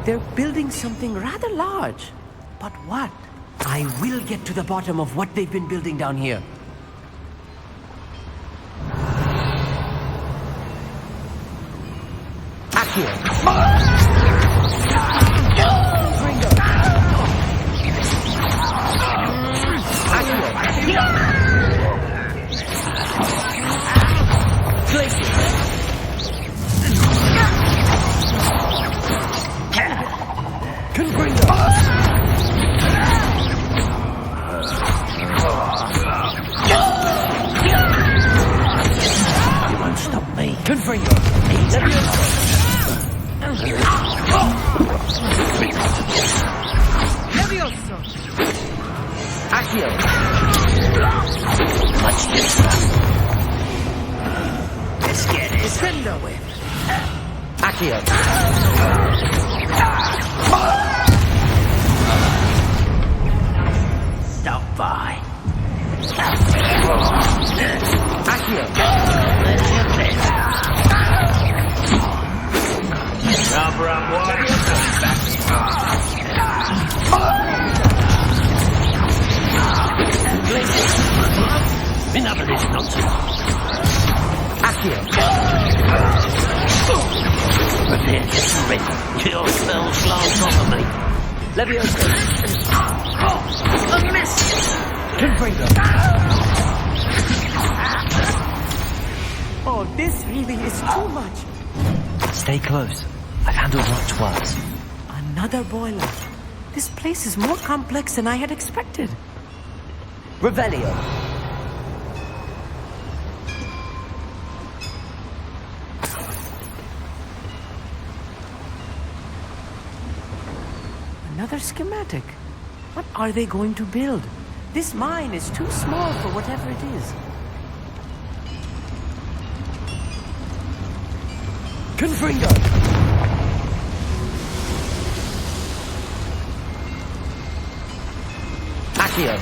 they're building something rather large. But what? I will get to the bottom of what they've been building down here. Oh, this really is too much. Stay close. I've handled much worse. Another boiler. This place is more complex than I had expected. Revelio. Another schematic. What are they going to build? This mine is too small for whatever it is. Confringo! Accio!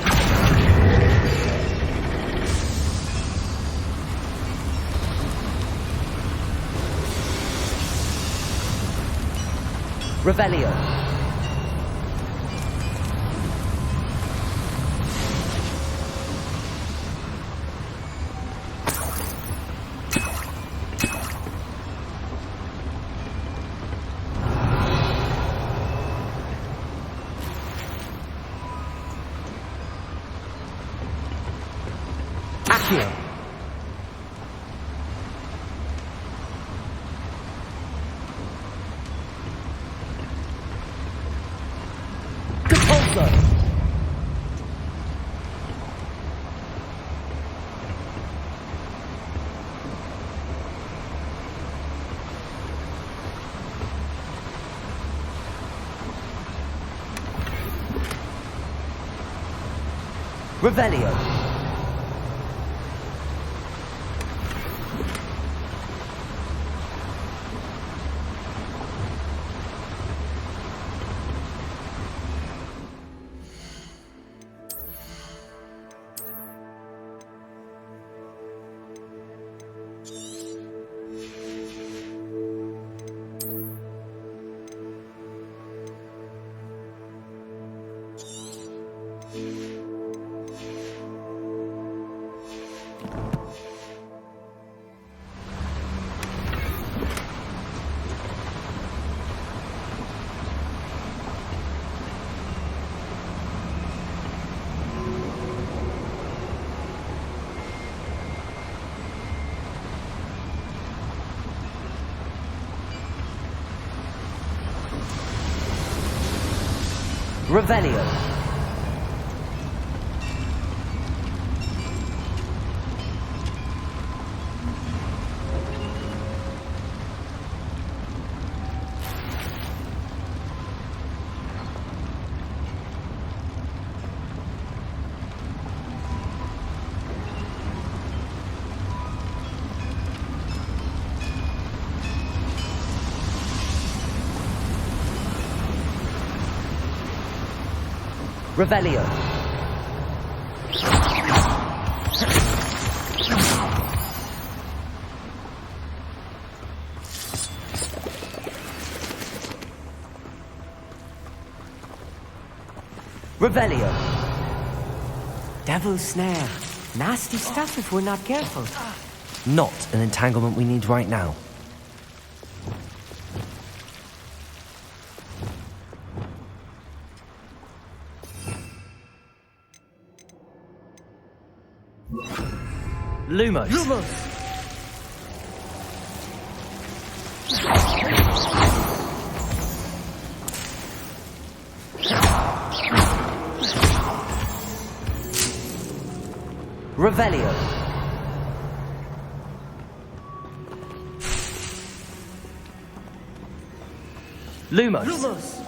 Revelio. Accio. Revelio. Revelio. Revelio. Revelio. Devil's snare. Nasty stuff if we're not careful. Not an entanglement we need right now. Lumos. Revelio. Lumos.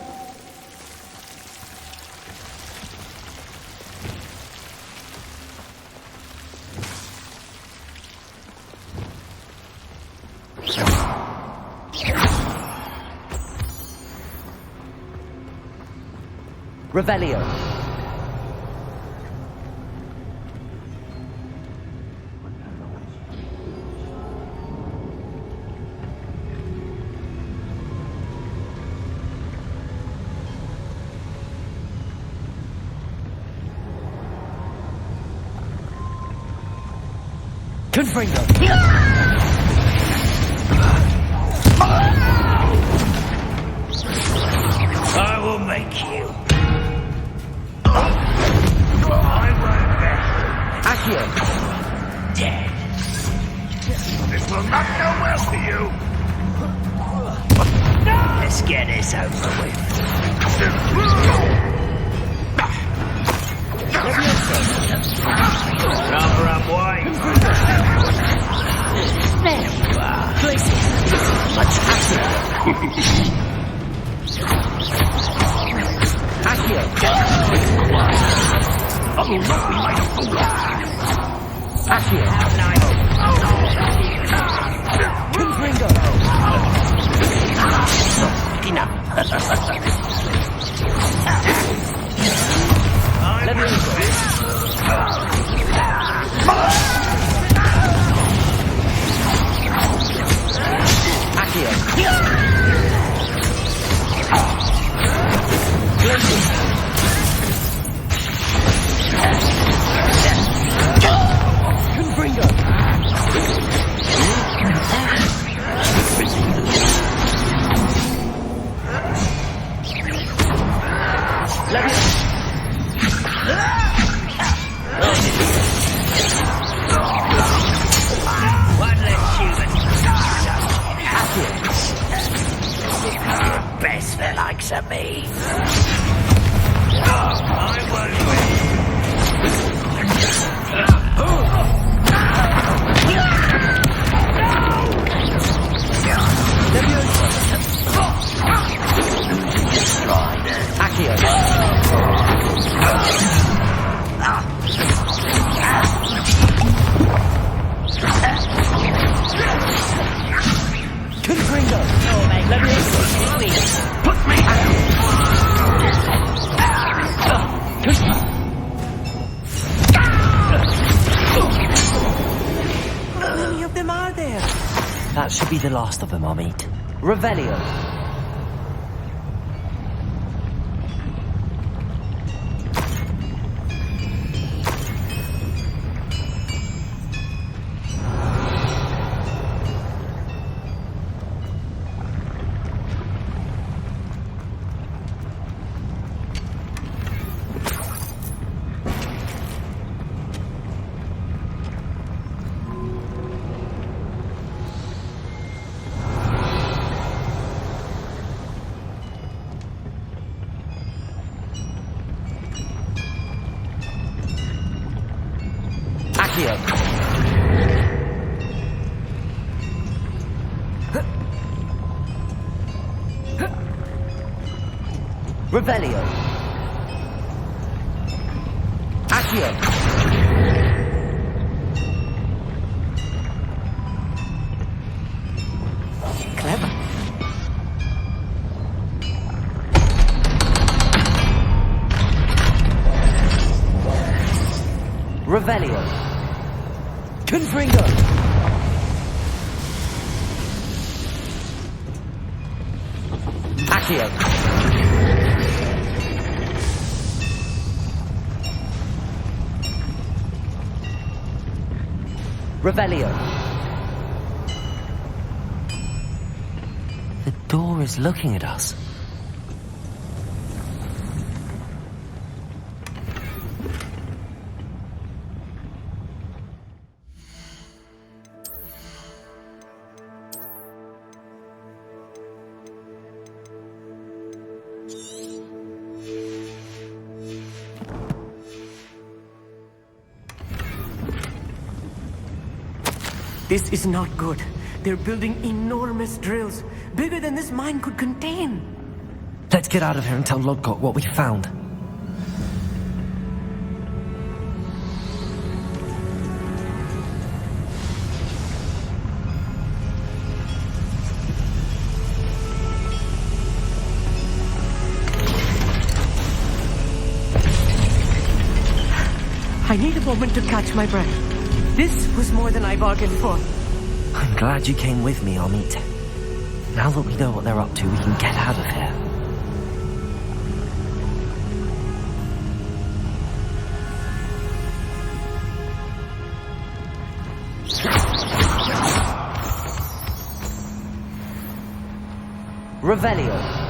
Revelio. Confringo. I will make you. I won't bet. Accio. Dead. This will not go well for you. Let's get this over with. Cover up wide. There you are. Places. Much happier. Accio. I will not be made a fool of. Accio. Confringo. Enough. Let me Accio. One less human. Best the likes of me. I won't How many of them are there? That should be the last of them, Amit. Revelio. Revelio. Accio. Clever. Revelio. Confringo. Accio. Revelio. The door is looking at us. This is not good. They're building enormous drills, bigger than this mine could contain. Let's get out of here and tell Lodgok what we found. I need a moment to catch my breath. This was more than I bargained for. I'm glad you came with me, Amit. Now that we know what they're up to, we can get out of here. Revelio.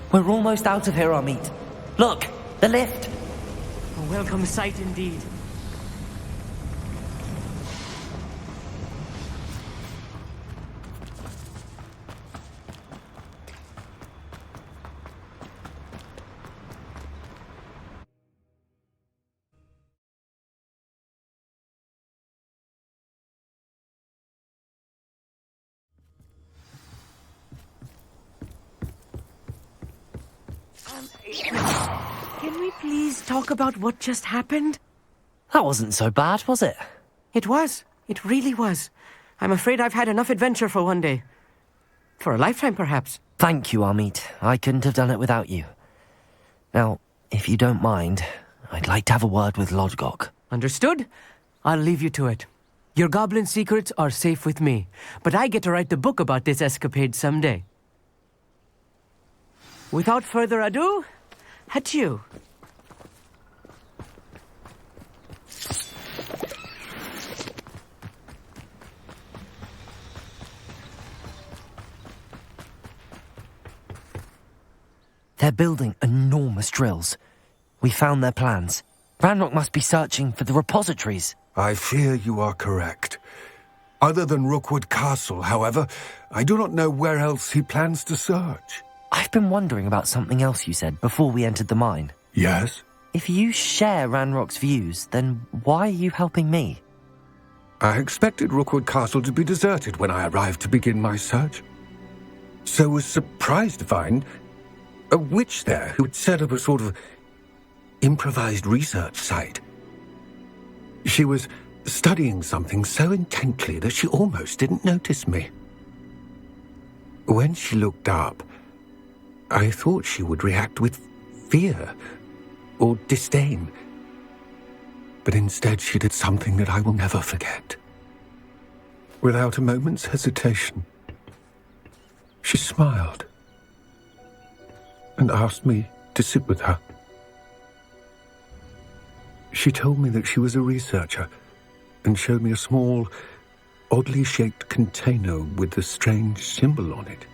We're almost out of here, Amit. Look, the lift. A welcome sight indeed. Can we please talk about what just happened? That wasn't so bad, was it? It was. It really was. I'm afraid I've had enough adventure for one day. For a lifetime, perhaps. Thank you, Amit. I couldn't have done it without you. Now, if you don't mind, I'd like to have a word with Lodgok. Understood? I'll leave you to it. Your goblin secrets are safe with me, but I get to write the book about this escapade someday. Without further ado, adieu. They're building enormous drills. We found their plans. Ranrock must be searching for the repositories. I fear you are correct. Other than Rookwood Castle, however, I do not know where else he plans to search. I've been wondering about something else you said before we entered the mine. Yes? If you share Ranrock's views, then why are you helping me? I expected Rookwood Castle to be deserted when I arrived to begin my search. So was surprised to find a witch there who had set up a sort of improvised research site. She was studying something so intently that she almost didn't notice me. When she looked up, I thought she would react with fear or disdain. But instead she did something that I will never forget. Without a moment's hesitation, she smiled and asked me to sit with her. She told me that she was a researcher and showed me a small, oddly shaped container with a strange symbol on it.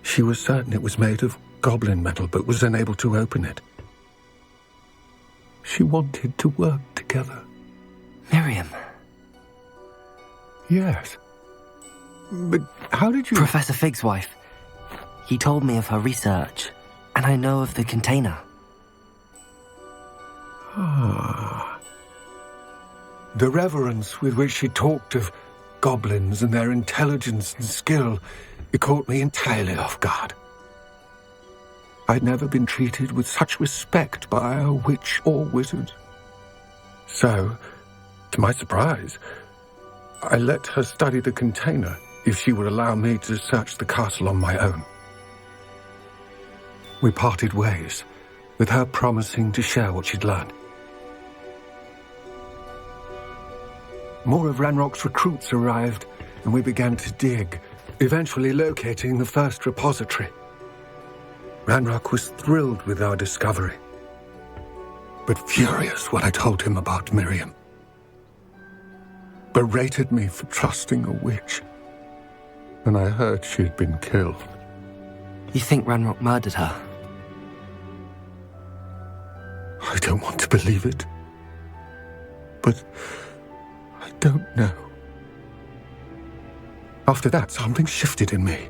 She was certain it was made of goblin metal, but was unable to open it. She wanted to work together. Miriam. Yes. But how did you... Professor Fig's wife. He told me of her research, and I know of the container. Ah. The reverence with which she talked of goblins and their intelligence and skill, it caught me entirely off guard. I'd never been treated with such respect by a witch or wizard. So, to my surprise, I let her study the container if she would allow me to search the castle on my own. We parted ways, with her promising to share what she'd learned. More of Ranrock's recruits arrived, and we began to dig, eventually locating the first repository. Ranrock was thrilled with our discovery, but furious when I told him about Miriam. Berated me for trusting a witch, and I heard she had been killed. You think Ranrock murdered her? I don't want to believe it, but I don't know. After that, something shifted in me.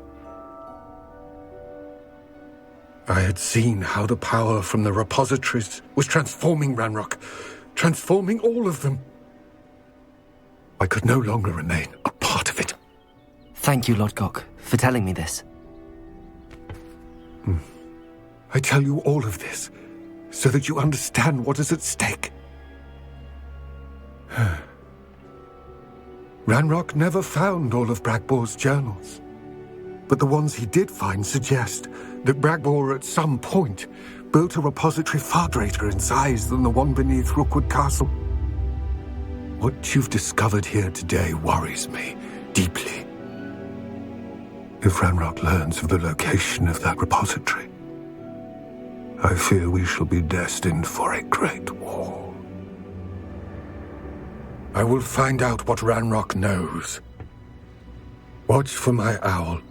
I had seen how the power from the repositories was transforming Ranrock, transforming all of them. I could no longer remain a part of it. Thank you, Lodgok, for telling me this. I tell you all of this so that you understand what is at stake. Ranrock never found all of Bragbor's journals, but the ones he did find suggest that Bragbor at some point built a repository far greater in size than the one beneath Rookwood Castle. What you've discovered here today worries me deeply. If Ranrock learns of the location of that repository, I fear we shall be destined for a great war. I will find out what Ranrock knows. Watch for my owl.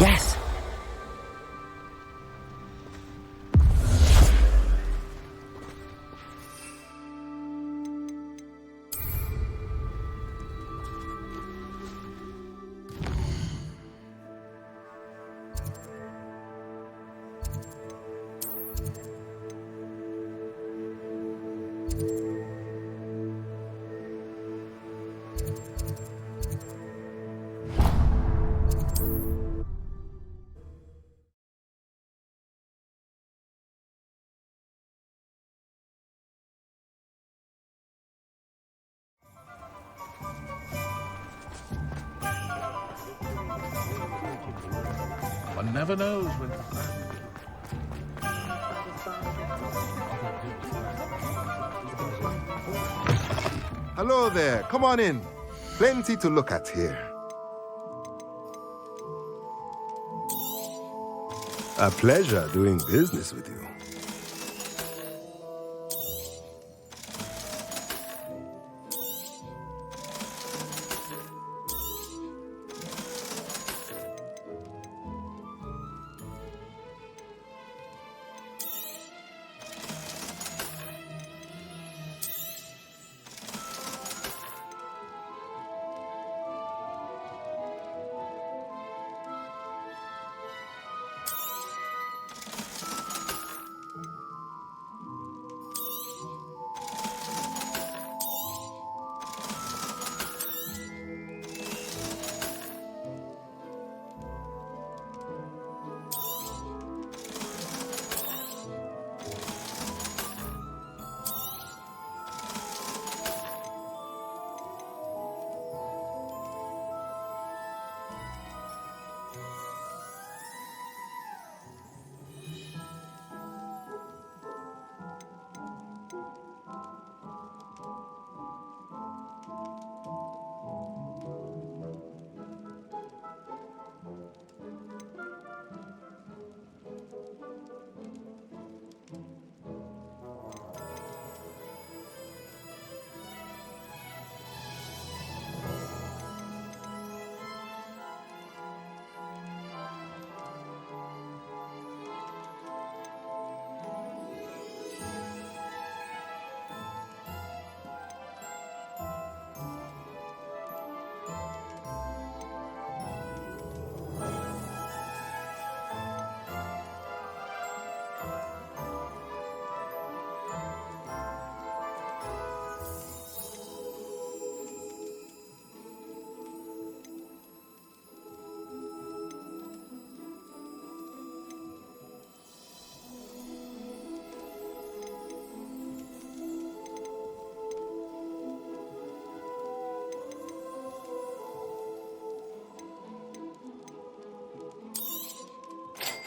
Yes! One never knows when to find. Hello there. Come on in. Plenty to look at here. A pleasure doing business with you.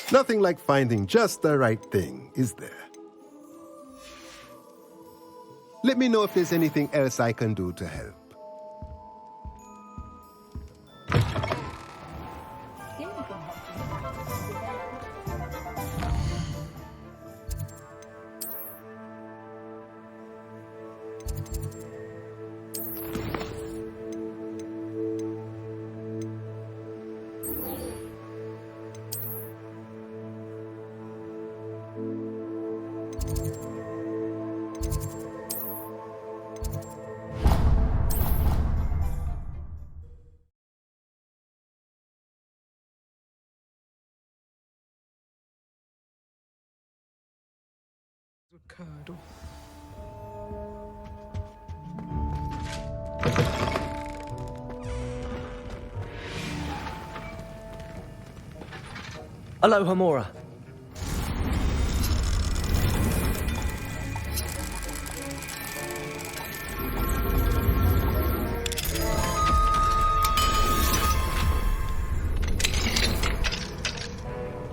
Nothing like finding just the right thing, is there? Let me know if there's anything else I can do to help. Curdle. Aloha Mora.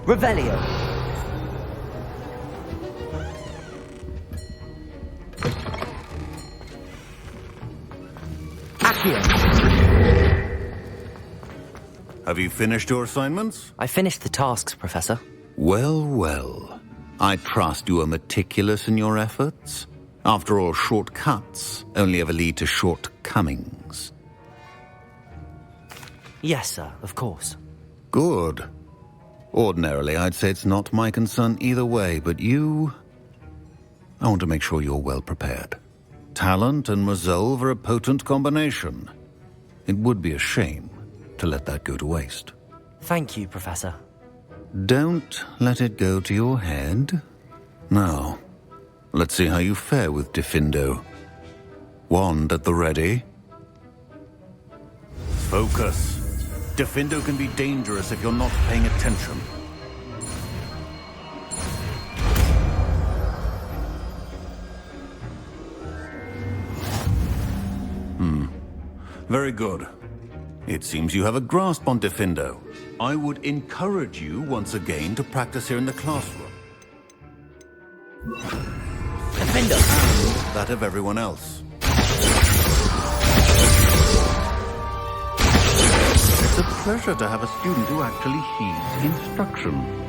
Revelio. Have you finished your assignments? I finished the tasks, Professor. Well, well. I trust you are meticulous in your efforts. After all, shortcuts only ever lead to shortcomings. Yes, sir, of course. Good. Ordinarily, I'd say it's not my concern either way, but you... I want to make sure you're well prepared. Talent and resolve are a potent combination. It would be a shame to let that go to waste. Thank you, Professor. Don't let it go to your head. Now, let's see how you fare with Diffindo. Wand at the ready. Focus. Diffindo can be dangerous if you're not paying attention. Very good. It seems you have a grasp on Diffindo. I would encourage you once again to practice here in the classroom. Diffindo! And that of everyone else. It's a pleasure to have a student who actually heeds instruction.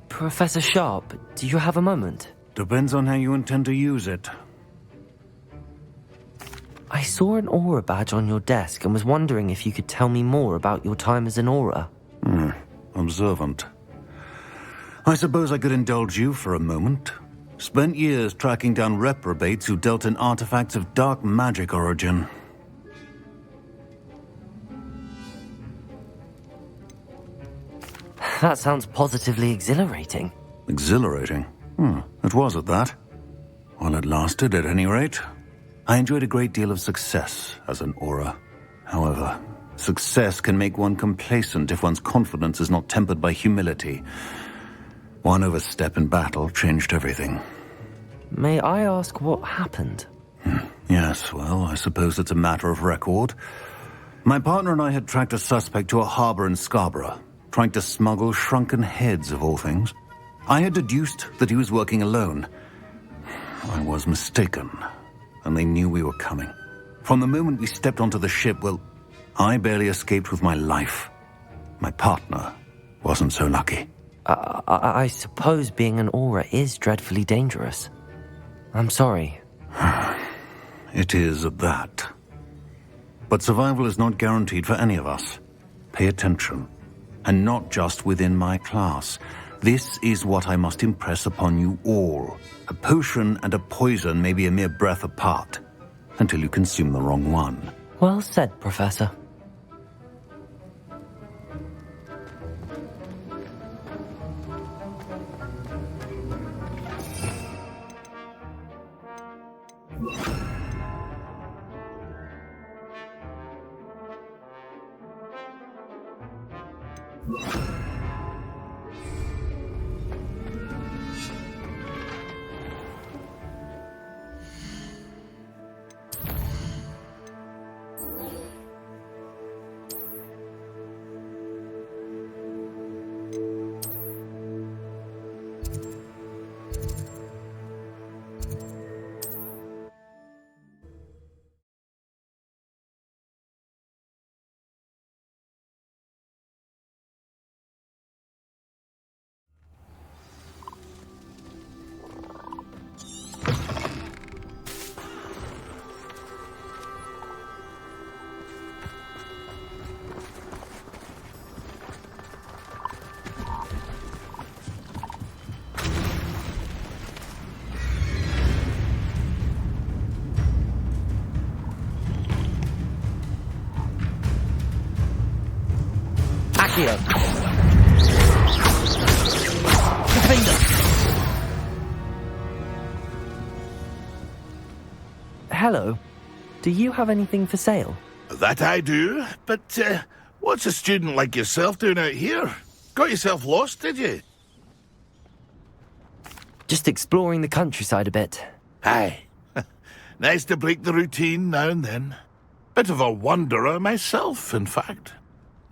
Professor Sharp, do you have a moment? Depends on how you intend to use it. I saw an aura badge on your desk and was wondering if you could tell me more about your time as an aura. Observant. I suppose I could indulge you for a moment. Spent years tracking down reprobates who dealt in artifacts of dark magic origin. That sounds positively exhilarating. Exhilarating? It was at that. While it lasted, at any rate. I enjoyed a great deal of success as an aura. However, success can make one complacent if one's confidence is not tempered by humility. One overstep in battle changed everything. May I ask what happened? Yes, well, I suppose it's a matter of record. My partner and I had tracked a suspect to a harbor in Scarborough, trying to smuggle shrunken heads of all things. I had deduced that he was working alone. I was mistaken, and they knew we were coming. From the moment we stepped onto the ship, well, I barely escaped with my life. My partner wasn't so lucky. I suppose being an aura is dreadfully dangerous. I'm sorry. It is at that. But survival is not guaranteed for any of us. Pay attention. And not just within my class. This is what I must impress upon you all. A potion and a poison may be a mere breath apart, until you consume the wrong one. Well said, Professor. Hello. Do you have anything for sale? That I do, but what's a student like yourself doing out here? Got yourself lost, did you? Just exploring the countryside a bit. Aye. Nice to break the routine now and then. Bit of a wanderer myself, in fact.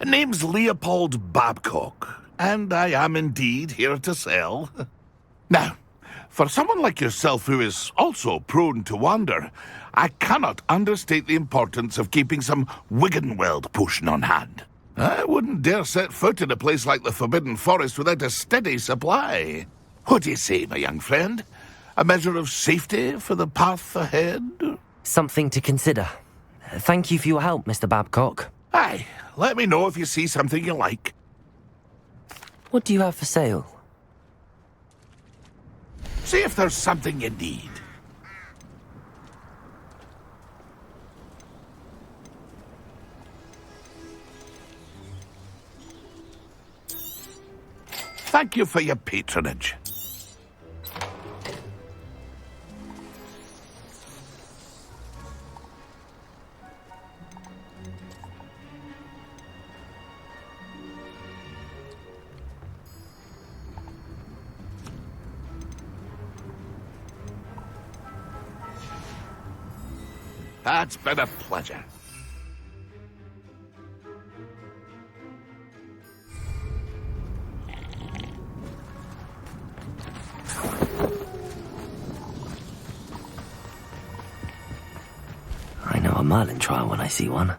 Name's Leopold Babcock, and I am indeed here to sell. Now, for someone like yourself who is also prone to wander, I cannot understate the importance of keeping some Wiggenweld potion on hand. I wouldn't dare set foot in a place like the Forbidden Forest without a steady supply. What do you say, my young friend? A measure of safety for the path ahead? Something to consider. Thank you for your help, Mr. Babcock. Aye, let me know if you see something you like. What do you have for sale? See if there's something you need. Thank you for your patronage. It's been a pleasure. I know a Merlin trial when I see one.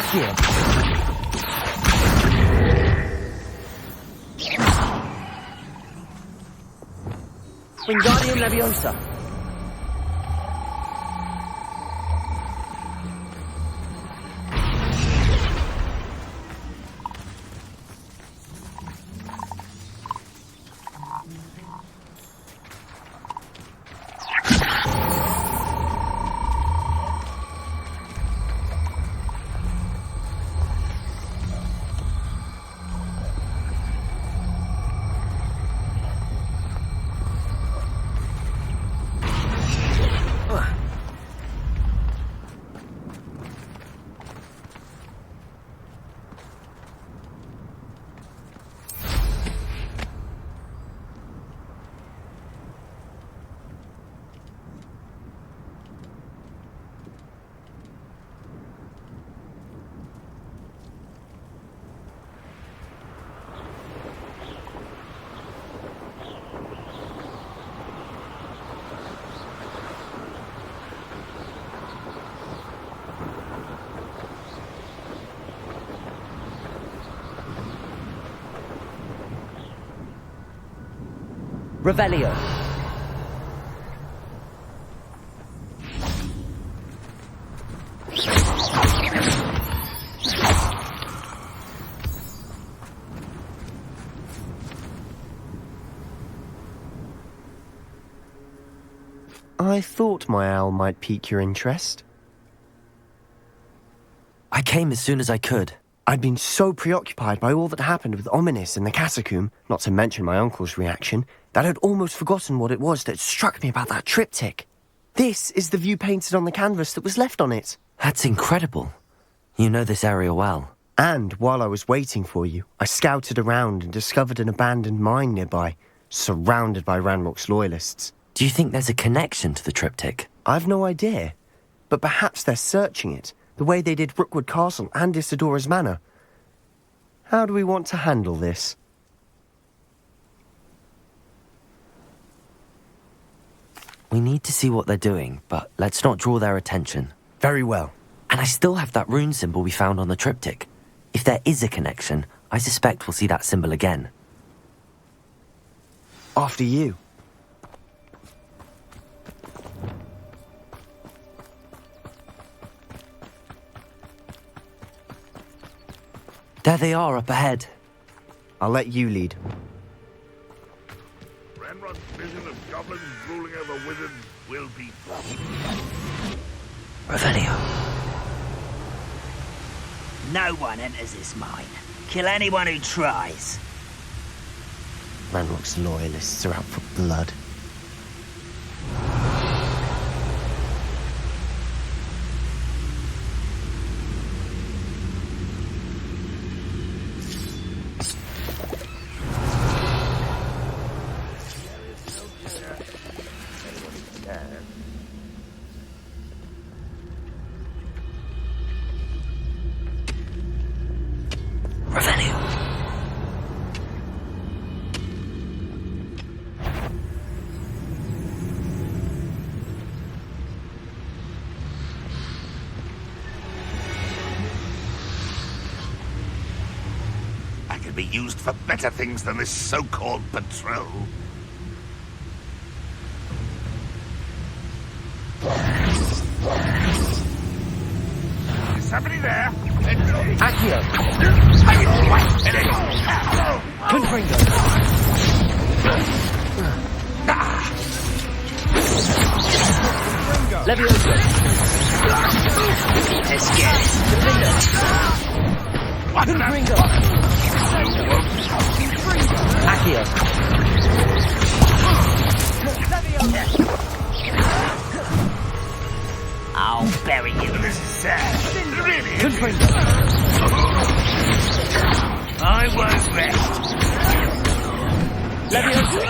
Here. Wingardium Leviosa. Revelio. I thought my owl might pique your interest. I came as soon as I could. I'd been so preoccupied by all that happened with Ominis in the catacomb, not to mention my uncle's reaction, that I'd almost forgotten what it was that struck me about that triptych. This is the view painted on the canvas that was left on it. That's incredible. You know this area well. And while I was waiting for you, I scouted around and discovered an abandoned mine nearby, surrounded by Ranrock's loyalists. Do you think there's a connection to the triptych? I've no idea, but perhaps they're searching it, the way they did Rookwood Castle and Isidora's Manor. How do we want to handle this? We need to see what they're doing, but let's not draw their attention. Very well. And I still have that rune symbol we found on the triptych. If there is a connection, I suspect we'll see that symbol again. After you. There they are up ahead. I'll let you lead. Ranrock's vision of goblins ruling over wizards will be Revelio. No one enters this mine. Kill anyone who tries. Ranrock's loyalists are out for blood. Be used for better things than this so-called patrol. Is somebody there? Accio. Confringo. Levioso. Escape. Confringo. Accio. I'll bury you. This is sad. Really? Confringo. I won't rest. Levioso.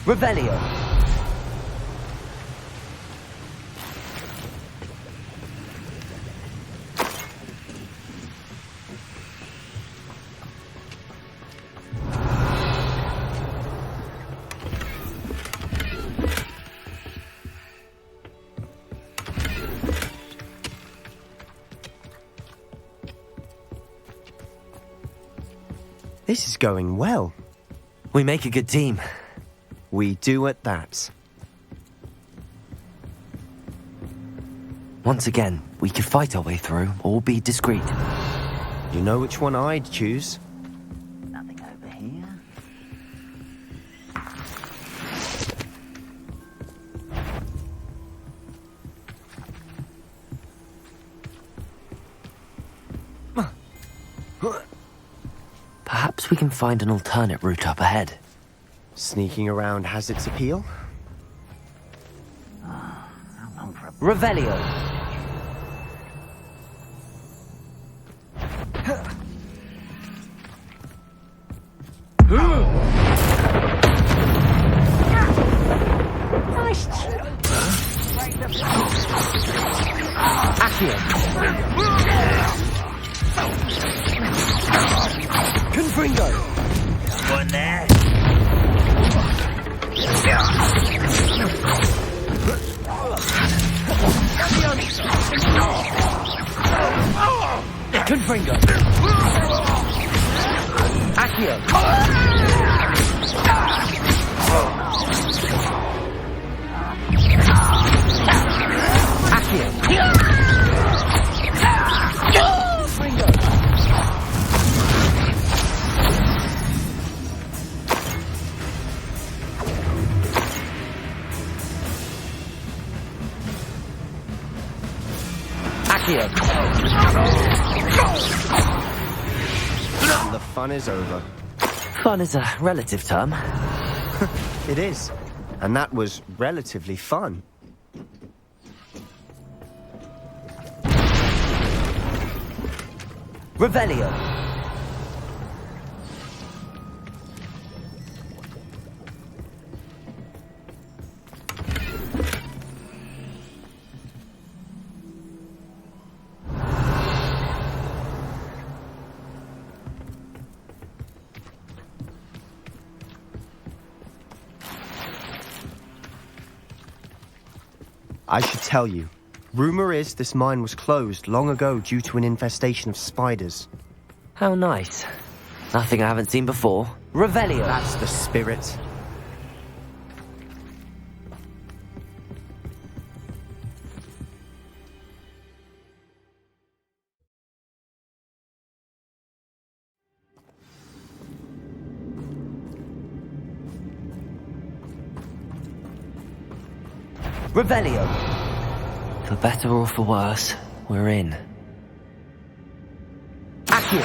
Revelio. This is going well. We make a good team. We do at that. Once again, we could fight our way through or be discreet. You know which one I'd choose? Nothing over here. Perhaps we can find an alternate route up ahead. Sneaking around has its appeal. Revelio. Nice. Accio. Confringo. One there. Confringo. Accio. Accio. Confringo. Accio. And the fun is over. Fun is a relative term. It is. And that was relatively fun. Revelio. I should tell you. Rumor is this mine was closed long ago due to an infestation of spiders. How nice. Nothing I haven't seen before. Revelio. That's the spirit. Revelio. For better or for worse, we're in. Accio.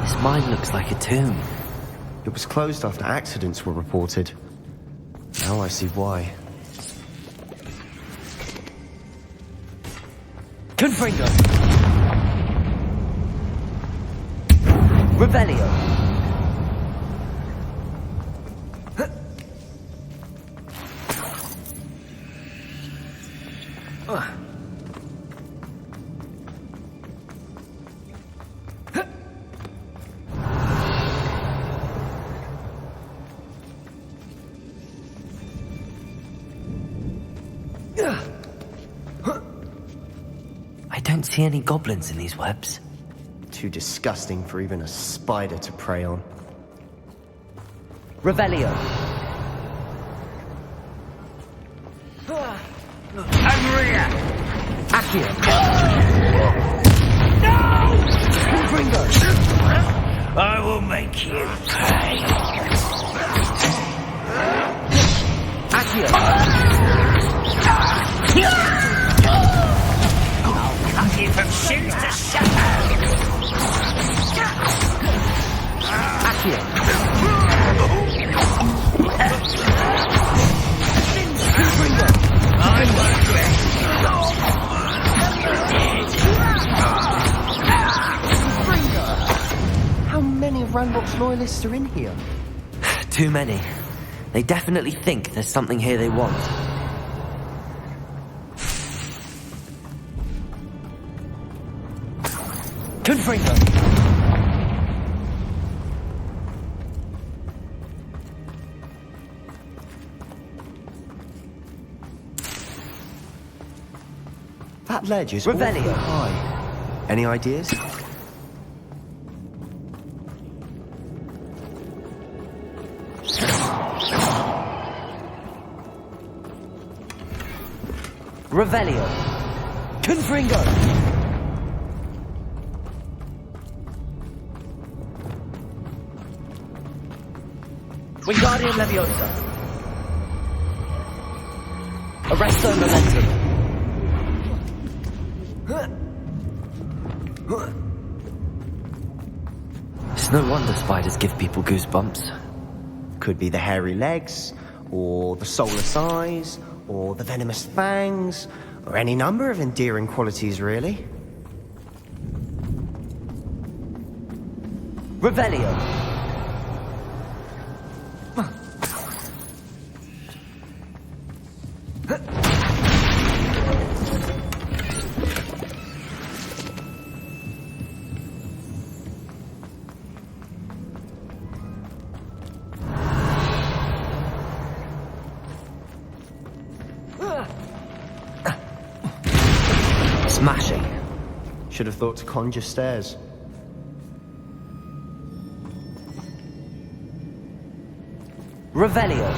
This mine looks like a tomb. It was closed after accidents were reported. Now I see why. Confringo. Revelio. I don't see any goblins in these webs. Too disgusting for even a spider to prey on. Revelio. Agria! Accio. No! Gringo. I will make you pay. Accio. I'll cut you from shins to shadow. Accio. How many of Ranrock's loyalists are in here? Too many. They definitely think there's something here they want. Confringo! That ledge is Revelio. awfully high. Any ideas? Revelio. Confringo. Wingardium Leviosa. Arresto Momentum. It's no wonder spiders give people goosebumps. Could be the hairy legs, or the soulless eyes, or the venomous fangs, or any number of endearing qualities, really. Revelio. Smashing. Should have thought to conjure stairs. Revelio.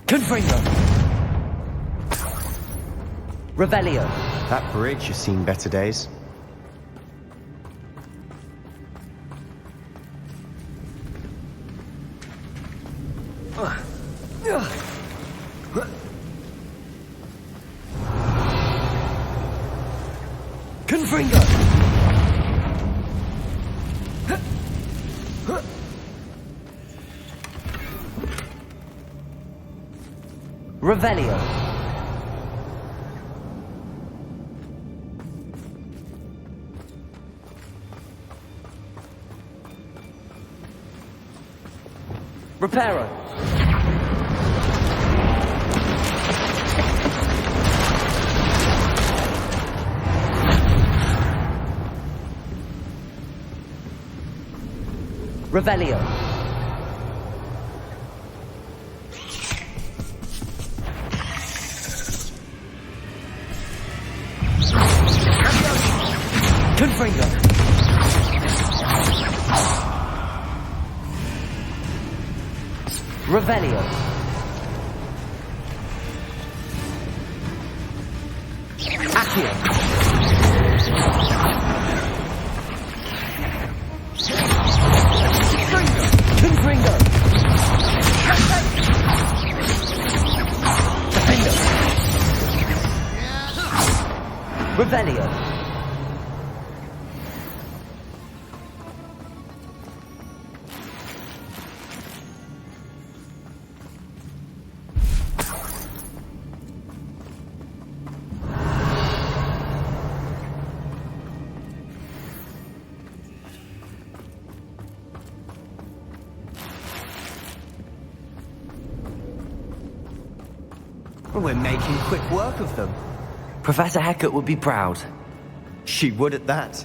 Confringo. Revelio. That bridge has seen better days. Confringo. Revelio. Reparo. Revelio. Confringo. Revelio. Accio. Confringo! Revelio. We're making quick work of them. Professor Hecat would be proud. She would at that.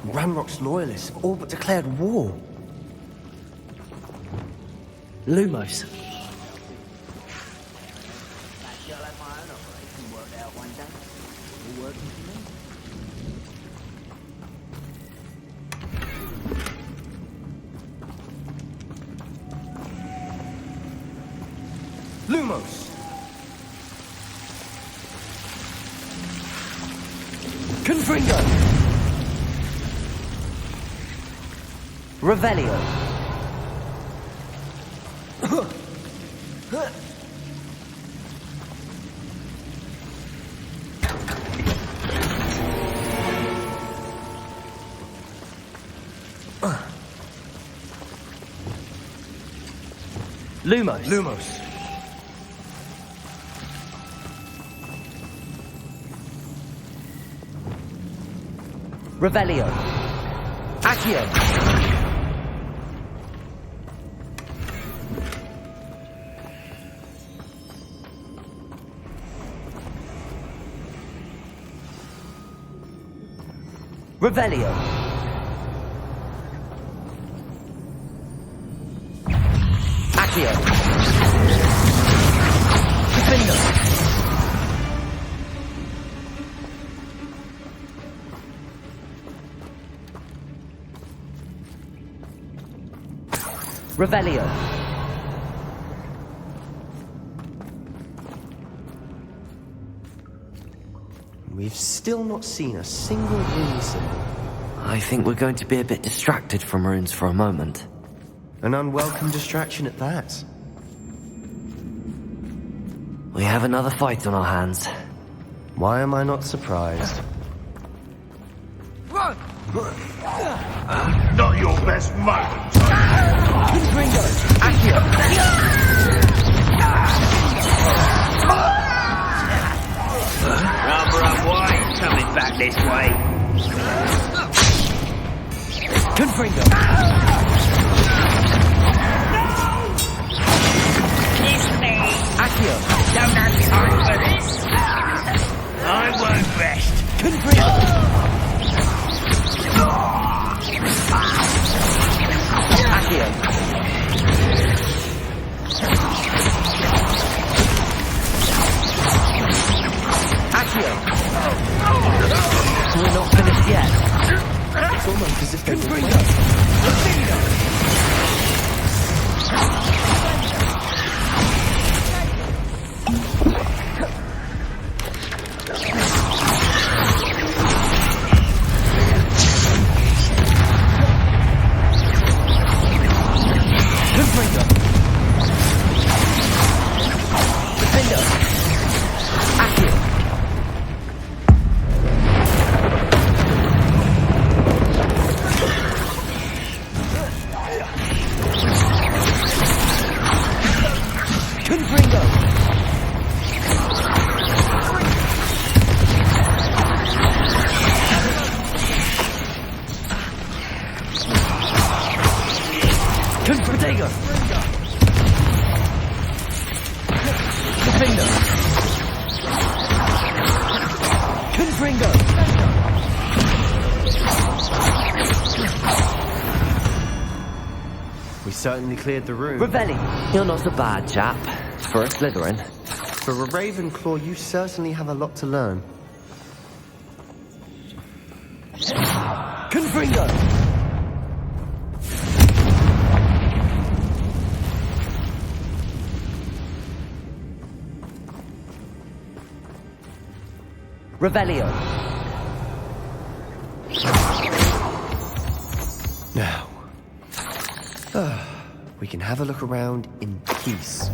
Ranrock's loyalists have all but declared war. Lumos. Lumos! Confringo! Revelio. Lumos. Lumos. Revelio. Accio. Revelio. Accio. Defendo. Revelio. We've still not seen a single rune symbol. I think we're going to be a bit distracted from runes for a moment. An unwelcome distraction at that. We have another fight on our hands. Why am I not surprised? Run! Not your best moment. Confringo. Accio. Rubber up white, coming back this way. Confringo. It's me. Accio. Don't have time for this. I won't rest. Confringo. Accio. Accio. We're not finished yet. It's almost as if they're Confringo. Confringo. Defendo. Accio. Confringo. Confringo. Defendo. Confringo. We certainly cleared the room. Revelli. You're not a bad chap. For a Slytherin. For a Ravenclaw, you certainly have a lot to learn. Confringo. Revelio. we can have a look around in peace.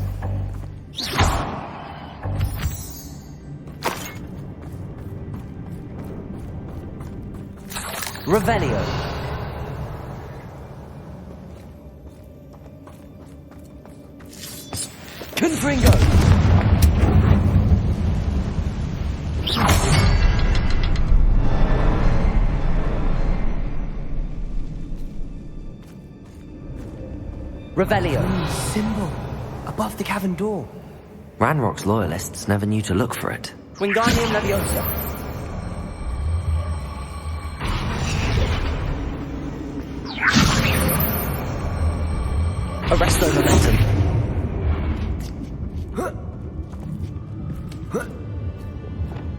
Revelio. Confringo. Revelio. Symbol. Above the cavern door. Ranrock's loyalists never knew to look for it. Wingardium Leviosa. Arresto Momentum.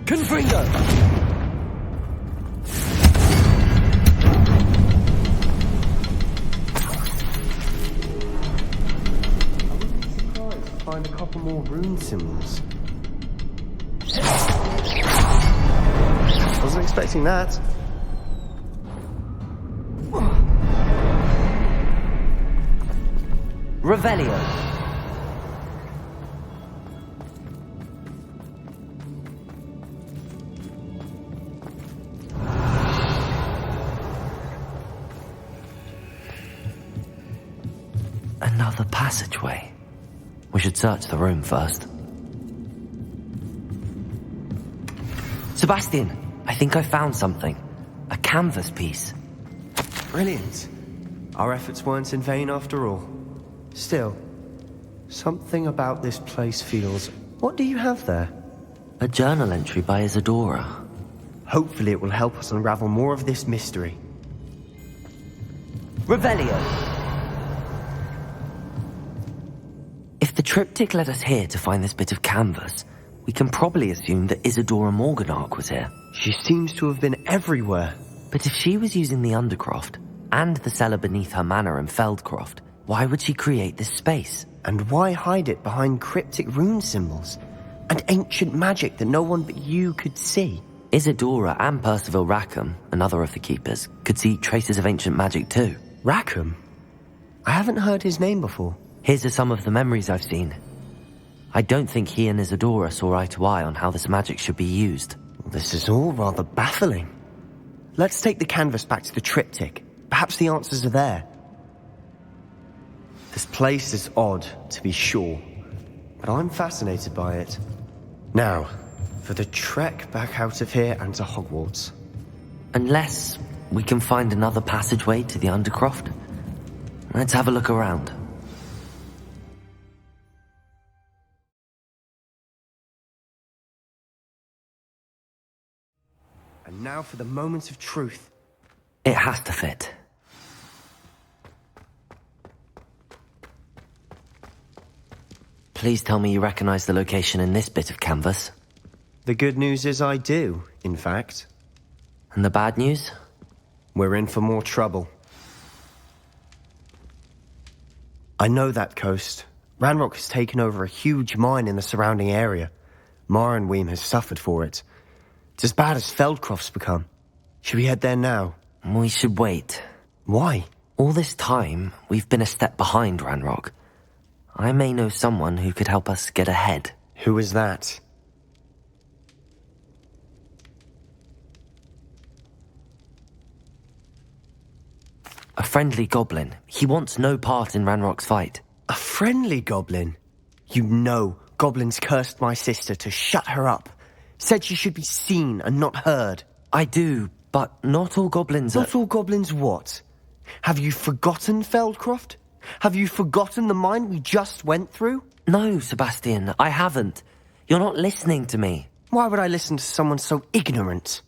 Confringo. Find a couple more rune symbols. Wasn't expecting that. Revelio. Another passageway. We should search the room first. Sebastian, I think I found something. A canvas piece. Brilliant. Our efforts weren't in vain after all. Still, something about this place feels... What do you have there? A journal entry by Isadora. Hopefully it will help us unravel more of this mystery. Revelio. If the triptych led us here to find this bit of canvas, we can probably assume that Isadora Morganark was here. She seems to have been everywhere. But if she was using the Undercroft, and the cellar beneath her manor in Feldcroft, why would she create this space? And why hide it behind cryptic rune symbols? And ancient magic that no one but you could see? Isadora and Percival Rackham, another of the keepers, could see traces of ancient magic too. Rackham? I haven't heard his name before. Here are some of the memories I've seen. I don't think he and Isadora saw eye to eye on how this magic should be used. This is all rather baffling. Let's take the canvas back to the triptych. Perhaps the answers are there. This place is odd, to be sure, but I'm fascinated by it. Now, for the trek back out of here and to Hogwarts. Unless we can find another passageway to the Undercroft. Let's have a look around. And now for the moment of truth. It has to fit. Please tell me you recognize the location in this bit of canvas. The good news is I do, in fact. And the bad news? We're in for more trouble. I know that coast. Ranrock has taken over a huge mine in the surrounding area. Marrenweem has suffered for it. It's as bad as Feldcroft's become. Should we head there now? We should wait. Why? All this time, we've been a step behind Ranrock. I may know someone who could help us get ahead. Who is that? A friendly goblin. He wants no part in Ranrock's fight. A friendly goblin? You know goblins cursed my sister to shut her up. Said she should be seen and not heard. I do, but not all goblins are... Not all goblins what? Have you forgotten Feldcroft? Have you forgotten the mine we just went through? No, Sebastian, I haven't. You're not listening to me. Why would I listen to someone so ignorant?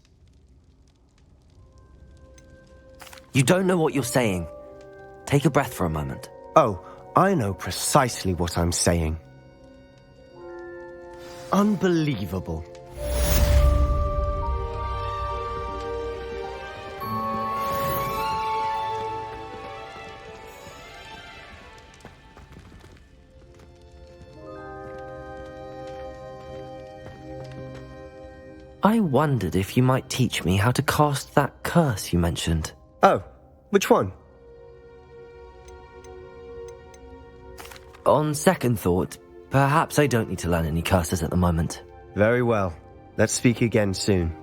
You don't know what you're saying. Take a breath for a moment. Oh, I know precisely what I'm saying. Unbelievable. I wondered if you might teach me how to cast that curse you mentioned. Oh, which one? On second thought, perhaps I don't need to learn any curses at the moment. Very well. Let's speak again soon.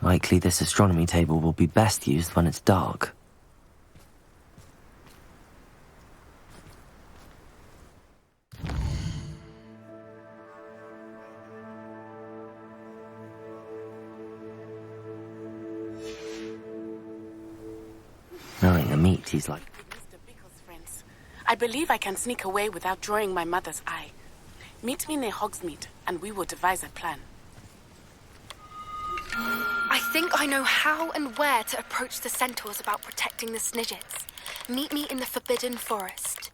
Likely this astronomy table will be best used when it's dark. Knowing the meat, he's like... I believe I can sneak away without drawing my mother's eye. Meet me near Hogsmeade, and we will devise a plan. I think I know how and where to approach the centaurs about protecting the Snidgets. Meet me in the Forbidden Forest.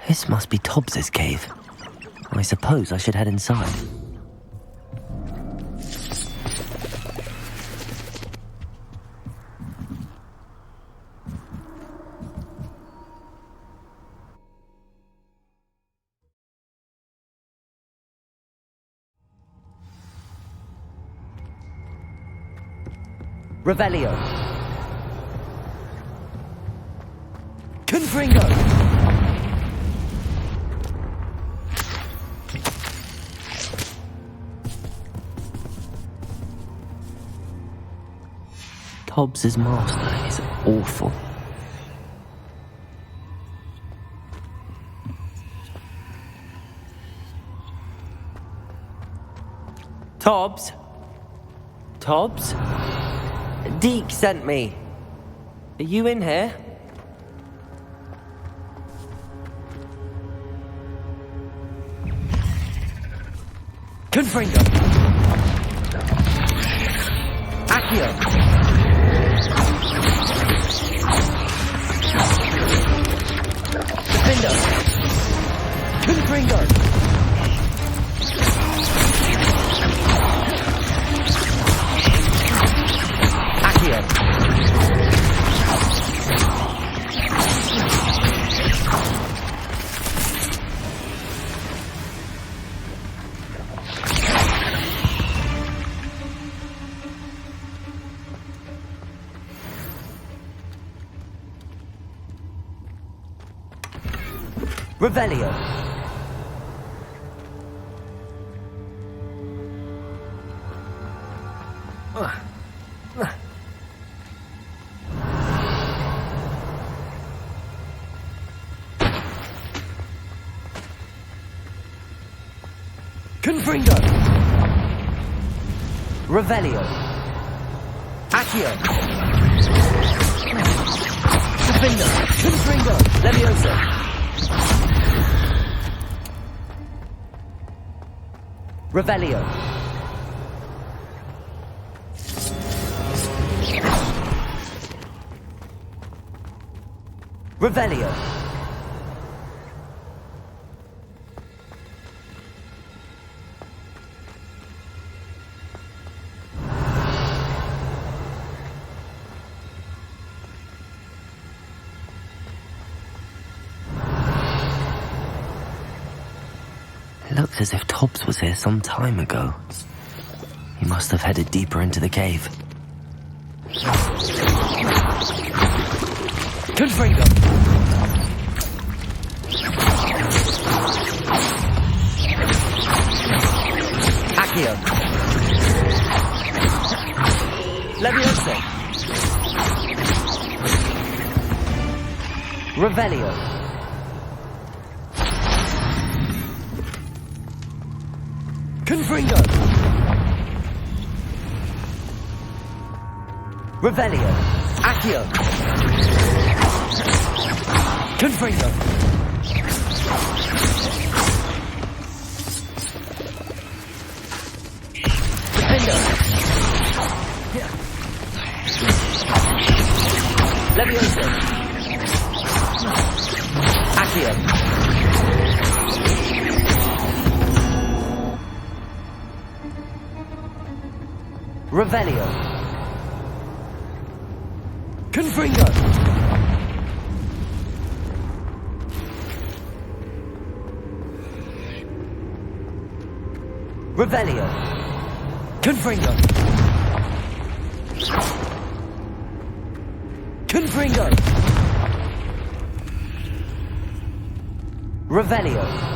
This must be Tobbs's cave. I suppose I should head inside. Revelio. Confringo. Tobbs's master is awful. Tobbs? Tobbs? Deke sent me. Are you in here? Confringo. Accio. Defender. Confringo. Revelio. Confringo. Revelio. Accio. Defender. Confringo. Leviosa. Revelio. Revelio. It looks as if Tobbs was here some time ago. He must have headed deeper into the cave. Confringo. Accio. Leviosa. Revelio. Confringo. Revelio. Accio. Confringo. Defender. Leviosa. Accio. Revelio. Confringo. Revelio. Confringo. Confringo. Revelio.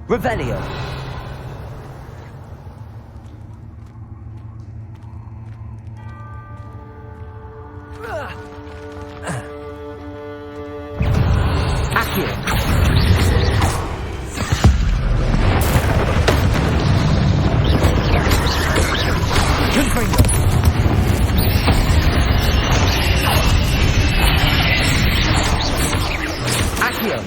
Revelio. Accio. Confringo. Accio.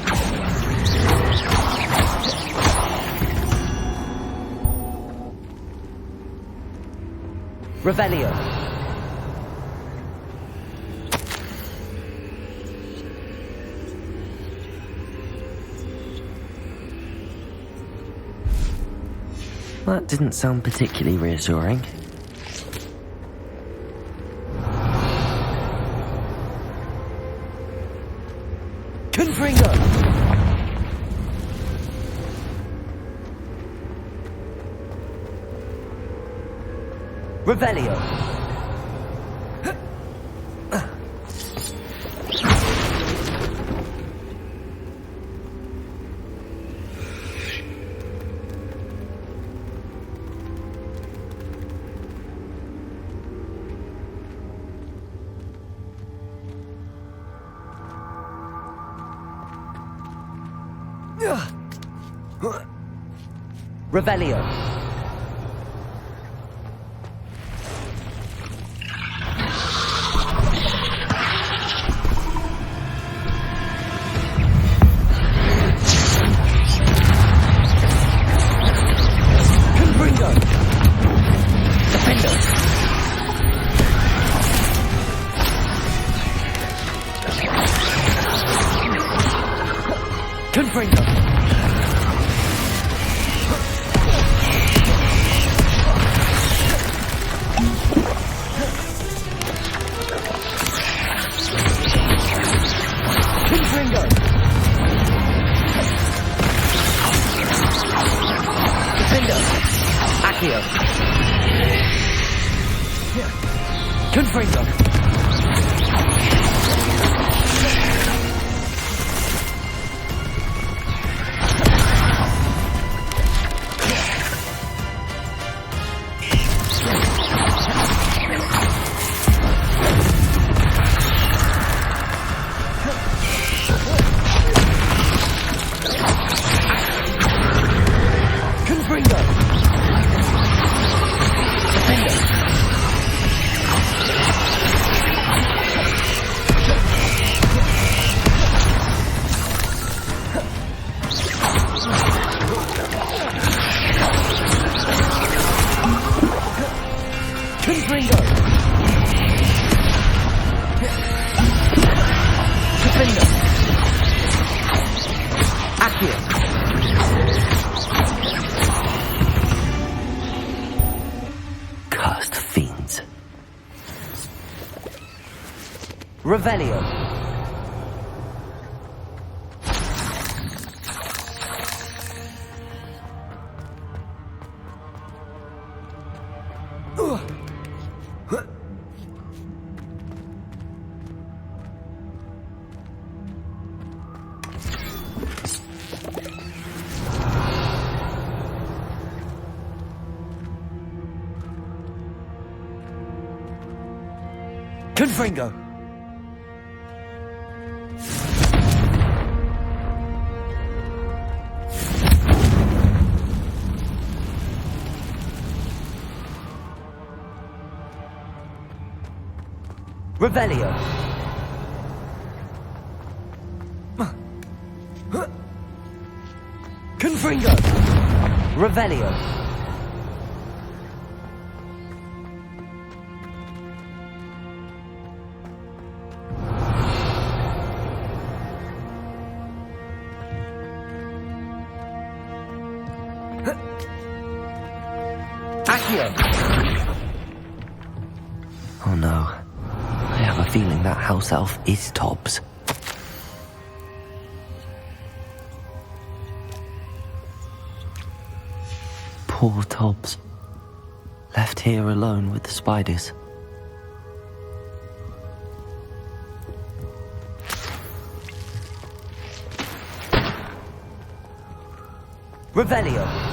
Revelio. That didn't sound particularly reassuring. Confringo. Revelio. Revelio. Confringo. Defender. Confringo. Revelio. Confringo. Revelio. Confringo. Revelio. Oh no. I have a feeling that house elf is Tobbs. Poor Tobbs. Left here alone with the spiders. Revelio.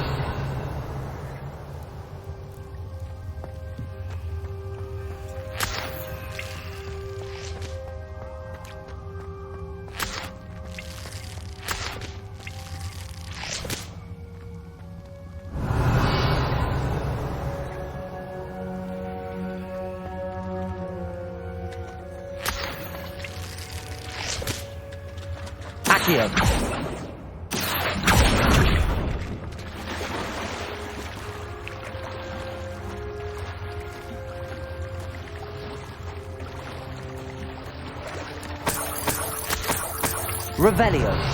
Revelio.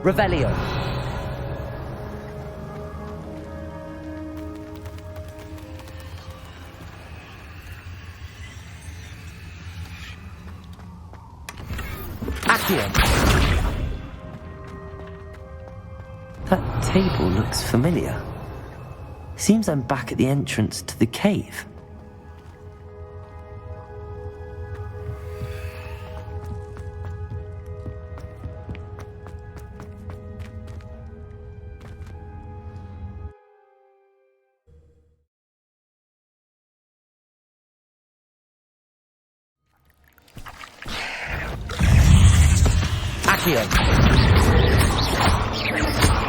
Revelio. Accio. That table looks familiar. Seems I'm back at the entrance to the cave.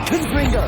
Confringo.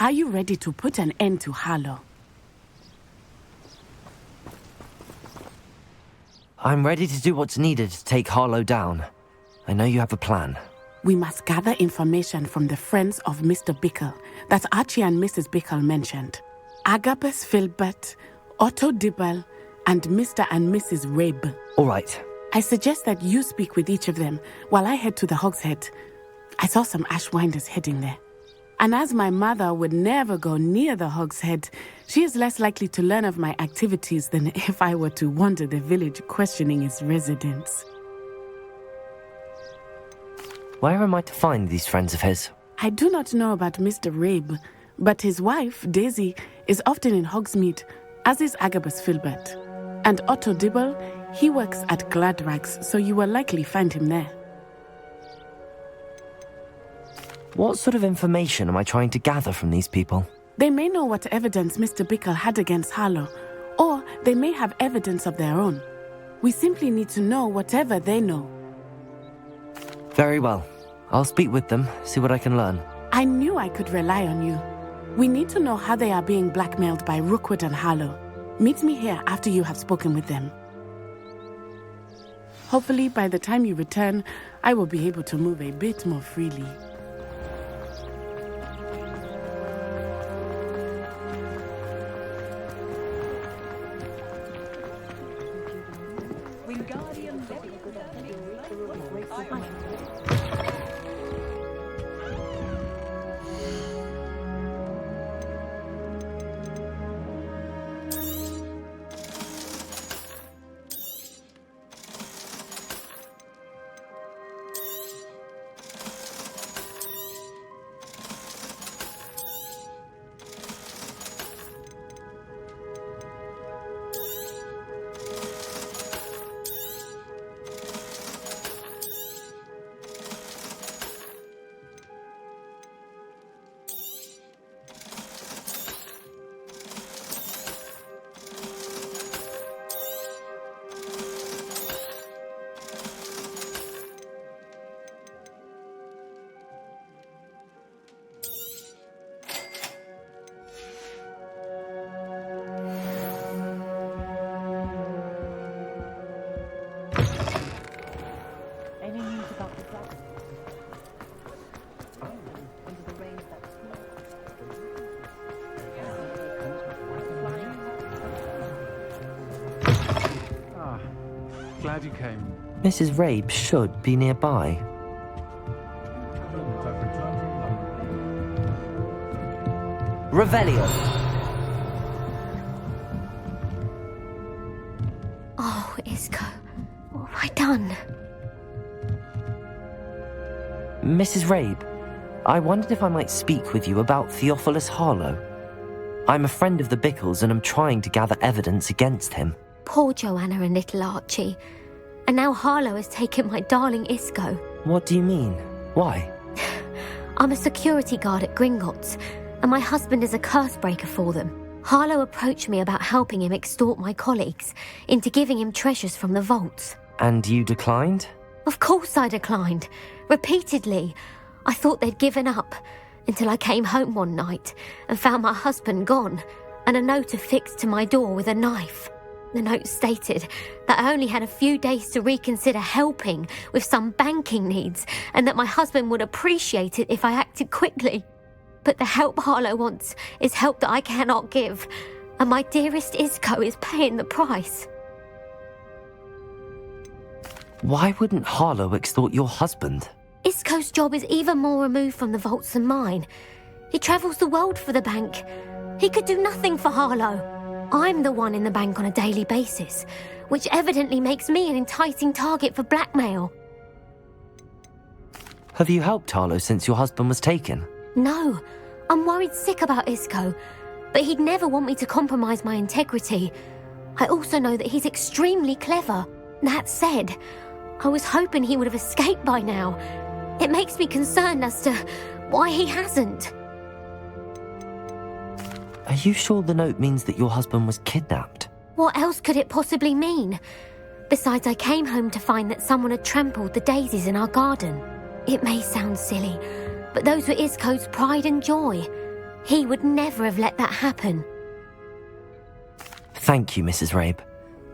Are you ready to put an end to Harlow? I'm ready to do what's needed to take Harlow down. I know you have a plan. We must gather information from the friends of Mr. Bickle that Archie and Mrs. Bickle mentioned. Agabus Filbert, Otto Dibble, and Mr. and Mrs. Rabe. All right. I suggest that you speak with each of them while I head to the Hogshead. I saw some Ashwinders heading there. And as my mother would never go near the Hogshead, she is less likely to learn of my activities than if I were to wander the village questioning its residents. Where am I to find these friends of his? I do not know about Mr. Rabe, but his wife, Daisy, is often in Hogsmeade, as is Agabus Filbert. And Otto Dibble, he works at Gladrags, so you will likely find him there. What sort of information am I trying to gather from these people? They may know what evidence Mr. Bickle had against Harlow, or they may have evidence of their own. We simply need to know whatever they know. Very well. I'll speak with them, see what I can learn. I knew I could rely on you. We need to know how they are being blackmailed by Rookwood and Harlow. Meet me here after you have spoken with them. Hopefully, by the time you return, I will be able to move a bit more freely. Glad you came. Mrs. Rabe should be nearby. Revelio. Oh, Isco, what have I done? Mrs. Rabe, I wondered if I might speak with you about Theophilus Harlow. I'm a friend of the Bickles and am trying to gather evidence against him. Poor Joanna and little Archie. And now Harlow has taken my darling Isco. What do you mean? Why? I'm a security guard at Gringotts, and my husband is a curse breaker for them. Harlow approached me about helping him extort my colleagues into giving him treasures from the vaults. And you declined? Of course I declined. Repeatedly. I thought they'd given up, until I came home one night and found my husband gone, and a note affixed to my door with a knife. The note stated that I only had a few days to reconsider helping with some banking needs, and that my husband would appreciate it if I acted quickly. But the help Harlow wants is help that I cannot give, and my dearest Isco is paying the price. Why wouldn't Harlow extort your husband? Isco's job is even more removed from the vaults than mine. He travels the world for the bank. He could do nothing for Harlow. I'm the one in the bank on a daily basis, which evidently makes me an enticing target for blackmail. Have you helped Harlow since your husband was taken? No, I'm worried sick about Isco, but he'd never want me to compromise my integrity. I also know that he's extremely clever. That said, I was hoping he would have escaped by now. It makes me concerned as to why he hasn't. Are you sure the note means that your husband was kidnapped? What else could it possibly mean? Besides, I came home to find that someone had trampled the daisies in our garden. It may sound silly, but those were Isco's pride and joy. He would never have let that happen. Thank you, Mrs. Rabe.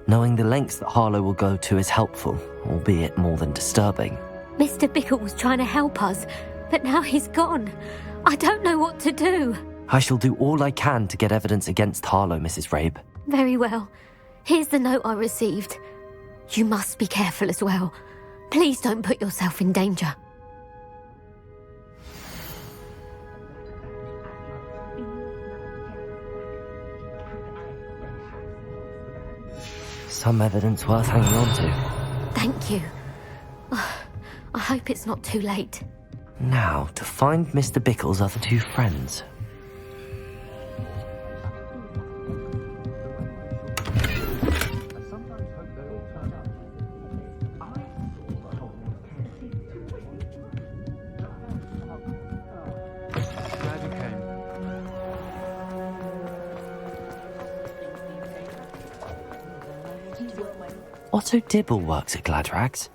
Knowing the lengths that Harlow will go to is helpful, albeit more than disturbing. Mr. Bickle was trying to help us, but now he's gone. I don't know what to do. I shall do all I can to get evidence against Harlow, Mrs. Rabe. Very well. Here's the note I received. You must be careful as well. Please don't put yourself in danger. Some evidence worth hanging on to. Thank you. I hope it's not too late. Now, to find Mr. Bickle's other two friends. Otto Dibble works at Gladrags.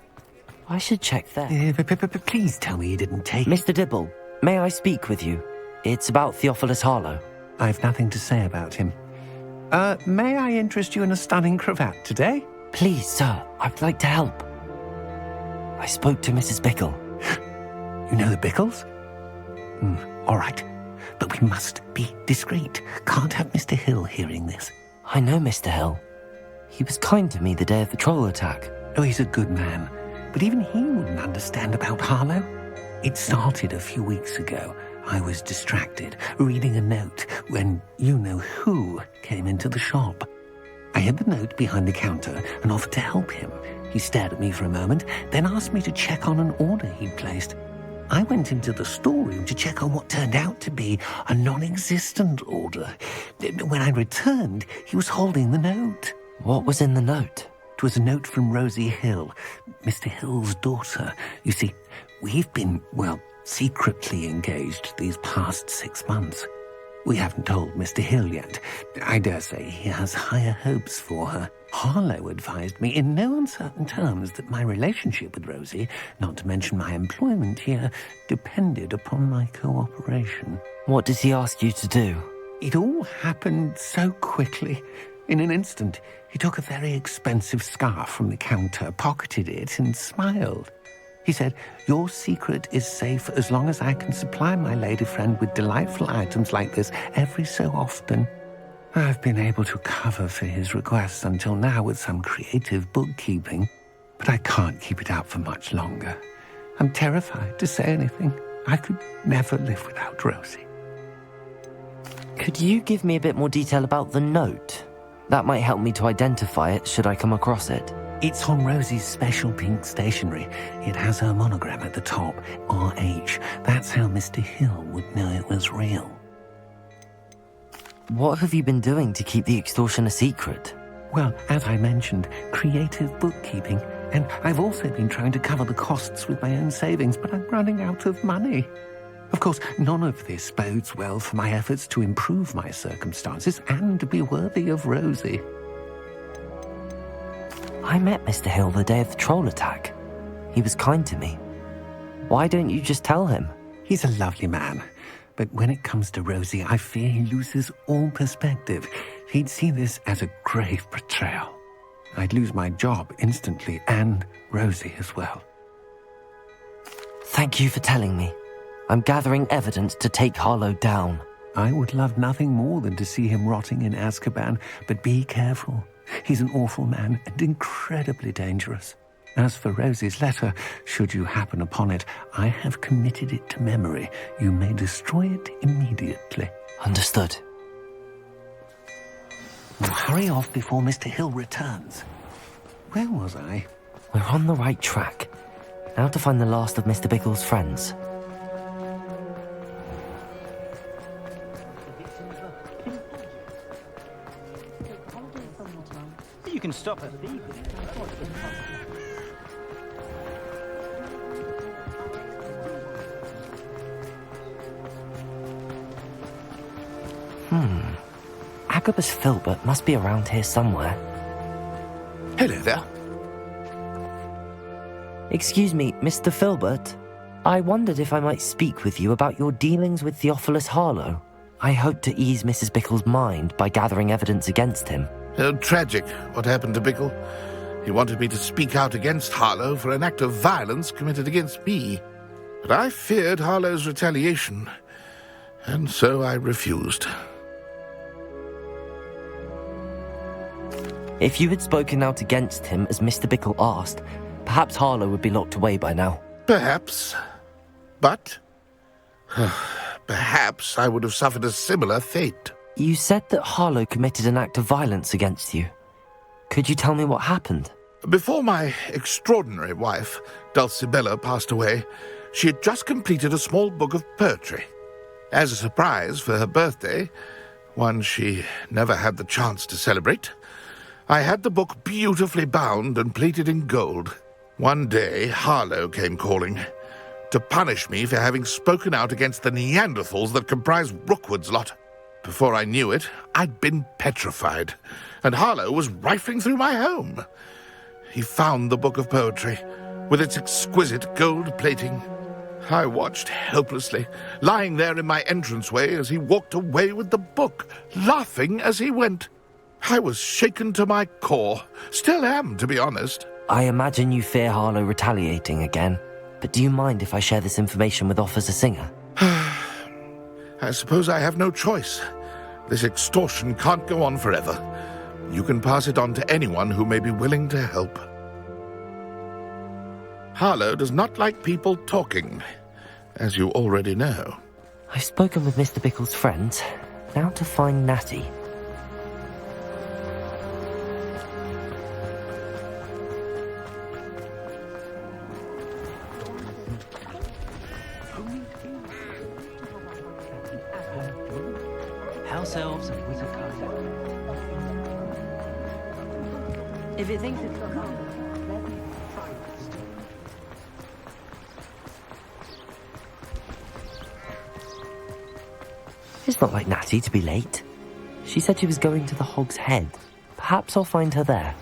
I should check there. Please tell me you didn't take... Mr. Dibble, may I speak with you? It's about Theophilus Harlow. I've nothing to say about him. May I interest you in a stunning cravat today? Please, sir, I'd like to help. I spoke to Mrs. Bickle. You know the Bickles? All right, but we must be discreet. Can't have Mr. Hill hearing this. I know Mr. Hill. He was kind to me the day of the troll attack. Oh, he's a good man. But even he wouldn't understand about Harlow. It started a few weeks ago. I was distracted, reading a note, when you-know-who came into the shop. I hid the note behind the counter and offered to help him. He stared at me for a moment, then asked me to check on an order he'd placed. I went into the storeroom to check on what turned out to be a non-existent order. When I returned, he was holding the note. What was in the note? It was a note from Rosie Hill, Mr. Hill's daughter. You see, we've been, secretly engaged these past 6 months. We haven't told Mr. Hill yet. I dare say he has higher hopes for her. Harlow advised me in no uncertain terms that my relationship with Rosie, not to mention my employment here, depended upon my cooperation. What did he ask you to do? It all happened so quickly. In an instant, he took a very expensive scarf from the counter, pocketed it, and smiled. He said, "Your secret is safe as long as I can supply my lady friend with delightful items like this every so often." I've been able to cover for his requests until now with some creative bookkeeping, but I can't keep it out for much longer. I'm terrified to say anything. I could never live without Rosie. Could you give me a bit more detail about the note? That might help me to identify it should I come across it. It's on Rosie's special pink stationery. It has her monogram at the top, RH. That's how Mr. Hill would know it was real. What have you been doing to keep the extortion a secret? Well, as I mentioned, creative bookkeeping. And I've also been trying to cover the costs with my own savings, but I'm running out of money. Of course, none of this bodes well for my efforts to improve my circumstances and to be worthy of Rosie. I met Mr. Hill the day of the troll attack. He was kind to me. Why don't you just tell him? He's a lovely man. But when it comes to Rosie, I fear he loses all perspective. He'd see this as a grave betrayal. I'd lose my job instantly, and Rosie as well. Thank you for telling me. I'm gathering evidence to take Harlow down. I would love nothing more than to see him rotting in Azkaban, but be careful. He's an awful man and incredibly dangerous. As for Rosie's letter, should you happen upon it, I have committed it to memory. You may destroy it immediately. Understood. Now hurry off before Mr. Hill returns. Where was I? We're on the right track. Now to find the last of Mr. Bickle's friends. You can stop her thieving. Agabus Filbert must be around here somewhere. Hello there. Excuse me, Mr. Filbert. I wondered if I might speak with you about your dealings with Theophilus Harlow. I hoped to ease Mrs. Bickle's mind by gathering evidence against him. Oh, tragic what happened to Bickle. He wanted me to speak out against Harlow for an act of violence committed against me. But I feared Harlow's retaliation, and so I refused. If you had spoken out against him as Mr. Bickle asked, perhaps Harlow would be locked away by now. Perhaps. But perhaps I would have suffered a similar fate. You said that Harlow committed an act of violence against you. Could you tell me what happened? Before my extraordinary wife, Dulcibella, passed away, she had just completed a small book of poetry. As a surprise for her birthday, one she never had the chance to celebrate, I had the book beautifully bound and plated in gold. One day, Harlow came calling to punish me for having spoken out against the Neanderthals that comprise Rookwood's lot. Before I knew it, I'd been petrified, and Harlow was rifling through my home. He found the book of poetry, with its exquisite gold plating. I watched helplessly, lying there in my entranceway as he walked away with the book, laughing as he went. I was shaken to my core. Still am, to be honest. I imagine you fear Harlow retaliating again, but do you mind if I share this information with Officer Singer? I suppose I have no choice. This extortion can't go on forever. You can pass it on to anyone who may be willing to help. Harlow does not like people talking, as you already know. I've spoken with Mr. Bickle's friends. Now to find Natty. House elves and wizard cards. If it thinks it's got It's not like Natty to be late. She said she was going to the Hog's Head. Perhaps I'll find her there.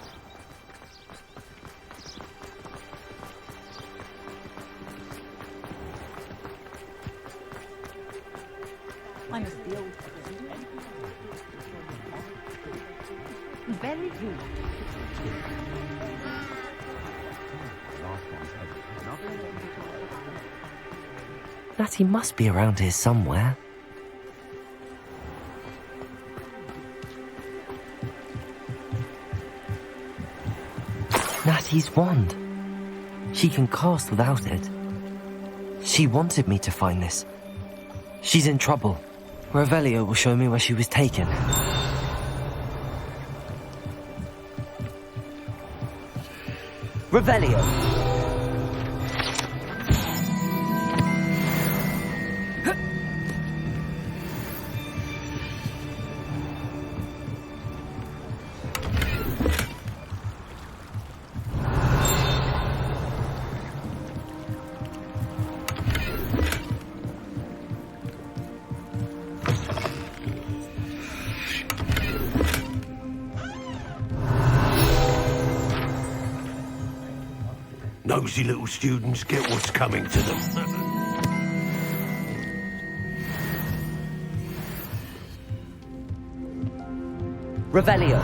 Very good. Natty must be around here somewhere. Natty's wand. She can cast without it. She wanted me to find this. She's in trouble. Revelio will show me where she was taken. Revelio. Nosy little students get what's coming to them. Revelio.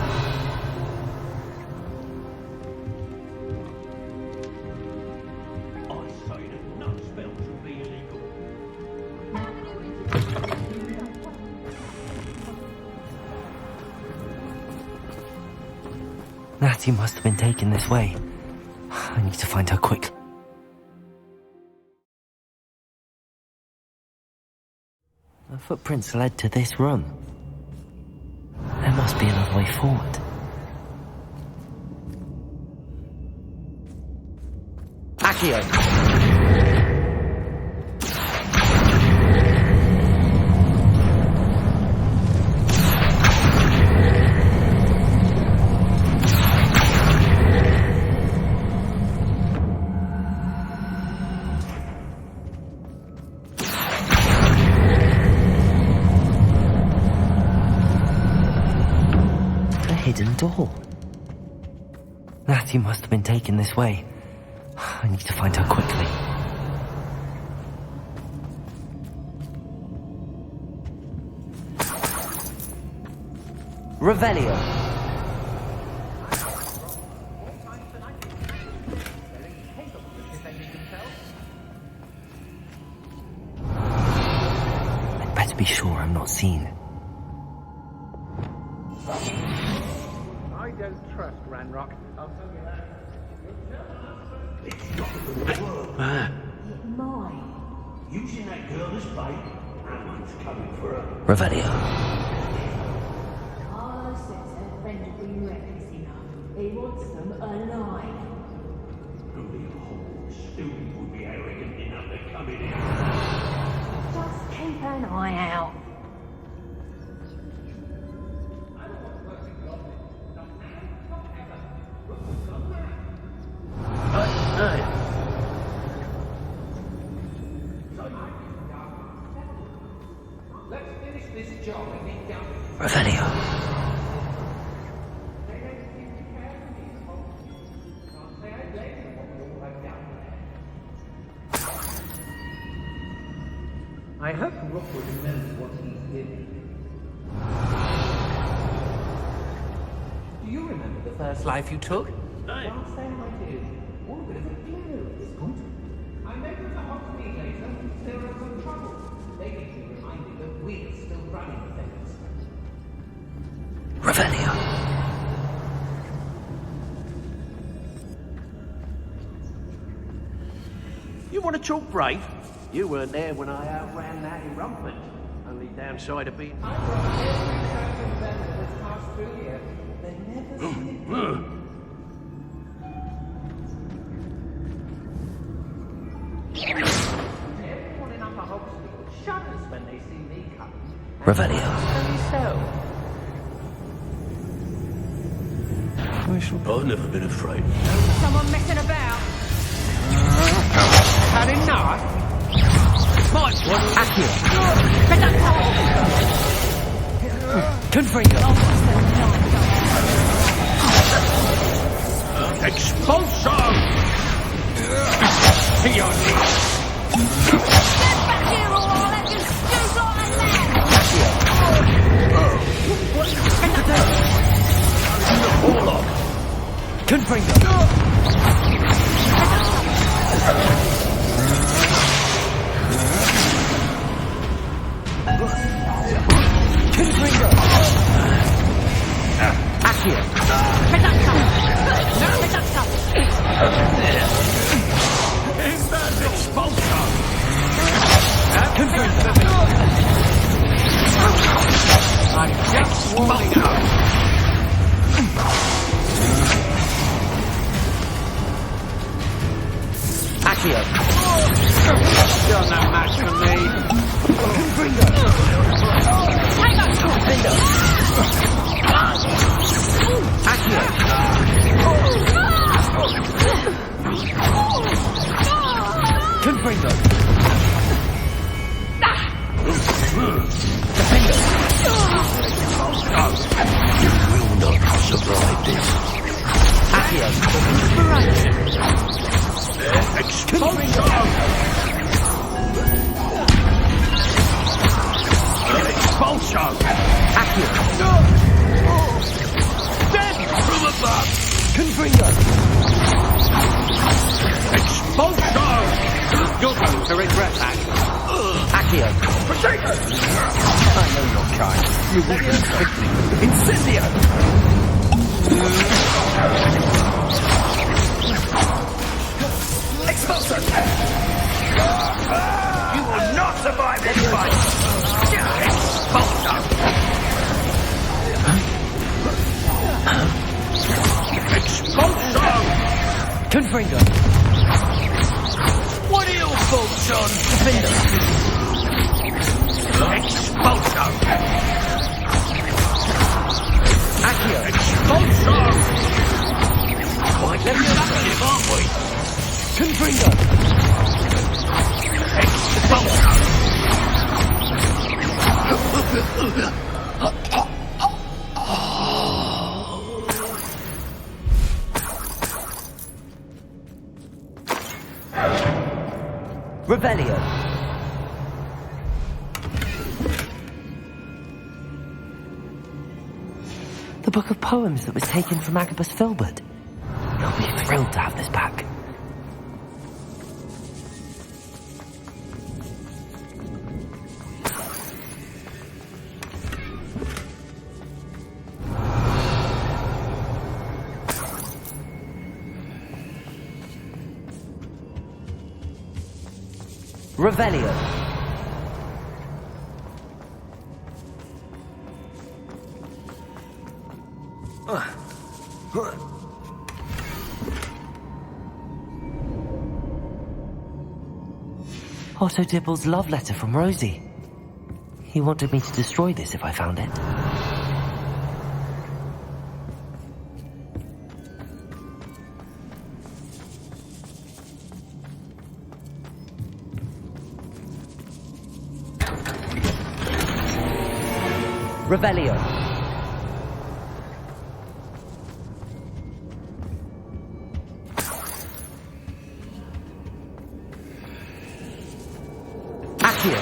I say that no spells will be illegal. Natty must have been taken this way. I need to find her quickly. The footprints led to this room. There must be another way forward. Accio. Hidden door. Natty must have been taken this way. I need to find her quickly. Revelio. I'd better be sure I'm not seen. I don't trust Ranrock. I'll tell you that. It's not going to work. Mine. Using that girl as bait, Ranrock's coming for her. Revelio. Carlo says her friend will be reckless enough. He wants them alive. Only a whole student would be arrogant enough to come in here. Just keep an eye out. Let's finish this job and get down. Revelio. I hope Rookwood knows what he's doing. Do you remember the first life you took? Can't say I do. What a bit of a glue at this point. I met with the Hogsmeade later and there are some trouble. They need to be reminded that we're still running things. Revelio. You want to talk brave? You weren't there when I outran that erumpment. Only downside of being... I brought every traveling vendor that's passed through here. They never see it coming. Everyone in Upper Hogsmeade shudders when they see me coming. Revelio. I've never been afraid. Someone messing about. Had enough? What? Accurate. Confringo. Expulso! Get back here or I'll let you scoot like a lamb! Confringo. Accio. I'm just warming up. Accio. You're no match for me. Confringo. Confringo. Accio. Confringo. Defendo. You will not survive this. Accio. Expulso! Expulso! Accio. Dead from above! Confringo. Expulso! You're going to regret that. Accio. Potato! I know your kind. You will be quickly. Incendio. Expulso! You will not survive this fight! Expulso! Expulso! Confringo. What are your thoughts on Defender? Expulso! Accio. Expulso! Quite effective, aren't we? Confringo. Expulso! Revelio. The book of poems that was taken from Agabus Filbert. He'll be thrilled to have this back. Revelio. Otto Dibble's love letter from Rosie. He wanted me to destroy this if I found it. Revelio. Accio.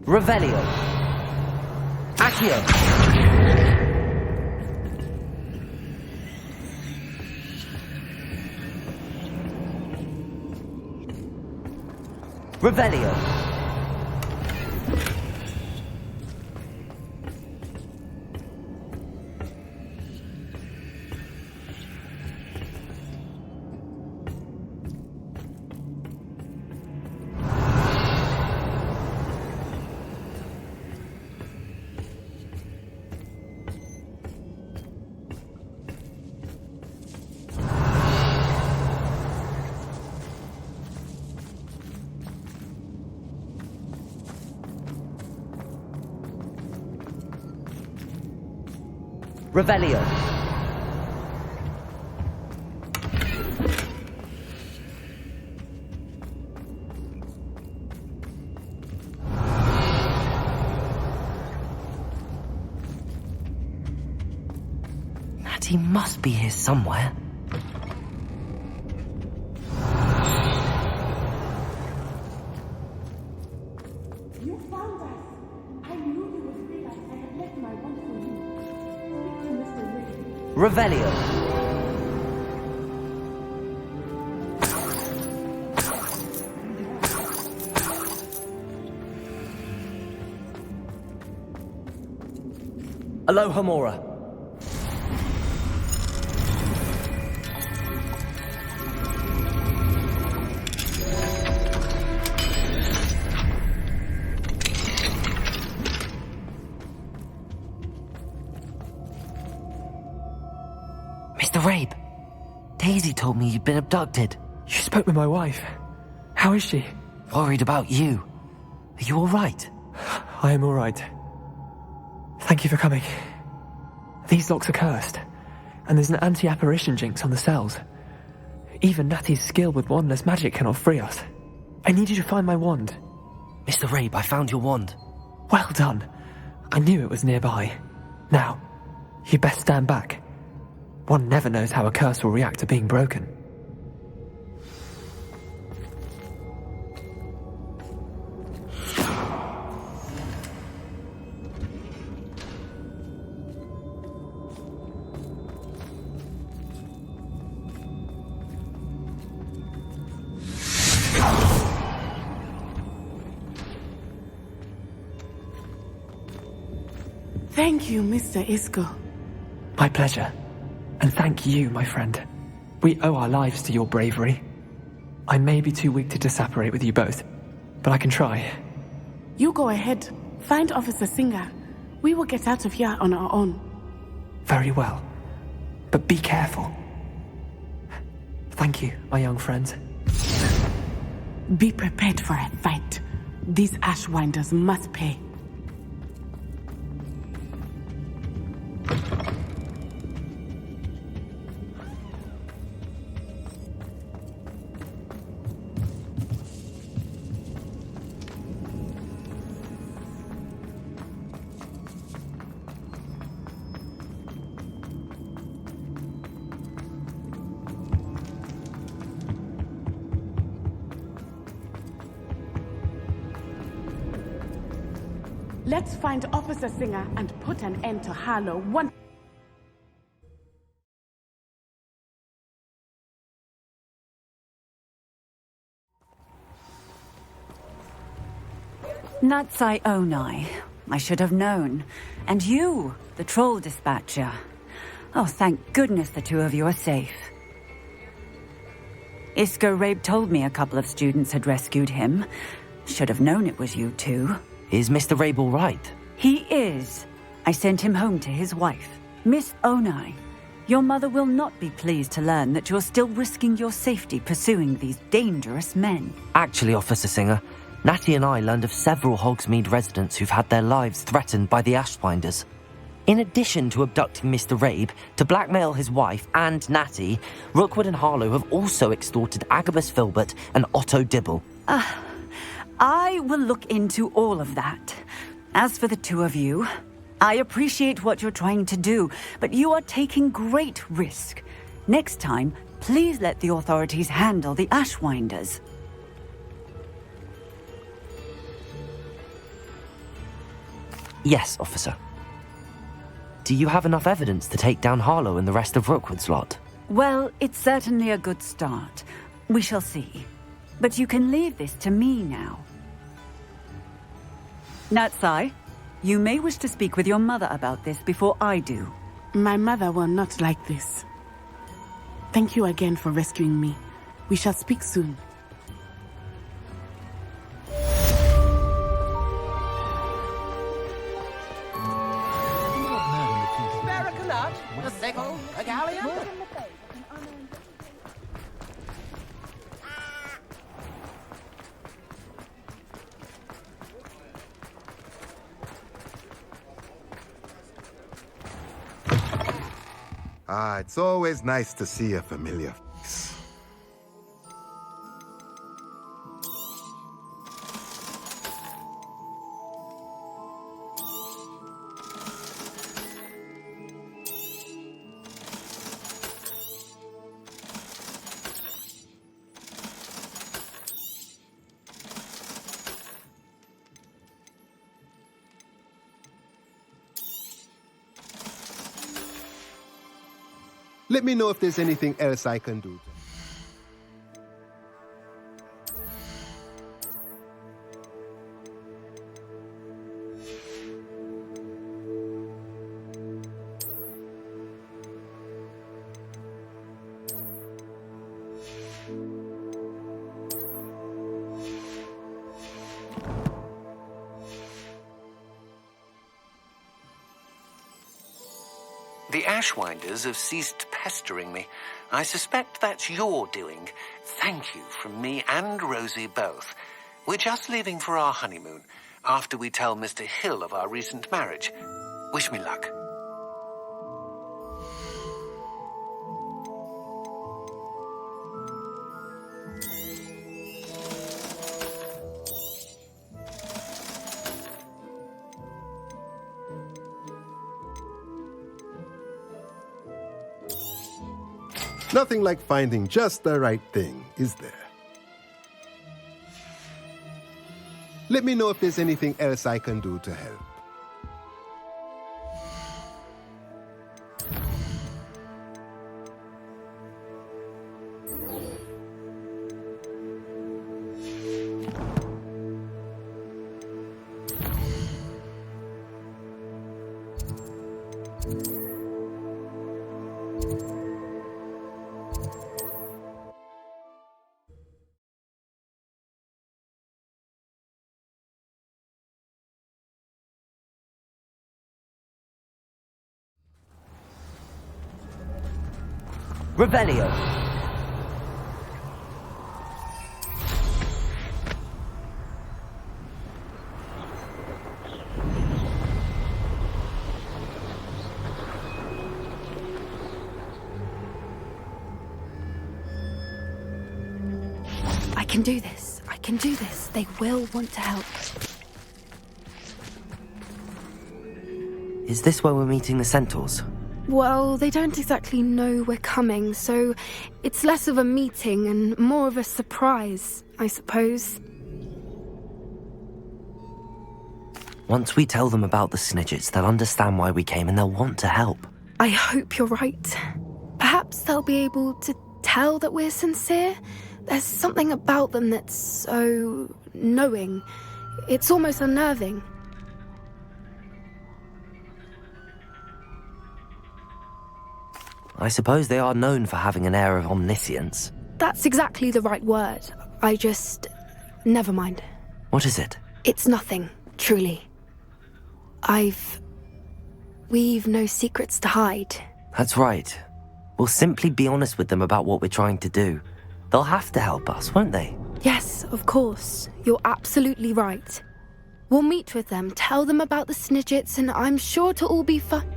Revelio. Accio. Revelio. Revelio. Natty must be here somewhere. You found us. I knew you would realize I had left my wand for you. Revelio. Aloha Mora. Rabe, Daisy told me you'd been abducted. You spoke with my wife. How is she? Worried about you. Are you all right? I am all right. Thank you for coming. These locks are cursed, and there's an anti-apparition jinx on the cells. Even Natty's skill with wandless magic cannot free us. I need you to find my wand. Mr. Rabe, I found your wand. Well done. I knew it was nearby. Now, you best stand back. One never knows how a curse will react to being broken. Thank you, Mr. Isco. My pleasure. And thank you, my friend. We owe our lives to your bravery. I may be too weak to disapparate with you both, but I can try. You go ahead. Find Officer Singer. We will get out of here on our own. Very well. But be careful. Thank you, my young friends. Be prepared for a fight. These Ashwinders must pay. Let's find Officer Singer and put an end to Harlow once. Natsai Onai. I should have known. And you, the troll dispatcher. Oh, thank goodness the two of you are safe. Isco Rabe told me a couple of students had rescued him. Should have known it was you two. Is Mr. Rabe all right? He is. I sent him home to his wife. Miss Onai, your mother will not be pleased to learn that you're still risking your safety pursuing these dangerous men. Actually, Officer Singer, Natty and I learned of several Hogsmeade residents who've had their lives threatened by the Ashwinders. In addition to abducting Mr. Rabe to blackmail his wife and Natty, Rookwood and Harlow have also extorted Agabus Filbert and Otto Dibble. I will look into all of that. As for the two of you, I appreciate what you're trying to do, but you are taking great risk. Next time, please let the authorities handle the Ashwinders. Yes, officer. Do you have enough evidence to take down Harlow and the rest of Rookwood's lot? Well, it's certainly a good start. We shall see. But you can leave this to me now. Natsai, you may wish to speak with your mother about this before I do. My mother will not like this. Thank you again for rescuing me. We shall speak soon. It's always nice to see a familiar face. Let me know if there's anything else I can do. The Ashwinders have ceased pestering me. I suspect that's your doing. Thank you from me and Rosie both. We're just leaving for our honeymoon, after we tell Mr. Hill of our recent marriage. Wish me luck. Nothing like finding just the right thing, is there? Let me know if there's anything else I can do to help. Revelio. I can do this. I can do this. They will want to help. Is this where we're meeting the Centaurs? Well, they don't exactly know we're coming, so it's less of a meeting and more of a surprise, I suppose. Once we tell them about the Snidgets, they'll understand why we came and they'll want to help. I hope you're right. Perhaps they'll be able to tell that we're sincere. There's something about them that's so knowing. It's almost unnerving. I suppose they are known for having an air of omniscience. That's exactly the right word. Never mind. What is it? It's nothing, truly. We've no secrets to hide. That's right. We'll simply be honest with them about what we're trying to do. They'll have to help us, won't they? Yes, of course. You're absolutely right. We'll meet with them, tell them about the Snidgets, and I'm sure to all be fun.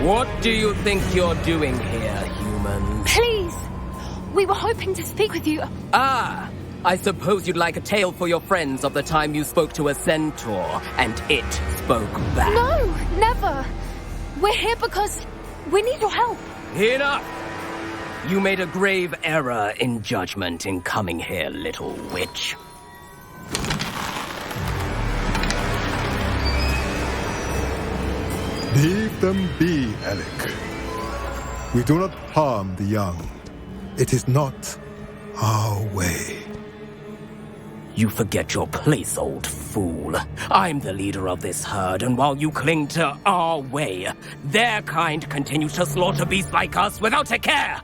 What do you think you're doing here, humans? Please! We were hoping to speak with you. Ah! I suppose you'd like a tale for your friends of the time you spoke to a centaur, and it spoke back. No, never! We're here because we need your help. Enough! You made a grave error in judgment in coming here, little witch. Leave them be, Alec. We do not harm the young. It is not our way. You forget your place, old fool. I'm the leader of this herd, and while you cling to our way, their kind continues to slaughter beasts like us without a care.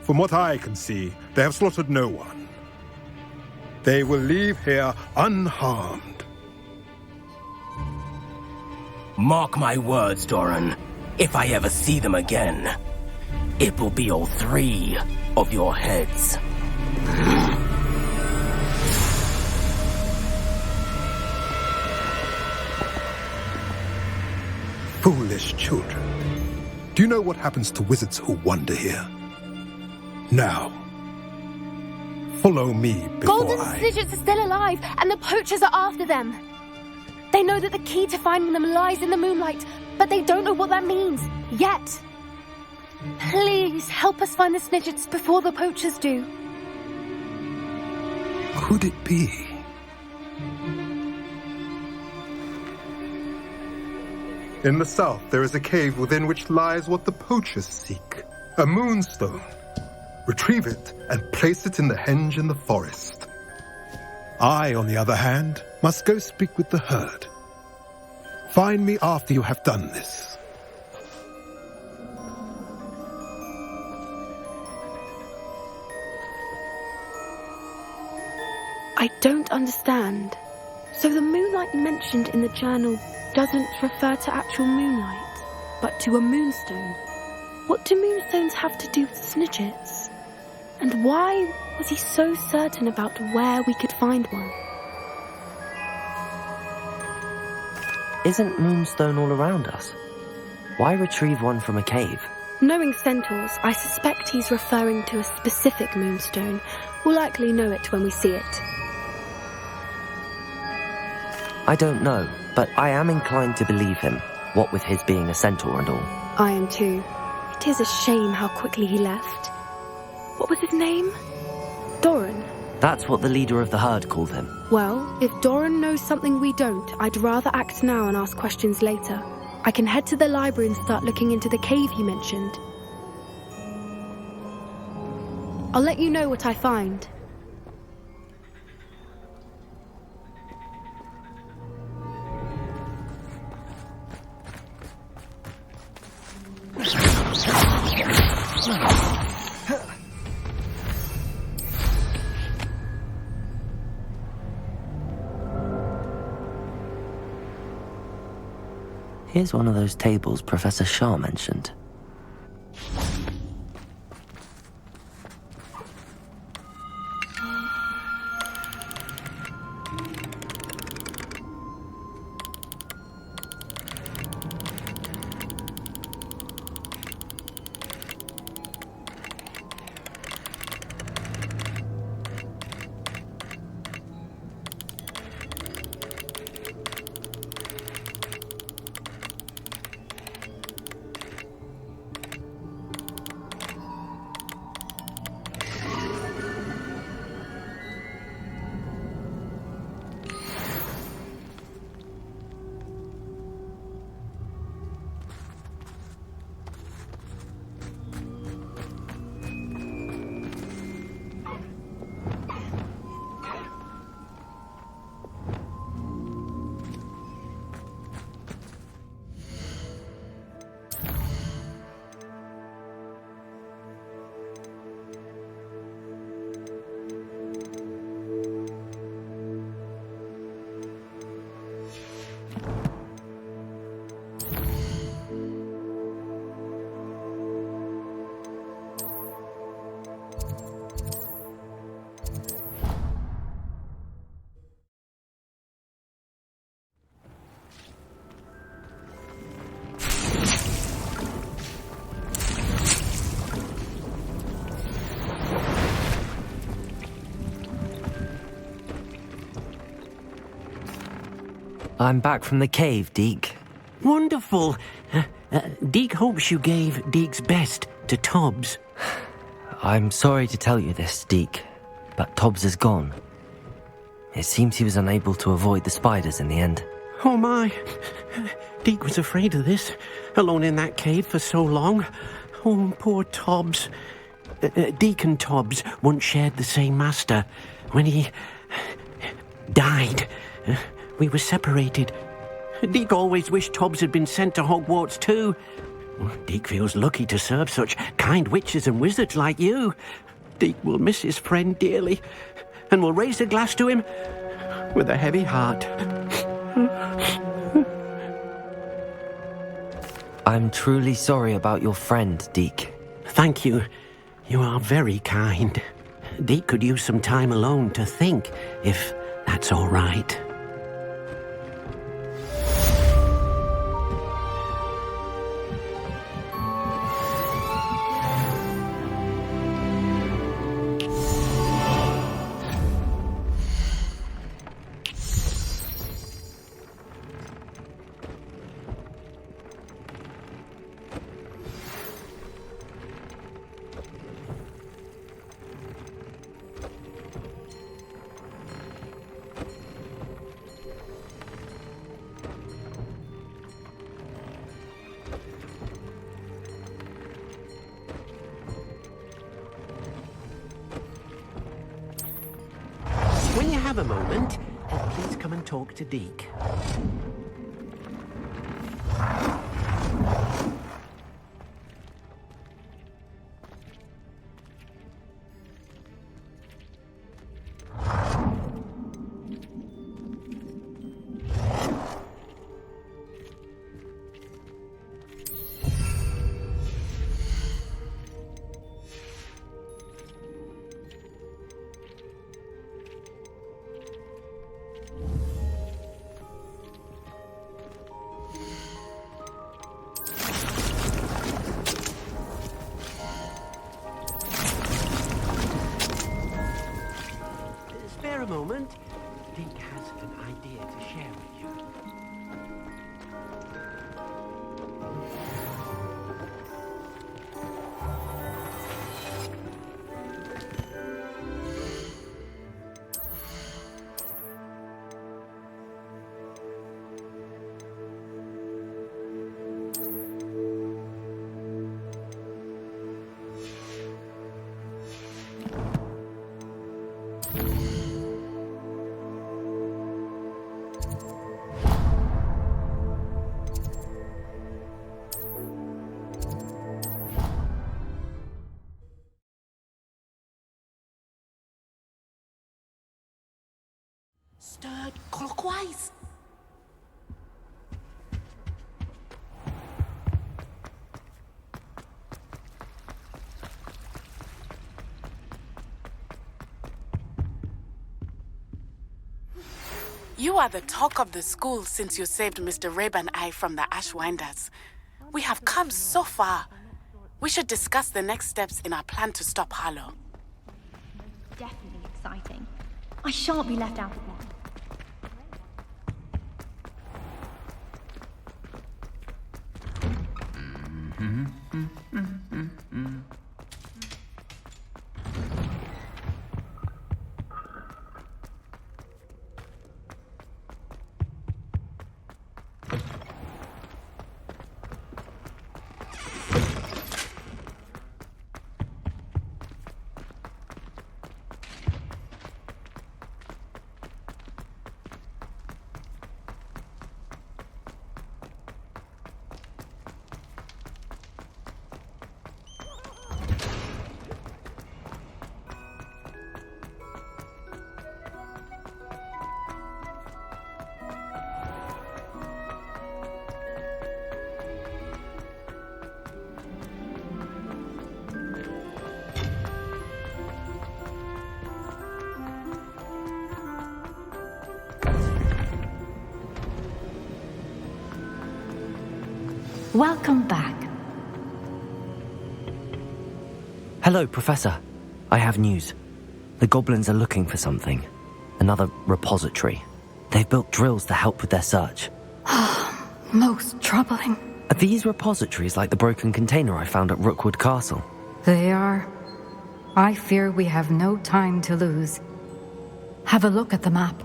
From what I can see, they have slaughtered no one. They will leave here unharmed. Mark my words, Doran. If I ever see them again, it will be all 3 of your heads. Foolish children. Do you know what happens to wizards who wander here? Now, follow me before Golden Snidgets are still alive, and the poachers are after them. They know that the key to finding them lies in the moonlight, but they don't know what that means, yet. Please, help us find the Snidgets before the poachers do. Could it be? In the south, there is a cave within which lies what the poachers seek. A moonstone. Retrieve it and place it in the henge in the forest. I, on the other hand, must go speak with the herd. Find me after you have done this. I don't understand. So the moonlight mentioned in the journal doesn't refer to actual moonlight, but to a moonstone. What do moonstones have to do with Snidgets? And why was he so certain about where we could find one? Isn't Moonstone all around us? Why retrieve one from a cave? Knowing centaurs, I suspect he's referring to a specific moonstone. We'll likely know it when we see it. I don't know, but I am inclined to believe him, what with his being a centaur and all. I am too. It is a shame how quickly he left. What was his name? Doran. That's what the leader of the herd called him. Well, if Doran knows something we don't, I'd rather act now and ask questions later. I can head to the library and start looking into the cave you mentioned. I'll let you know what I find. Here's one of those tables Professor Shah mentioned. I'm back from the cave, Deke. Wonderful. Deke hopes you gave Deke's best to Tobbs. I'm sorry to tell you this, Deke, but Tobbs is gone. It seems he was unable to avoid the spiders in the end. Oh my. Deke was afraid of this, alone in that cave for so long. Oh, poor Tobbs. Deke and Tobbs once shared the same master. When he died, we were separated. Deke always wished Tobbs had been sent to Hogwarts too. Deke feels lucky to serve such kind witches and wizards like you. Deke will miss his friend dearly, and will raise a glass to him with a heavy heart. I'm truly sorry about your friend, Deke. Thank you. You are very kind. Deke could use some time alone to think, if that's all right. When you have a moment, please come and talk to Deke. A moment. Deke has an idea to share with you. Stirred clockwise. You are the talk of the school since you saved Mr. Rabe and I from the Ashwinders. We have come so far. We should discuss the next steps in our plan to stop Harlow. Definitely exciting. I shan't be left out of that. Welcome back. Hello, Professor. I have news. The goblins are looking for something. Another repository. They've built drills to help with their search. Most troubling. Are these repositories like the broken container I found at Rookwood Castle? They are. I fear we have no time to lose. Have a look at the map.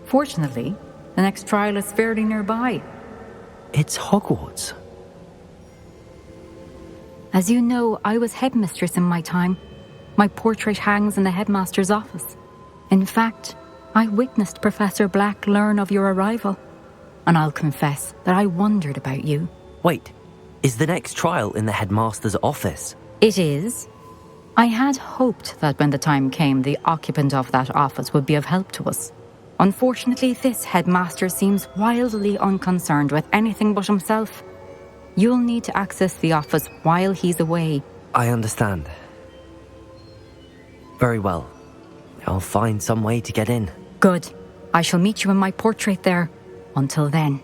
Fortunately, the next trial is fairly nearby. It's Hogwarts. As you know, I was headmistress in my time. My portrait hangs in the headmaster's office. In fact, I witnessed Professor Black learn of your arrival. And I'll confess that I wondered about you. Wait, is the next trial in the headmaster's office? It is. I had hoped that when the time came, the occupant of that office would be of help to us. Unfortunately, this headmaster seems wildly unconcerned with anything but himself. You'll need to access the office while he's away. I understand. Very well. I'll find some way to get in. Good. I shall meet you in my portrait there. Until then.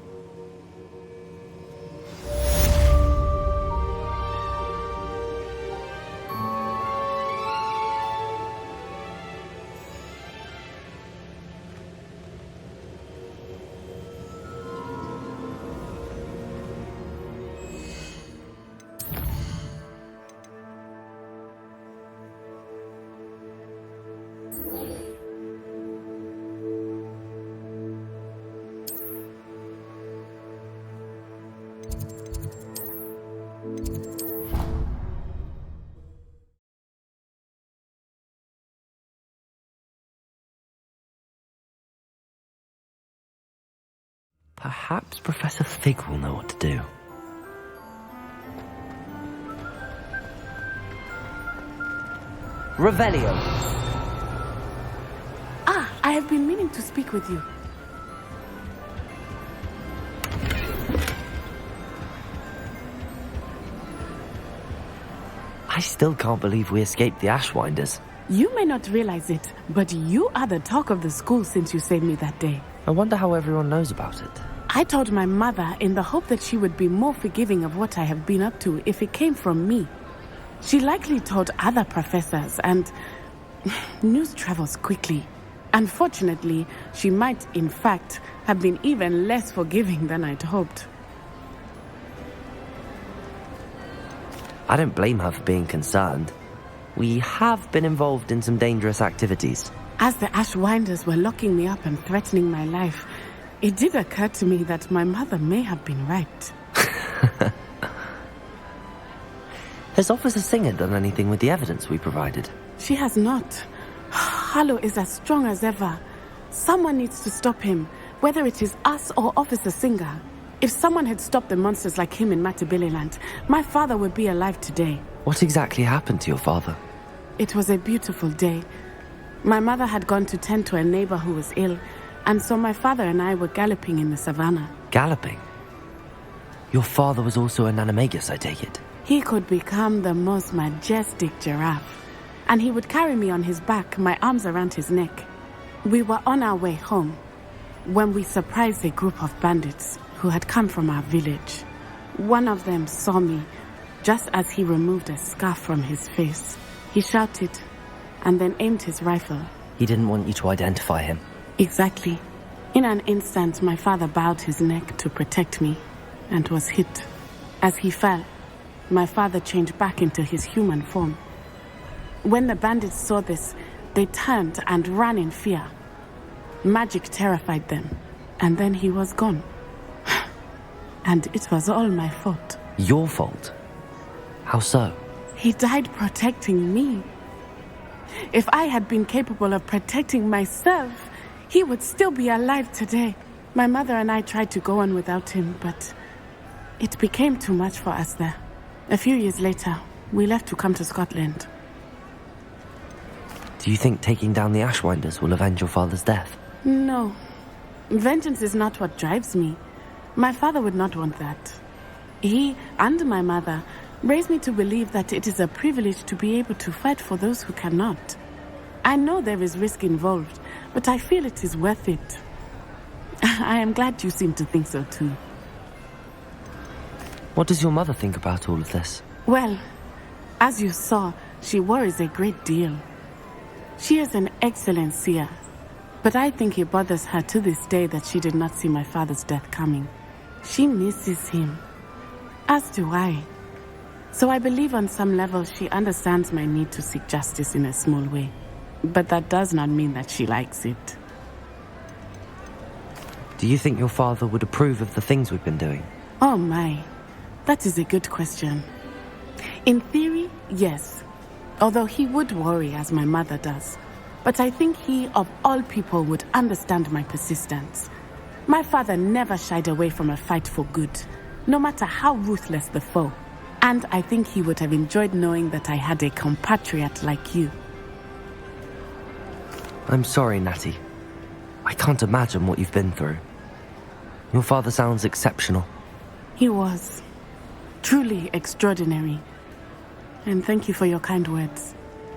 Perhaps Professor Fig will know what to do. Revelio. Ah, I have been meaning to speak with you. I still can't believe we escaped the Ashwinders. You may not realize it, but you are the talk of the school since you saved me that day. I wonder how everyone knows about it. I told my mother in the hope that she would be more forgiving of what I have been up to if it came from me. She likely told other professors, and news travels quickly. Unfortunately, she might, in fact, have been even less forgiving than I'd hoped. I don't blame her for being concerned. We have been involved in some dangerous activities. As the Ashwinders were locking me up and threatening my life, it did occur to me that my mother may have been right. Has Officer Singer done anything with the evidence we provided? She has not. Harlow is as strong as ever. Someone needs to stop him, whether it is us or Officer Singer. If someone had stopped the monsters like him in Matabeleland, my father would be alive today. What exactly happened to your father? It was a beautiful day. My mother had gone to tend to a neighbor who was ill, and so my father and I were galloping in the savannah. Galloping? Your father was also an animagus, I take it? He could become the most majestic giraffe, and he would carry me on his back, my arms around his neck. We were on our way home when we surprised a group of bandits who had come from our village. One of them saw me just as he removed a scarf from his face. He shouted and then aimed his rifle. He didn't want you to identify him. Exactly. In an instant, my father bowed his neck to protect me and was hit. As he fell, my father changed back into his human form. When the bandits saw this, they turned and ran in fear. Magic terrified them, and then he was gone. And it was all my fault. Your fault? How so? He died protecting me. If I had been capable of protecting myself, he would still be alive today. My mother and I tried to go on without him, but it became too much for us there. A few years later, we left to come to Scotland. Do you think taking down the Ashwinders will avenge your father's death? No. Vengeance is not what drives me. My father would not want that. He and my mother raised me to believe that it is a privilege to be able to fight for those who cannot. I know there is risk involved, but I feel it is worth it. I am glad you seem to think so too. What does your mother think about all of this? Well, as you saw, she worries a great deal. She is an excellent seer. But I think it bothers her to this day that she did not see my father's death coming. She misses him. As do I. So I believe on some level she understands my need to seek justice in a small way. But that does not mean that she likes it. Do you think your father would approve of the things we've been doing? Oh my, that is a good question. In theory, yes. Although he would worry as my mother does. But I think he, of all people, would understand my persistence. My father never shied away from a fight for good, no matter how ruthless the foe. And I think he would have enjoyed knowing that I had a compatriot like you. I'm sorry, Natty. I can't imagine what you've been through. Your father sounds exceptional. He was. Truly extraordinary. And thank you for your kind words.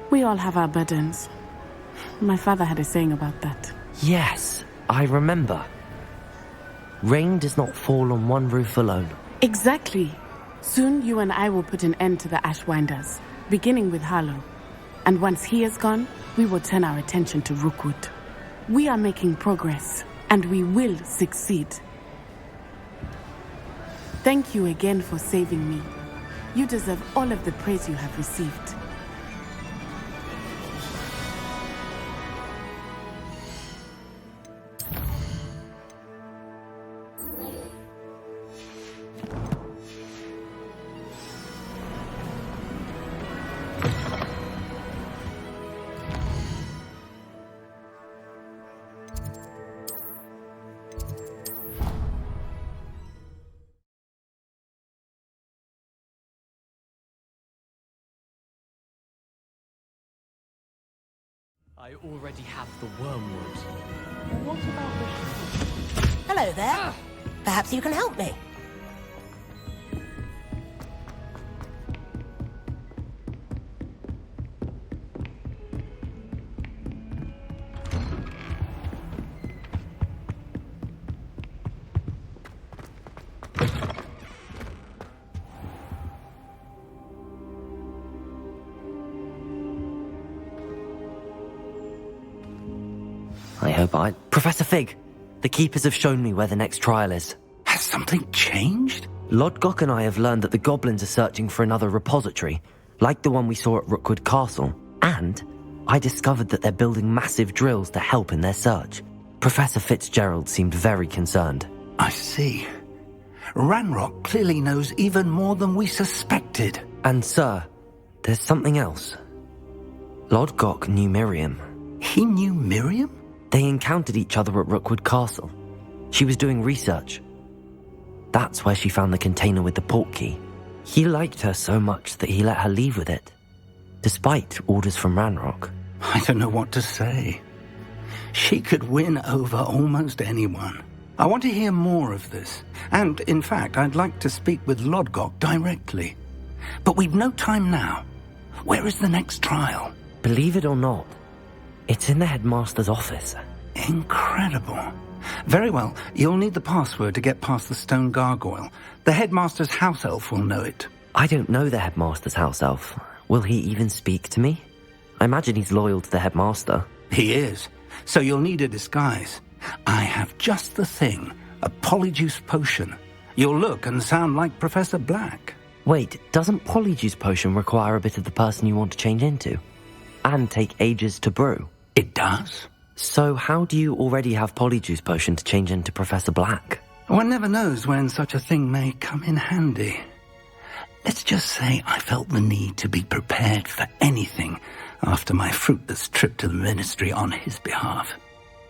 We all have our burdens. My father had a saying about that. Yes, I remember. Rain does not fall on one roof alone. Exactly. Soon you and I will put an end to the Ashwinders, beginning with Harlow. And once he is gone, we will turn our attention to Rookwood. We are making progress, and we will succeed. Thank you again for saving me. You deserve all of the praise you have received. I already have the wormwood. What about the... Hello there. Perhaps you can help me. Professor Fig, the Keepers have shown me where the next trial is. Has something changed? Lodgok and I have learned that the goblins are searching for another repository, like the one we saw at Rookwood Castle. And I discovered that they're building massive drills to help in their search. Professor Fitzgerald seemed very concerned. I see. Ranrock clearly knows even more than we suspected. And sir, there's something else. Lodgok knew Miriam. He knew Miriam? They encountered each other at Rookwood Castle. She was doing research. That's where she found the container with the portkey. He liked her so much that he let her leave with it, despite orders from Ranrock. I don't know what to say. She could win over almost anyone. I want to hear more of this. And, in fact, I'd like to speak with Lodgok directly. But we've no time now. Where is the next trial? Believe it or not, it's in the headmaster's office. Incredible. Very well, you'll need the password to get past the stone gargoyle. The headmaster's house elf will know it. I don't know the headmaster's house elf. Will he even speak to me? I imagine he's loyal to the headmaster. He is. So you'll need a disguise. I have just the thing. A Polyjuice potion. You'll look and sound like Professor Black. Wait, doesn't Polyjuice potion require a bit of the person you want to change into? And take ages to brew? It does. So how do you already have Polyjuice potion to change into Professor Black? One never knows when such a thing may come in handy. Let's just say I felt the need to be prepared for anything after my fruitless trip to the ministry on his behalf.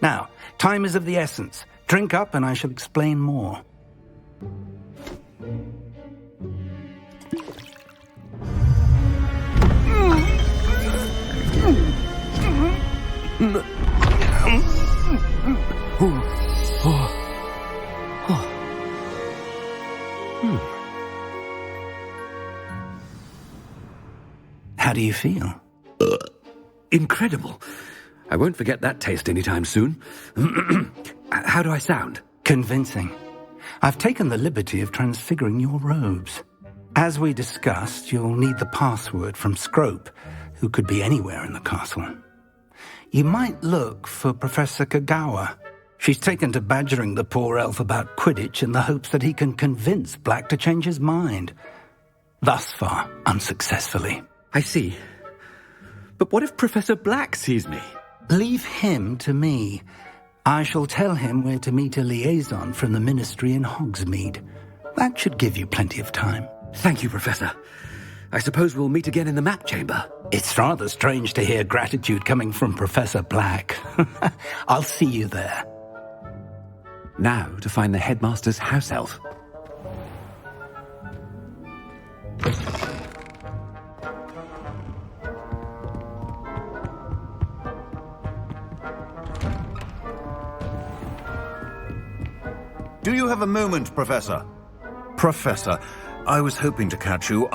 Now, time is of the essence. Drink up and I shall explain more. How do you feel? Incredible. I won't forget that taste anytime soon. How do I sound? Convincing. I've taken the liberty of transfiguring your robes. As we discussed, you'll need the password from Scrope, who could be anywhere in the castle. You might look for Professor Kagawa. She's taken to badgering the poor elf about Quidditch in the hopes that he can convince Black to change his mind. Thus far, unsuccessfully. I see. But what if Professor Black sees me? Leave him to me. I shall tell him where to meet a liaison from the Ministry in Hogsmeade. That should give you plenty of time. Thank you, Professor. I suppose we'll meet again in the map chamber. It's rather strange to hear gratitude coming from Professor Black. I'll see you there. Now to find the headmaster's house elf. Do you have a moment, Professor? Professor, I was hoping to catch you.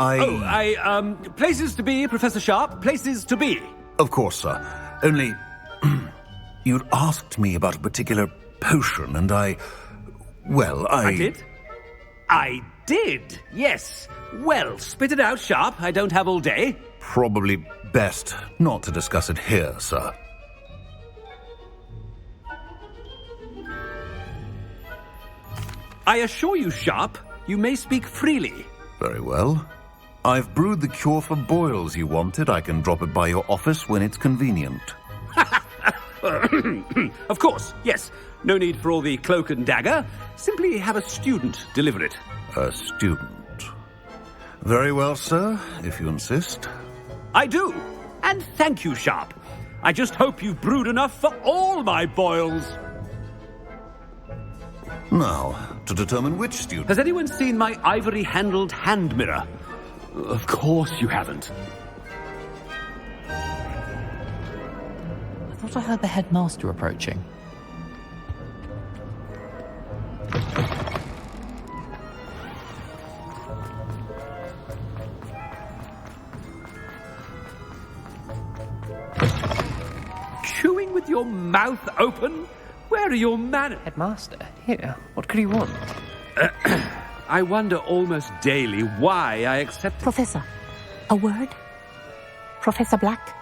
Places to be, Professor Sharp, places to be. Of course, sir. Only, you'd asked me about a particular potion, and I did? I did, yes. Well, spit it out, Sharp. I don't have all day. Probably best not to discuss it here, sir. I assure you, Sharp, you may speak freely. Very well. I've brewed the cure for boils you wanted. I can drop it by your office when it's convenient. Of course, yes. No need for all the cloak and dagger. Simply have a student deliver it. A student? Very well, sir, if you insist. I do. And thank you, Sharp. I just hope you've brewed enough for all my boils. Now, to determine which student... Has anyone seen my ivory-handled hand mirror? Of course you haven't. I thought I heard the headmaster approaching. Chewing with your mouth open? Where are your manners? Headmaster, here. What could he want? I wonder almost daily why I accept... Professor, a word? Professor Black?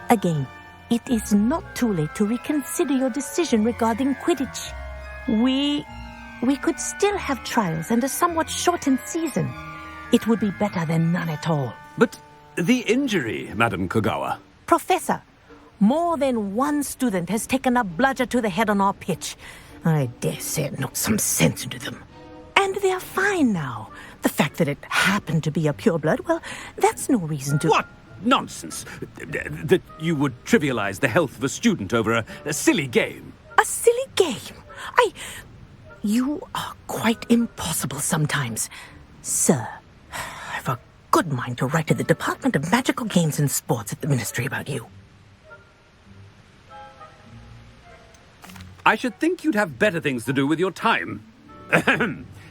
Again, it is not too late to reconsider your decision regarding Quidditch. We could still have trials and a somewhat shortened season. It would be better than none at all. But the injury, Madam Kagawa. Professor, more than one student has taken a bludger to the head on our pitch. I dare say it knocked some sense into them. And they're fine now. The fact that it happened to be a pureblood, well, that's no reason to... What nonsense! That you would trivialize the health of a student over a silly game. A silly game? You are quite impossible sometimes. Sir, I've a good mind to write to the Department of Magical Games and Sports at the Ministry about you. I should think you'd have better things to do with your time.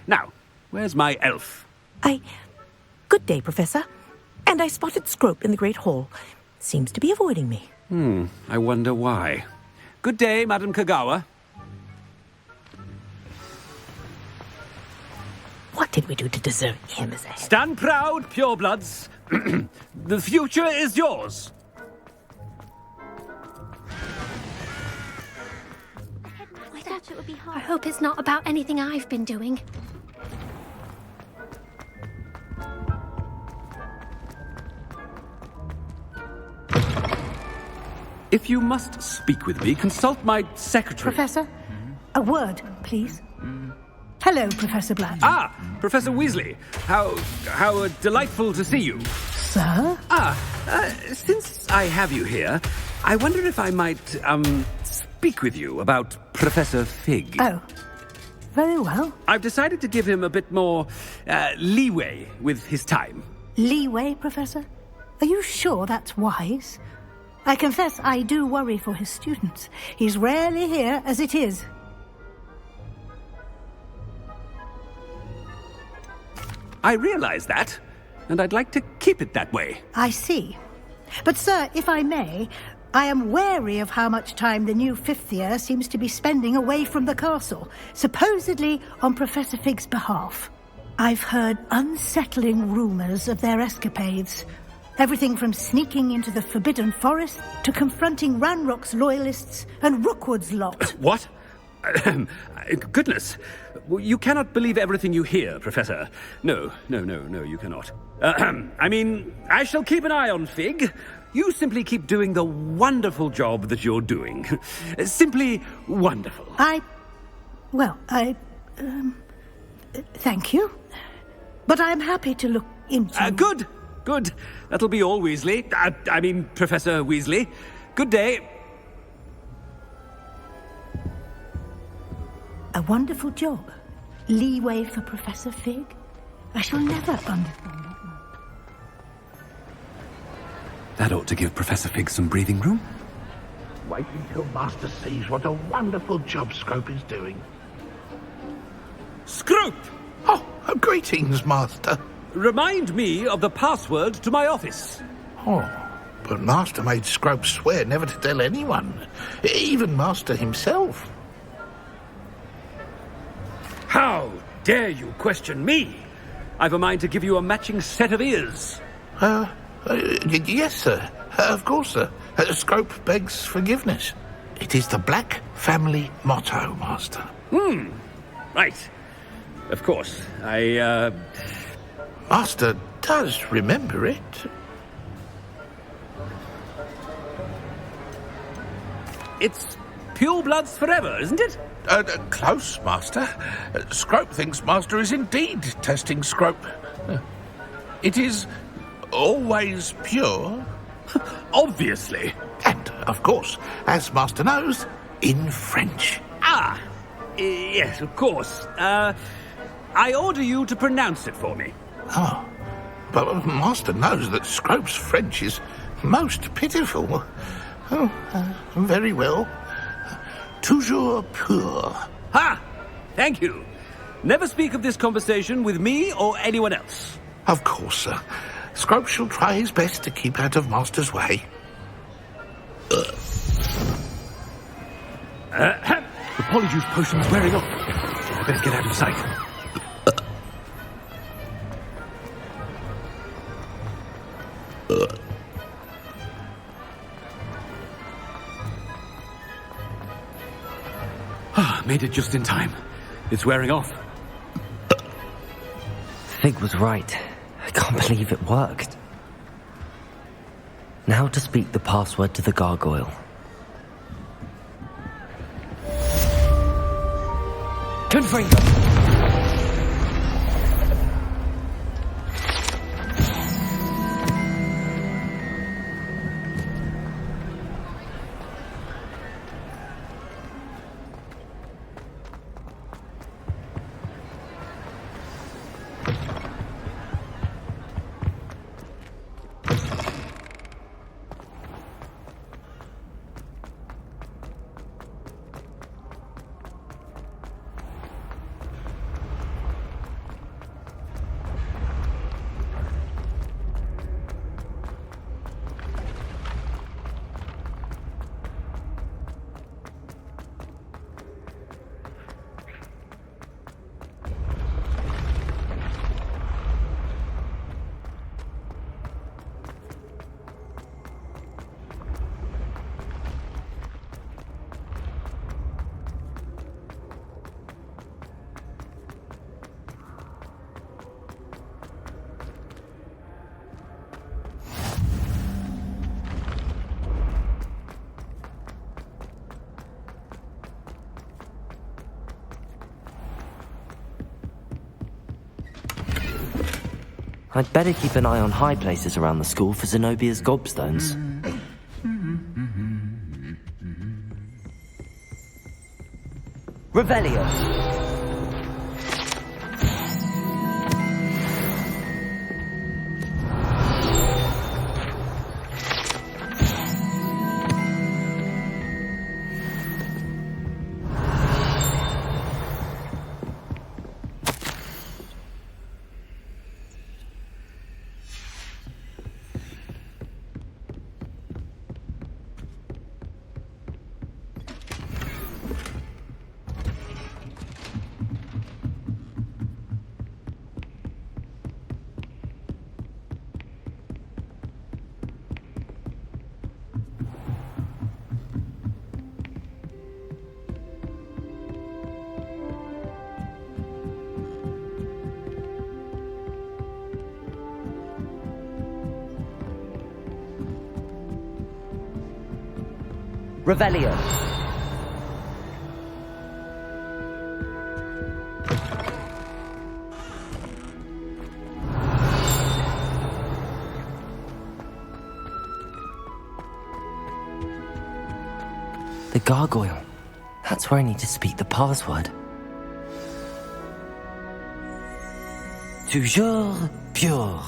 Now, where's my elf? Good day, Professor. And I spotted Scrope in the Great Hall. Seems to be avoiding me. I wonder why. Good day, Madam Kagawa. What did we do to deserve him as a head? Stand proud, purebloods. The future is yours. I hope it's not about anything I've been doing. If you must speak with me, consult my secretary. Professor, a word, please. Hello, Professor Black. Ah, Professor Weasley. How delightful to see you. Sir? Since I have you here, I wonder if I might, speak with you about Professor Fig. Oh, very well. I've decided to give him a bit more, leeway with his time. Leeway, Professor? Are you sure that's wise? I confess I do worry for his students. He's rarely here as it is. I realize that, and I'd like to keep it that way. I see. But, sir, if I may, I am wary of how much time the new fifth year seems to be spending away from the castle, supposedly on Professor Fig's behalf. I've heard unsettling rumours of their escapades. Everything from sneaking into the Forbidden Forest to confronting Ranrock's loyalists and Rookwood's lot. What? Goodness. You cannot believe everything you hear, Professor. No, you cannot. I mean, I shall keep an eye on Fig. You simply keep doing the wonderful job that you're doing. Simply wonderful. Thank you. But I'm happy to look into... Good. That'll be all, Weasley. I mean, Professor Weasley. Good day. A wonderful job. Leeway for Professor Fig. I shall never understand that one. That ought to give Professor Fig some breathing room. Wait until Master sees what a wonderful job Scrope is doing. Scrope! Oh, greetings, Master. Remind me of the password to my office. Oh, but Master made Scrope swear never to tell anyone, even Master himself. How dare you question me? I've a mind to give you a matching set of ears. Yes, sir. Of course, sir. Scrope begs forgiveness. It is the Black family motto, Master. Right. Of course. Master does remember it. It's purebloods forever, isn't it? Close, Master. Scrope thinks Master is indeed testing Scrope. It is always pure. Obviously. And, of course, as Master knows, in French. Yes, of course. I order you to pronounce it for me. Oh, but Master knows that Scrope's French is most pitiful. Very well. Toujours pur. Ha! Thank you. Never speak of this conversation with me or anyone else. Of course, sir. Scrope shall try his best to keep out of Master's way. The Polyjuice potion's wearing off. I better get out of sight. Made it just in time. It's wearing off. Fig was right. I can't believe it worked. Now to speak the password to the gargoyle. Confringo! I'd better keep an eye on high places around the school for Zenobia's gobstones. Revelio! Revelio. The gargoyle. That's where I need to speak the password. Toujours pure.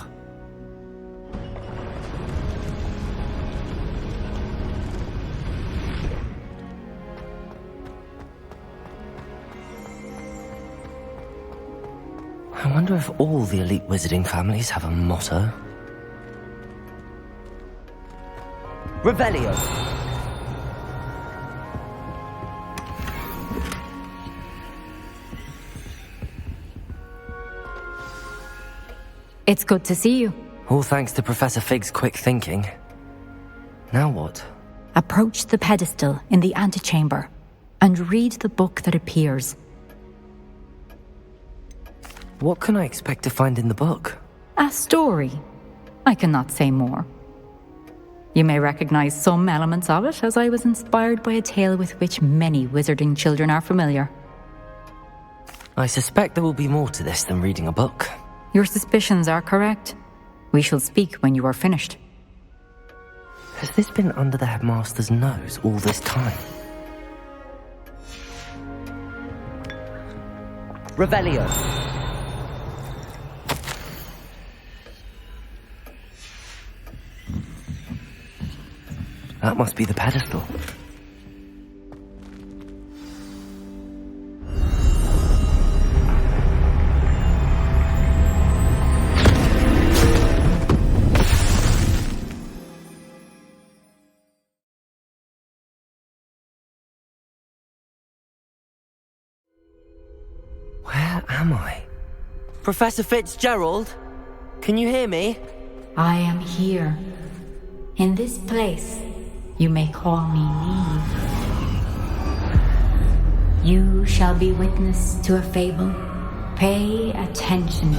I wonder if all the elite wizarding families have a motto. Revelio. It's good to see you. All thanks to Professor Fig's quick thinking. Now what? Approach the pedestal in the antechamber and read the book that appears. What can I expect to find in the book? A story. I cannot say more. You may recognize some elements of it, as I was inspired by a tale with which many wizarding children are familiar. I suspect there will be more to this than reading a book. Your suspicions are correct. We shall speak when you are finished. Has this been under the headmaster's nose all this time? Revelio. That must be the pedestal. Where am I? Professor Fitzgerald? Can you hear me? I am here. In this place, you may call me Niamh. You shall be witness to a fable. Pay attention.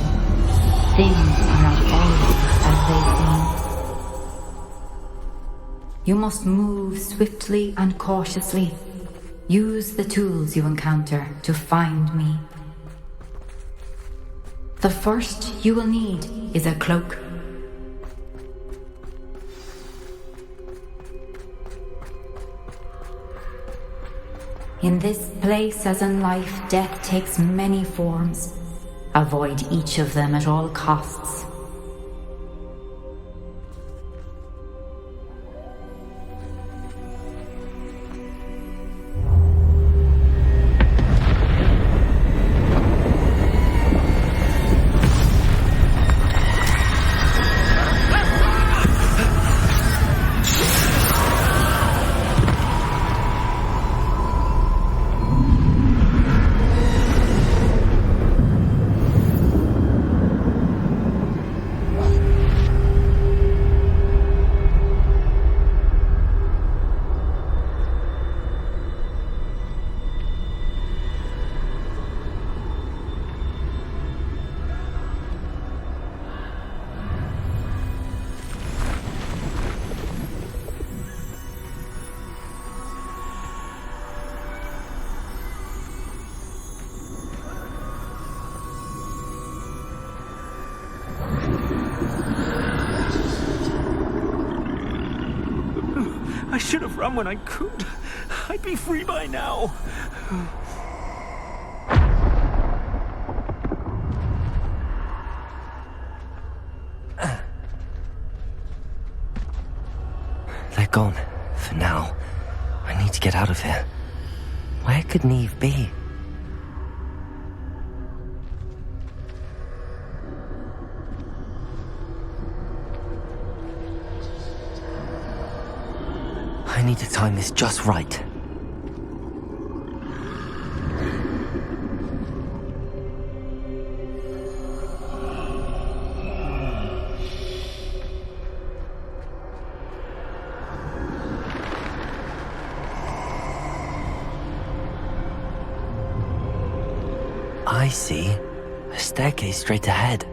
Things are not always as they seem. You must move swiftly and cautiously. Use the tools you encounter to find me. The first you will need is a cloak. In this place, as in life, death takes many forms. Avoid each of them at all costs. I should have run when I could. I'd be free by now. They're gone. For now. I need to get out of here. Where could Niamh be? I need to time this just right. I see. A staircase straight ahead.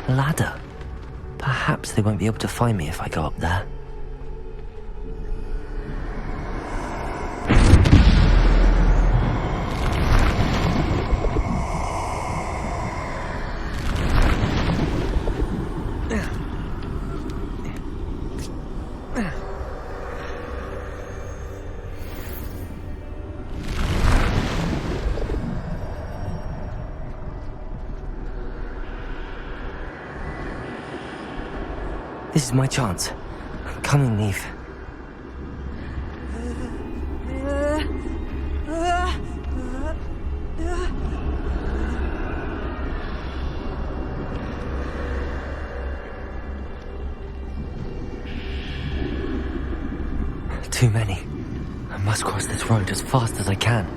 ladder. Perhaps they won't be able to find me if I go up there. This is my chance. Come in, Niamh. Too many. I must cross this road as fast as I can.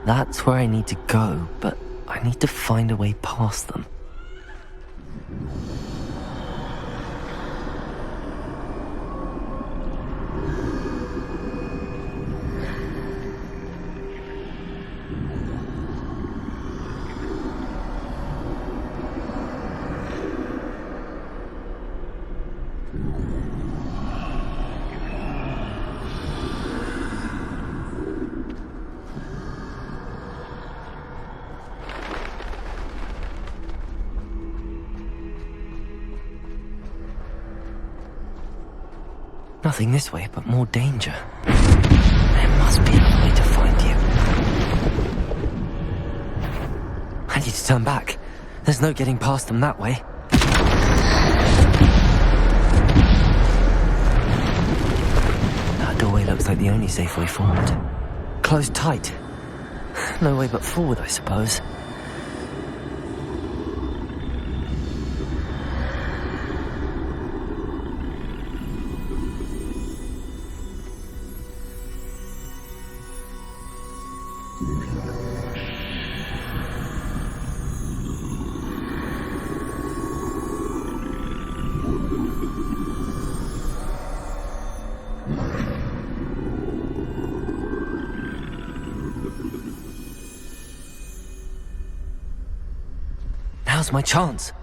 That's where I need to go, but I need to find a way past them. Nothing this way, but more danger. There must be another way to find you. I need to turn back. There's no getting past them that way. That doorway looks like the only safe way forward. Closed tight. No way but forward, I suppose. Now's my chance.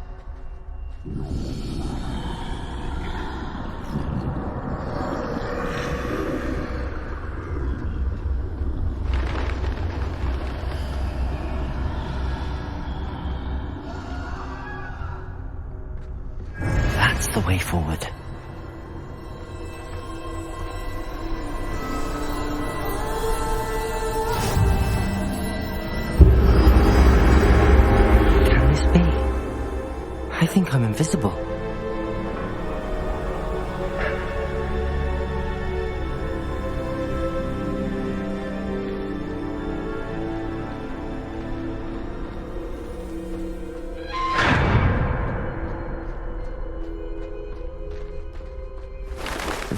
That's the way forward. I think I'm invisible.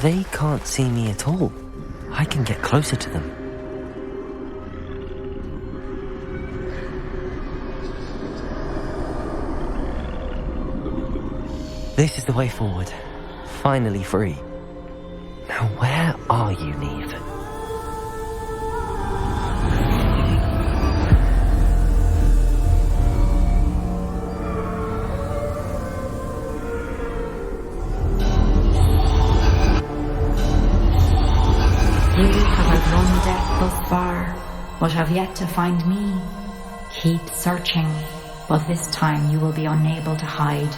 They can't see me at all. I can get closer to them. This is the way forward. Finally free. Now where are you, Niamh? You have outrun death thus far, but have yet to find me. Keep searching, but this time you will be unable to hide.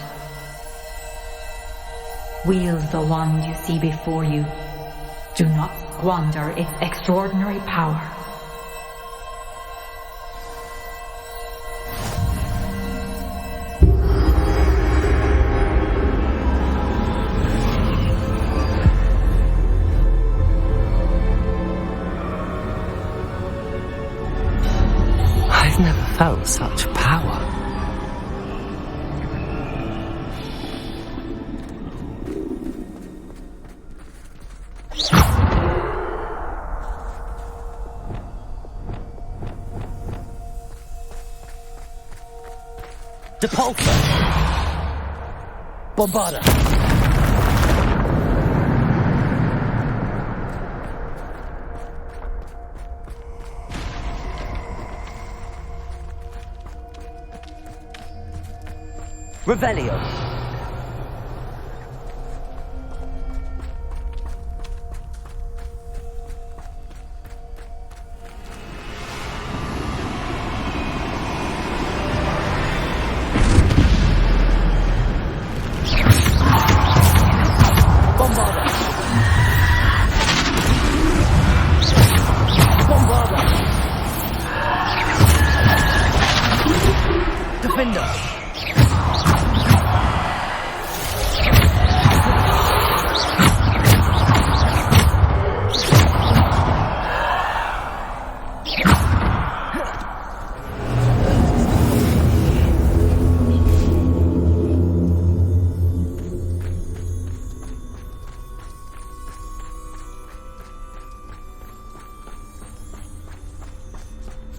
Wield the wand you see before you. Do not squander its extraordinary power. I've never felt such power. Depulsor! Bombarda! Revelio!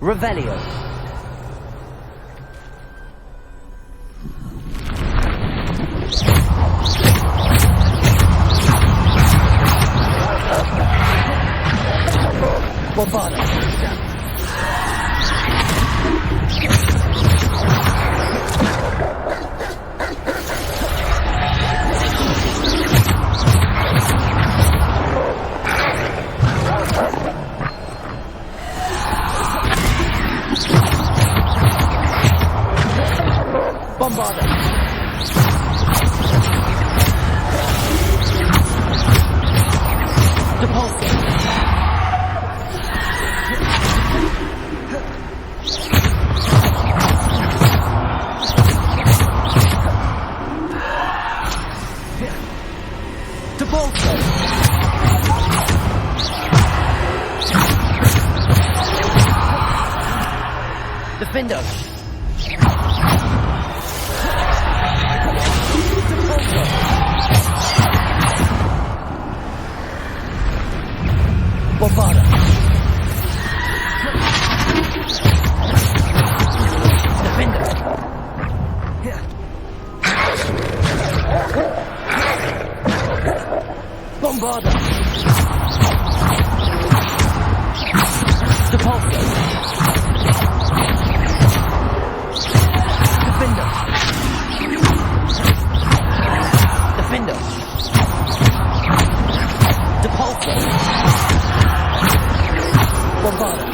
Revelio. Bombarda. Bombarda. Depulsor. Depulsor. Defender. Bombarda. Defender. Bombarda. Depulsor. Defender. Defender. Depulsor. Bombarda.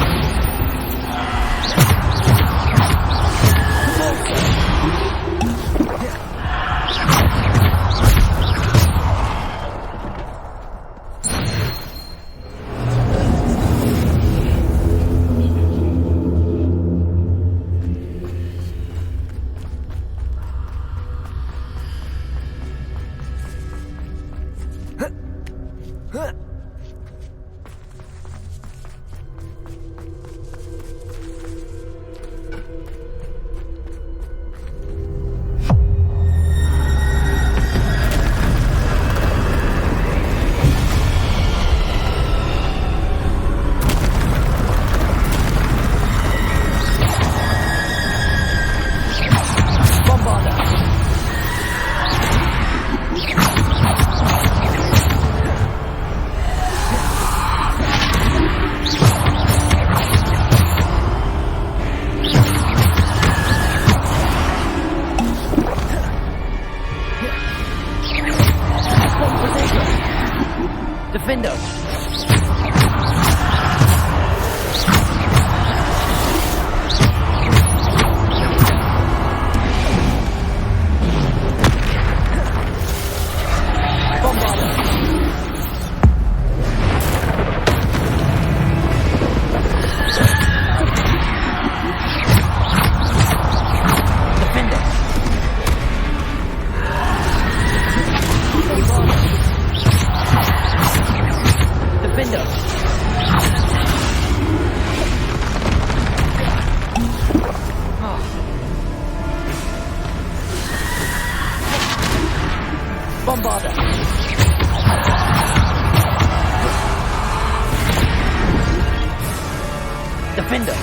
Defender. Bombarda. Defender.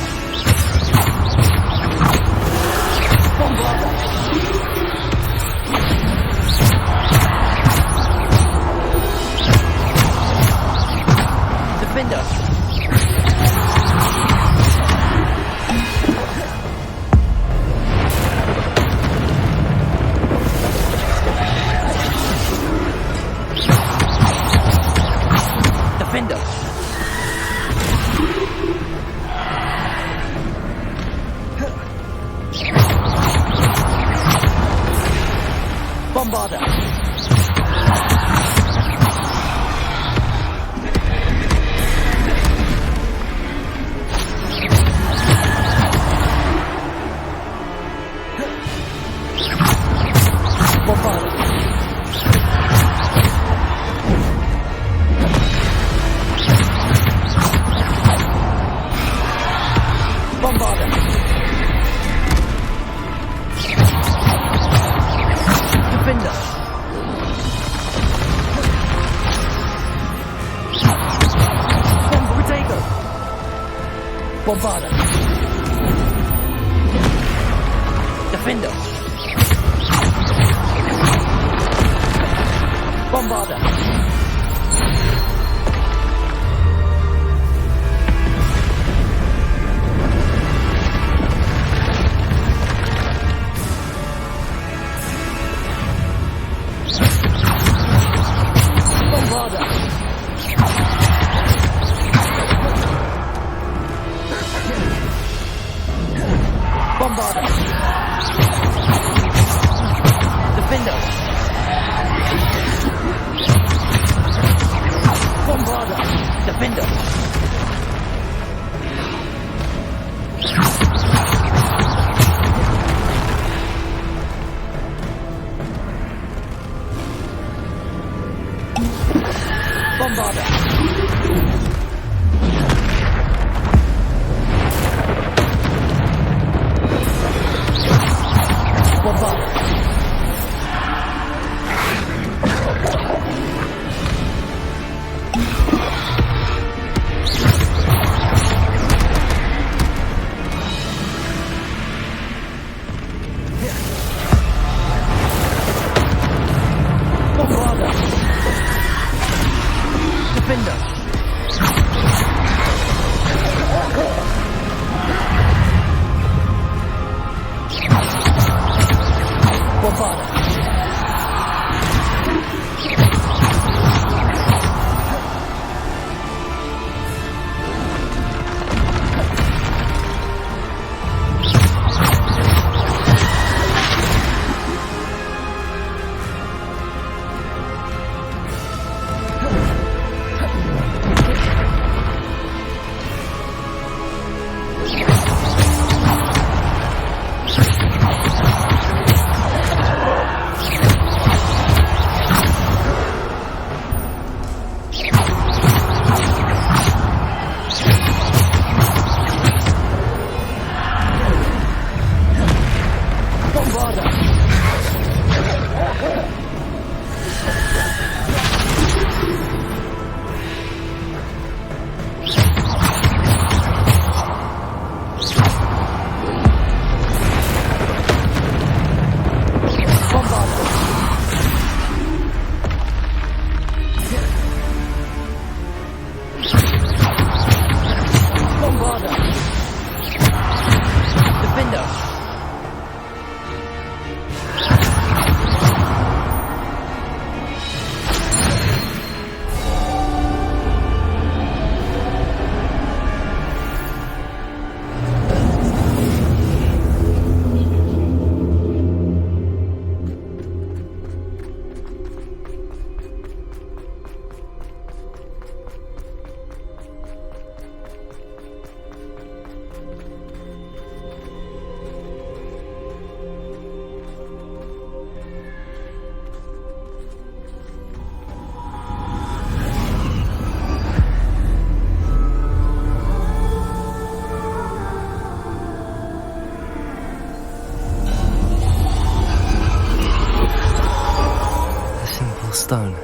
Stone.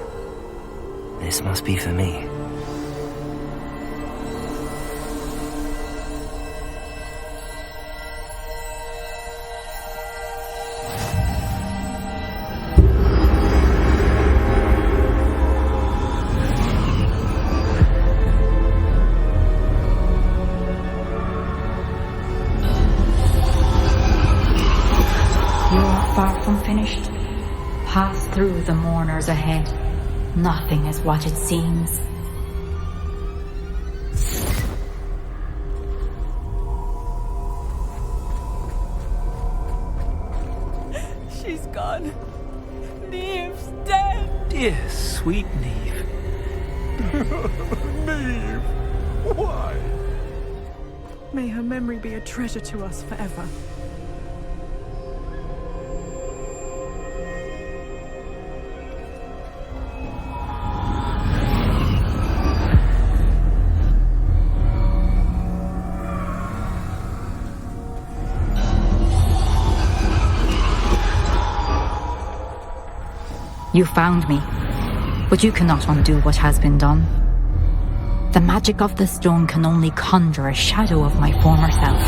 This must be for me. from finished. Pass through the mourners ahead. Nothing is what it seems. She's gone. Niamh's dead. Dear, sweet Niamh. Niamh, why? May her memory be a treasure to us forever. You found me, but you cannot undo what has been done. The magic of the stone can only conjure a shadow of my former self.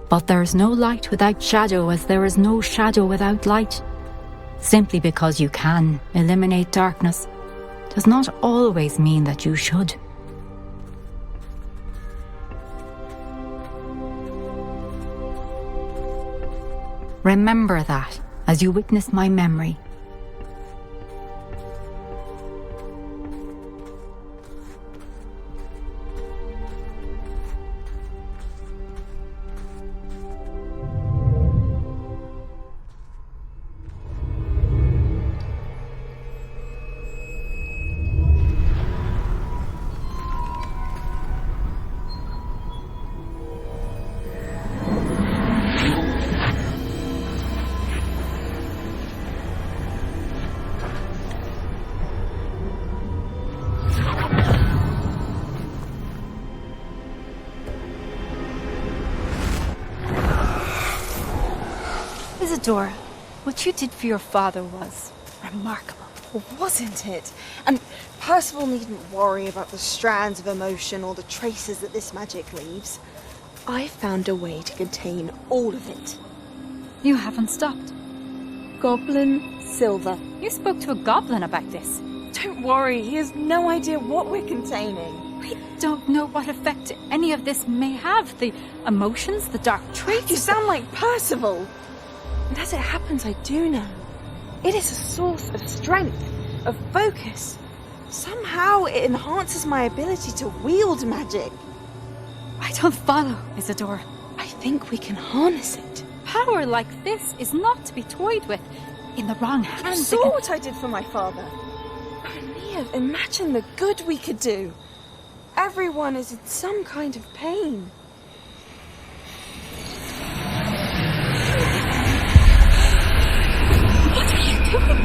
But there is no light without shadow, as there is no shadow without light. Simply because you can eliminate darkness does not always mean that you should. Remember that as you witness my memory. Isadora, what you did for your father was remarkable, wasn't it? And Percival needn't worry about the strands of emotion or the traces that this magic leaves. I found a way to contain all of it. You haven't stopped. Goblin Silver. You spoke to a goblin about this. Don't worry, he has no idea what we're containing. We don't know what effect any of this may have. The emotions, the dark traits. You sound like Percival. And as it happens, I do know. It is a source of strength, of focus. Somehow it enhances my ability to wield magic. I don't follow, Isadora. I think we can harness it. Power like this is not to be toyed with. In the wrong hands. You saw what I did for my father. Oh, Niamh, imagine the good we could do. Everyone is in some kind of pain. What are you doing?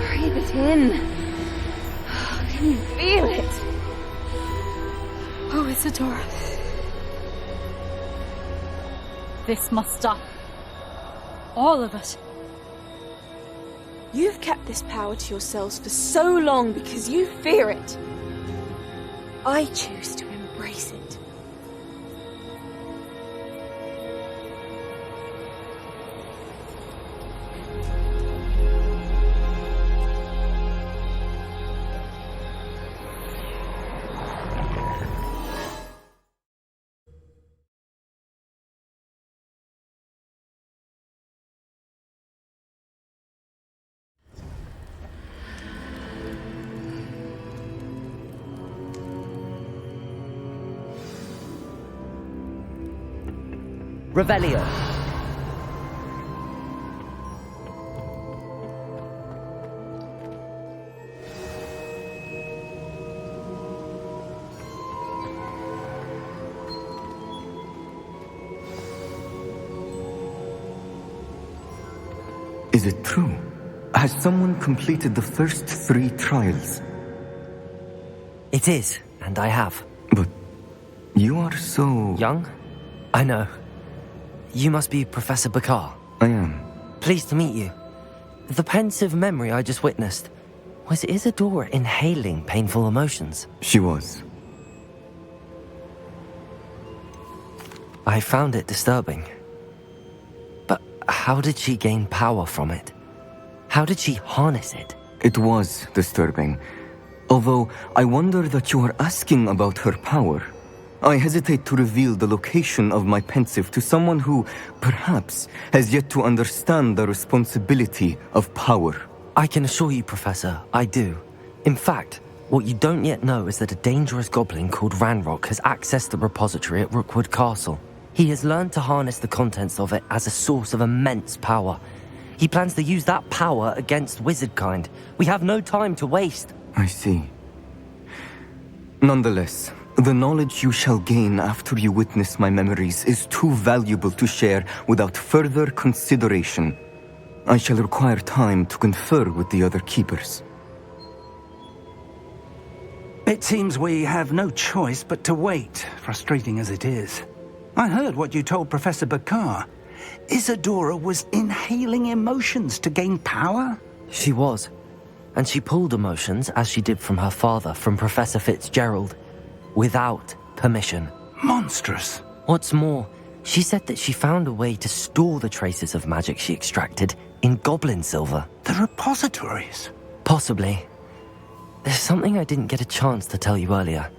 Breathe it in. Can you feel it? Oh, Isadora. This must stop. All of it. You've kept this power to yourselves for so long because you fear it. I choose to embrace it. Revelio. Is it true? Has someone completed the first 3 trials? It is, and I have. But you are so... young? I know. You must be Professor Bakar. I am. Pleased to meet you. The pensive memory I just witnessed, was Isadora inhaling painful emotions? She was. I found it disturbing. But how did she gain power from it? How did she harness it? It was disturbing. Although, I wonder that you are asking about her power. I hesitate to reveal the location of my pensive to someone who, perhaps, has yet to understand the responsibility of power. I can assure you, Professor, I do. In fact, what you don't yet know is that a dangerous goblin called Ranrock has accessed the repository at Rookwood Castle. He has learned to harness the contents of it as a source of immense power. He plans to use that power against wizardkind. We have no time to waste. I see. Nonetheless, the knowledge you shall gain after you witness my memories is too valuable to share without further consideration. I shall require time to confer with the other keepers. It seems we have no choice but to wait, frustrating as it is. I heard what you told Professor Bakar. Isadora was inhaling emotions to gain power? She was. And she pulled emotions, as she did from her father, from Professor Fitzgerald, without permission. Monstrous. What's more, she said that she found a way to store the traces of magic she extracted in goblin silver. The repositories? Possibly. There's something I didn't get a chance to tell you earlier.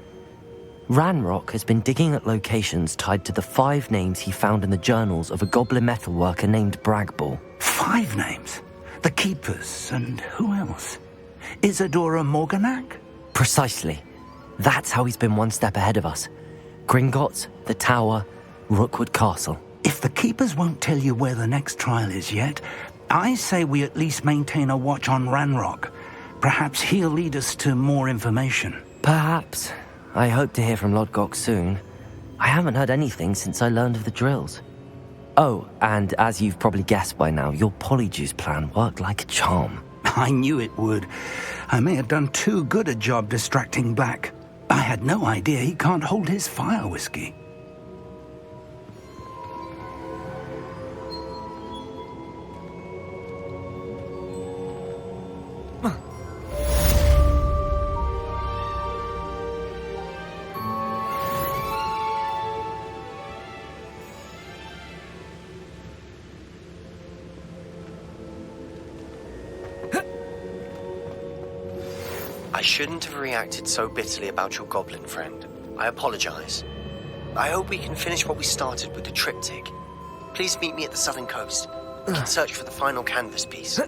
Ranrock has been digging at locations tied to the 5 names he found in the journals of a goblin metalworker named Bragball. 5 names? The Keepers, and who else? Isadora Morganac? Precisely. That's how he's been one step ahead of us. Gringotts, the Tower, Rookwood Castle. If the Keepers won't tell you where the next trial is yet, I say we at least maintain a watch on Ranrock. Perhaps he'll lead us to more information. Perhaps. I hope to hear from Lodgok soon. I haven't heard anything since I learned of the drills. Oh, and as you've probably guessed by now, your Polyjuice plan worked like a charm. I knew it would. I may have done too good a job distracting Black. I had no idea he can't hold his fire whiskey. I shouldn't have reacted so bitterly about your goblin friend. I apologize. I hope we can finish what we started with the triptych. Please meet me at the southern coast. We can search for the final canvas piece.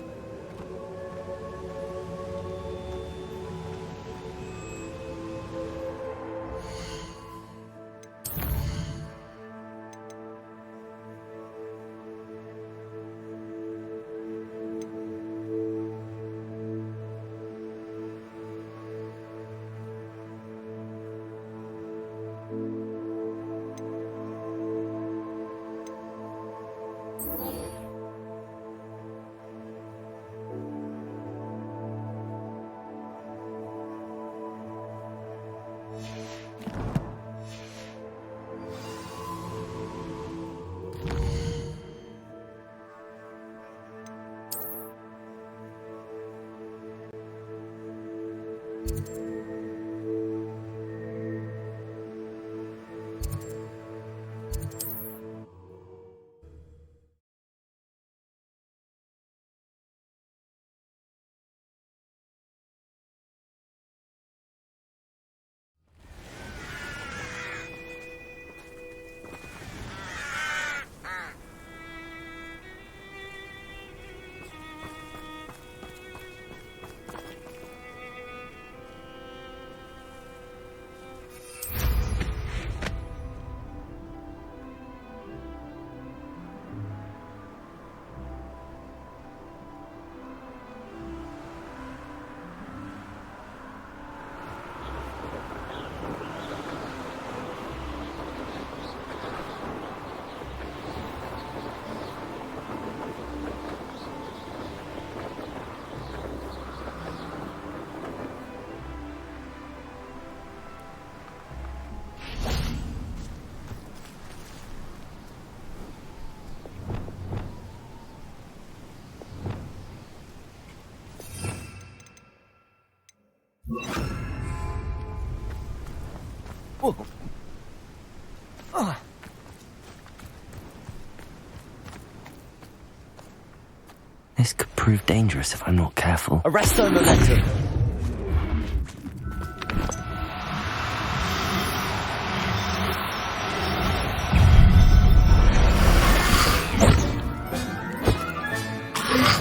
prove dangerous if I'm not careful. Arresto momentum.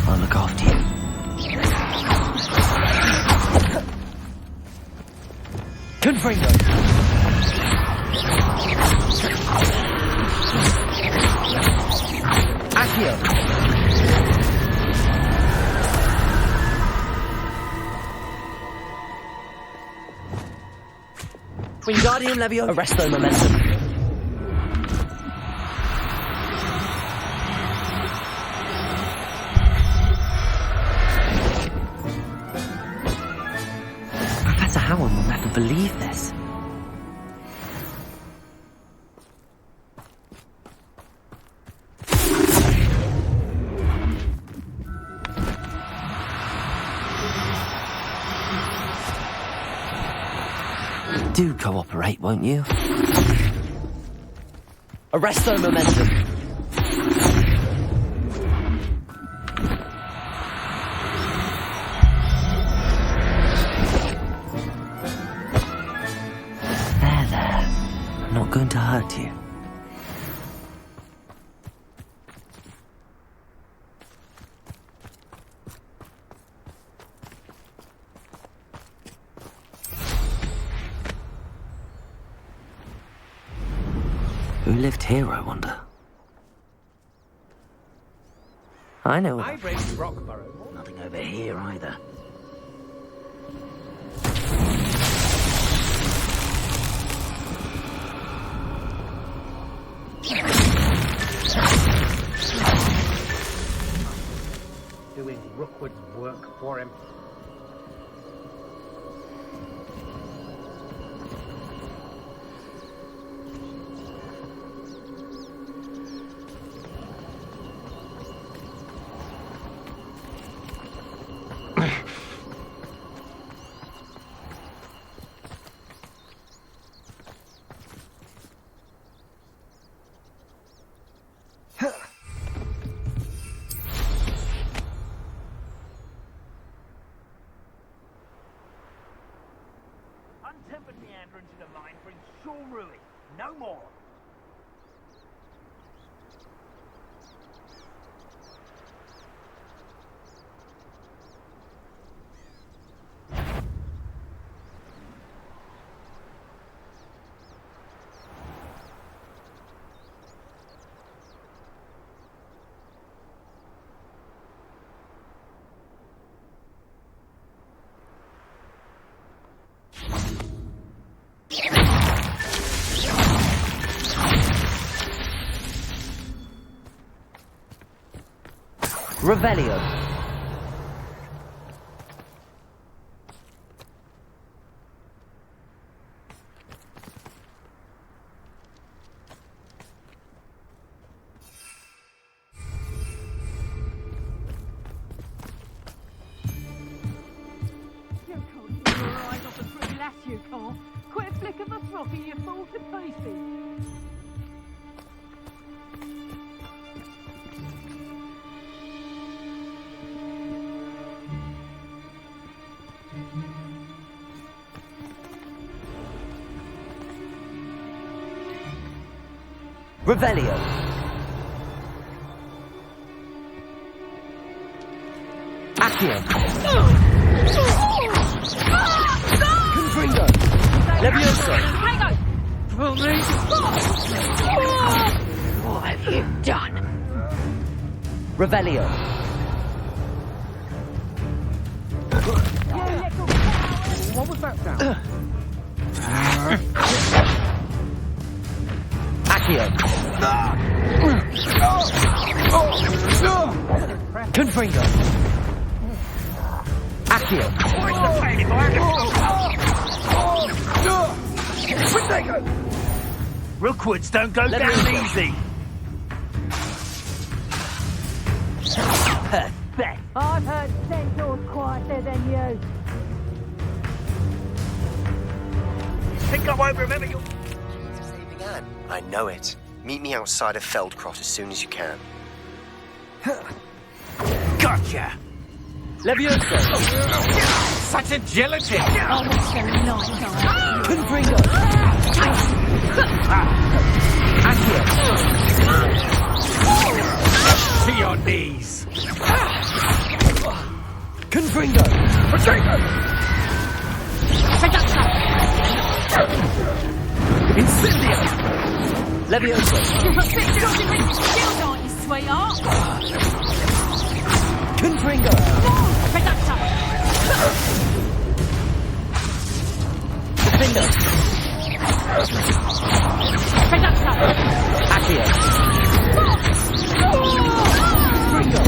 I'll look after you. Confringo. Accio. Wingardium Levio. Arresto momentum. Professor Howard will never believe this. Do cooperate, won't you? Arresto momentum. There. I'm not going to hurt you. Who lived here, I wonder? I know. I raised Rockborough. Nothing over here either. Doing Rookwood's work for him. Untempered meander into the mine brings sure ruin. No more. Revelio. Quit a flick of the throttle, you fall to pieces. Revelio. Accio. Confringo. Levioso. For me. What have you done? Revelio. What was that sound? Accio. Confringo. Accio. Rookwoods don't go down easy. Perfect. I've heard centaurs quieter than you. Think I won't remember you. Saving Anne. I know it. Meet me outside of Feldcroft as soon as you can. Gotcha. Levioso! Such agility! Oh, that's very nice. Confringo! Accio! To your knees! Confringo! Potato! Incendio! Levioso! Skills, aren't you, sweetheart? Confringo! Reducto! Defendo! Reducto! Accio! Confringo!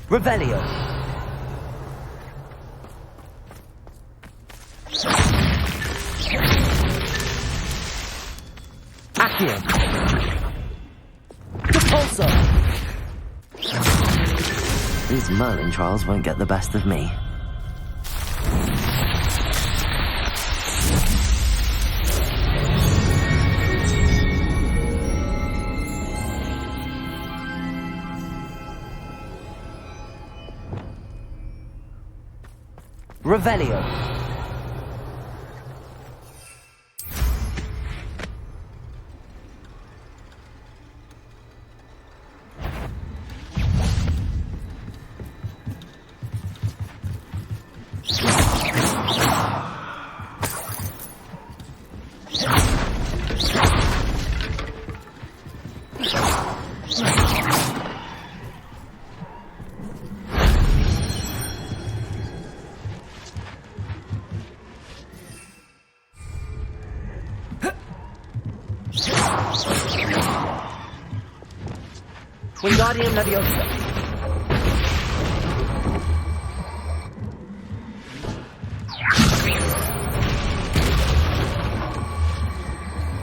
Revelio. Accio. Repulso. These Merlin trials won't get the best of me. Revelio. Wingardium Leviosa.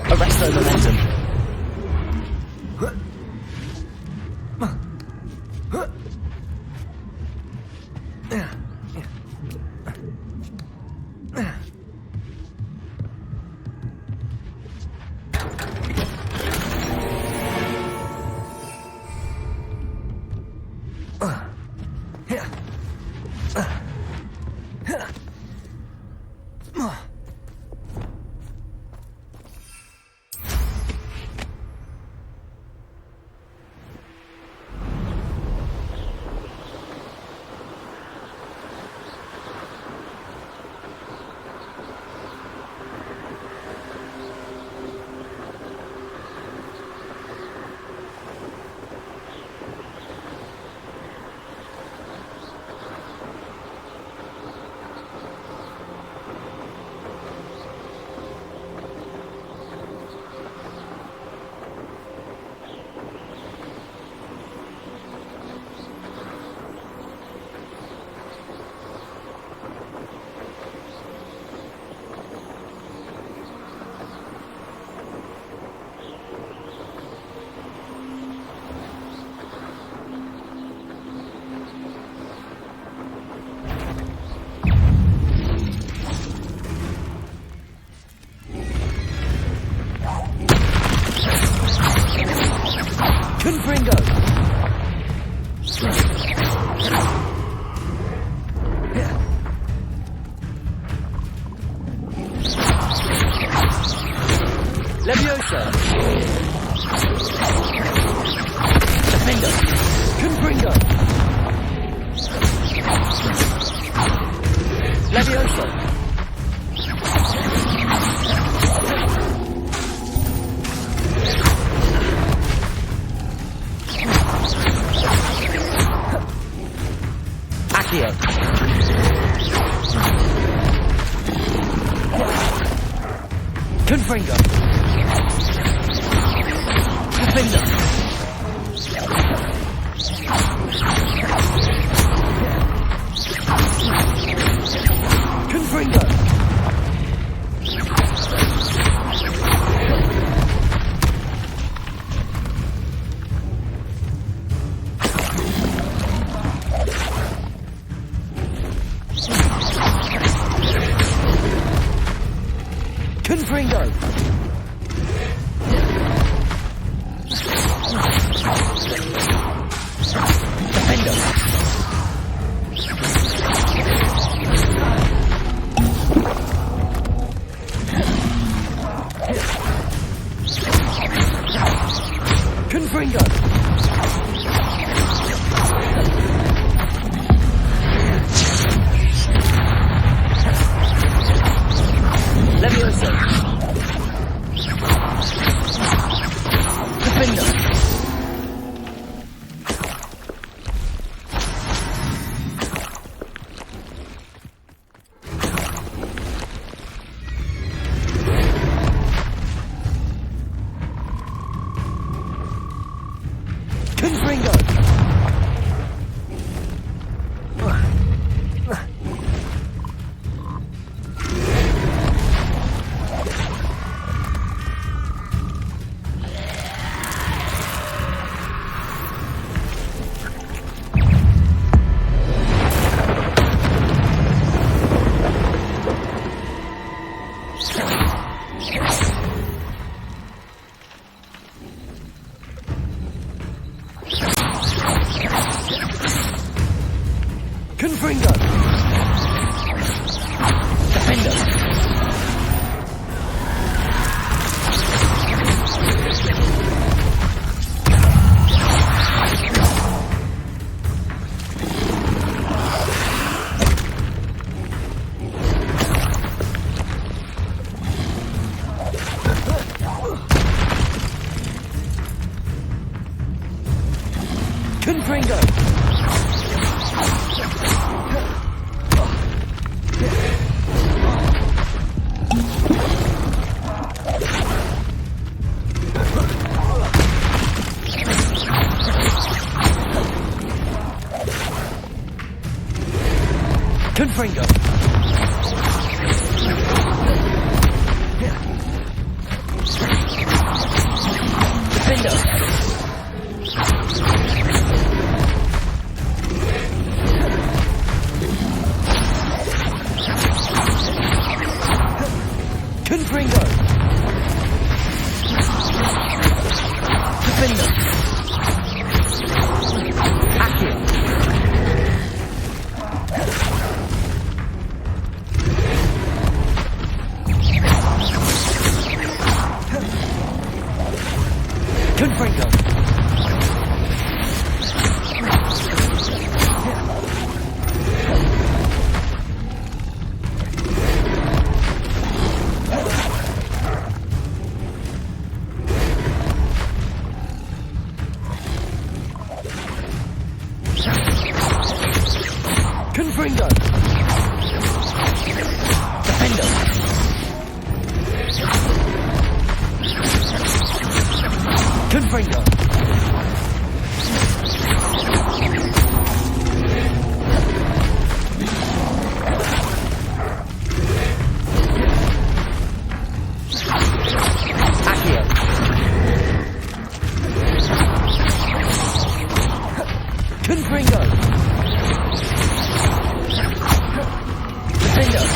Arresto Momentum. Confringo. Leviosa. Defender. Confringo. Leviosa. Accio. Confringo. Defender. Confringo. Confringo! Defender! Confringo! Levioso! Defender! Confringo! Defender! Confringo! Defender! Accio! Confringo! Confringo! Defender! Confringo! Accio! Confringo! Defender!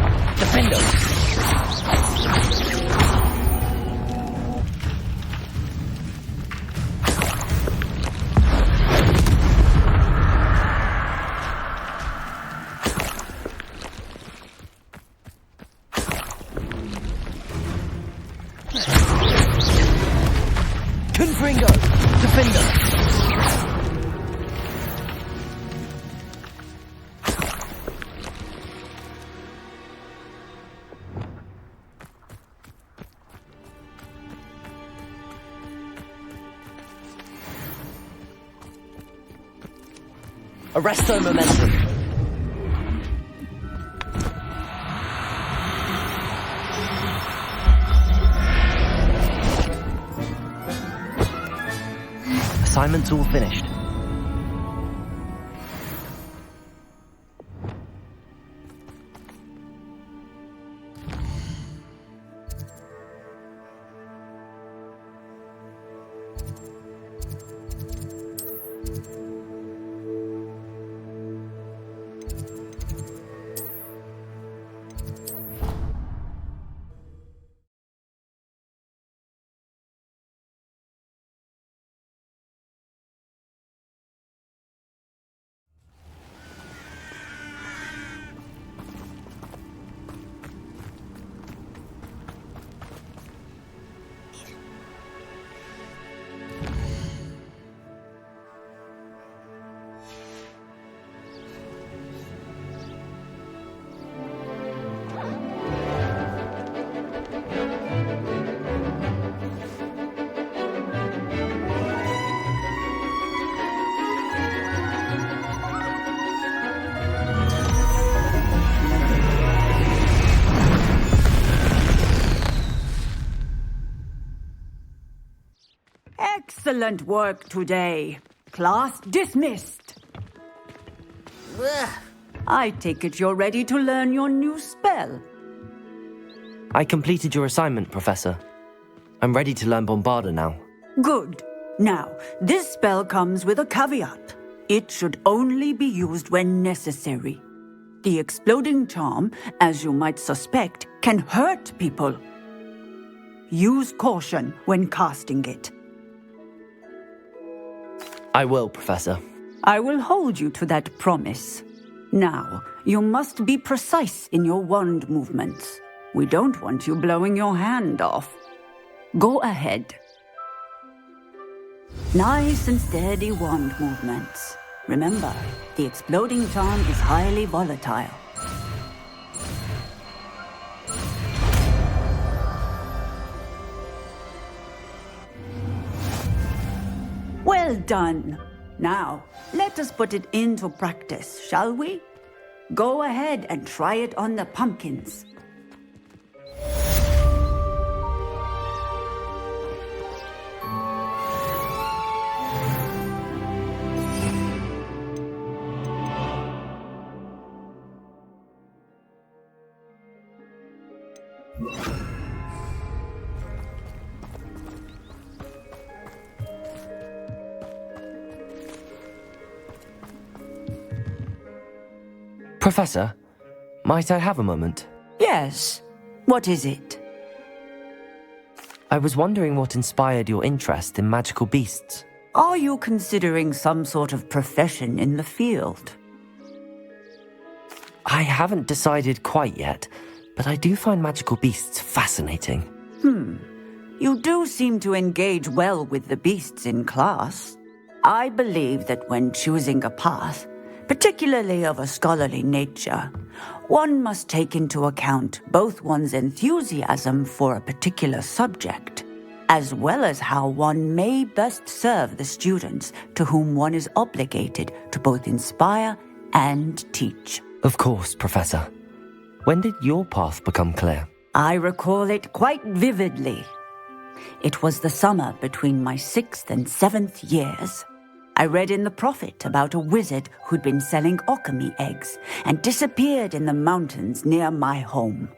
Confringo! Defender! Confringo! Defender! Arresto momentum. Assignment's all finished. Excellent work today. Class dismissed. I take it you're ready to learn your new spell. I completed your assignment, Professor. I'm ready to learn Bombarda now. Good. Now, this spell comes with a caveat. It should only be used when necessary. The exploding charm, as you might suspect, can hurt people. Use caution when casting it. I will, Professor. I will hold you to that promise. Now, you must be precise in your wand movements. We don't want you blowing your hand off. Go ahead. Nice and steady wand movements. Remember, the exploding charm is highly volatile. Well done. Now, let us put it into practice, shall we? Go ahead and try it on the pumpkins. Professor, might I have a moment? Yes. What is it? I was wondering what inspired your interest in magical beasts. Are you considering some sort of profession in the field? I haven't decided quite yet, but I do find magical beasts fascinating. You do seem to engage well with the beasts in class. I believe that when choosing a path, particularly of a scholarly nature, one must take into account both one's enthusiasm for a particular subject, as well as how one may best serve the students to whom one is obligated to both inspire and teach. Of course, Professor. When did your path become clear? I recall it quite vividly. It was the summer between my 6th and 7th years. I read in the Prophet about a wizard who'd been selling alchemy eggs and disappeared in the mountains near my home.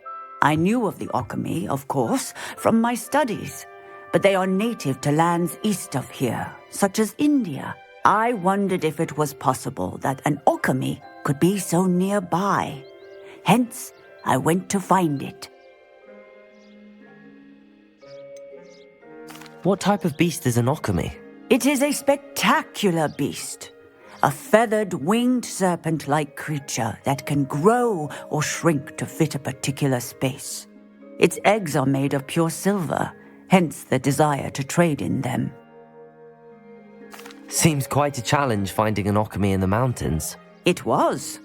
I knew of the alchemy, of course, from my studies, but they are native to lands east of here, such as India. I wondered if it was possible that an alchemy could be so nearby. Hence, I went to find it. What type of beast is an alchemy? It is a spectacular beast. A feathered, winged serpent-like creature that can grow or shrink to fit a particular space. Its eggs are made of pure silver, hence the desire to trade in them. Seems quite a challenge finding an alchemy in the mountains. It was.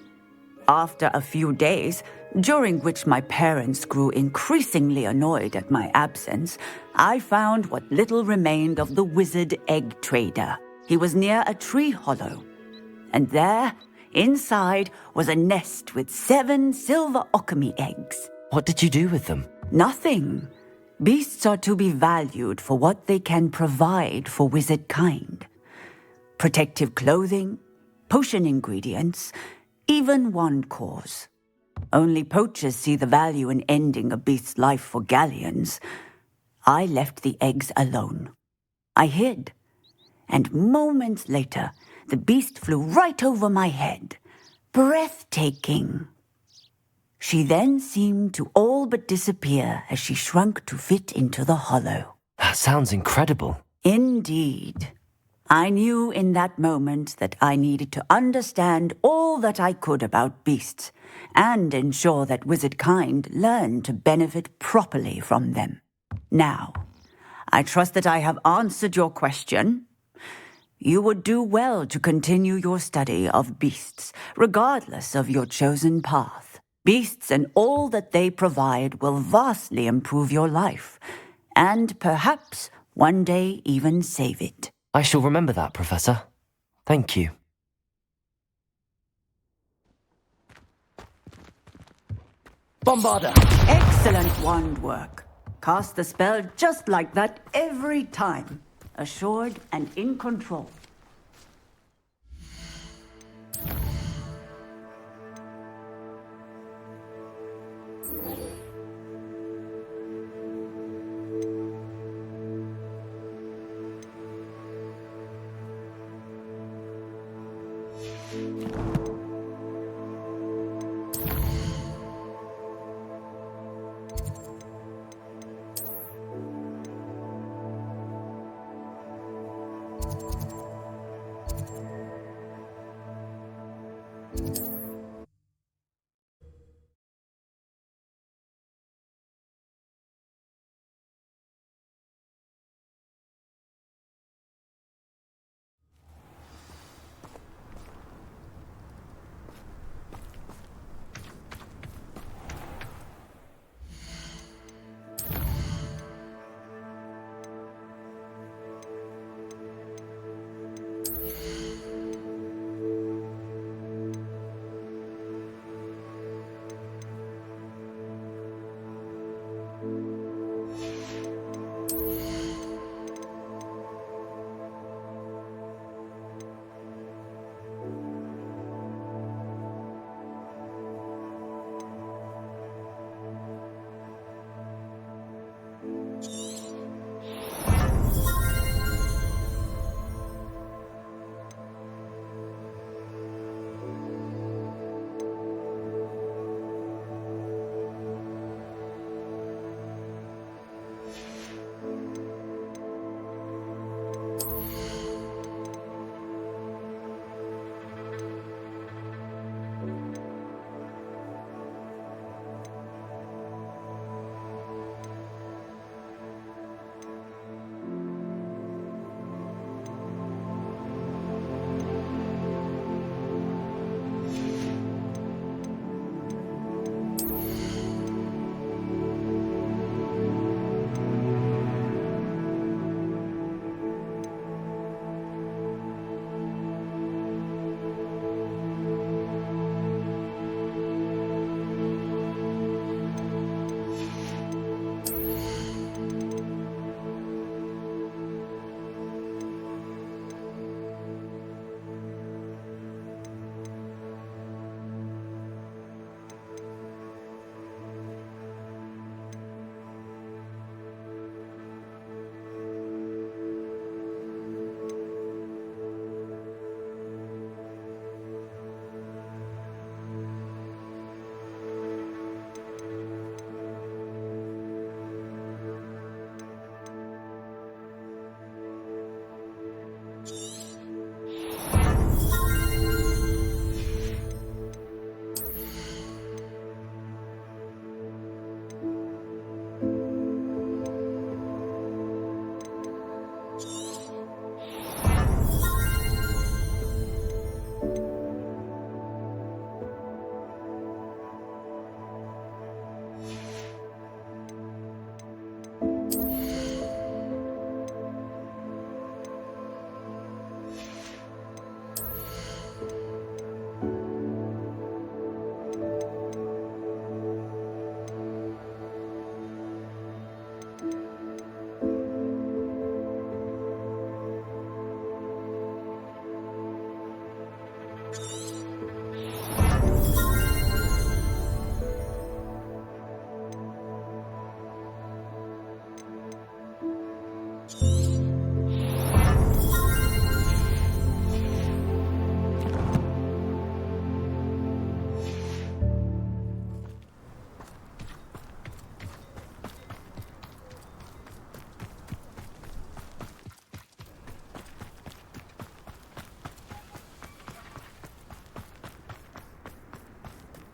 After a few days, during which my parents grew increasingly annoyed at my absence, I found what little remained of the wizard egg trader. He was near a tree hollow. And there, inside, was a nest with 7 silver alchemy eggs. What did you do with them? Nothing. Beasts are to be valued for what they can provide for wizard kind. Protective clothing, potion ingredients, even wand cores. Only poachers see the value in ending a beast's life for galleons. I left the eggs alone. I hid, and moments later, the beast flew right over my head. Breathtaking. She then seemed to all but disappear as she shrunk to fit into the hollow. That sounds incredible. Indeed. I knew in that moment that I needed to understand all that I could about beasts and ensure that wizard kind learned to benefit properly from them. Now, I trust that I have answered your question. You would do well to continue your study of beasts, regardless of your chosen path. Beasts and all that they provide will vastly improve your life, and perhaps one day even save it. I shall remember that, Professor. Thank you. Bombarda! Excellent wand work. Cast the spell just like that every time. assured and in control.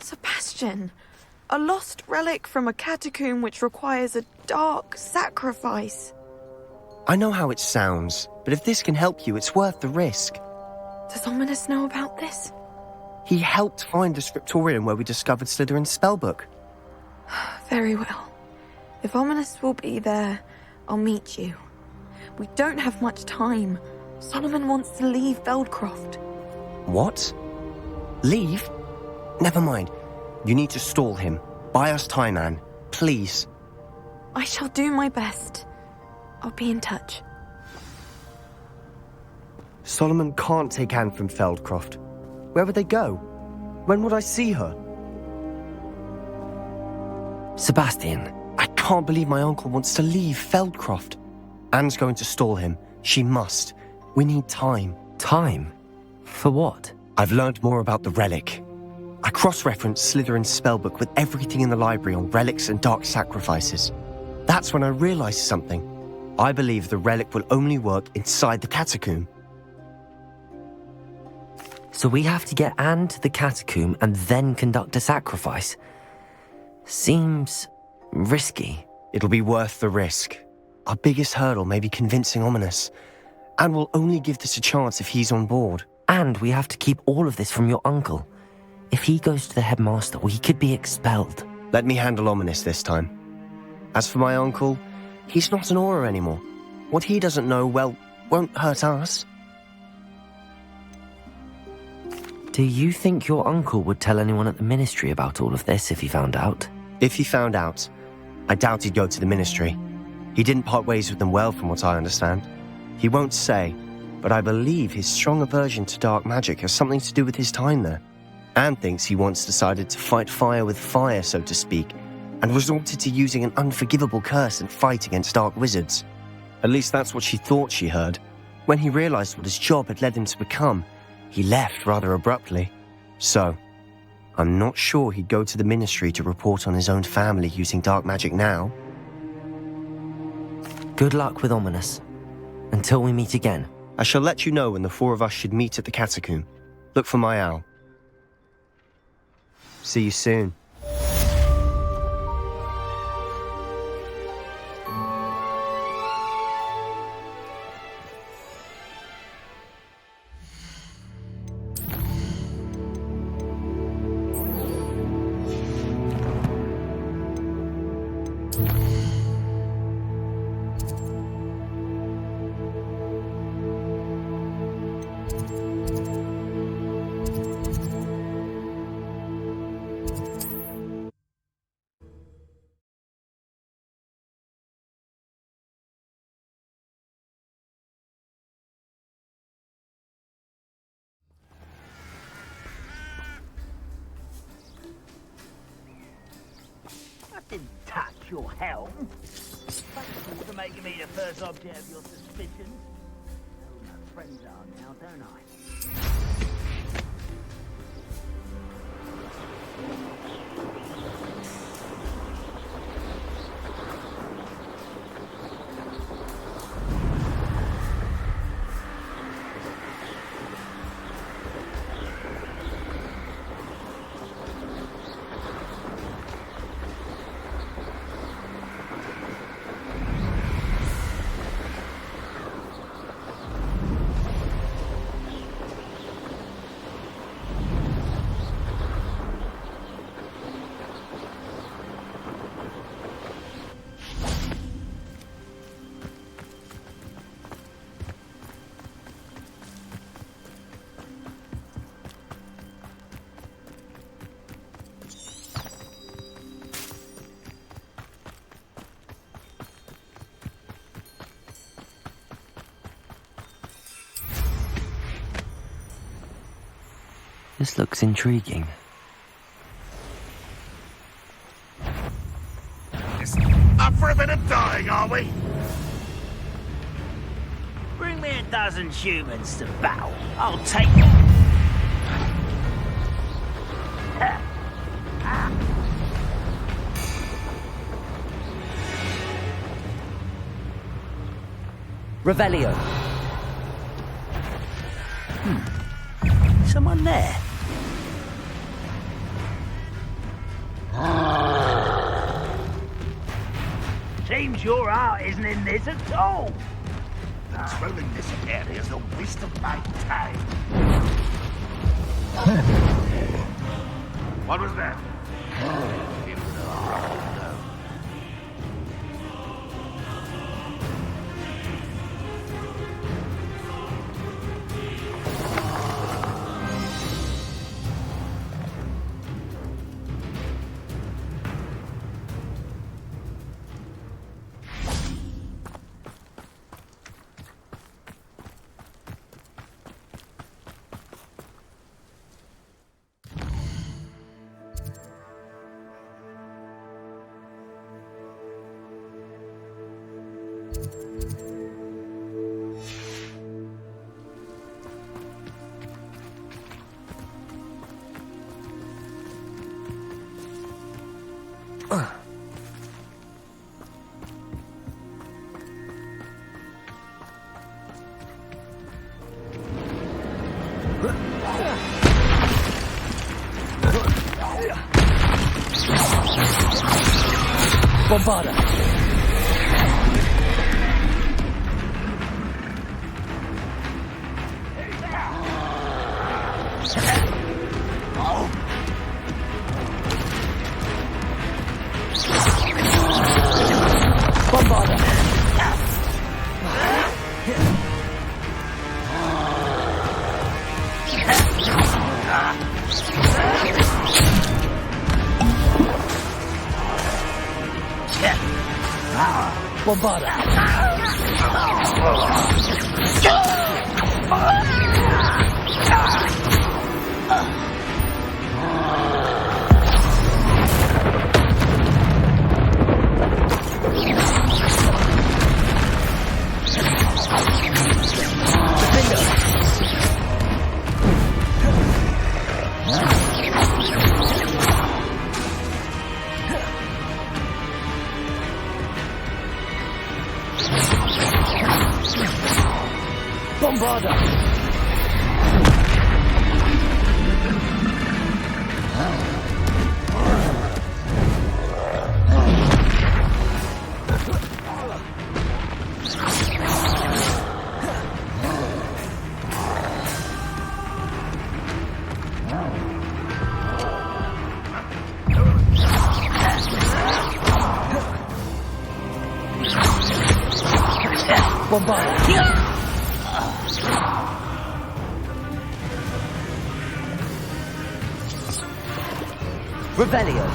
Sebastian, a lost relic from a catacomb which requires a dark sacrifice. I know how it sounds, but if this can help you, it's worth the risk. Does Ominous know about this? He helped find the scriptorium where we discovered Slytherin's spellbook. Very well. If Ominous will be there, I'll meet you. We don't have much time. Solomon wants to leave Beldcroft. What? Leave? Never mind. You need to stall him. Buy us time, Anne. Please. I shall do my best. I'll be in touch. Solomon can't take Anne from Feldcroft. Where would they go? When would I see her? Sebastian. I can't believe my uncle wants to leave Feldcroft. Anne's going to stall him. She must. We need time. Time? For what? I've learned more about the relic. I cross-referenced Slytherin's spellbook with everything in the library on relics and dark sacrifices. That's when I realized something. I believe the relic will only work inside the catacomb. So we have to get Anne to the catacomb and then conduct a sacrifice? Seems risky. It'll be worth the risk. Our biggest hurdle may be convincing Ominous. Anne will only give this a chance if he's on board. And we have to keep all of this from your uncle. If he goes to the headmaster, we could be expelled. Let me handle Ominous this time. As for my uncle, he's not an Auror anymore. What he doesn't know, well, won't hurt us. Do you think your uncle would tell anyone at the ministry about all of this if he found out? If he found out, I doubt he'd go to the ministry. He didn't part ways with them well, from what I understand. He won't say, but I believe his strong aversion to dark magic has something to do with his time there. Anne thinks he once decided to fight fire with fire, so to speak, and resorted to using an unforgivable curse and fight against dark wizards. At least that's what she thought she heard. When he realized what his job had led him to become, he left rather abruptly. So, I'm not sure he'd go to the ministry to report on his own family using dark magic now. Good luck with Ominous. Until we meet again. I shall let you know when the four of us should meet at the catacomb. Look for my owl. See you soon. Didn't touch your helm. Thank you for making me the first object of your suspicions. I know my friends are now, don't I? This looks intriguing. Up for a bit of dying, are we? Bring me a dozen humans to battle. I'll take them. Revelio. Someone there. Seems your heart isn't in this at all. Controlling this area is a waste of my time. What was that? It was a wrong no. Bombarda. Bombarda. Bombarda. Bombarda! Bombarda! Rebellion.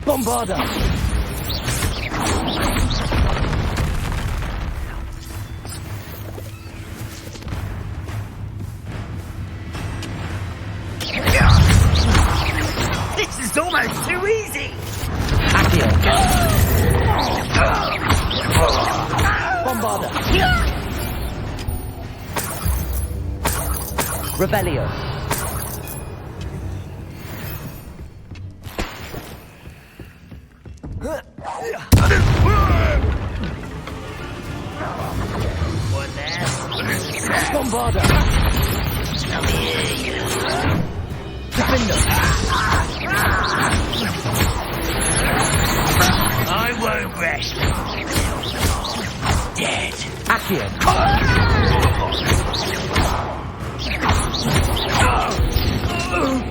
Bombarda! This is almost too easy! Accio! Bombarda! Rebellion! Bombarda! Come here, you. Defender! I won't rest. Dead. Accio!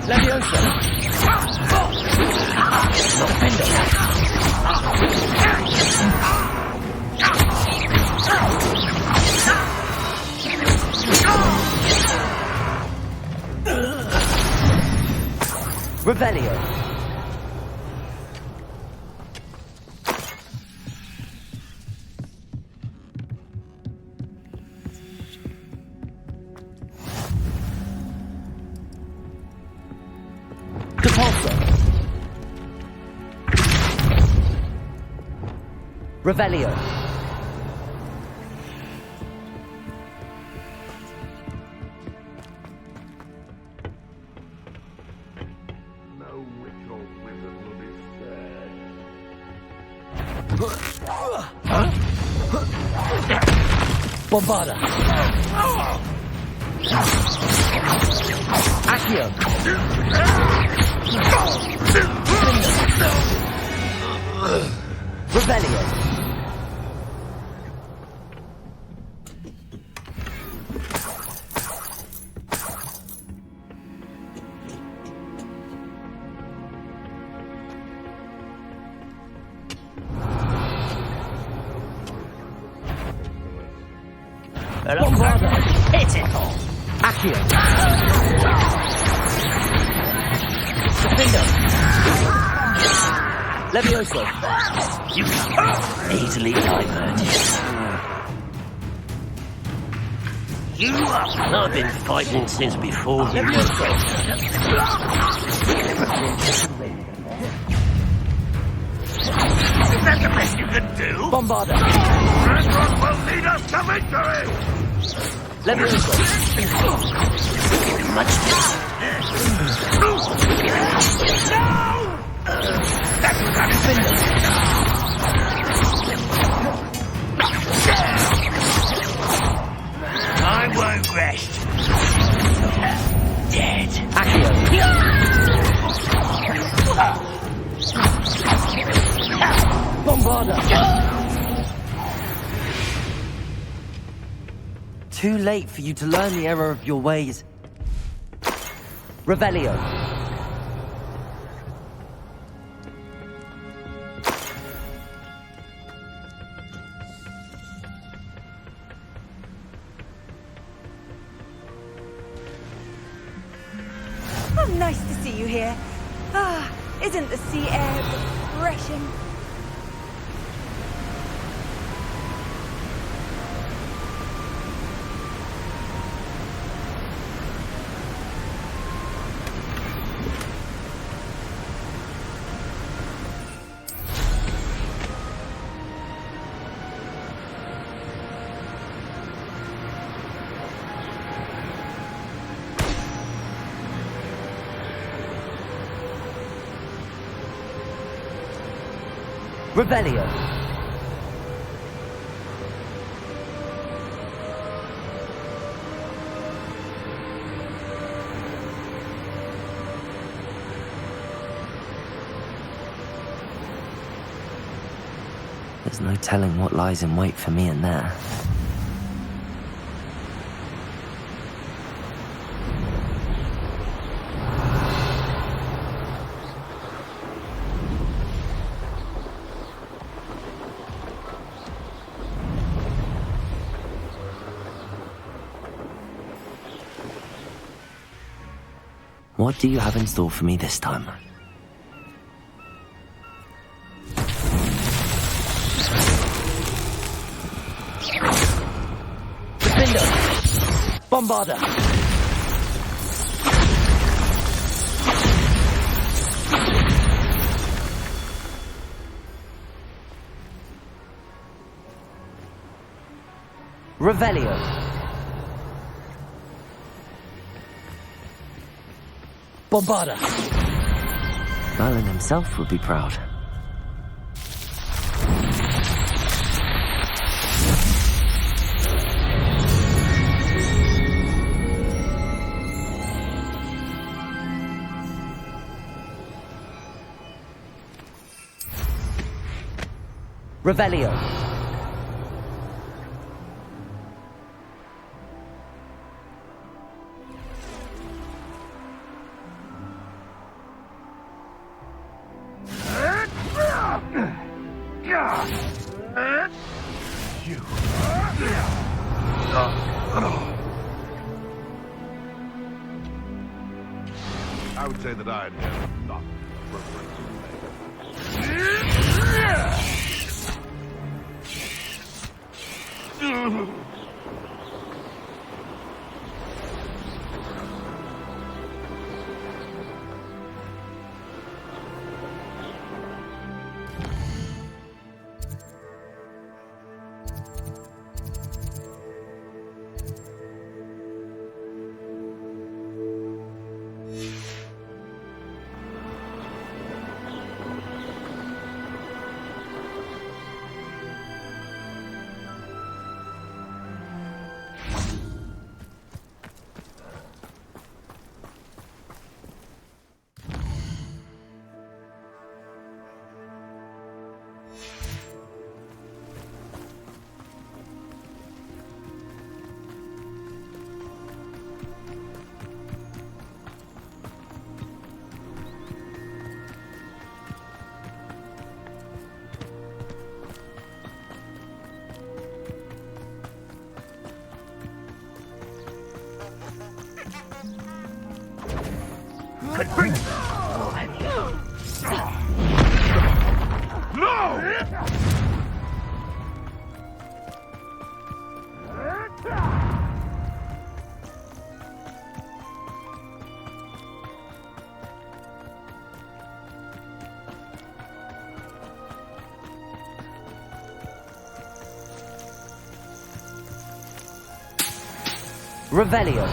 Leviosa! Defender! Rebellion! Depulso! Revelio! Bombarda! Accio! Rebellion! Hit it all! Accio! Defender! Levioso! You easily diverted. I've been fighting since before you. Levioso! Is that the best you can do? Bombarda! Redrock will lead us to victory! Levioso! Much No! I won't rest. Dead. Accio! Bombarda! Too late for you to learn the error of your ways. Revelio! Oh, nice to see you here. Ah, isn't the sea air refreshing? Revelio! There's no telling what lies in wait for me in there. What do you have in store for me this time? Defender! Bombarda! Revelio! Bombarda! Merlin himself would be proud. Revelio! I would say that I am not appropriate. could bring... Revelio.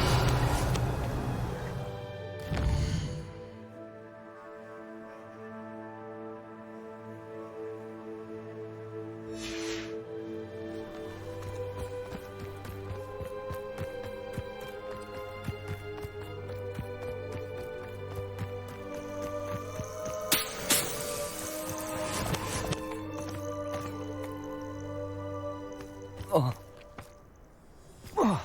Oh. Oh.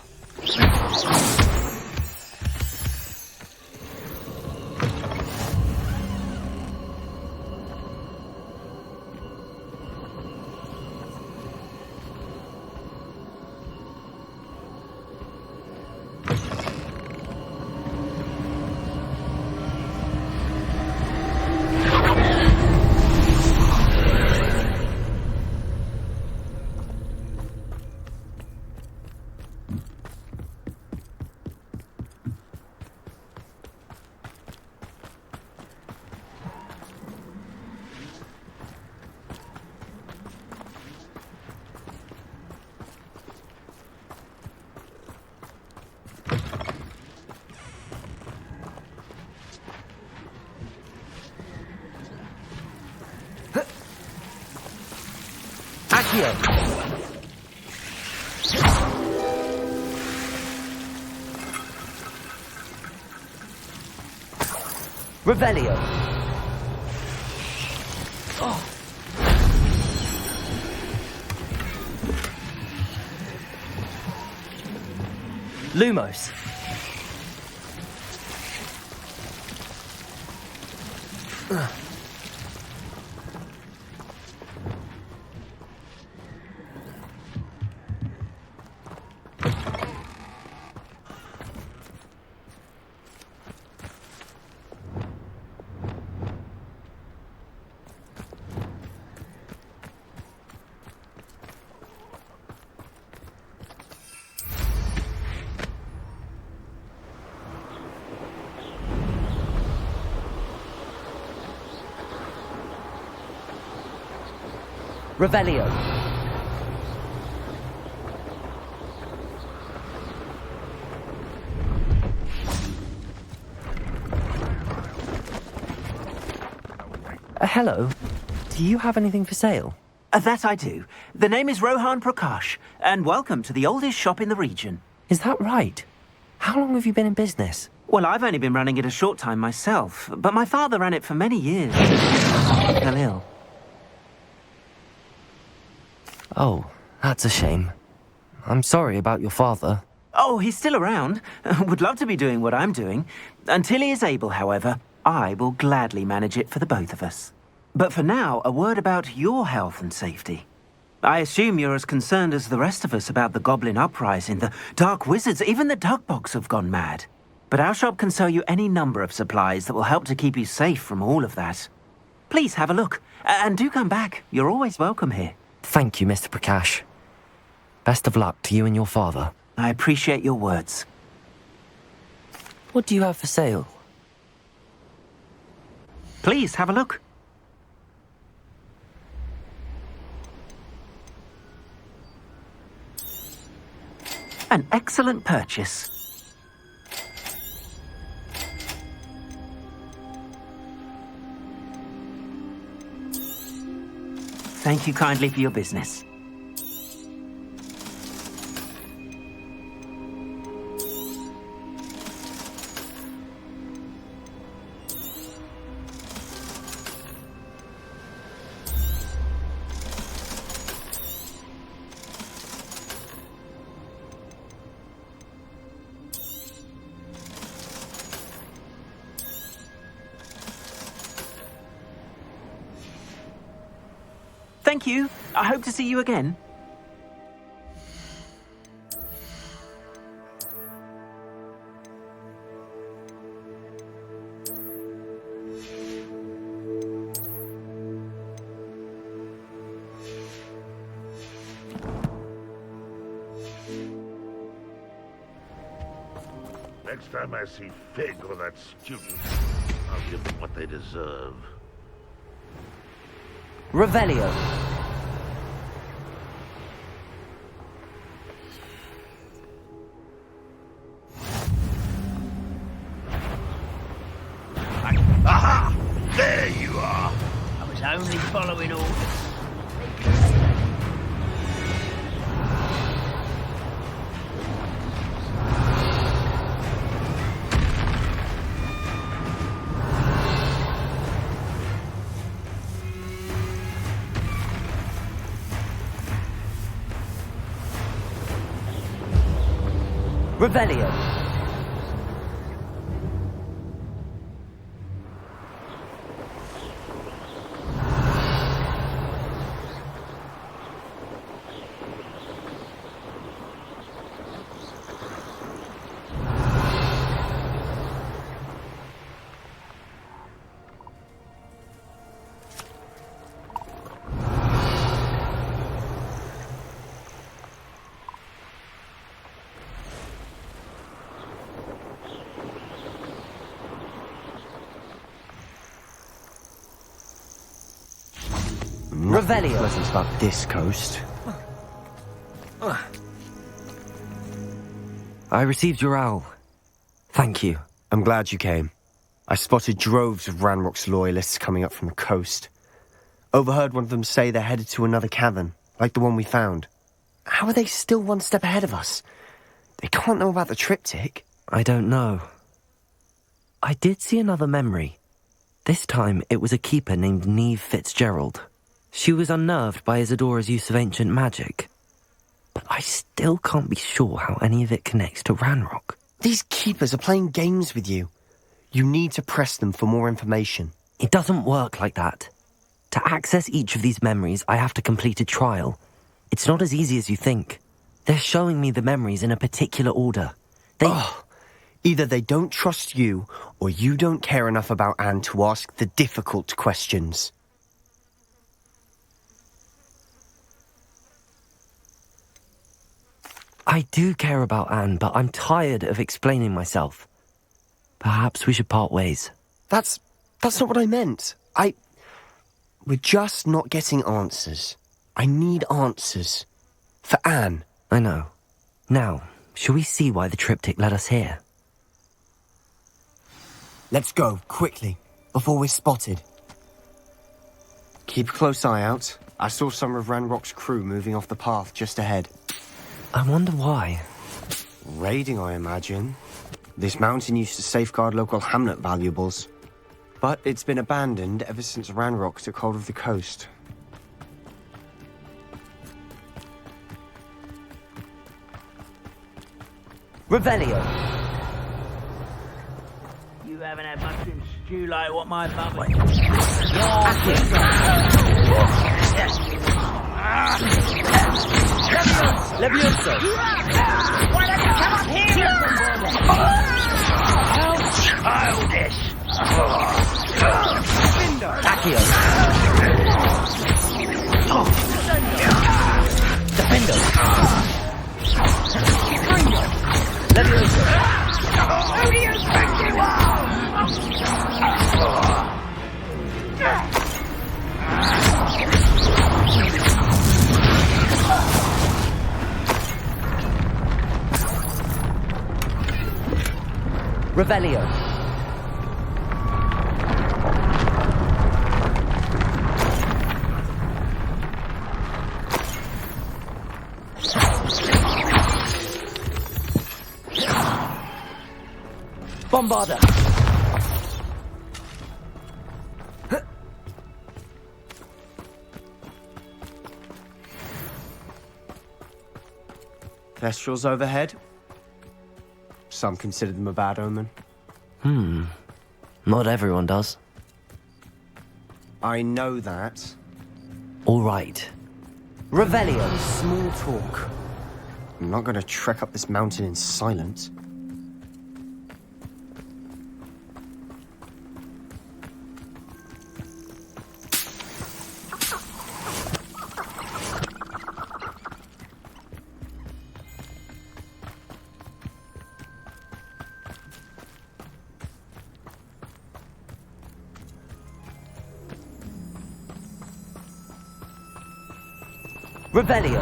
Accio. Revelio. Oh. Lumos. Revelio. Hello. Do you have anything for sale? That I do. The name is Rohan Prakash, and welcome to the oldest shop in the region. Is that right? How long have you been in business? Well, I've only been running it a short time myself, but my father ran it for many years. He fell ill. Oh, that's a shame. I'm sorry about your father. Oh, he's still around. Would love to be doing what I'm doing. Until he is able, however, I will gladly manage it for the both of us. But for now, a word about your health and safety. I assume you're as concerned as the rest of us about the Goblin Uprising, the Dark Wizards, even the Dugbogs have gone mad. But our shop can sell you any number of supplies that will help to keep you safe from all of that. Please have a look, and do come back. You're always welcome here. Thank you, Mr. Prakash. Best of luck to you and your father. I appreciate your words. What do you have for sale? Please have a look. An excellent purchase. Thank you kindly for your business. Thank you. I hope to see you again. Next time I see Fig or that student, I'll give them what they deserve. Revelio. Aha! There you are! I was only following orders. Revelio. Nothing pleasant about this coast. I received your owl. Thank you. I'm glad you came. I spotted droves of Ranrock's loyalists coming up from the coast. Overheard one of them say they're headed to another cavern, like the one we found. How are they still one step ahead of us? They can't know about the triptych. I don't know. I did see another memory. This time it was a keeper named Niamh Fitzgerald. She was unnerved by Isadora's use of ancient magic. But I still can't be sure how any of it connects to Ranrock. These keepers are playing games with you. You need to press them for more information. It doesn't work like that. To access each of these memories, I have to complete a trial. It's not as easy as you think. They're showing me the memories in a particular order. Either they don't trust you, or you don't care enough about Anne to ask the difficult questions. I do care about Anne, but I'm tired of explaining myself. Perhaps we should part ways. That's not what I meant. We're just not getting answers. I need answers. For Anne. I know. Now, shall we see why the triptych led us here? Let's go, quickly, before we're spotted. Keep a close eye out. I saw some of Ranrock's crew moving off the path just ahead. I wonder why. Raiding, I imagine. This mountain used to safeguard local hamlet valuables. But it's been abandoned ever since Ranrock took hold of the coast. Revelio. You haven't had mushroom stew like what my mother... Levioso. Why don't you come up here? How childish! Accio. Defendo. Levioso. Who do you think you are? Revelio. Bombarda. Thestrals overhead? Some consider them a bad omen. Not everyone does. I know that. All right. Revelio. Small talk. I'm not going to trek up this mountain in silence. Revelio.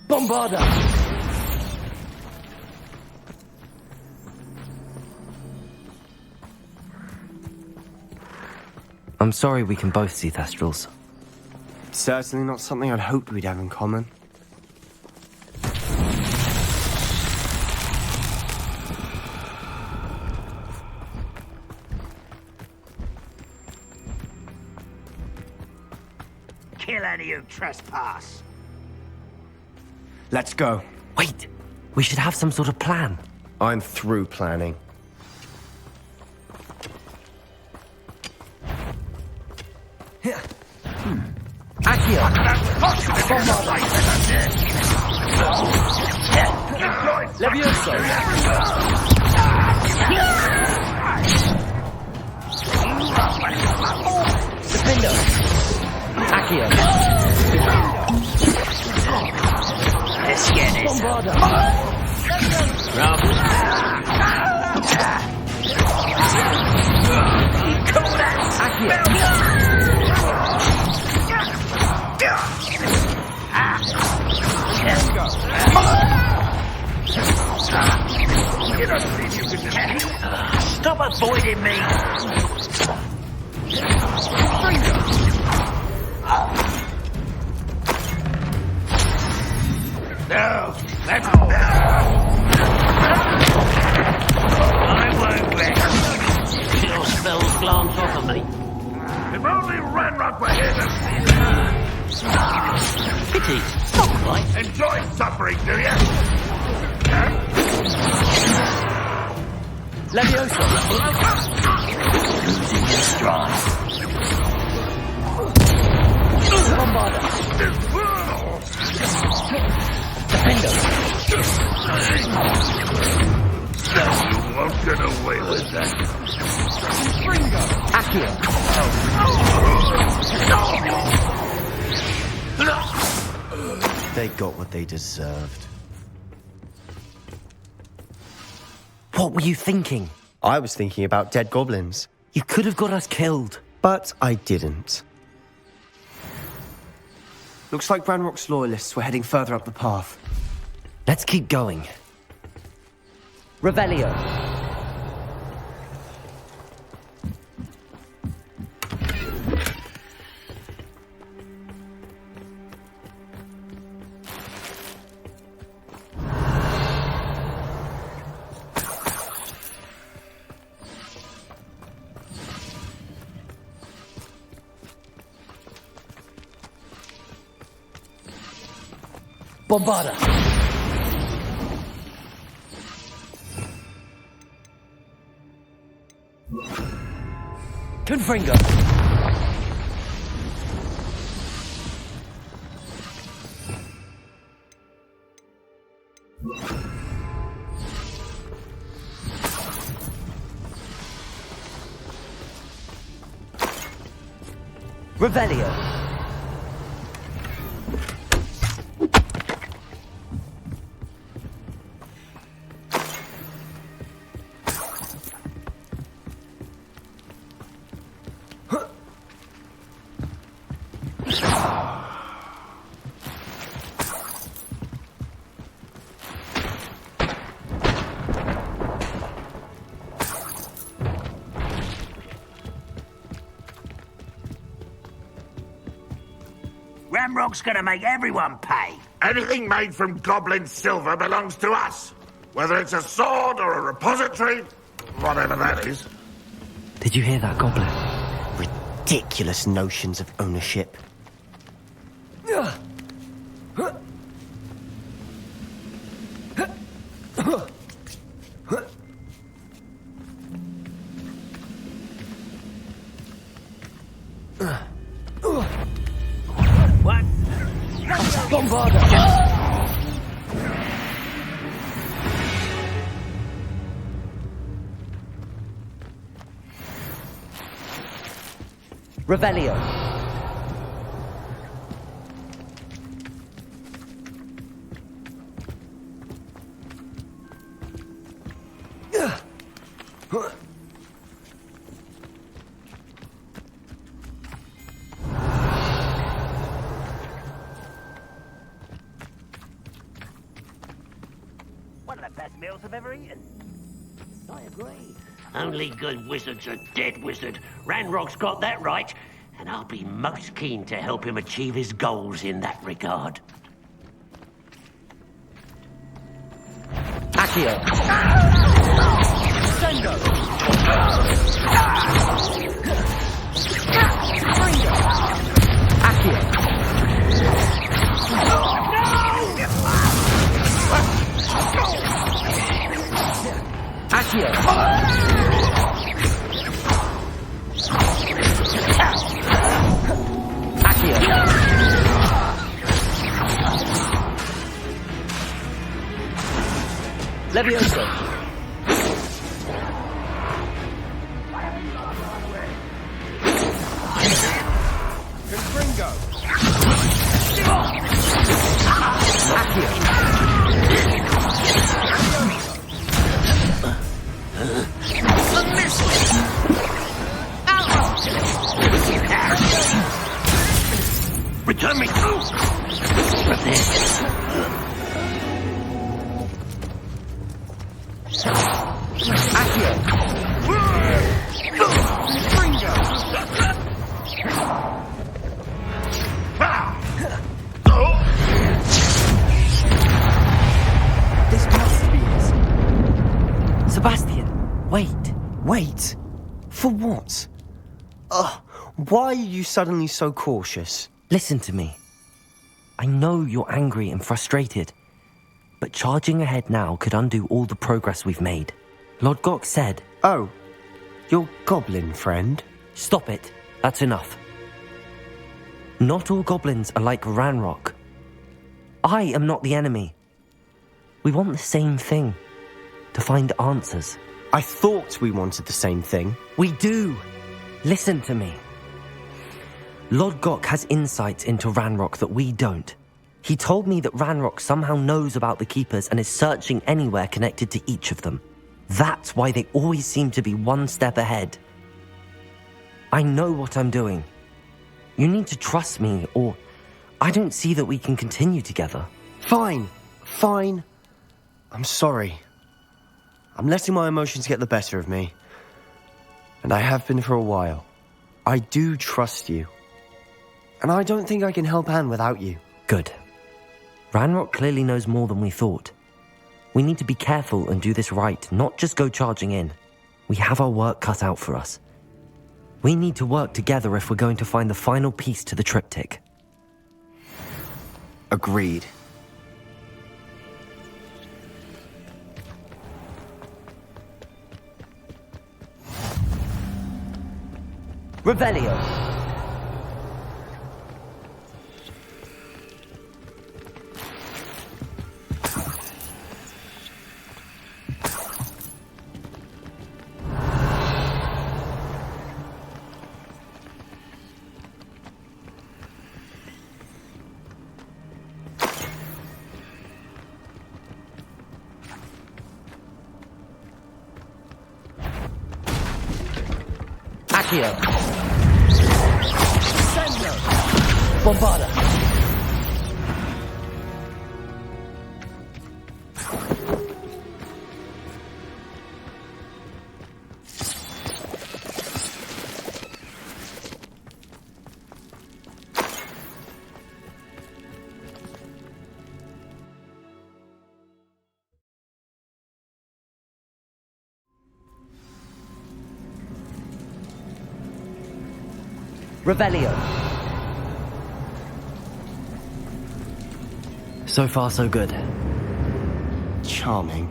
Bombarda. I'm sorry we can both see Thestrals. Certainly not something I'd hoped we'd have in common. Kill any who trespass. Let's go. Wait, we should have some sort of plan. I'm through planning. Accio. Levioso. Defendo. Accio. Let's get it. Bombarda. Stop avoiding me. No, let's go. I won't let Your spells glance off of me. If only Ranrock were here to see Pity. Not quite. Enjoy suffering, do you? Levioso. losing your stride. Bombarda. Defendo. You won't get away with that. Accio. They got what they deserved. What were you thinking? I was thinking about dead goblins. You could have got us killed. But I didn't. Looks like Ranrock's loyalists were heading further up the path. Let's keep going. Revelio. Bombarda. Confringo. Revelio. Ramrock's gonna make everyone pay. Anything made from goblin silver belongs to us. Whether it's a sword or a repository, whatever that is. Did you hear that, Goblin? Ridiculous notions of ownership. What? Bombarda. Revelio. One of the best meals I've ever eaten. I agree. Only good wizard's a dead wizard. Ranrock's got that right, and I'll be most keen to help him achieve his goals in that regard. Accio! Sendo! Accio! Accio! Accio! Levioso! Confringo! Accio! Return me! This must be it. Sebastian, wait. Wait? For what? Why are you suddenly so cautious? Listen to me. I know you're angry and frustrated, but charging ahead now could undo all the progress we've made. Lodgok said... Oh, your goblin friend? Stop it. That's enough. Not all goblins are like Ranrock. I am not the enemy. We want the same thing. To find answers. I thought we wanted the same thing. We do. Listen to me. Lodgok has insights into Ranrock that we don't. He told me that Ranrock somehow knows about the Keepers and is searching anywhere connected to each of them. That's why they always seem to be one step ahead. I know what I'm doing. You need to trust me, or I don't see that we can continue together. Fine. I'm sorry. I'm letting my emotions get the better of me. And I have been for a while. I do trust you. And I don't think I can help Anne without you. Good. Ranrock clearly knows more than we thought. We need to be careful and do this right, not just go charging in. We have our work cut out for us. We need to work together if we're going to find the final piece to the triptych. Agreed. Revelio! Accio! Sendo! Bombarda! Revelio. So far, so good. Charming.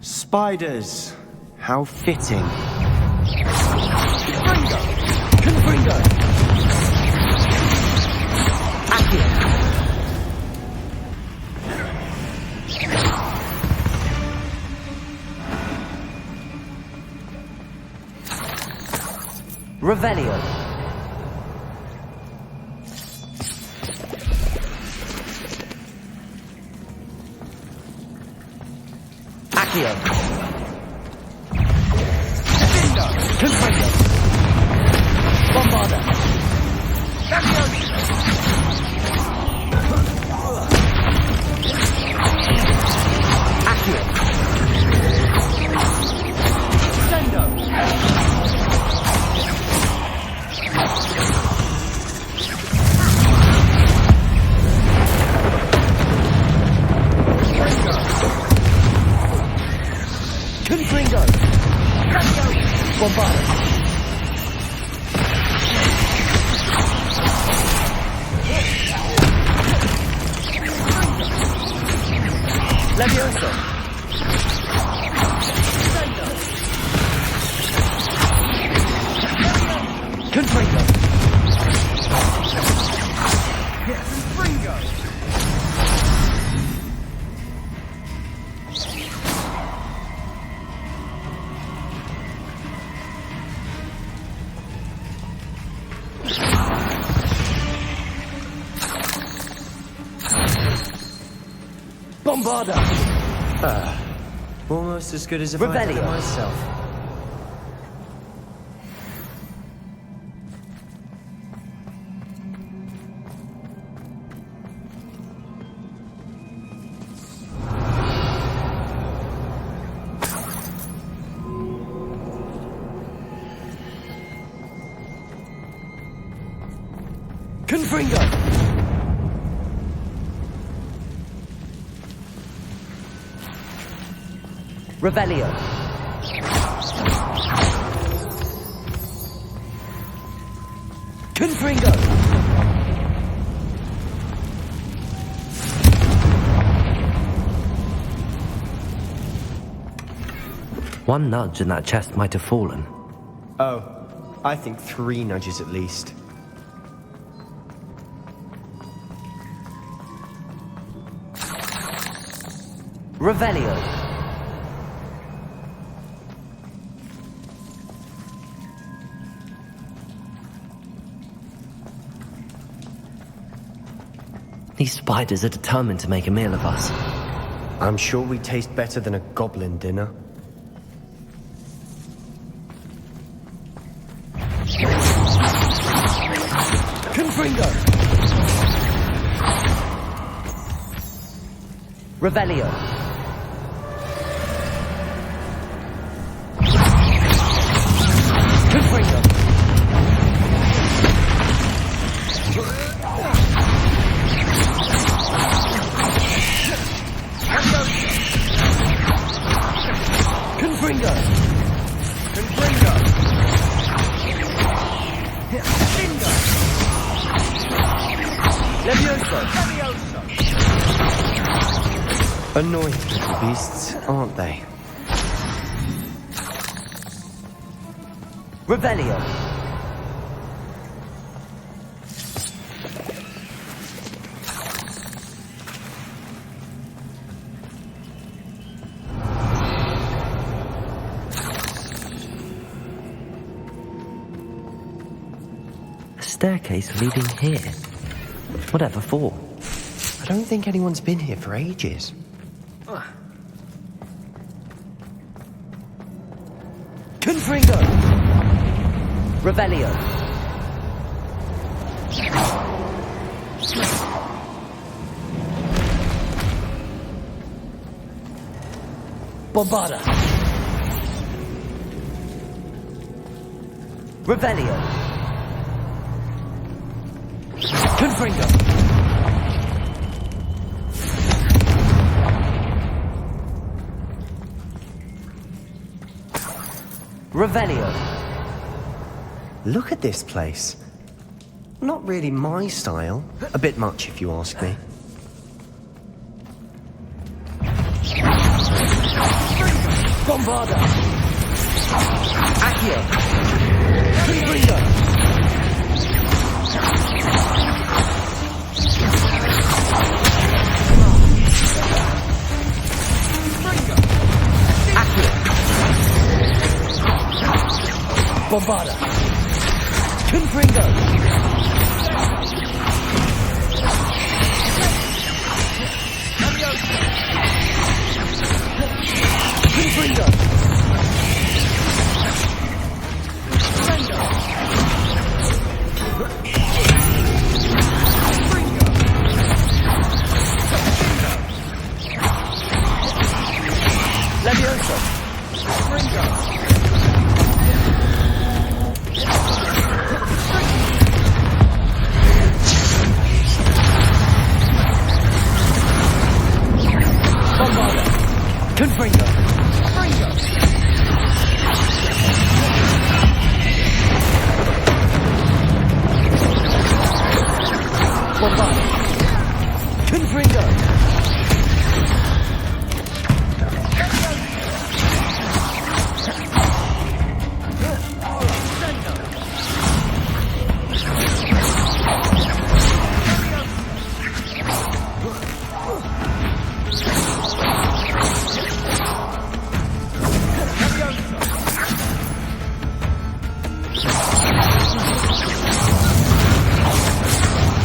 Spiders. How fitting. Confringo! Accio! Revelio. Accio! Accio. Confringo. Bombarda. Accio. Sendo. Confringo. Bombarda. Levioso. Confringo. Confringo. Bombarda. Almost as good as if I did it myself. Confringo. Revelio. Confringo. One nudge and that chest might have fallen. Oh, I think 3 nudges at least. Revelio. These spiders are determined to make a meal of us. I'm sure we taste better than a goblin dinner. Confringo. Revelio. Confringo. Confringo. Confringo. Bingo. Levioso. Annoying little beasts, aren't they? Revelio. A staircase leading here. Whatever for? I don't think anyone's been here for ages. Confringo. Revelio. Bombarda. Revelio. Confringo. Revelio. Look at this place. Not really my style. A bit much, if you ask me. Bombarda. Accio. Confringo. Accio. Bombarda. Confringo. Confringo! Levioso! Confringo! Confringo! Confringo! Bombarda! Confringo!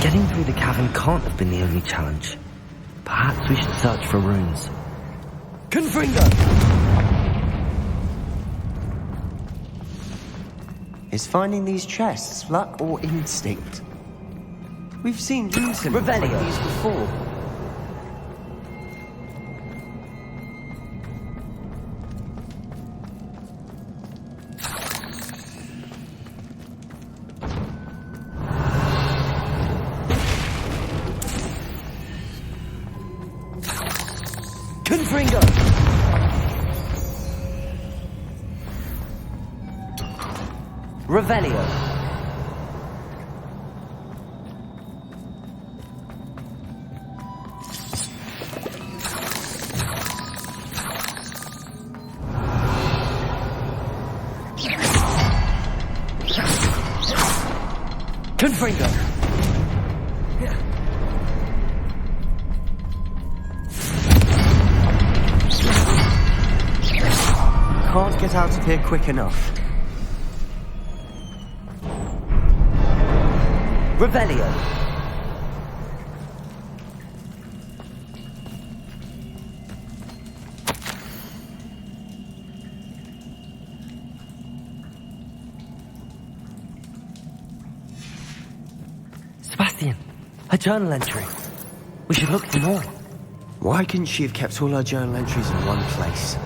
Getting through the cavern can't have been the only challenge. Perhaps we should search for runes. Confringo! Is finding these chests luck or instinct? We've seen rune symbols like these before. Confringo! Revelio! Confringo! Can't get out of here quick enough. Revelio! Sebastian, a journal entry. We should look for more. Why couldn't she have kept all her journal entries in one place?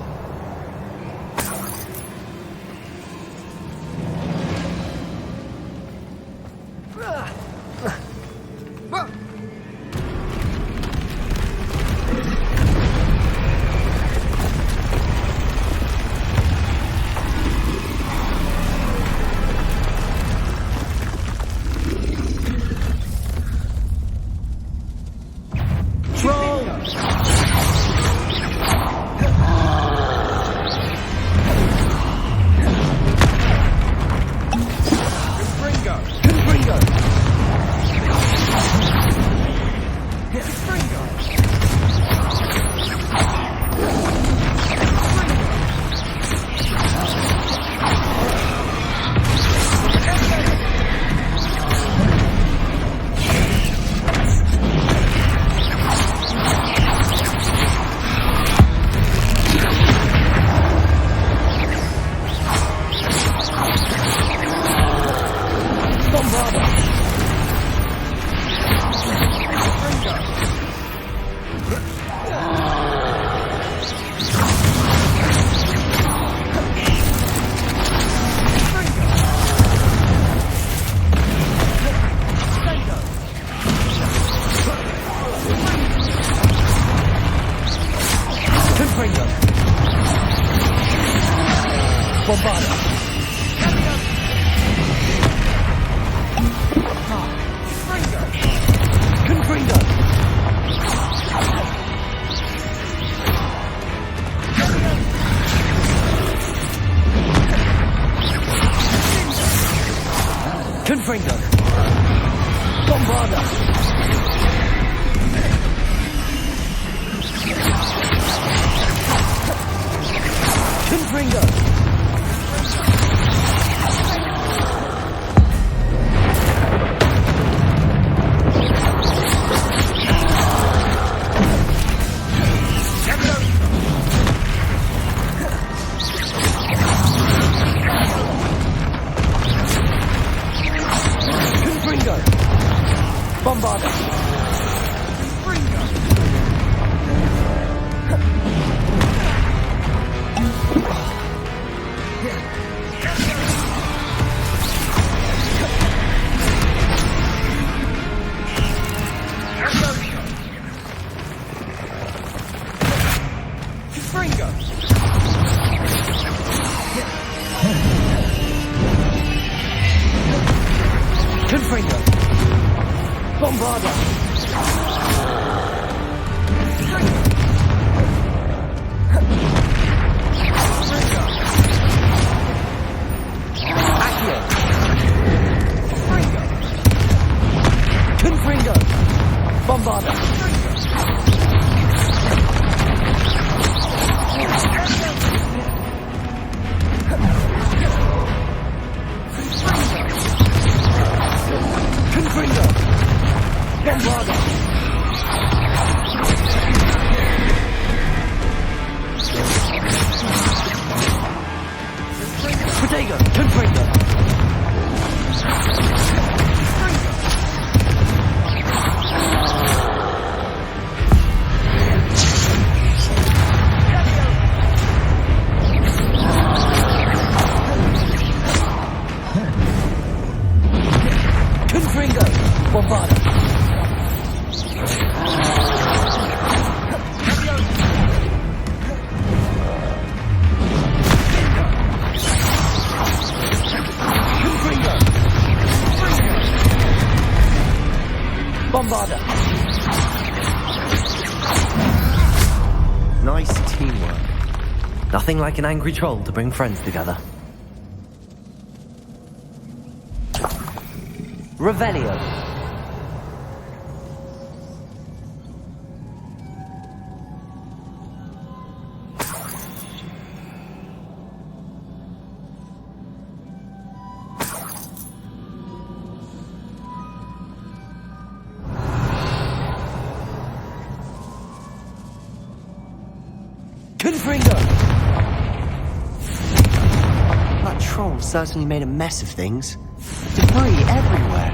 Confringo! Bombarda! Confringo! Confringo! Confringo! Bombarda! Accio! Confringo! Bombarda! Confringo! Bombarda! Protego! Confringo! Confringo! Bombarda! Bombarda! Nice teamwork. Nothing like an angry troll to bring friends together. Revelio. Confringo! That troll certainly made a mess of things. Debris everywhere.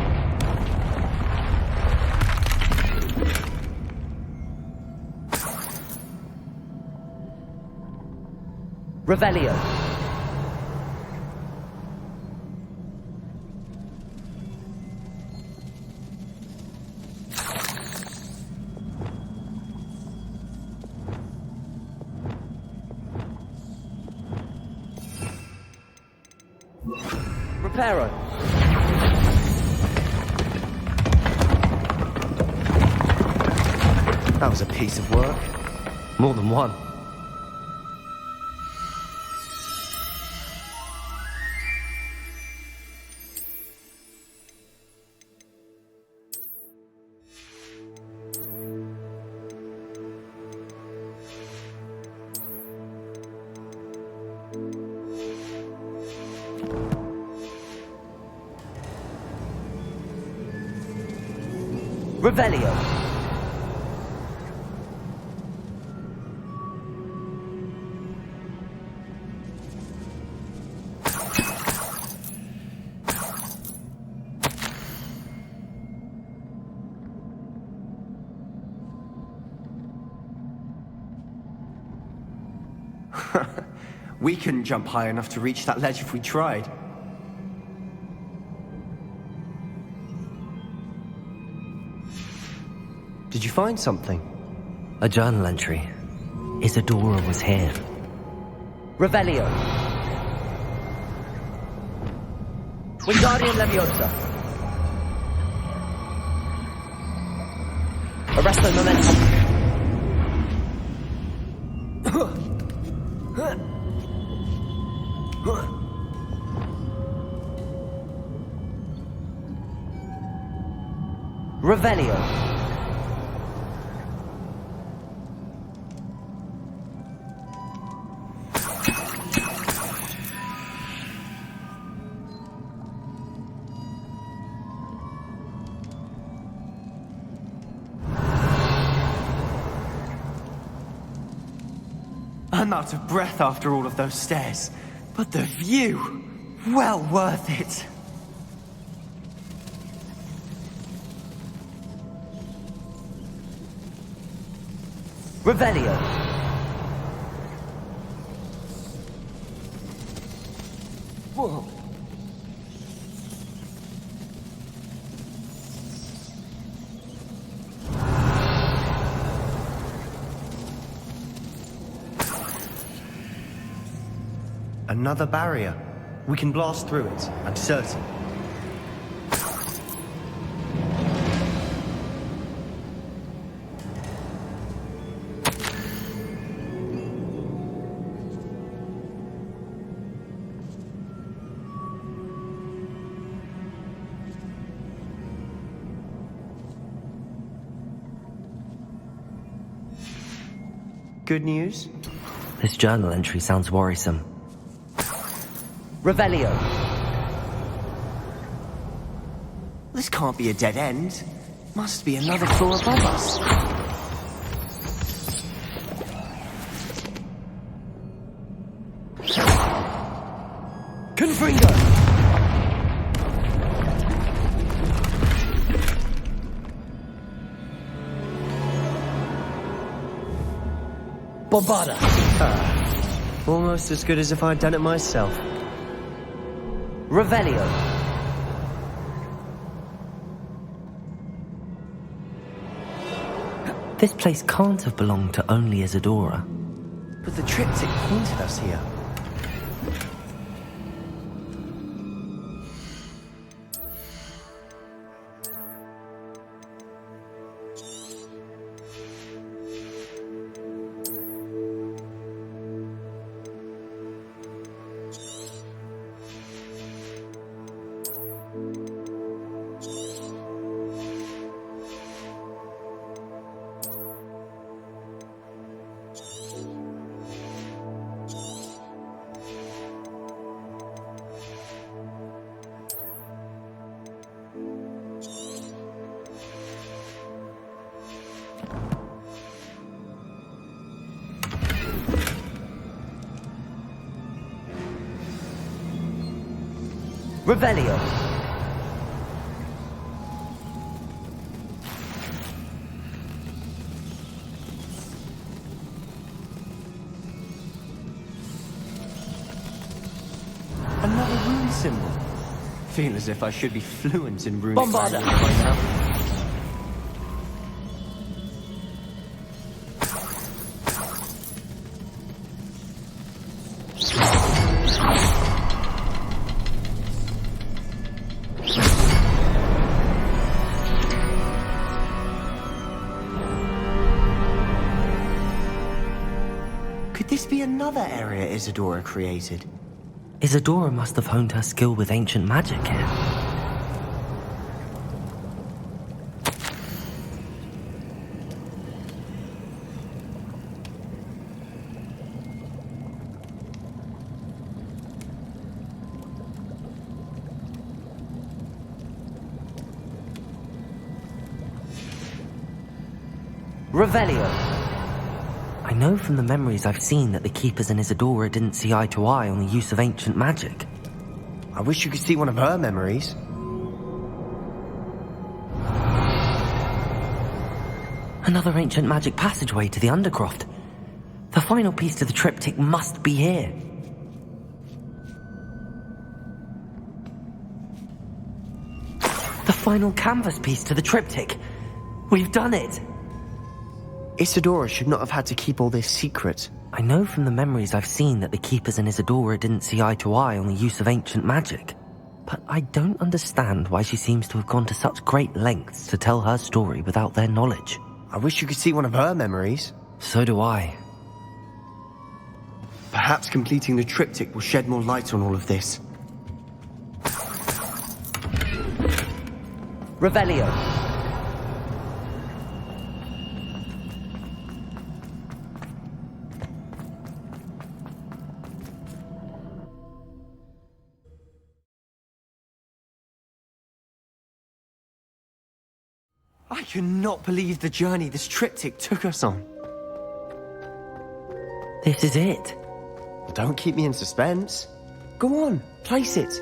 Revelio. Reparo. That was a piece of work. More than one. Revelio. We couldn't jump high enough to reach that ledge if we tried. Did you find something? A journal entry. Isadora was here. Revelio. Wingardium Leviosa. Arresto Momentum. Revelio. I'm out of breath after all of those stairs, but the view, well worth it. Revelio. Whoa. Another barrier. We can blast through it, I'm certain. Good news? This journal entry sounds worrisome. Revelio. This can't be a dead end. Must be another floor above us. Confringo. Bombarda. Almost as good as if I'd done it myself. Revelio. This place can't have belonged to only Isadora. But the triptych pointed us here. Revelio. Another rune symbol. Feel as if I should be fluent in runic Bombarda. language by now. Another area Isadora created. Isadora must have honed her skill with ancient magic here. Revelio. I know from the memories I've seen that the Keepers and Isadora didn't see eye to eye on the use of ancient magic. I wish you could see one of her memories. Another ancient magic passageway to the Undercroft. The final piece to the triptych must be here. The final canvas piece to the triptych. We've done it! Isadora should not have had to keep all this secret. I know from the memories I've seen that the Keepers and Isadora didn't see eye to eye on the use of ancient magic. But I don't understand why she seems to have gone to such great lengths to tell her story without their knowledge. I wish you could see one of her memories. So do I. Perhaps completing the triptych will shed more light on all of this. Revelio. I cannot believe the journey this triptych took us on. This is it. Well, don't keep me in suspense. Go on, place it.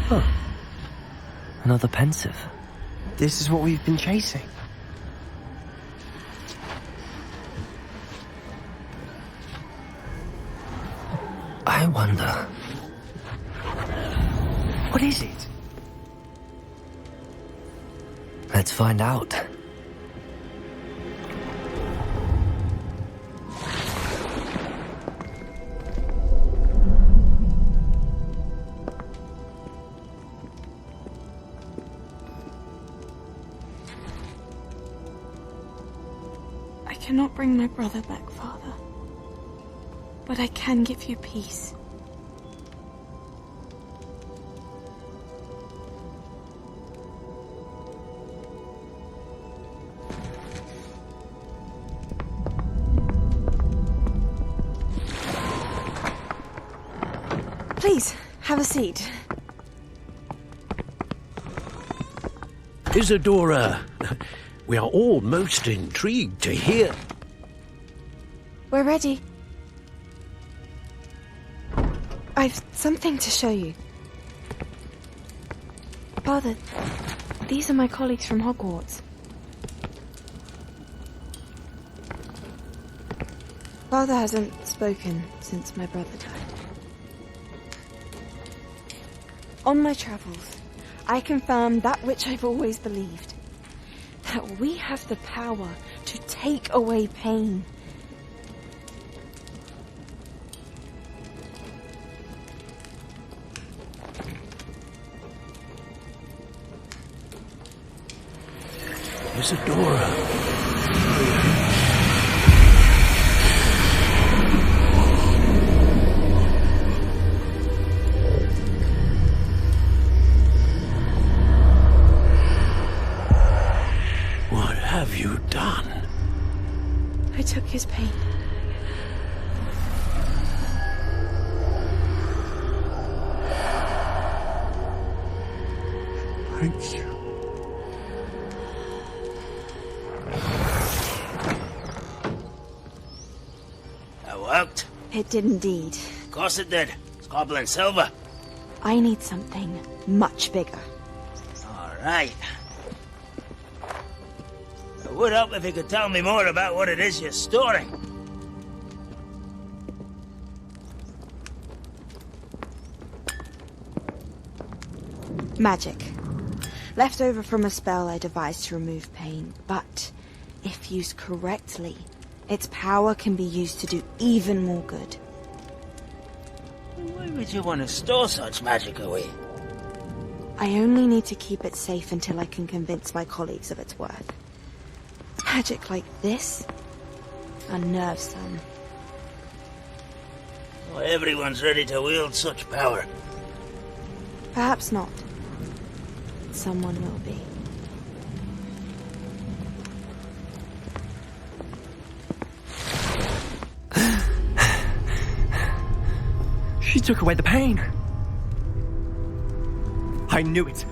Huh. Another pensive. This is what we've been chasing. I wonder... What is it? Let's find out. I cannot bring my brother back, Father. But I can give you peace. Please, have a seat. Isadora, we are all most intrigued to hear. We're ready. I've something to show you. Father, these are my colleagues from Hogwarts. Father hasn't spoken since my brother died. On my travels, I confirmed that which I've always believed. That we have the power to take away pain. Isadora. What have you done? I took his pain. Thank you. That worked? It did indeed. Of course it did. It's goblin silver. I need something much bigger. All right. It would help if you could tell me more about what it is you're storing. Magic. Left over from a spell I devised to remove pain, but if used correctly, its power can be used to do even more good. Why would you want to store such magic away? I only need to keep it safe until I can convince my colleagues of its worth. Magic like this unnerves some. Not everyone's ready to wield such power. Perhaps not. Someone will be. She took away the pain. I knew it.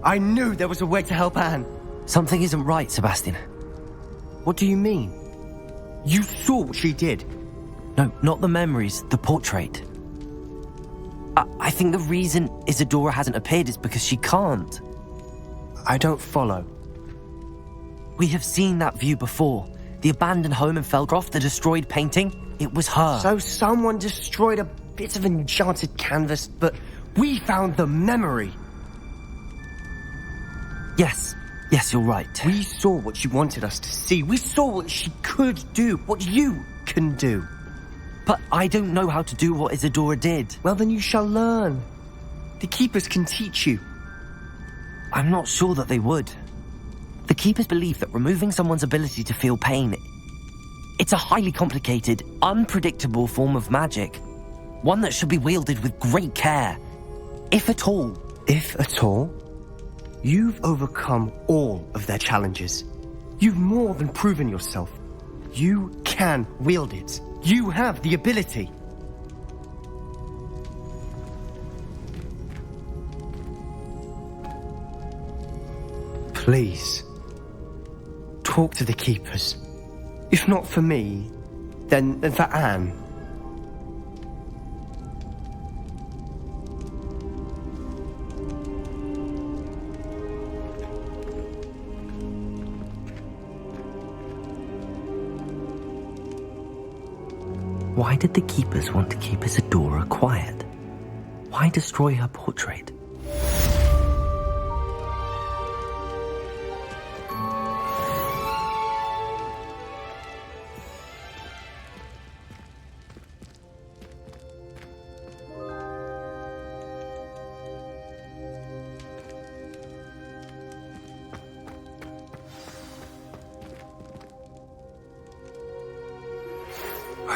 I knew there was a way to help Anne. Something isn't right, Sebastian. What do you mean? You saw what she did. No, not the memories, the portrait. I think the reason Isadora hasn't appeared is because she can't. I don't follow. We have seen that view before. The abandoned home in Felcroft, the destroyed painting. It was her. So someone destroyed a bit of enchanted canvas, but we found the memory. Yes, you're right. We saw what she wanted us to see. We saw what she could do, what you can do. But I don't know how to do what Isadora did. Well, then you shall learn. The Keepers can teach you. I'm not sure that they would. The Keepers believe that removing someone's ability to feel pain, it's a highly complicated, unpredictable form of magic. One that should be wielded with great care. If at all. If at all? You've overcome all of their challenges. You've more than proven yourself. You can wield it. You have the ability. Please, talk to the Keepers. If not for me, then for Anne. Why did the Keepers want to keep Isadora quiet? Why destroy her portrait?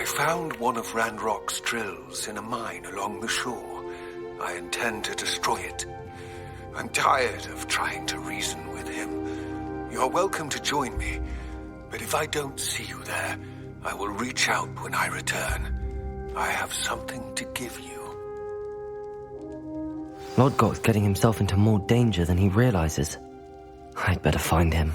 found one of Ranrock's drills in a mine along the shore. I intend to destroy it. I'm tired of trying to reason with him. You're welcome to join me, but if I don't see you there, I will reach out when I return. I have something to give you. Lodgok's getting himself into more danger than he realizes. I'd better find him.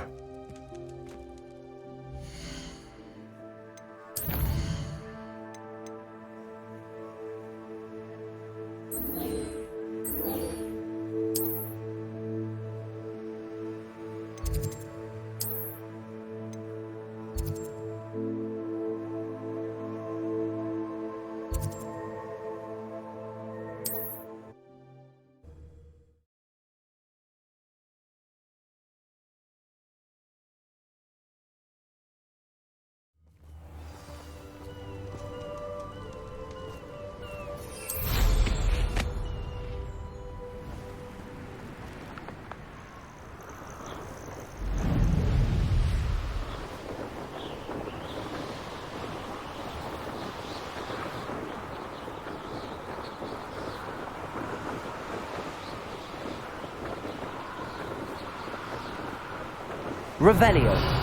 Revelio.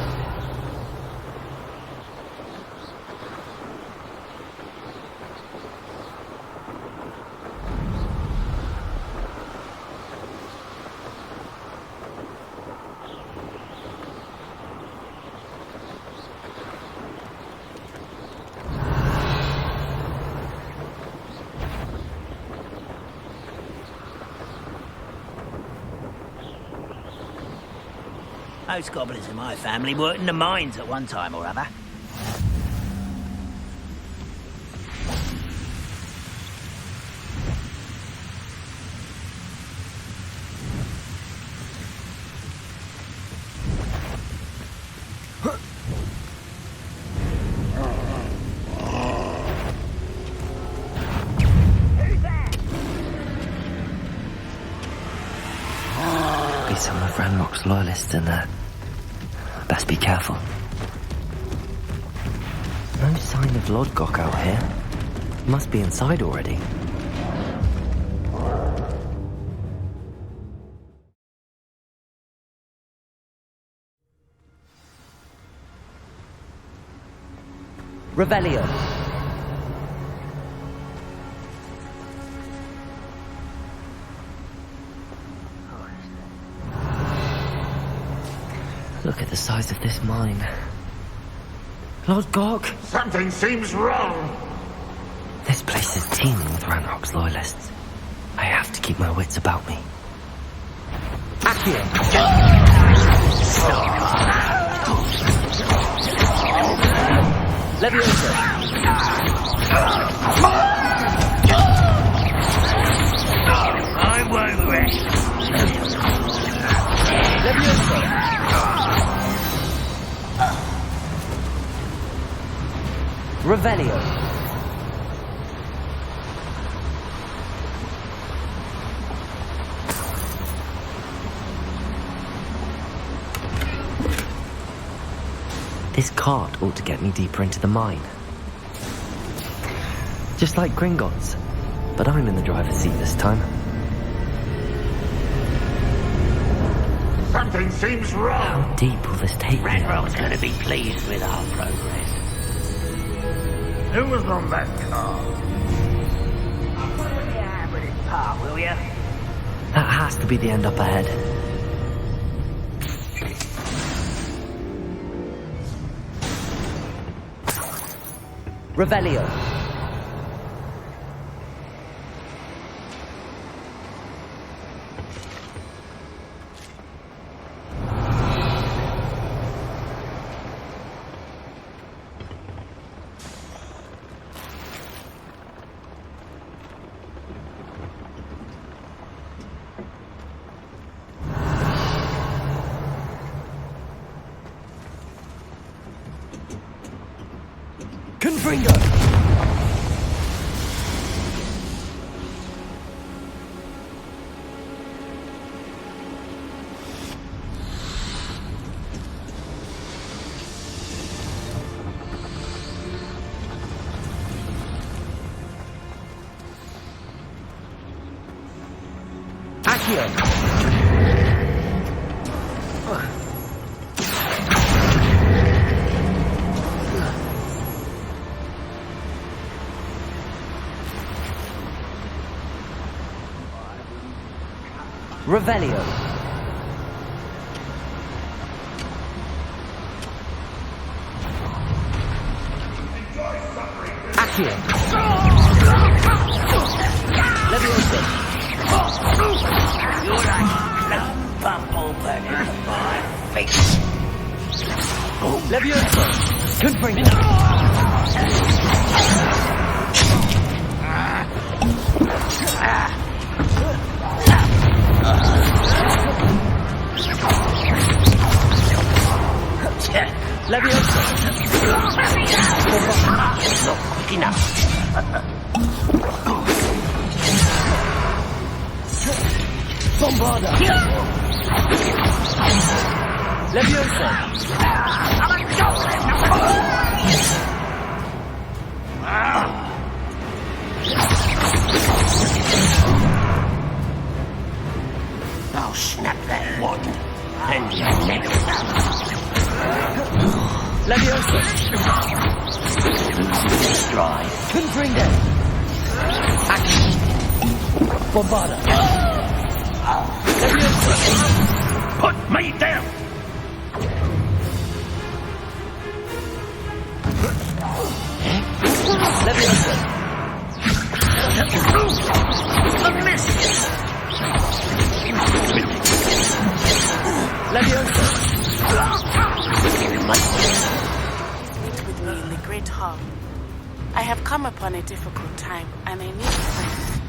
Most goblins in my family worked in the mines at one time or other. Be some of Ranrock's loyalists in there. Best be careful. No sign of Lodgok out here. Must be inside already. Revelio. Look at the size of this mine. Lodgok! Something seems wrong. This place is teeming with Ranrock's loyalists. I have to keep my wits about me. Accio! Leviosa! I won't rest. Leviosa! Revelio. This cart ought to get me deeper into the mine. Just like Gringotts, but I'm in the driver's seat this time. Something seems wrong. How deep will this take me? Ranrock's going to be pleased with our progress. Who was on that car? Yeah, with his part, will ya? That has to be the end up ahead. Revelio. Confringo! Revelio. Accio. Leviosa. You're like a bumble burning my face. Leviosa. Confringo. Leviosa. Not quick enough. Bombarda. Leviosa. I'll snap that wand and you'll never Leviosa. dry. Confringo. Action. Bombarda. Leviosa. Put me down! Leviosa. A miss! Leviosa. With me in the great hall. I have come upon a difficult time, and I need a friend.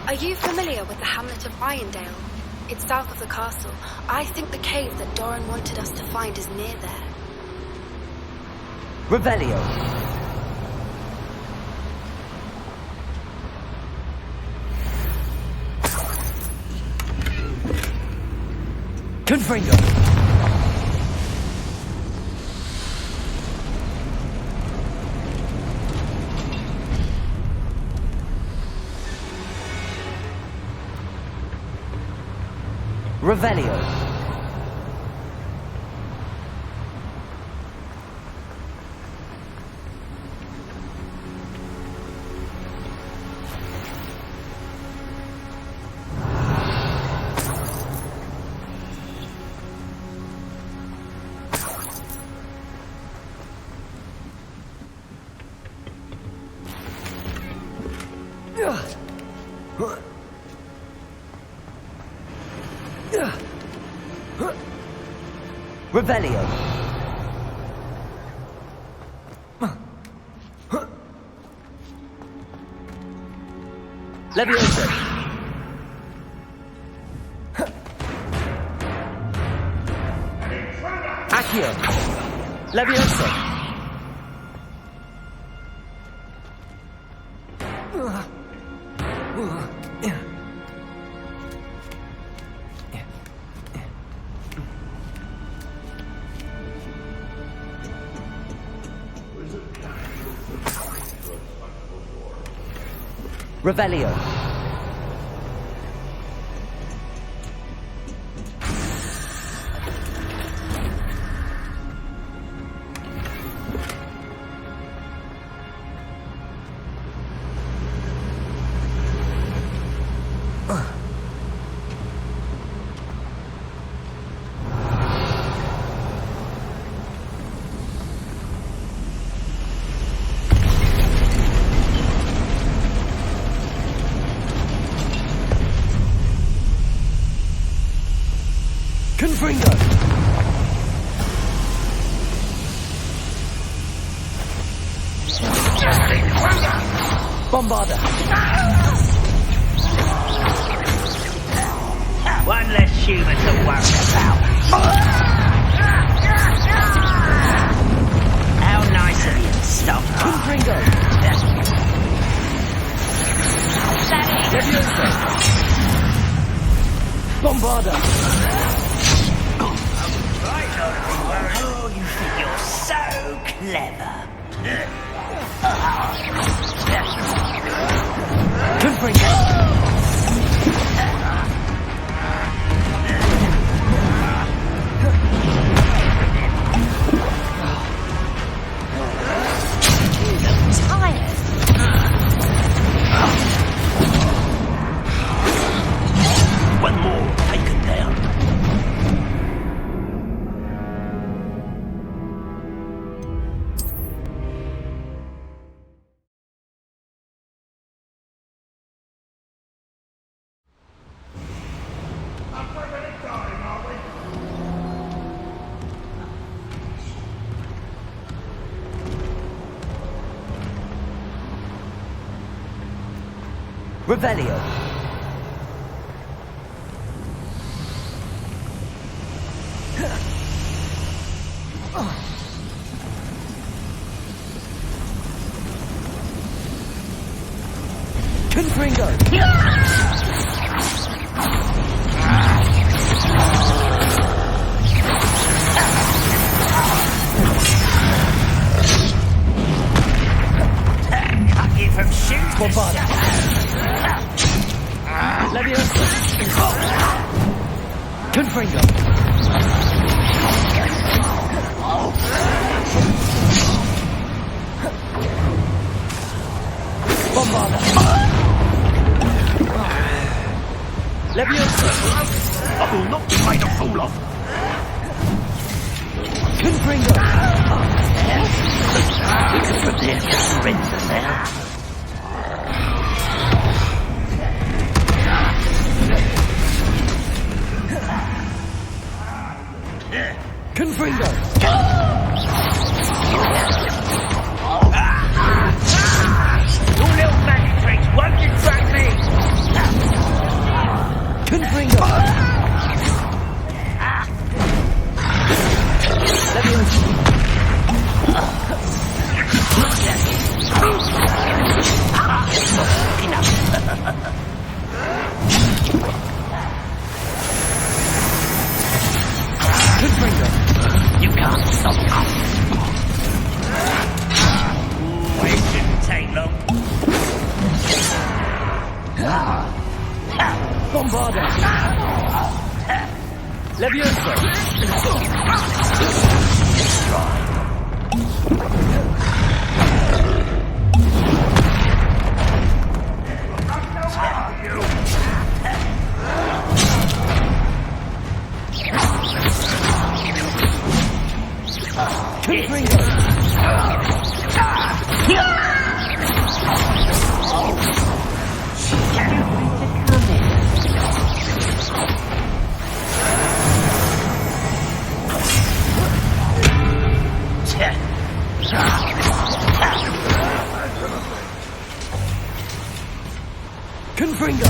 Are you familiar with the hamlet of Irondale? It's south of the castle. I think the cave that Doran wanted us to find is near there. Revelio. Confringo. Revelio. Revelio. Leviosa. Accio. Leviosa. Revelio. Confringo. Bombarda. One less human to worry about. How nice of you to stop. Confringo. Leviosa. Bombarda. Oh, you think you're so clever. Confringo. Revelio. Confringo. Cut you from shoot. Bombarda. Leviosa. Confringo. Bombarda. Leviosa. I will not be made a fool of. Confringo. We can prepare to surrender now. Confringo. Your little magic tricks won't distract me. Confringo. You can't stop us. It shouldn't take long. Bombarda. Leviosa. Confringo. Confringo.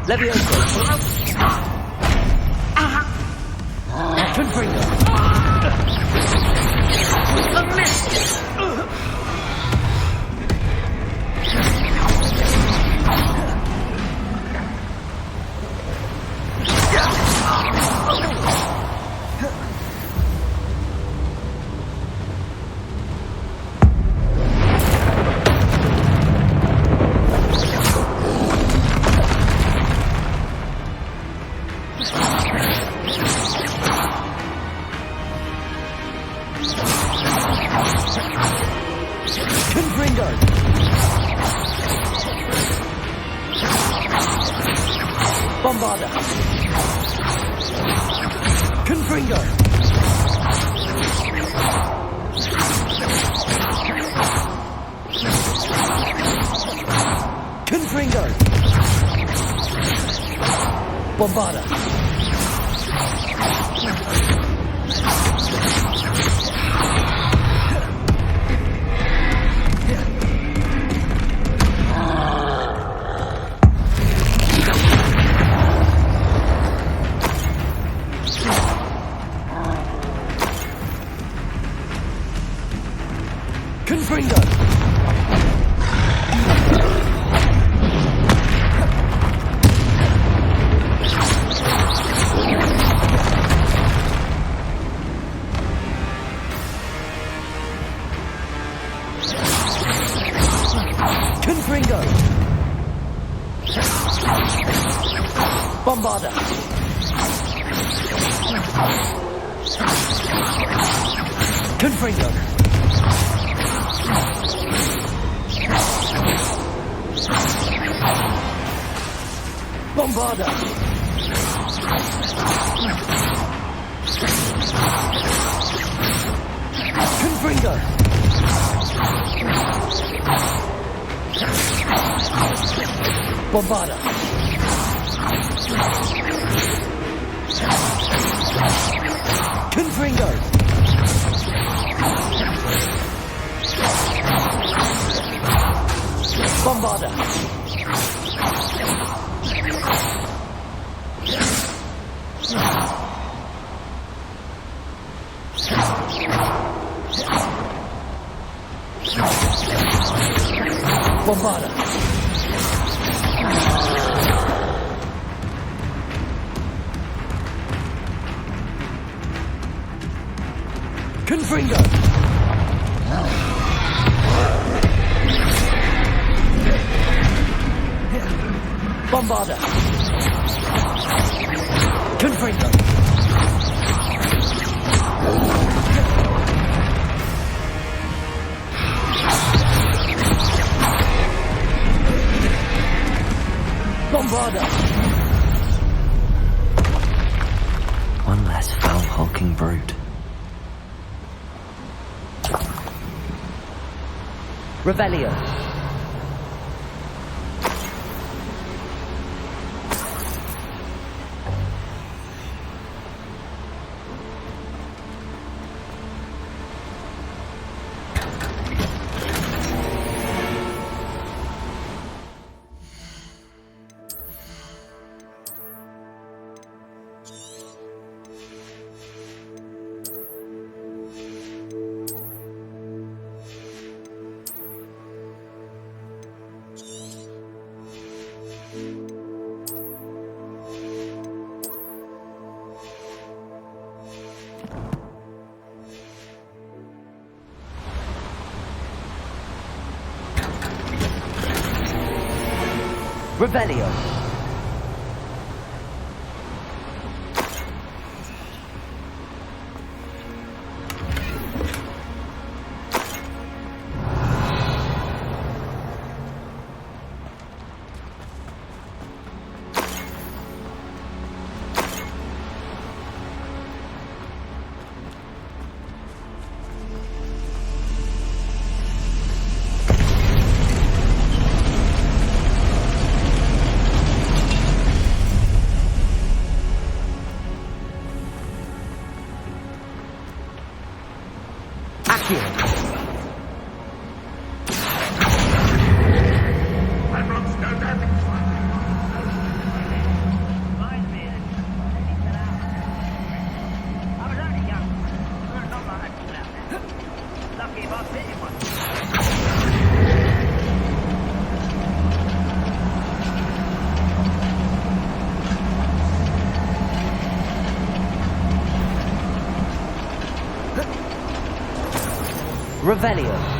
Leviosa. Confringo. A miss. Confringo. Bombarda. Confringo. Confringo. Bombarda. Confringo. Confringo. Bombarda. Confringo. Bombarda. Confringo. Bombarda. Confringo. Bombarda. Bombarda. Confringo. Bombarda. Confringo. Bombarda. One less foul hulking brute. Revelio. Revelio. Revelio.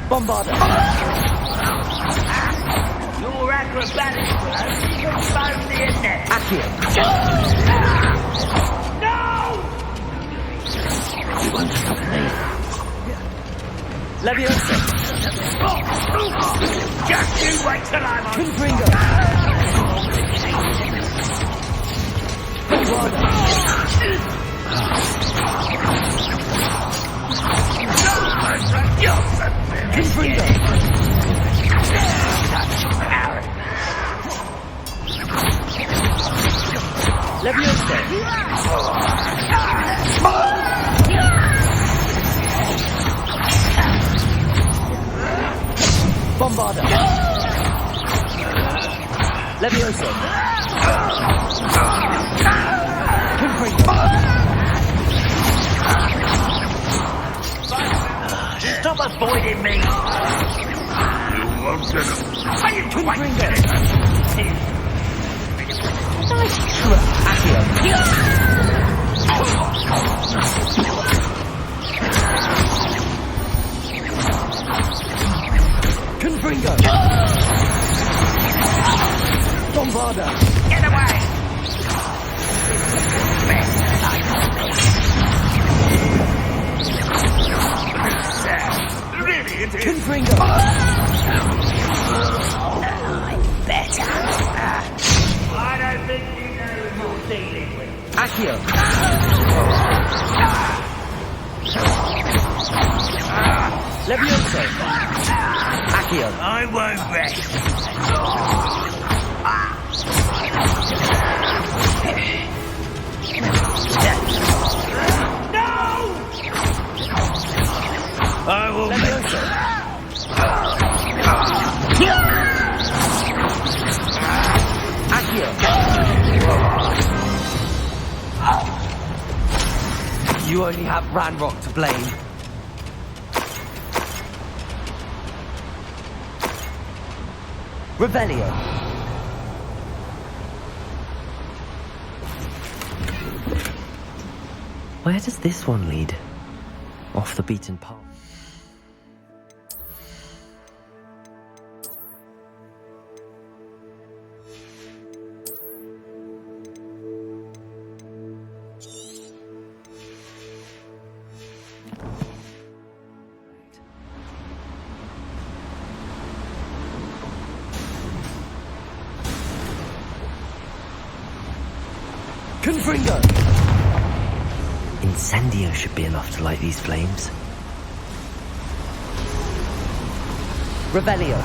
Bombarda. Your acrobatics will expose the net. Accio. No! You won't stop me. Leviosa. Just you wait till I'm on. Confringo. Bombarda. Confringo. Leviosa. Bombarda. Levioso. Stop avoiding me! You won't get him. Are you trying to Nice trap, Accio. Confringo. Bombarda. Get away! Really, it is. Confringo. Better. I don't think you know who you're dealing with. Accio. Levioso. Accio. I won't rest. No! I will Levioso. Accio. You only have Ranrock to blame. Revelio. Where does this one lead? Off the beaten path. Confringo. Incendio should be enough to light these flames. Revelio.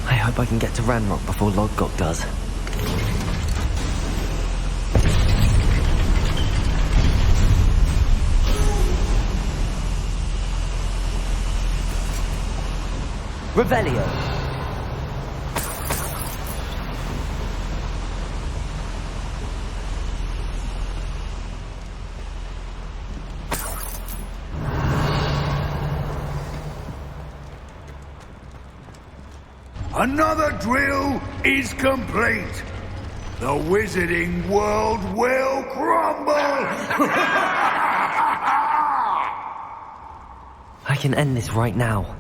I hope I can get to Ranrock before Lodgok does. Revelio. Another drill is complete. The wizarding world will crumble! I can end this right now.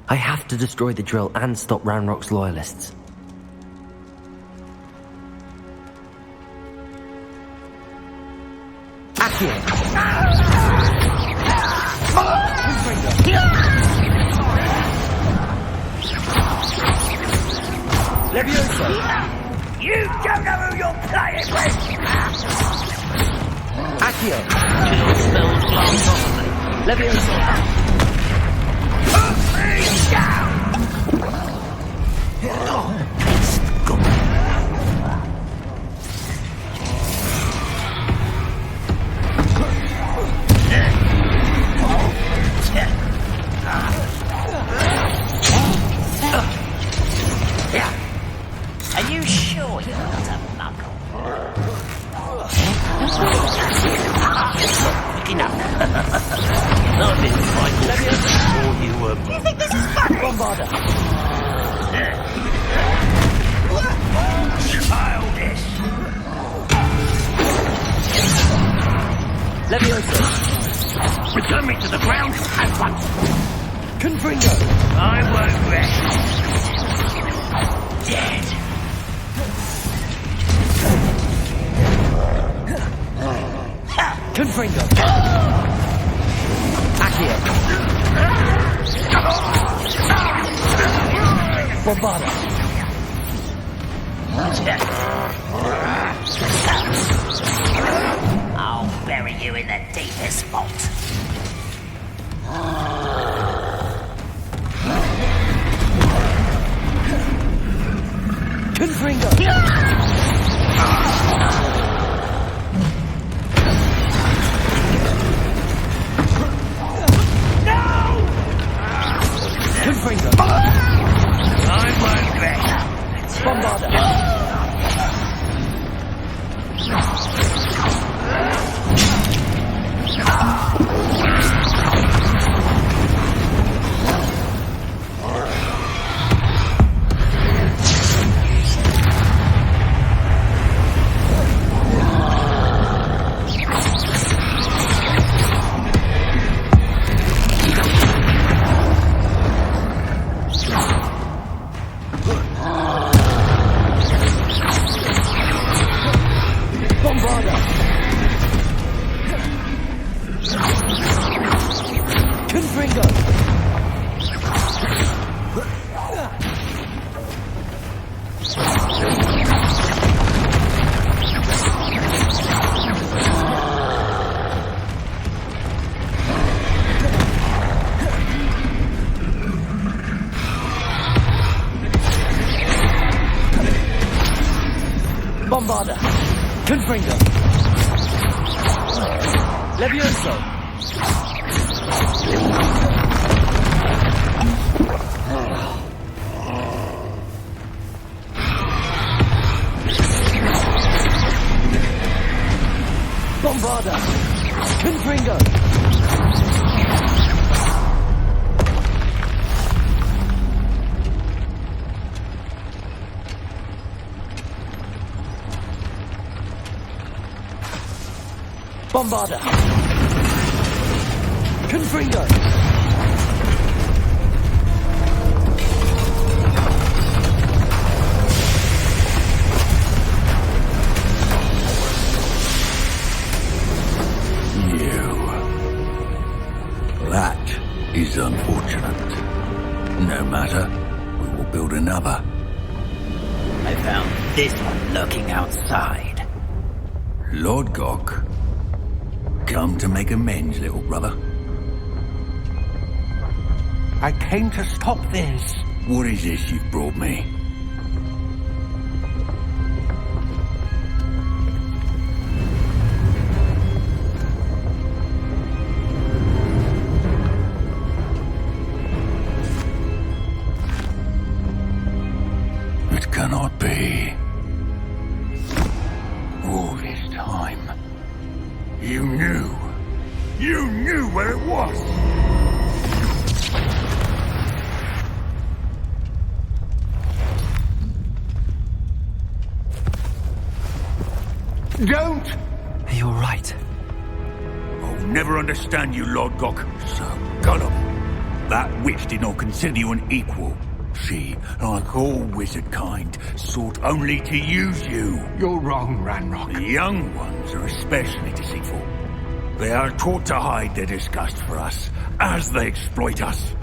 I have to destroy the drill and stop Ranrock's loyalists. Accio. Levioso. You don't know who you're playing with! Accio. Smells glass off of me. Levioso. Put me down! Are you sure you're not a muggle? Enough. I've been fighting before you were. Do you think this is funny? Bombarda. Childish. Levioso. Return me to the ground at once. Confringo. I won't rest. Dead. Confringo. Accio. Bombarda. I'll bury you in the deepest vault. Bombarda! Confringo! Levioso! Bombarda! Confringo! Bombarda! Confringo! That is unfortunate. No matter, we will build another. I found this one lurking outside. Lodgok. Come to make amends, little brother. I came to stop this. What is this you've brought me? It cannot be. All this time, you knew. You knew where it was. Don't! You're right. I'll never understand you, Lodgok. So gullible. That witch did not consider you an equal. She, like all wizard kind, sought only to use you. You're wrong, Ranrock. The young ones are especially deceitful. They are taught to hide their disgust for us, as they exploit us.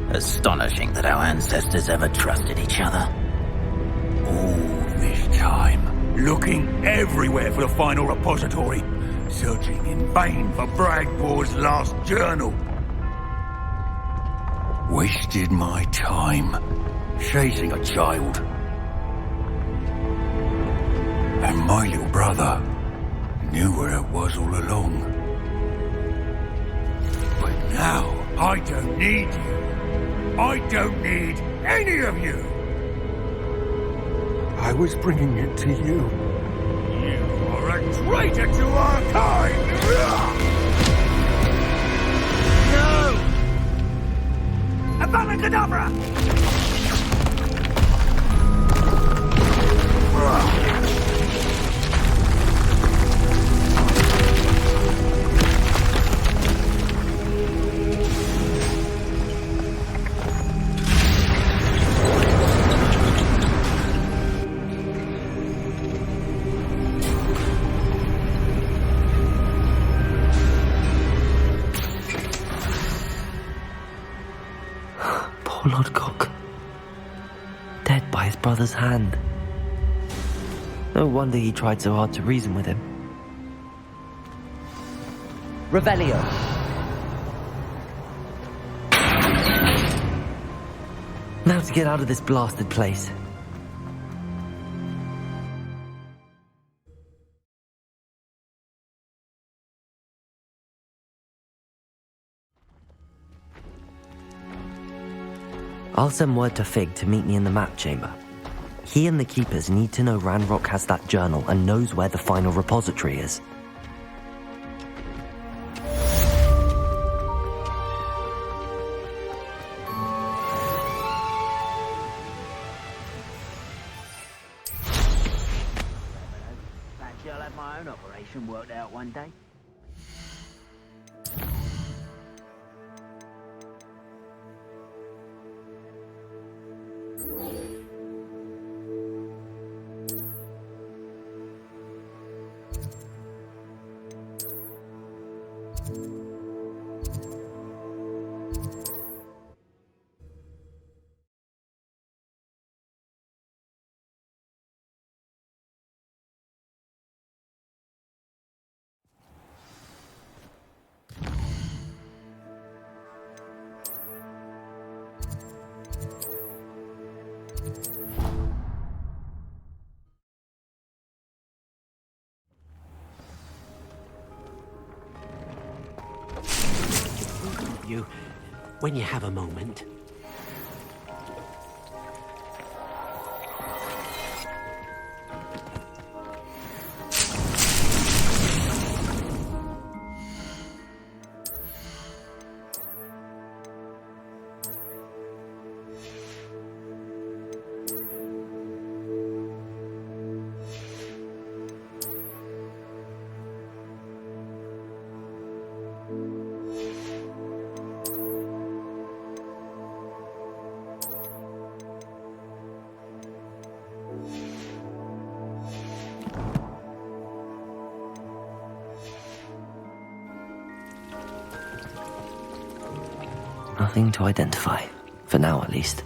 Astonishing that our ancestors ever trusted each other. All this time, looking everywhere for the final repository, searching in vain for Bragbor's last journal. Wasted my time, chasing a child. And my little brother knew where it was all along. But now, I don't need you. I don't need any of you. I was bringing it to you. You are a traitor to our kind! No! Abracadabra! Poor Lodgok. Dead by his brother's hand. No wonder he tried so hard to reason with him. Revelio. Now to get out of this blasted place. I'll send word to Fig to meet me in the map chamber. He and the Keepers need to know Ranrock has that journal and knows where the final repository is. Fancy I'll have my own operation worked out one day. you when you have a moment. Nothing to identify, for now at least.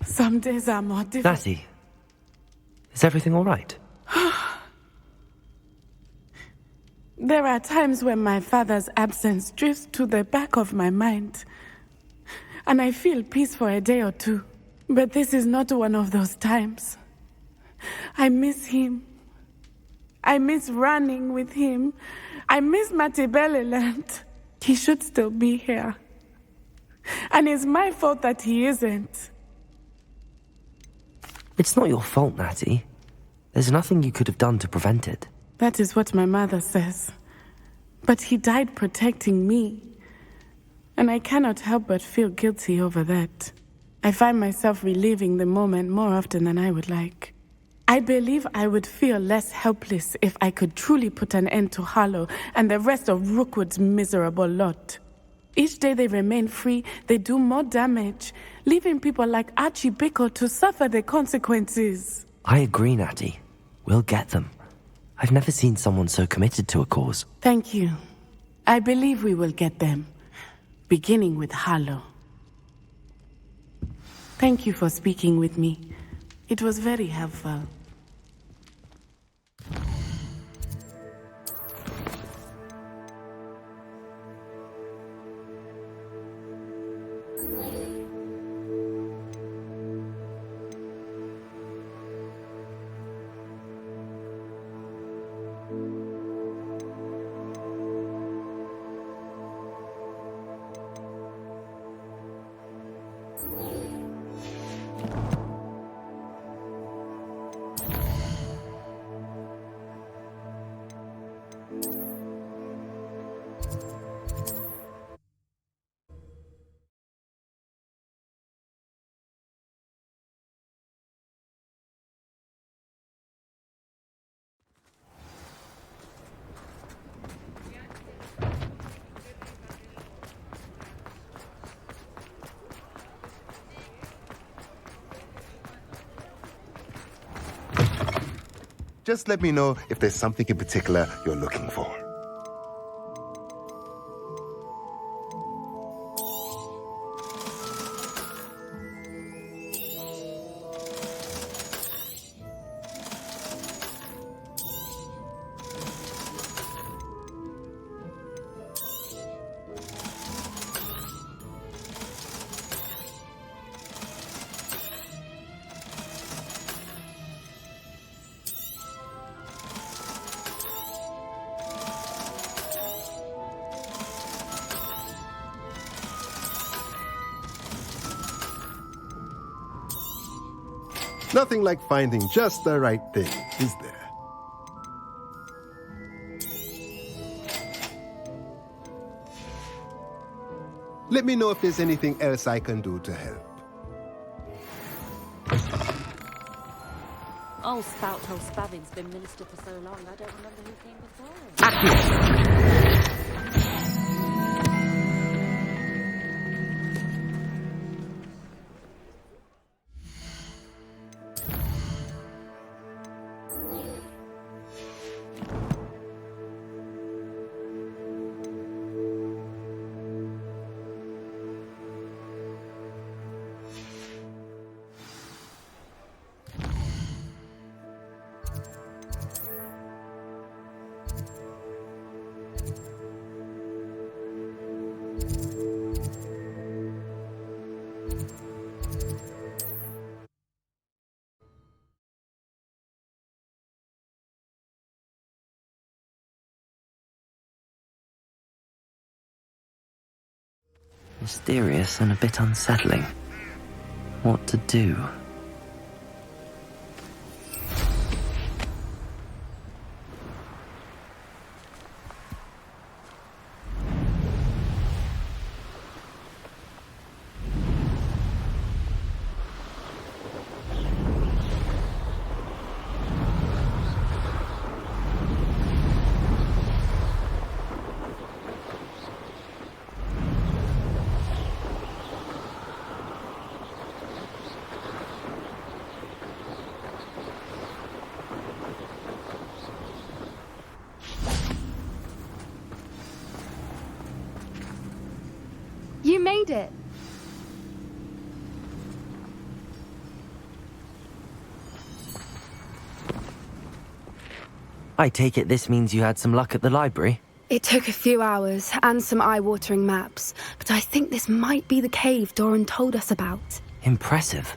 Some days are more difficult. Natty, is everything all right? There are times when my father's absence drifts to the back of my mind, and I feel peace for a day or two. But this is not one of those times. I miss him. I miss running with him. I miss Matibeleland. He should still be here. And it's my fault that he isn't. It's not your fault, Natty. There's nothing you could have done to prevent it. That is what my mother says. But he died protecting me. And I cannot help but feel guilty over that. I find myself reliving the moment more often than I would like. I believe I would feel less helpless if I could truly put an end to Harlow and the rest of Rookwood's miserable lot. Each day they remain free, they do more damage, leaving people like Archie Bickle to suffer the consequences. I agree, Natty. We'll get them. I've never seen someone so committed to a cause. Thank you. I believe we will get them, beginning with Harlow. Thank you for speaking with me. It was very helpful. Just let me know if there's something in particular you're looking for. Nothing like finding just the right thing, is there? Let me know if there's anything else I can do to help. Old Spout-Toe Spavin's been minister for so long, I don't remember who came before him. Mysterious and a bit unsettling. What to do? You made it! I take it this means you had some luck at the library? It took a few hours and some eye-watering maps, but I think this might be the cave Doran told us about. Impressive.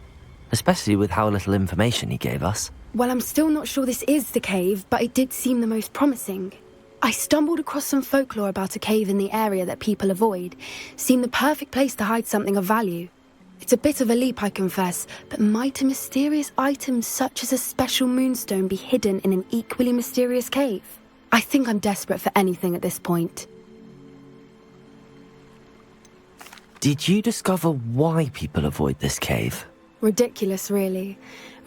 Especially with how little information he gave us. Well, I'm still not sure this is the cave, but it did seem the most promising. I stumbled across some folklore about a cave in the area that people avoid. Seemed the perfect place to hide something of value. It's a bit of a leap, I confess, but might a mysterious item such as a special moonstone be hidden in an equally mysterious cave? I think I'm desperate for anything at this point. Did you discover why people avoid this cave? Ridiculous, really.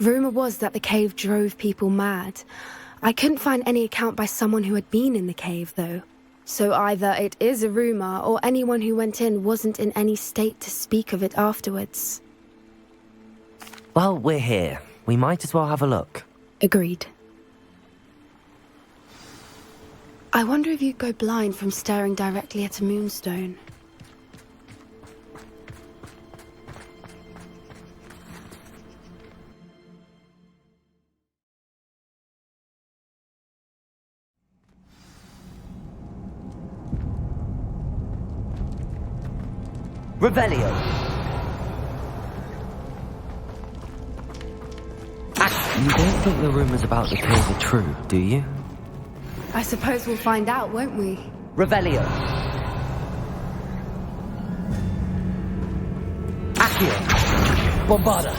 Rumour was that the cave drove people mad. I couldn't find any account by someone who had been in the cave, though. So either it is a rumour, or anyone who went in wasn't in any state to speak of it afterwards. Well, we're here. We might as well have a look. Agreed. I wonder if you'd go blind from staring directly at a moonstone. Revelio. You don't think the rumours about the cave are true, do you? I suppose we'll find out, won't we? Revelio. Accio. Bombarda.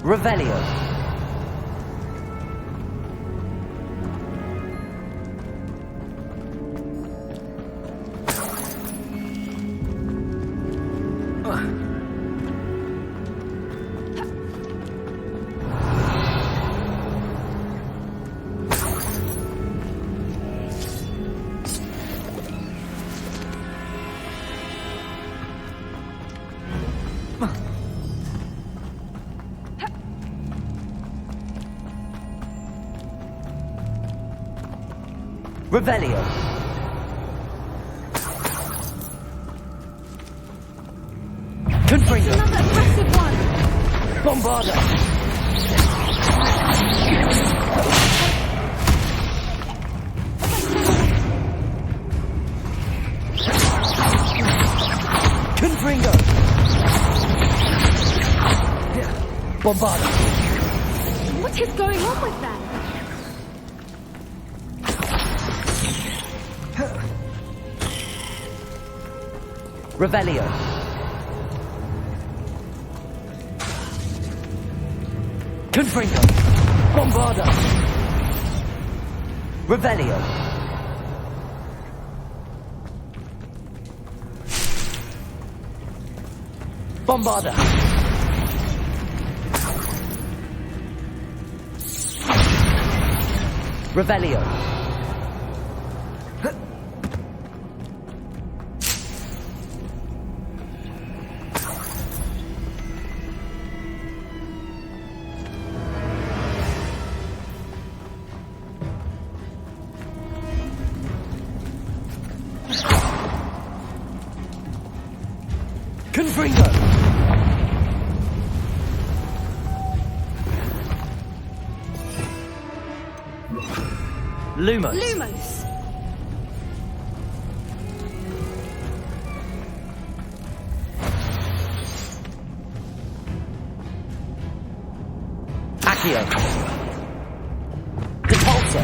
Revelio. Revelio. Confringo. Another aggressive one. Bombarda. Confringo. Bombarda. What is going on with that? Revelio. Confringo. Bombarda. Revelio. Bombarda. Revelio. Confringo. Lumos. Lumos. Accio. Depulso.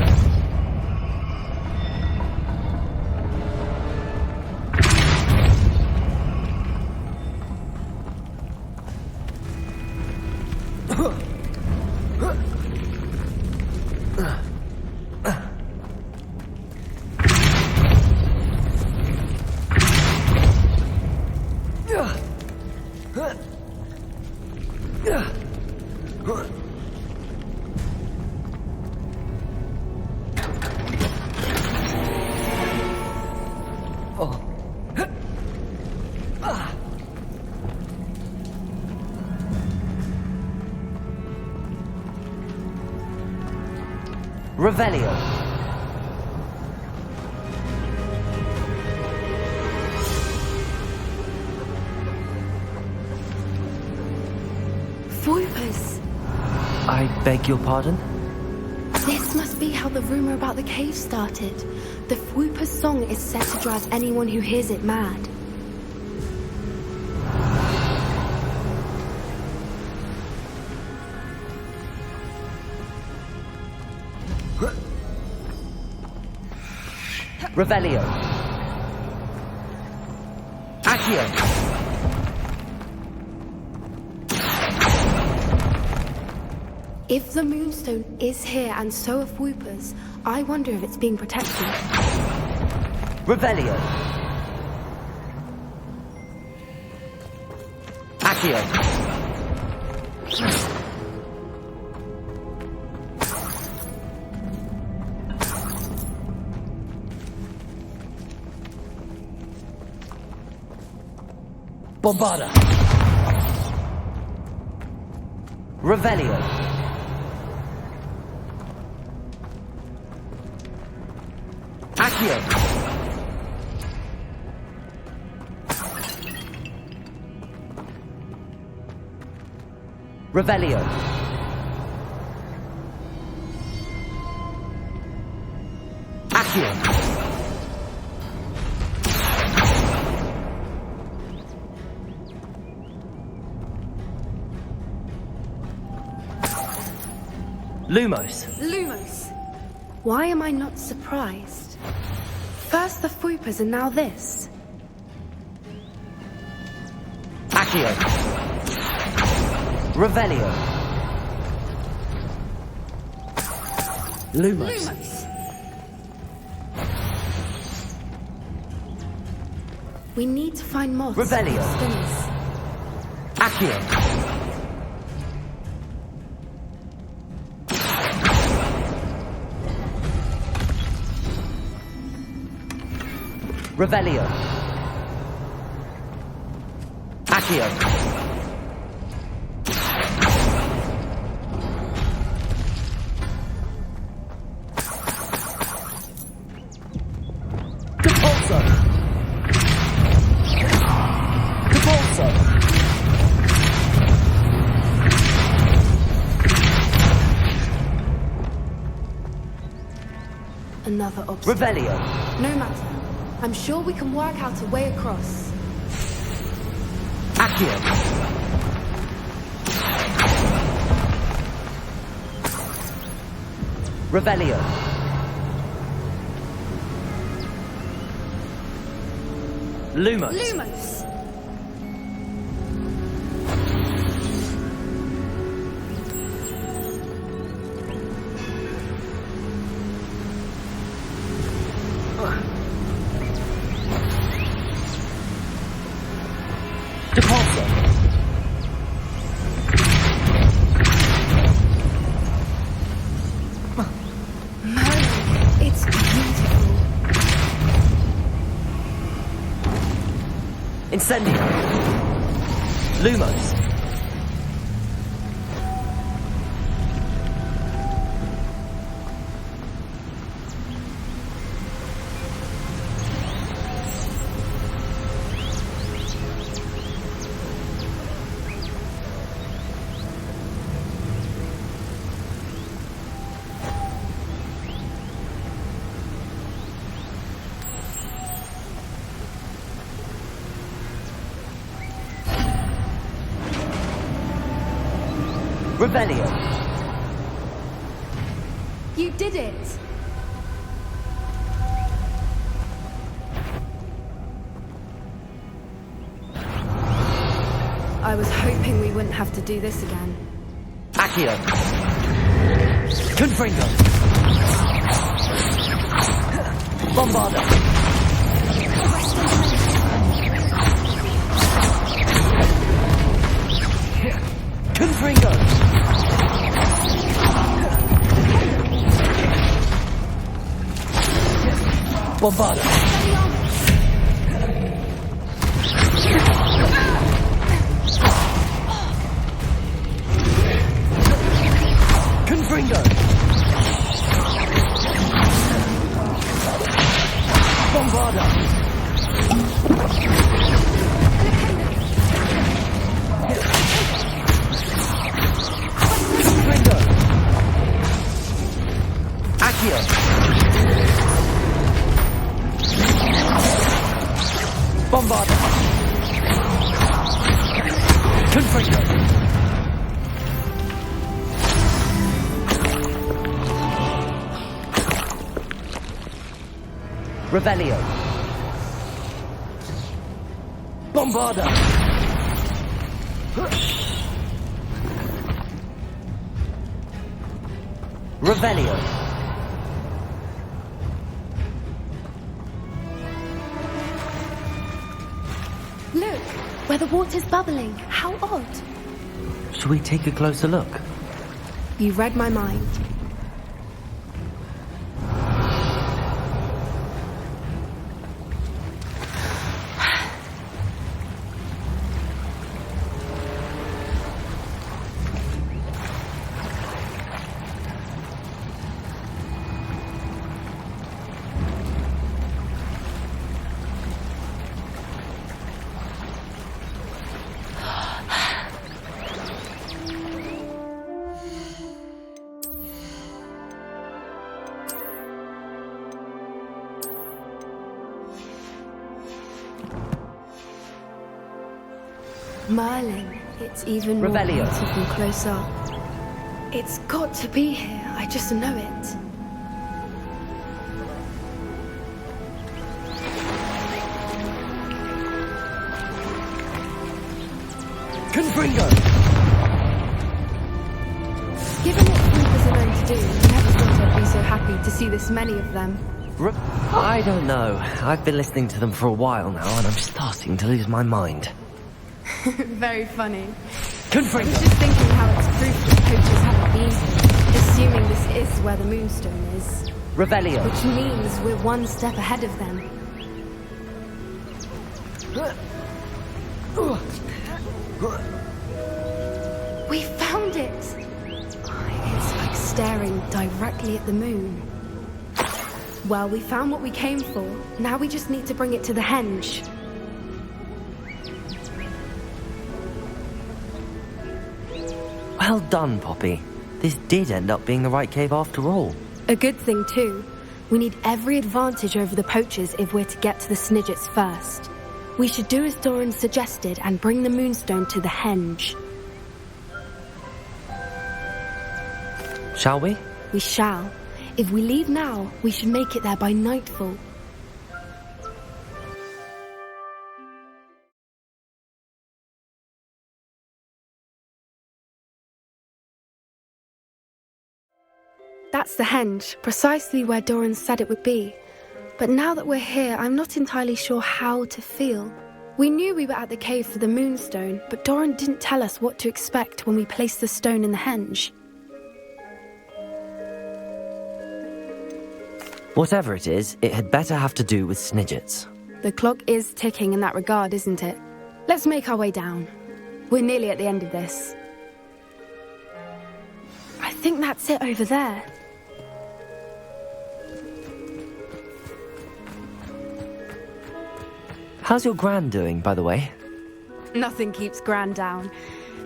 Revelio. Voipers. I beg your pardon? This must be how the rumor about the cave started. The Fwooper's song is set to drive anyone who hears it mad. Revelio. Accio. If the Moonstone is here and so are Fwoopers, I wonder if it's being protected. Revelio. Accio. Bombarda. Revelio. Accio. Revelio. Accio. Lumos. Lumos. Why am I not surprised? First the Fwoopers and now this. Accio. Revelio. Lumos. We need to find moths. Revelio. Spinners. Accio. Revelio. Accio. Capolso. Capolso. Another obstacle. Revelio. No matter. I'm sure we can work out a way across. Accio. Revelio. Lumos. Lumos. Depulso. It's beautiful. Incendio. Lumos. Revelio. You did it! I was hoping we wouldn't have to do this again. Accio. Confringo. Bombarda. Confringo. Bombarda. Confringo. Bombarda! Ringo! Accio! Bombarda! Confringo! Revelio. Bombarda. Revelio. Look, where the water's bubbling. How odd. Should we take a closer look? You read my mind. Merlin, it's even more Revelio. beautiful close up. It's got to be here, I just know it. Confringo! Given what creepers are known to do, I never thought I'd be so happy to see this many of them. I don't know. I've been listening to them for a while now, and I'm starting to lose my mind. Very funny. Confringo! I was just thinking how it's proof that poachers haven't been here, assuming this is where the moonstone is. Revelio. Which means we're one step ahead of them. We found it! It's like staring directly at the moon. Well, we found what we came for. Now we just need to bring it to the henge. Well done, Poppy. This did end up being the right cave after all. A good thing, too. We need every advantage over the poachers if we're to get to the Snidgets first. We should do as Doran suggested and bring the moonstone to the henge. Shall we? We shall. If we leave now, we should make it there by nightfall. That's the henge, precisely where Doran said it would be. But now that we're here, I'm not entirely sure how to feel. We knew we were at the cave for the moonstone, but Doran didn't tell us what to expect when we placed the stone in the henge. Whatever it is, it had better have to do with Snidgets. The clock is ticking in that regard, isn't it? Let's make our way down. We're nearly at the end of this. I think that's it over there. How's your Gran doing, by the way? Nothing keeps Gran down.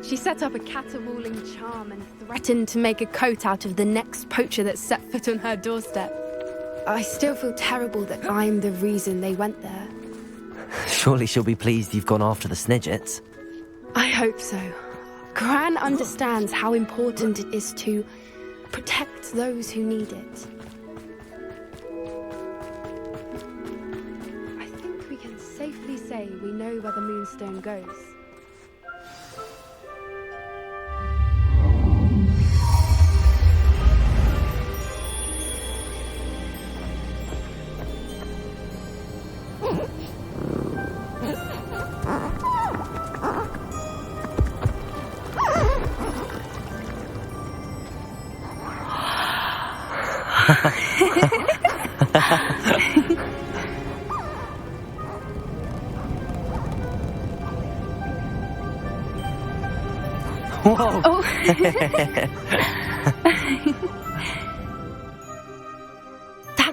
She set up a caterwauling charm and threatened to make a coat out of the next poacher that set foot on her doorstep. I still feel terrible that I'm the reason they went there. Surely she'll be pleased you've gone after the Snidgets. I hope so. Gran understands how important it is to protect those who need it. I think we can safely say we know where the moonstone goes. Whoa! Oh.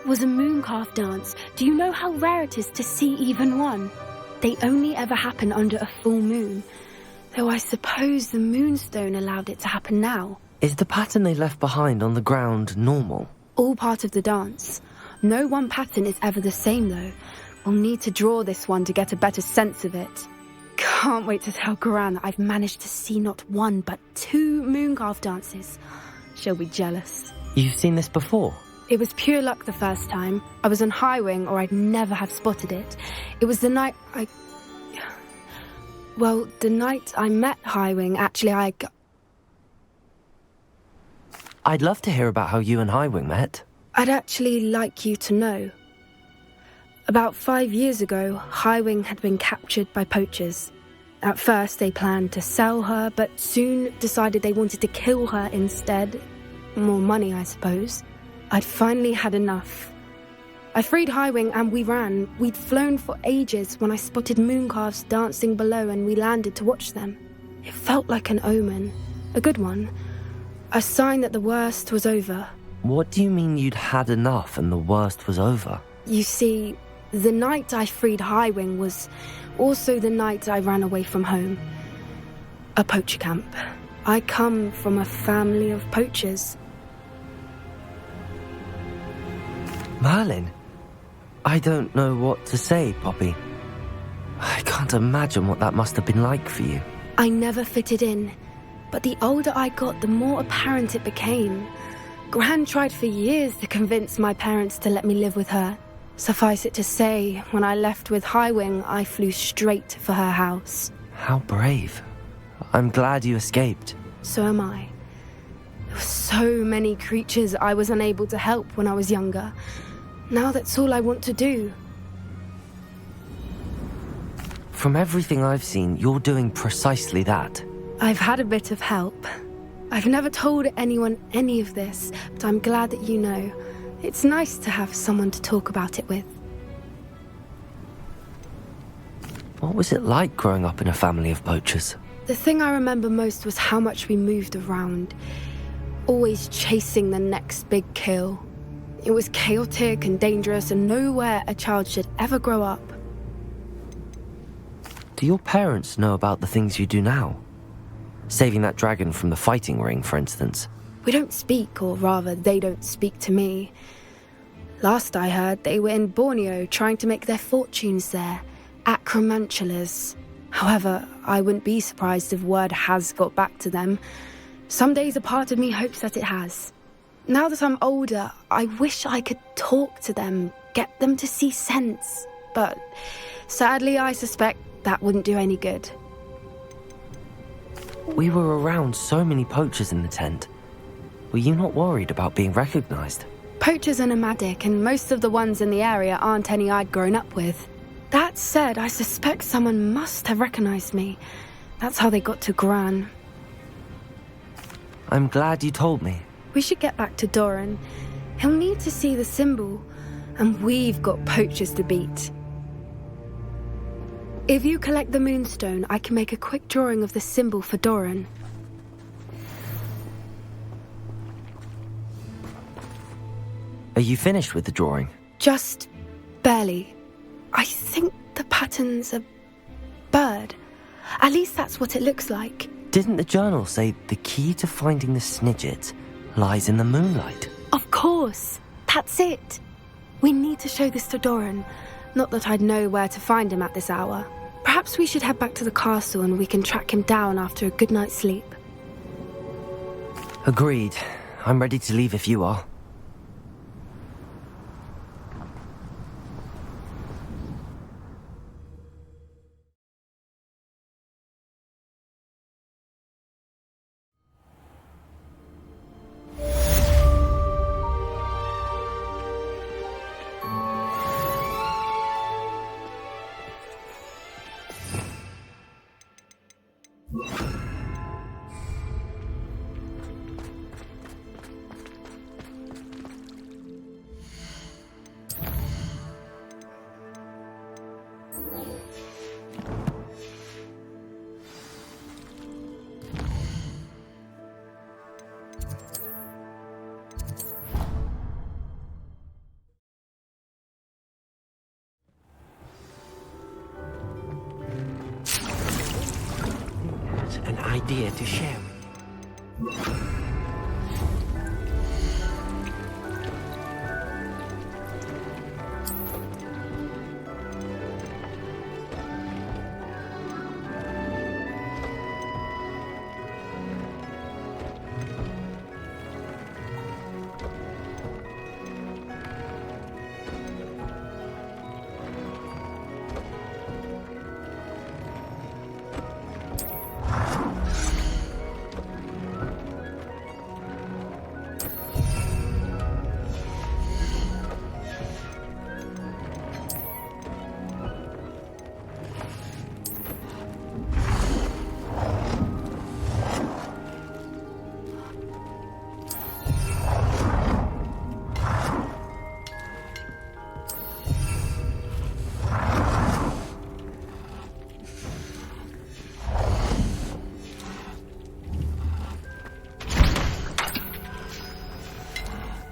That was a mooncalf dance. Do you know how rare it is to see even one? They only ever happen under a full moon. Though I suppose the moonstone allowed it to happen now. Is the pattern they left behind on the ground normal? All part of the dance. No one pattern is ever the same, though. We'll need to draw this one to get a better sense of it. Can't wait to tell Gran that I've managed to see not one, but 2 mooncalf dances. She'll be jealous. You've seen this before? It was pure luck the first time. I was on Highwing, or I'd never have spotted it. It was the night the night I met Highwing, actually, I'd love to hear about how you and Highwing met. I'd actually like you to know. About 5 years ago, Highwing had been captured by poachers. At first, they planned to sell her, but soon decided they wanted to kill her instead. More money, I suppose. I'd finally had enough. I freed Highwing and we ran. We'd flown for ages when I spotted mooncalves dancing below and we landed to watch them. It felt like an omen. A good one. A sign that the worst was over. What do you mean you'd had enough and the worst was over? You see, the night I freed Highwing was also the night I ran away from home. A poacher camp. I come from a family of poachers. Merlin? I don't know what to say, Poppy. I can't imagine what that must have been like for you. I never fitted in, but the older I got, the more apparent it became. Gran tried for years to convince my parents to let me live with her. Suffice it to say, when I left with Highwing, I flew straight for her house. How brave. I'm glad you escaped. So am I. There were so many creatures I was unable to help when I was younger. Now that's all I want to do. From everything I've seen, you're doing precisely that. I've had a bit of help. I've never told anyone any of this, but I'm glad that you know. It's nice to have someone to talk about it with. What was it like growing up in a family of poachers? The thing I remember most was how much we moved around. Always chasing the next big kill. It was chaotic and dangerous and nowhere a child should ever grow up. Do your parents know about the things you do now? Saving that dragon from the fighting ring, for instance. We don't speak, or rather, they don't speak to me. Last I heard, they were in Borneo trying to make their fortunes there. Acromantulas. However, I wouldn't be surprised if word has got back to them. Some days a part of me hopes that it has. Now that I'm older, I wish I could talk to them, get them to see sense. But sadly, I suspect that wouldn't do any good. We were around so many poachers in the tent. Were you not worried about being recognized? Poachers are nomadic, and most of the ones in the area aren't any I'd grown up with. That said, I suspect someone must have recognized me. That's how they got to Gran. I'm glad you told me. We should get back to Doran. He'll need to see the symbol, and we've got poachers to beat. If you collect the moonstone, I can make a quick drawing of the symbol for Doran. Are you finished with the drawing? Just barely. I think the pattern's a bird. At least that's what it looks like. Didn't the journal say the key to finding the Snidget lies in the moonlight? Of course. That's it. We need to show this to Doran. Not that I'd know where to find him at this hour. Perhaps we should head back to the castle and we can track him down after a good night's sleep. Agreed. I'm ready to leave if you are. idea to share.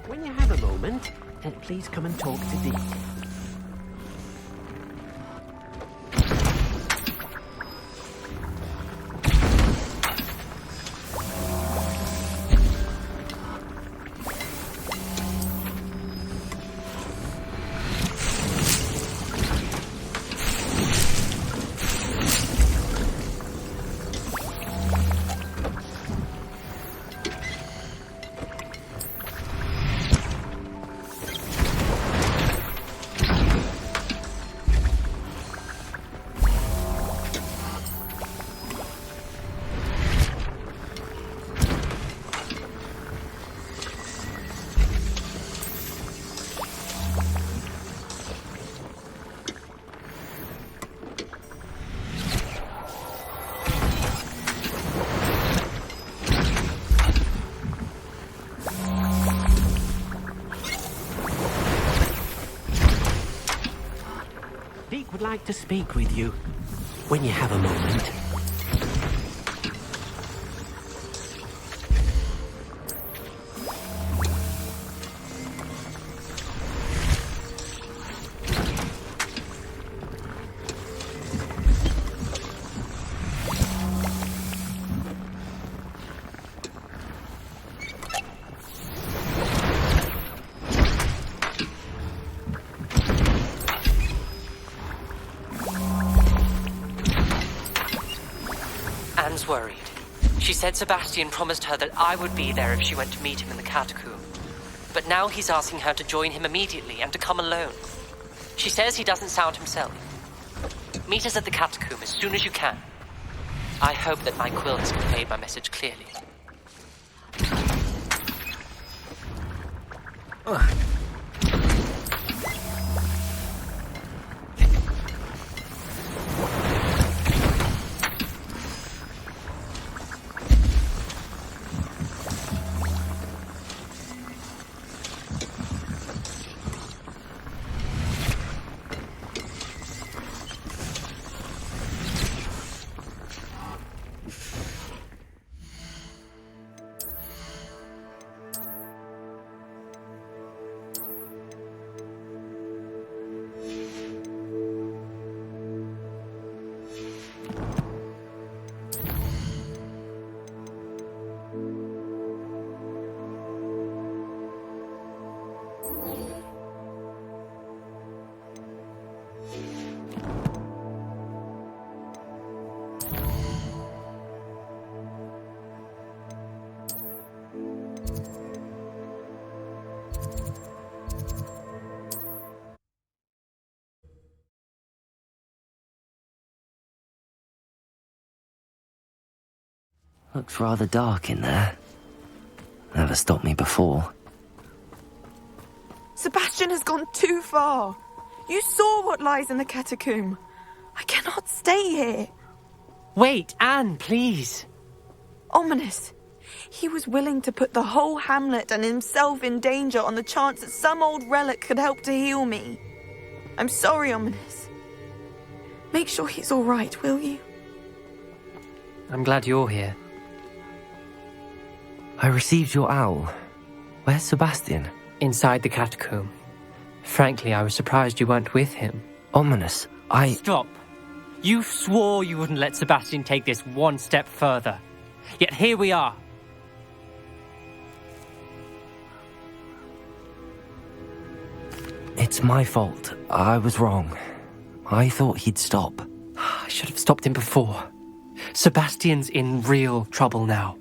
When you have a moment, please come and talk to Dee. Would like to speak with you when you have a moment. Anne's worried. She said Sebastian promised her that I would be there if she went to meet him in the catacomb. But now he's asking her to join him immediately and to come alone. She says he doesn't sound himself. Meet us at the catacomb as soon as you can. I hope that my quill has conveyed my message clearly. Looks rather dark in there. Never stopped me before. Sebastian has gone too far. You saw what lies in the catacomb. I cannot stay here. Wait, Anne, please. Ominous. He was willing to put the whole hamlet and himself in danger on the chance that some old relic could help to heal me. I'm sorry, Ominous. Make sure he's all right, will you? I'm glad you're here. I received your owl. Where's Sebastian? Inside the catacomb. Frankly, I was surprised you weren't with him. Ominous, Stop. You swore you wouldn't let Sebastian take this one step further. Yet here we are. It's my fault. I was wrong. I thought he'd stop. I should have stopped him before. Sebastian's in real trouble now.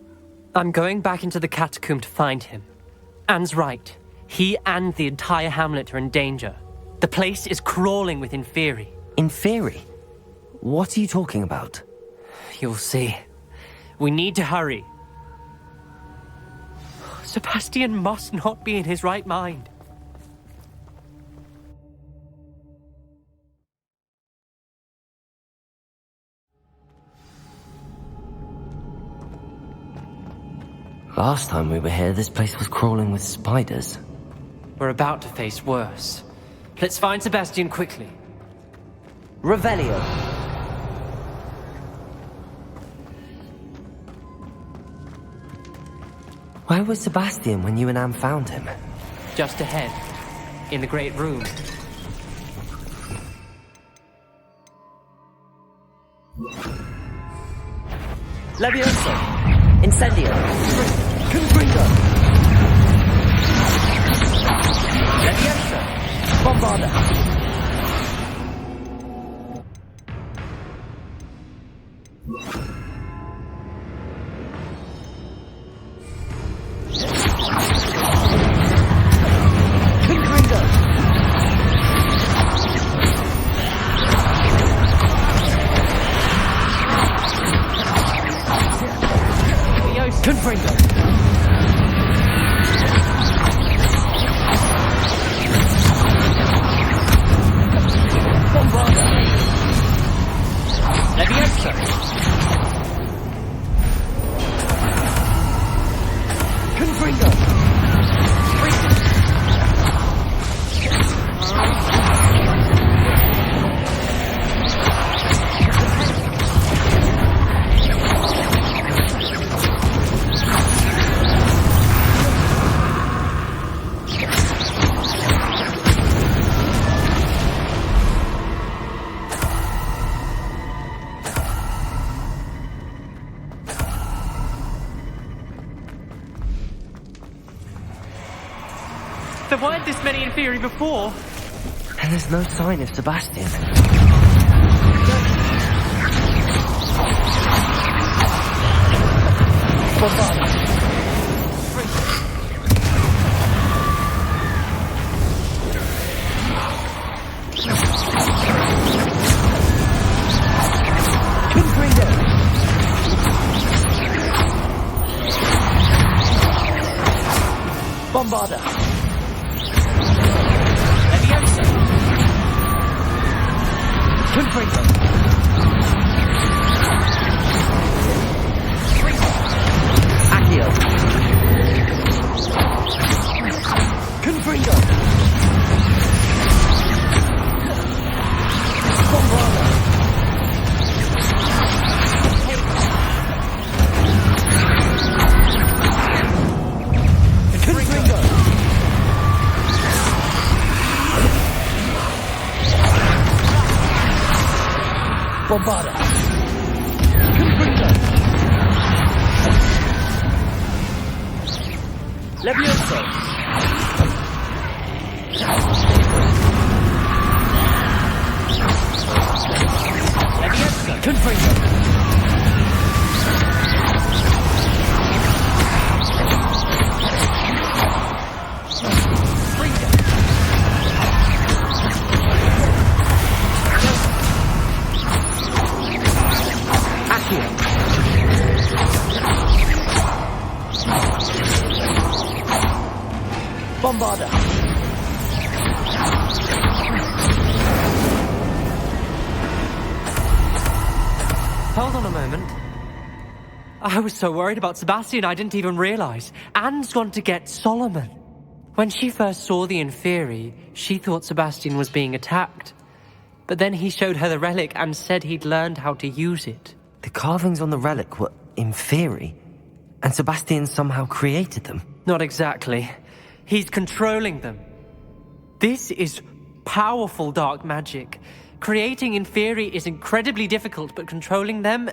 I'm going back into the catacomb to find him. Anne's right. He and the entire hamlet are in danger. The place is crawling with Inferi. Inferi? What are you talking about? You'll see. We need to hurry. Sebastian must not be in his right mind. Last time we were here, this place was crawling with spiders. We're about to face worse. Let's find Sebastian quickly. Revelio. Where was Sebastian when you and Anne found him? Just ahead, in the great room. Levioso! Incendio! Confringo! Levioso! Bombarda! Confringo! Bombarda! Levioso! Confringo! There weren't this many Inferi before. And there's no sign of Sebastian. Bombarda! Levioso! Confringo! Accio! Confringo! Bombarda! Confringo! Bombarda! Confringo! Levioso! Levioso! Confringo! Bombarda! Hold on a moment. I was so worried about Sebastian I didn't even realize. Anne's gone to get Solomon. When she first saw the Inferi, she thought Sebastian was being attacked. But then he showed her the relic and said he'd learned how to use it. The carvings on the relic were Inferi, and Sebastian somehow created them. Not exactly. He's controlling them. This is powerful dark magic. Creating Inferi is incredibly difficult, but controlling them,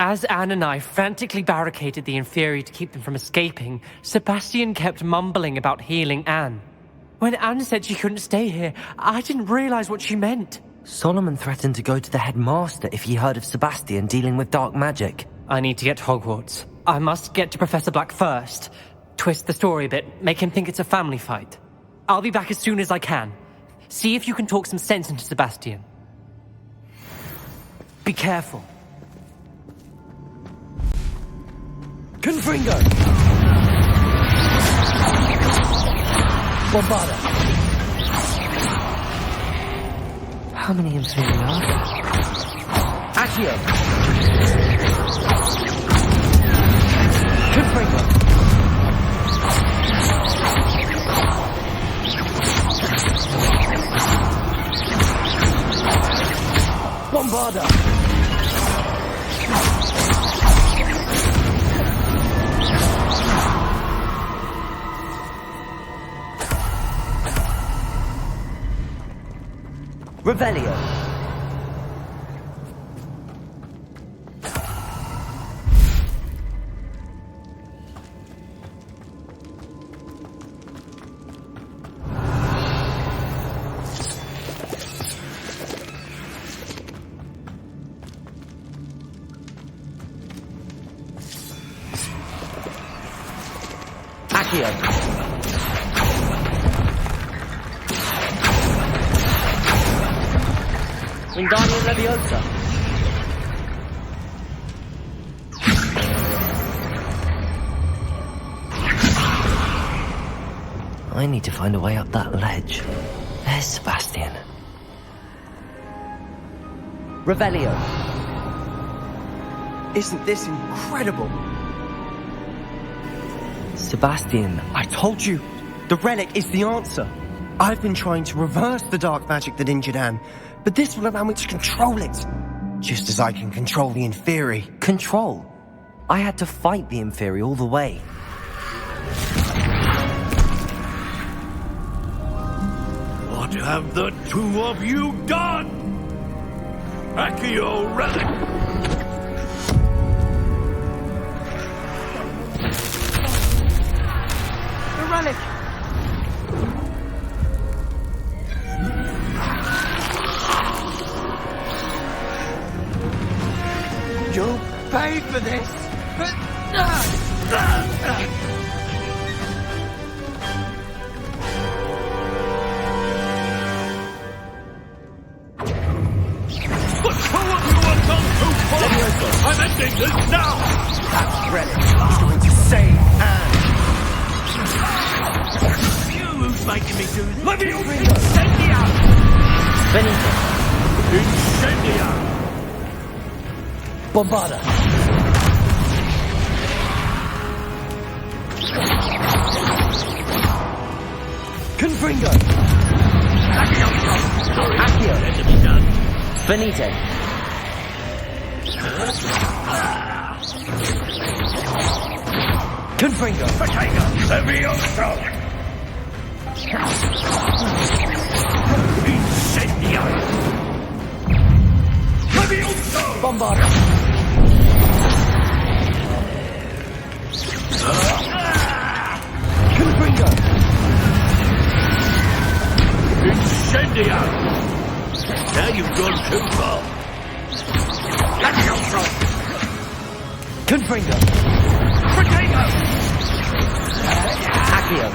As Anne and I frantically barricaded the inferi to keep them from escaping, Sebastian kept mumbling about healing Anne. When Anne said she couldn't stay here, I didn't realize what she meant. Solomon threatened to go to the headmaster if he heard of Sebastian dealing with dark magic. I need to get to Hogwarts. I must get to Professor Black first. Twist the story a bit, make him think it's a family fight. I'll be back as soon as I can. See if you can talk some sense into Sebastian. Be careful. Confringo! Bombarda! How many inferi are there? Accio! Confringo! Bombarda! Revelio. Accio. Wingardium Leviosa. I need to find a way up that ledge. There's Sebastian. Revelio. Isn't this incredible? Sebastian, I told you, the relic is the answer. I've been trying to reverse the dark magic that injured Anne, but this will allow me to control it. Just as I can control the inferi. Control? I had to fight the inferi all the way. What have the two of you done? Accio relic! The relic! You'll pay for this, but... The two of you have gone too far! I'm ending this now! That relic is going to save Anne! You who's making me do this? Leviosa! Incendia! Benito! Incendia! Bombarda! Confringo! Accio! Let it be done. Benito! Confringo! Potato! Leviosa! Incendia! Leviosa! Bombarda! Confringo! Incendia! Now you've gone too far. Leviosa! Confringo! Potato! Accio!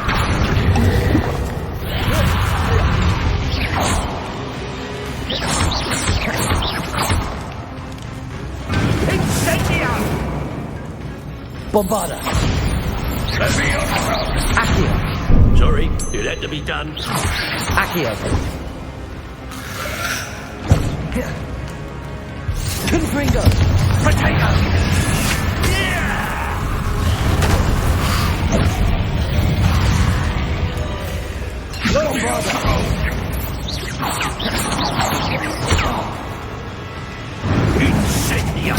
Incendia! Bombarda! Leviosa! Accio! Sorry, it had to be done. Accio! Confringo! Potato! Bombarda! Incendia!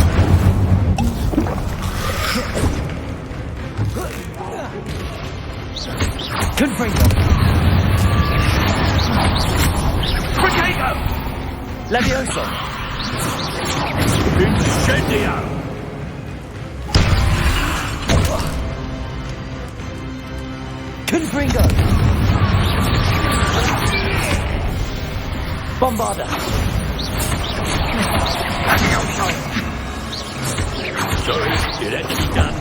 Confringo! Potato! Leviosa! Incendia! Confringo! Bombarda! Sorry, it had to be done.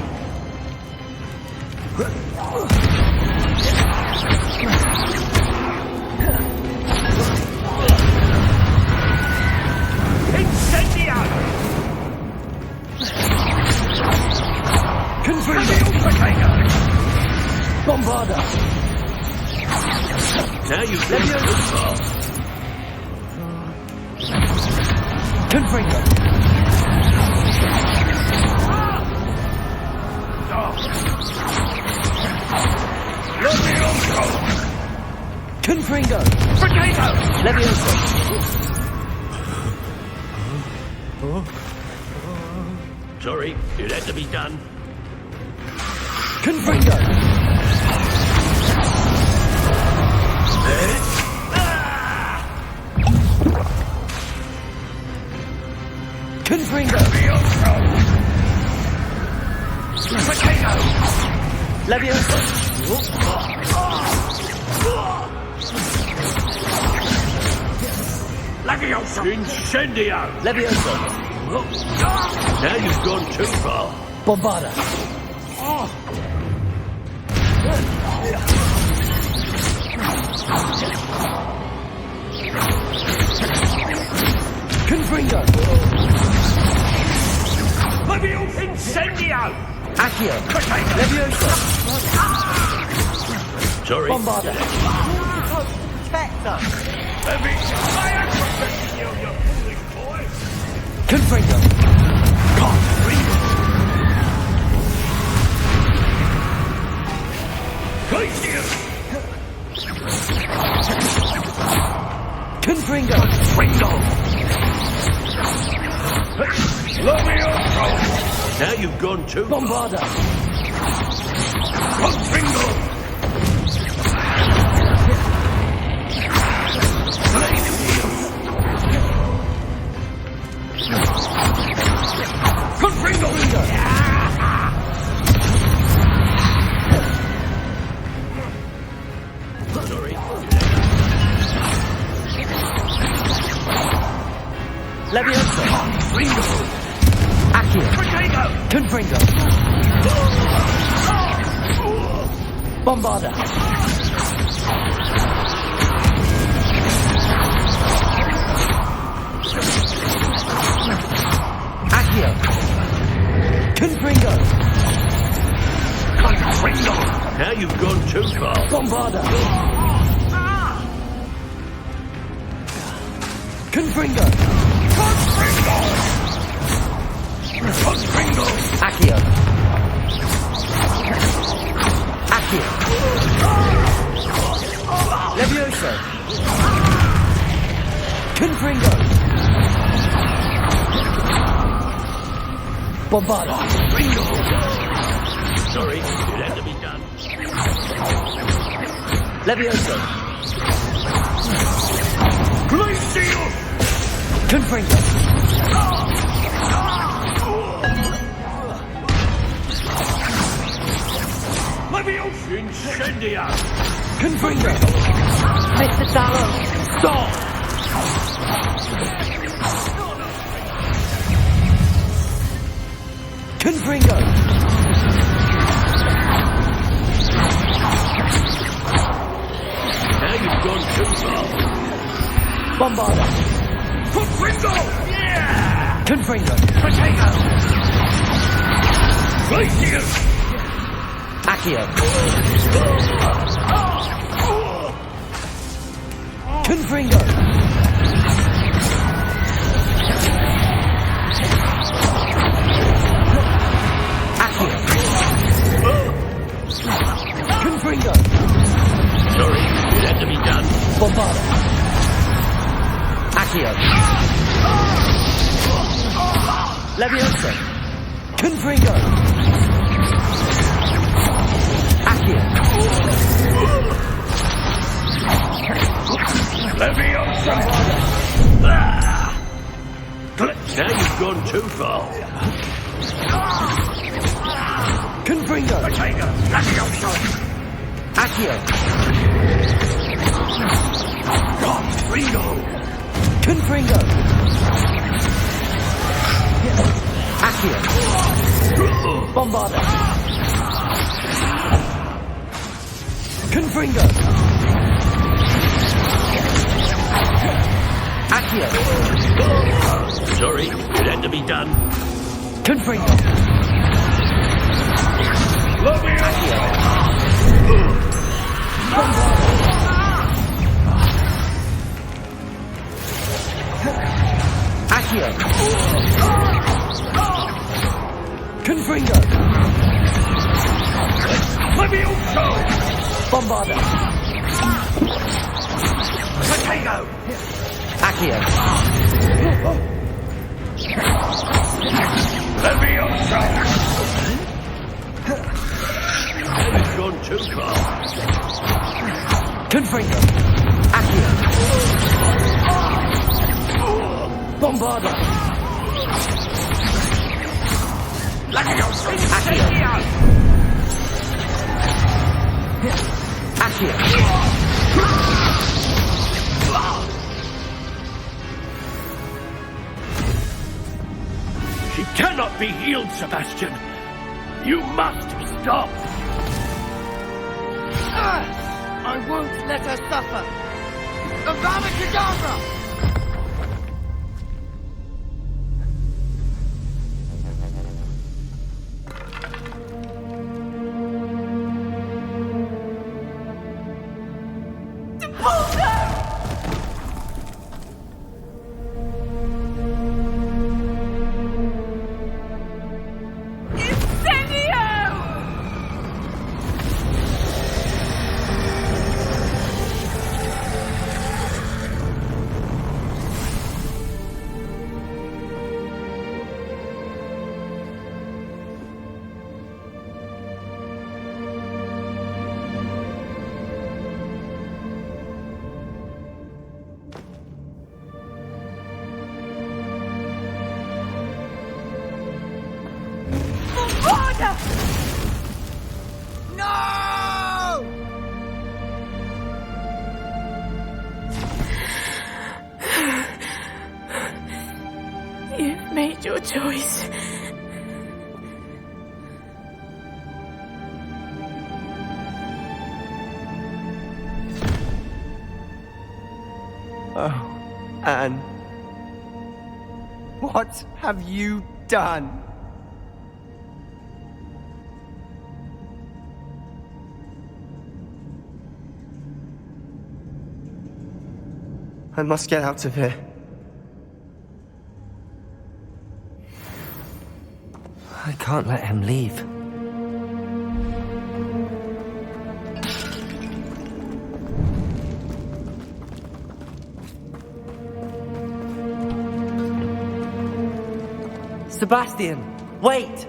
Incendio! Confringo! Bombarda! Now you've been too far. Confringo! Confringo! Potato! Levioso! Sorry, it had to be done. Confringo! Confringo! Potato! Levioso! Levioso! Incendio! Levioso! Now you've gone too far. Bombarda! Confringo! Levioso! Incendio! Accio! Potato! Levioso! Sorry. Bombarda! Protect us! I am protecting you, you foolish boy! Confringo! Confringo! Confringo! Now you've gone too far. Bombarda! Confringo! Confringo! Sorry. Levioso! Confringo! Accio! Potato! Confringo! Bombarda! Accio! Confringo! Confringo! Now you've gone too far. Bombarda! Confringo! Confringo! Confringo! Accio! Accio! Levioso! Confringo! Bombarda! Confringo! Sorry, it had to be done. Levioso! Glacial! Confringo! Levioso! Incendio! Confringo! Mr. Darrow! Stop! Confringo! Now you've gone too far. Bombarda! Confringo! Yeah! Confringo! Potato! Glacial! Accio! Confringo! Accio! Confringo! Sorry, it had to be done. Bombarda! Accio! Levioso! Confringo! Accio! Levioso! Now you've gone too far. Confringo! Potato! Levioso! Accio. Ringo. Confringo. Accio. Bombarda. Confringo. Accio. Sorry, it had to be done. Confringo. Accio. Accio. Confringo. Levioso. Bombarda. Potato. Accio. Levioso. It's gone too far. Confringo. Accio. Bombarda. Levioso. Accio. Accio. She cannot be healed, Sebastian. You must stop. I won't let her suffer. Avada Kedavra! You've made your choice. Oh, Anne. What have you done? I must get out of here. I can't let him leave. Sebastian, wait!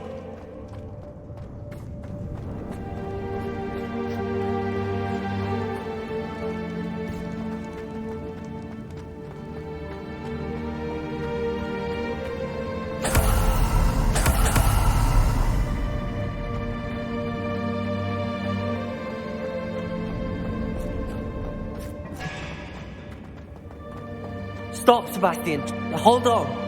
Stop, Sebastian. Hold on.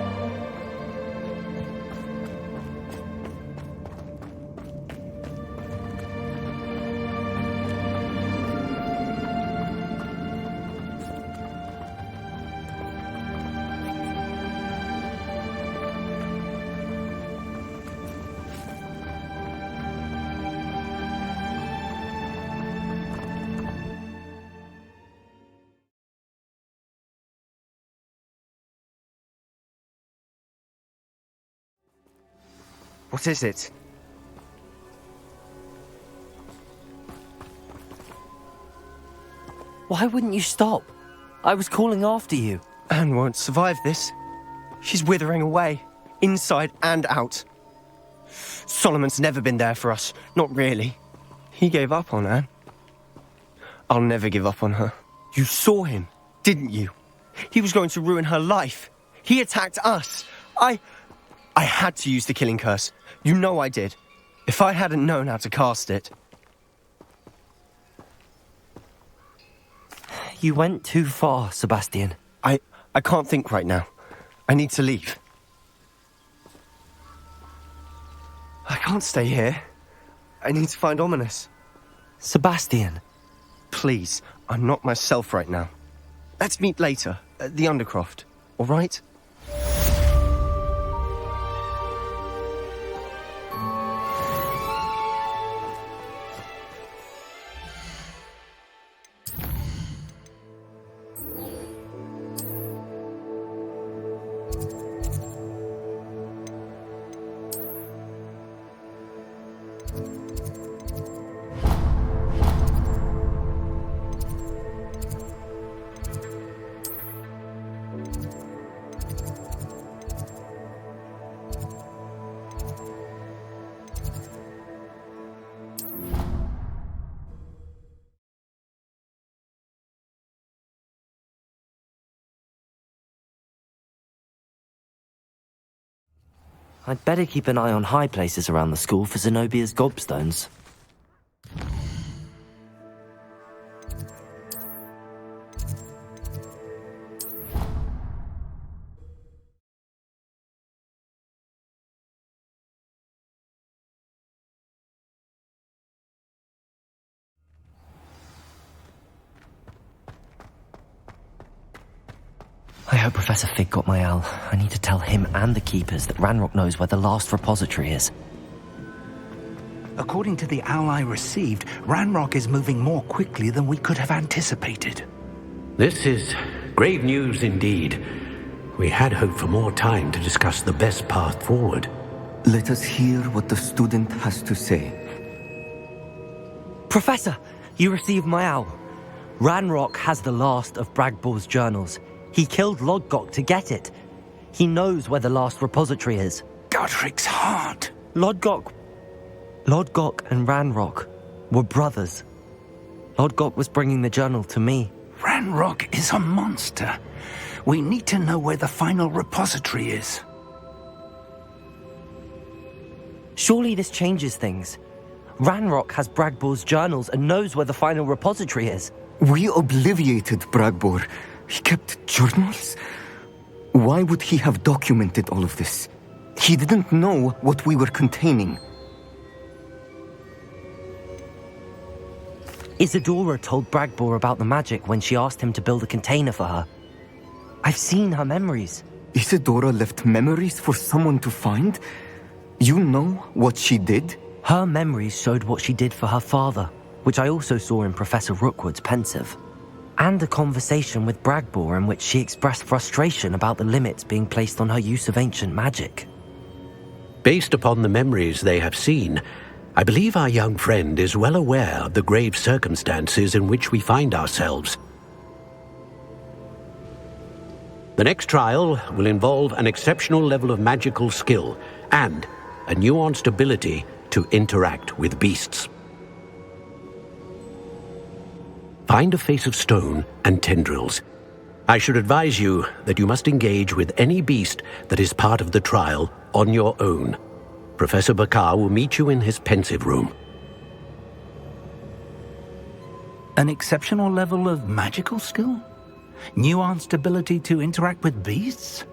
What is it? Why wouldn't you stop? I was calling after you. Anne won't survive this. She's withering away, inside and out. Solomon's never been there for us, not really. He gave up on Anne. I'll never give up on her. You saw him, didn't you? He was going to ruin her life. He attacked us. I had to use the killing curse. You know I did. If I hadn't known how to cast it... You went too far, Sebastian. I can't think right now. I need to leave. I can't stay here. I need to find Ominous. Sebastian. Please, I'm not myself right now. Let's meet later at the Undercroft, all right? I'd better keep an eye on high places around the school for Zenobia's gobstones. I hope Professor Fig got my owl. I need to tell him and the keepers that Ranrock knows where the last repository is. According to the owl I received, Ranrock is moving more quickly than we could have anticipated. This is grave news indeed. We had hoped for more time to discuss the best path forward. Let us hear what the student has to say. Professor, you received my owl. Ranrock has the last of Bragbor's journals. He killed Lodgok to get it. He knows where the last repository is. Godric's heart. Lodgok and Ranrock were brothers. Lodgok was bringing the journal to me. Ranrock is a monster. We need to know where the final repository is. Surely this changes things. Ranrock has Bragbor's journals and knows where the final repository is. We obliviated Bragbor. He kept journals? Why would he have documented all of this? He didn't know what we were containing. Isadora told Bragbor about the magic when she asked him to build a container for her. I've seen her memories. Isadora left memories for someone to find? You know what she did? Her memories showed what she did for her father, which I also saw in Professor Rookwood's pensive. And a conversation with Bragbor in which she expressed frustration about the limits being placed on her use of ancient magic. Based upon the memories they have seen, I believe our young friend is well aware of the grave circumstances in which we find ourselves. The next trial will involve an exceptional level of magical skill and a nuanced ability to interact with beasts. Find a face of stone and tendrils. I should advise you that you must engage with any beast that is part of the trial on your own. Professor Bakar will meet you in his pensive room. An exceptional level of magical skill? Nuanced ability to interact with beasts?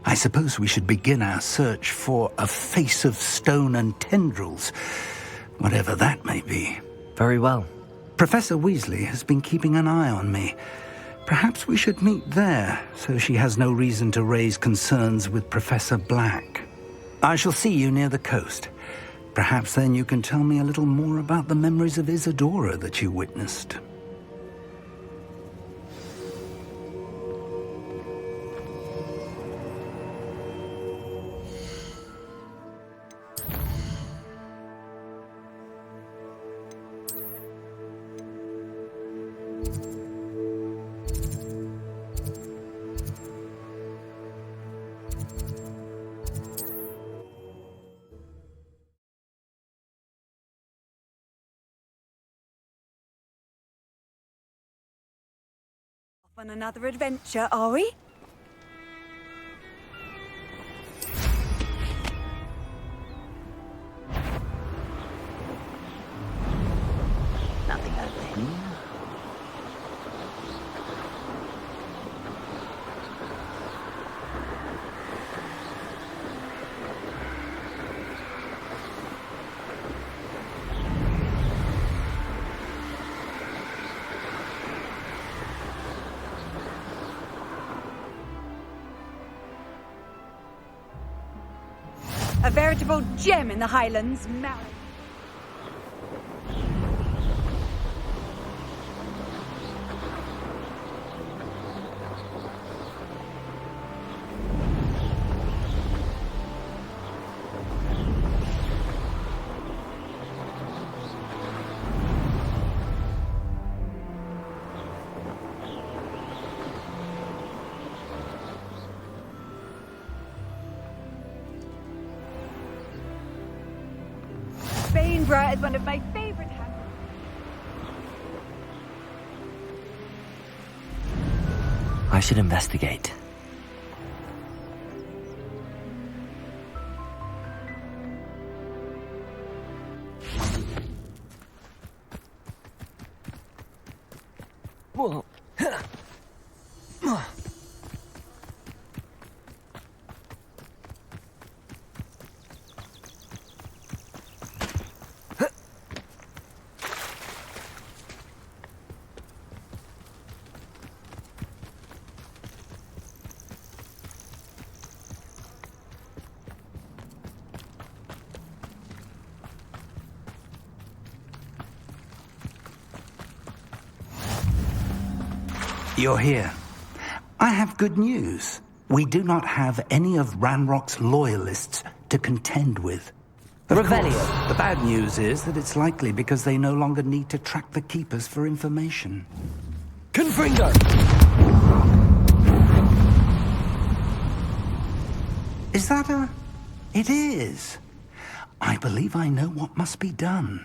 I suppose we should begin our search for a face of stone and tendrils, whatever that may be. Very well. Professor Weasley has been keeping an eye on me. Perhaps we should meet there, so she has no reason to raise concerns with Professor Black. I shall see you near the coast. Perhaps then you can tell me a little more about the memories of Isadora that you witnessed. On another adventure, are we? Nothing open. A veritable gem in the Highlands, Mary. Bainborough is one of my favorite houses. I should investigate. Whoa. You're here. I have good news. We do not have any of Ranrock's loyalists to contend with. Of course, the bad news is that it's likely because they no longer need to track the Keepers for information. Confringo! Is that a... It is. I believe I know what must be done.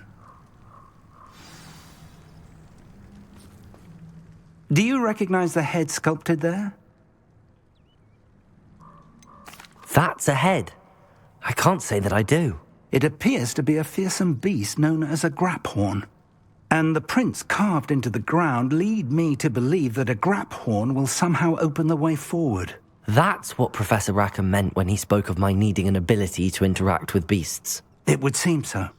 Do you recognize the head sculpted there? That's a head. I can't say that I do. It appears to be a fearsome beast known as a graphorn. And the prints carved into the ground lead me to believe that a graphorn will somehow open the way forward. That's what Professor Rackham meant when he spoke of my needing an ability to interact with beasts. It would seem so.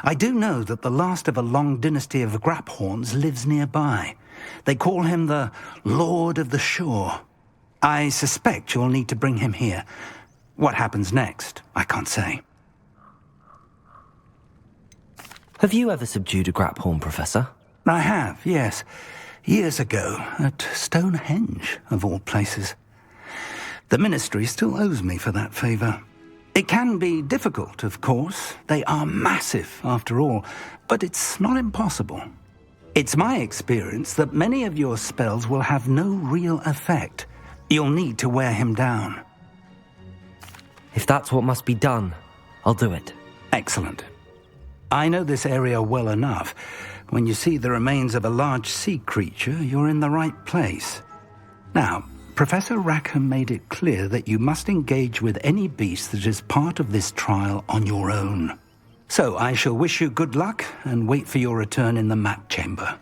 I do know that the last of a long dynasty of graphorns lives nearby. They call him the Lord of the Shore. I suspect you'll need to bring him here. What happens next, I can't say. Have you ever subdued a graphorn, Professor? I have, yes. Years ago, at Stonehenge, of all places. The Ministry still owes me for that favor. It can be difficult, of course. They are massive, after all, but it's not impossible. It's my experience that many of your spells will have no real effect. You'll need to wear him down. If that's what must be done, I'll do it. Excellent. I know this area well enough. When you see the remains of a large sea creature, you're in the right place. Now, Professor Rackham made it clear that you must engage with any beast that is part of this trial on your own. So I shall wish you good luck and wait for your return in the map chamber.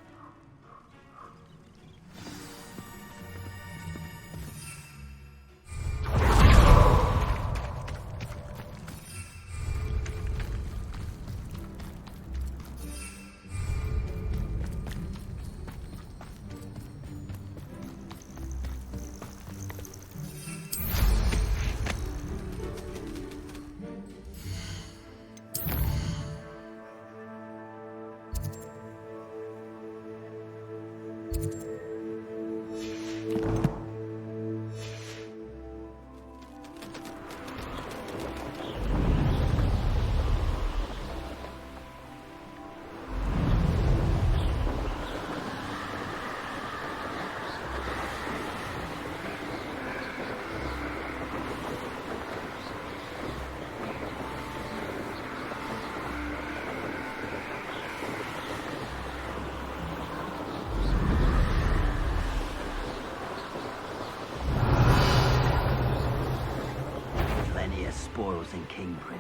Spoils in Cambridge.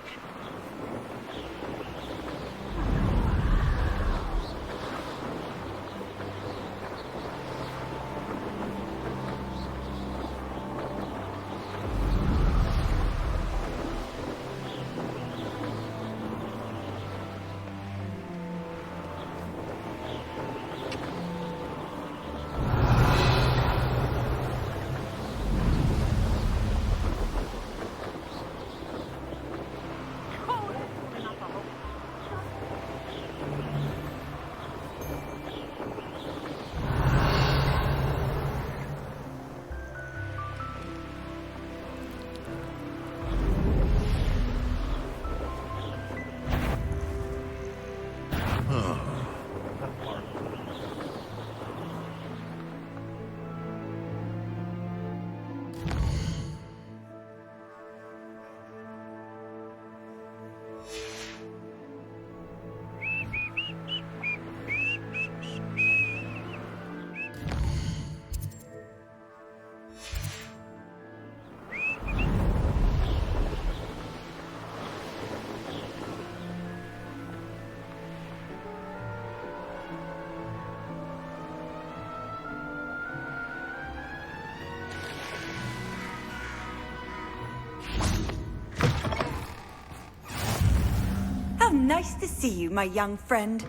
Nice to see you, my young friend.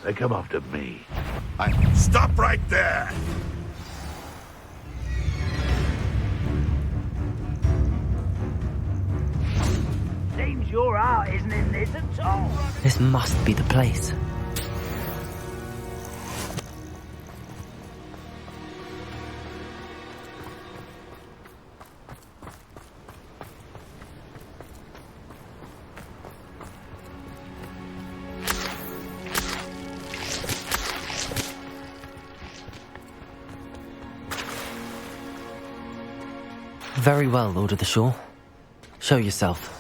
They come after me. Stop right there! Seems your heart isn't in this at all. This must be the place. Very well, Lord of the Shore. Show yourself.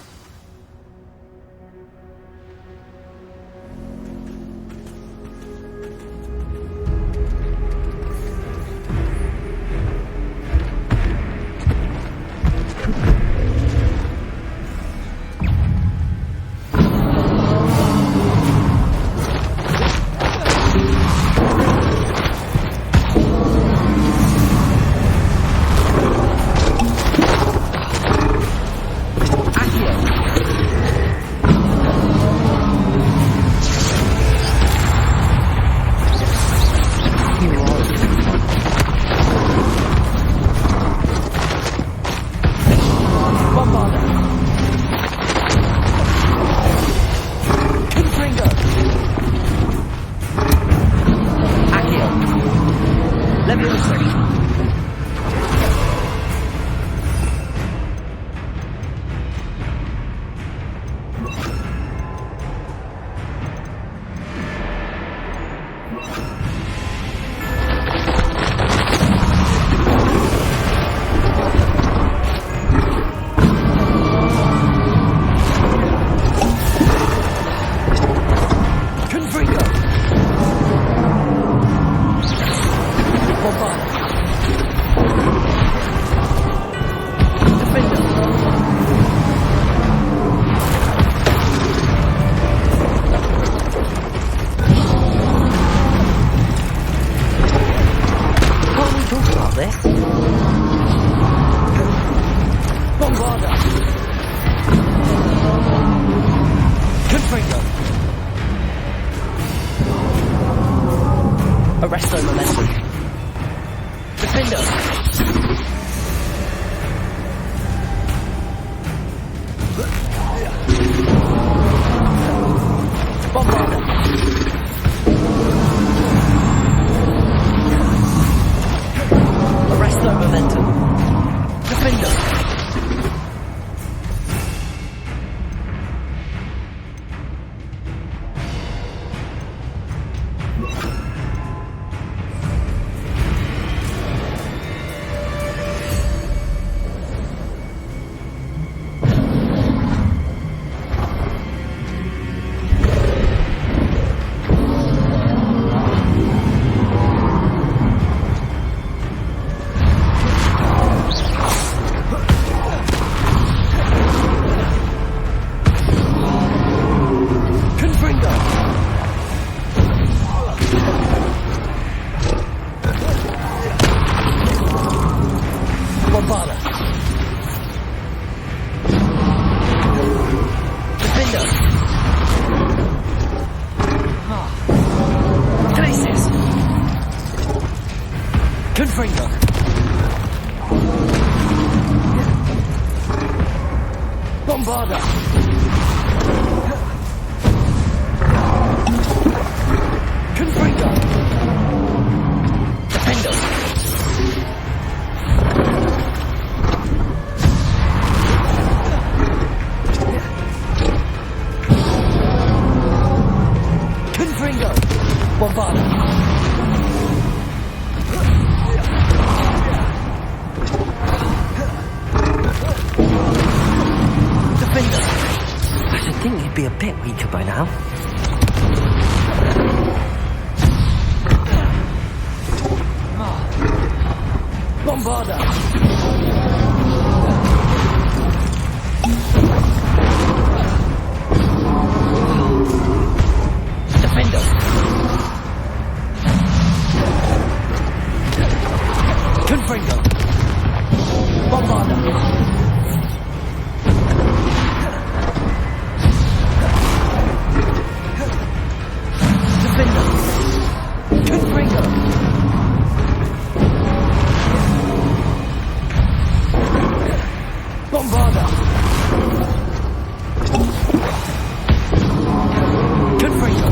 Confringo!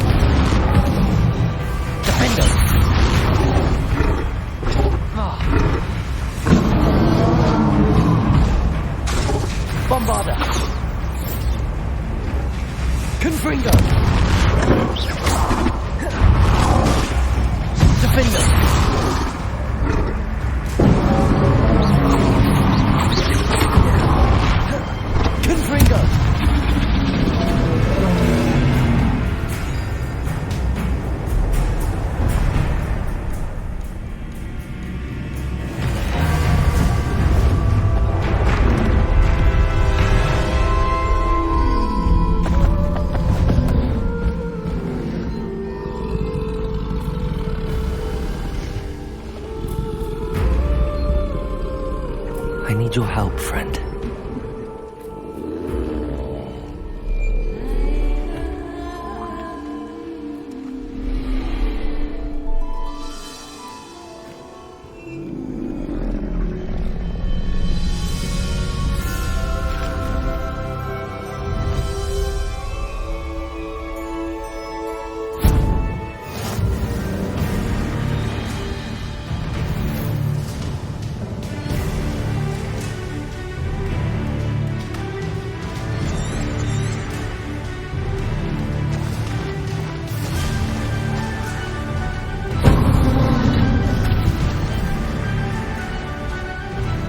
Defendo! Bombarda! Confringo! Defender! Confringo! I need your help, friend.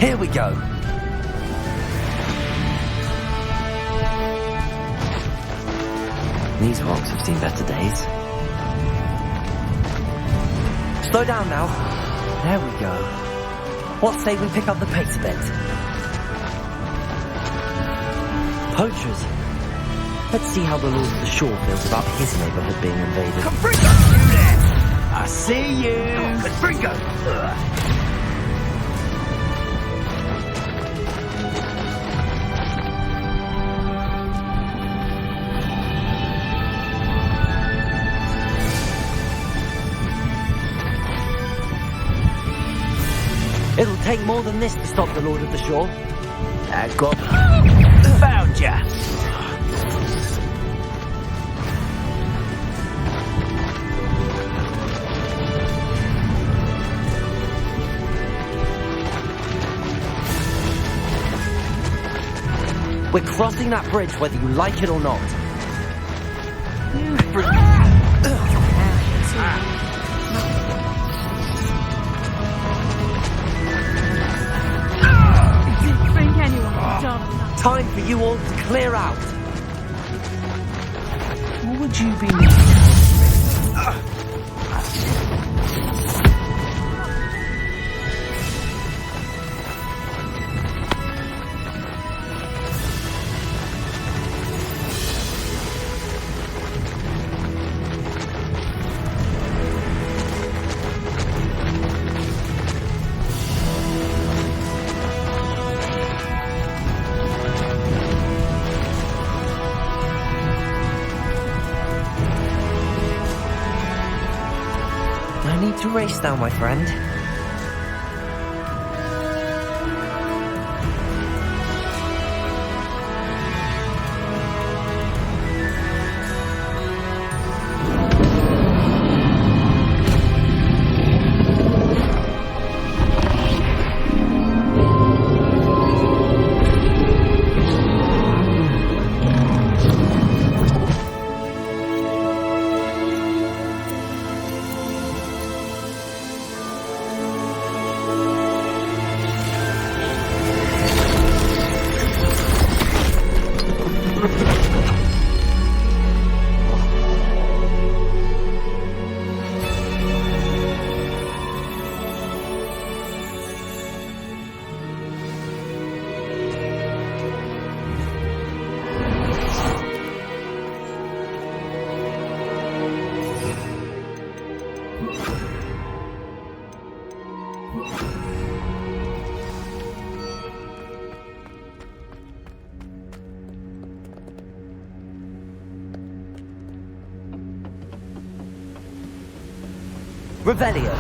Here we go. These rocks have seen better days. Slow down now. There we go. What say we pick up the pace a bit? Poachers. Let's see how the Lord of the Shore feels about his neighborhood being invaded. Confringo! You there! I see you! Confringo! It'll take more than this to stop the Lord of the Shore. Got found ya! We're crossing that bridge whether you like it or not. Didn't think anyone was dumb enough. Time for you all to clear out. What would you be To race now, my friend. Revelio.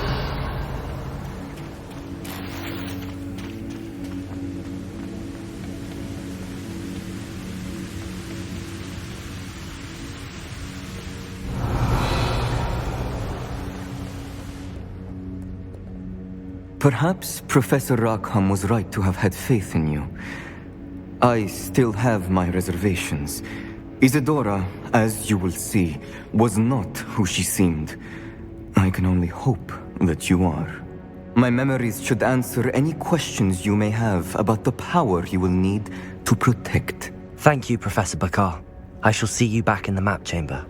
Perhaps Professor Rackham was right to have had faith in you. I still have my reservations. Isadora, as you will see, was not who she seemed. I can only hope that you are. My memories should answer any questions you may have about the power you will need to protect. Thank you, Professor Bakar. I shall see you back in the map chamber.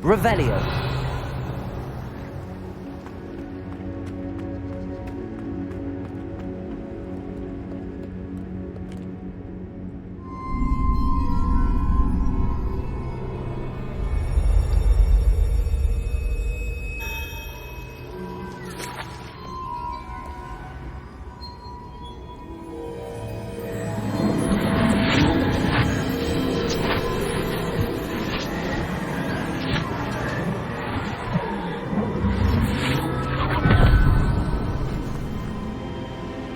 Revelio.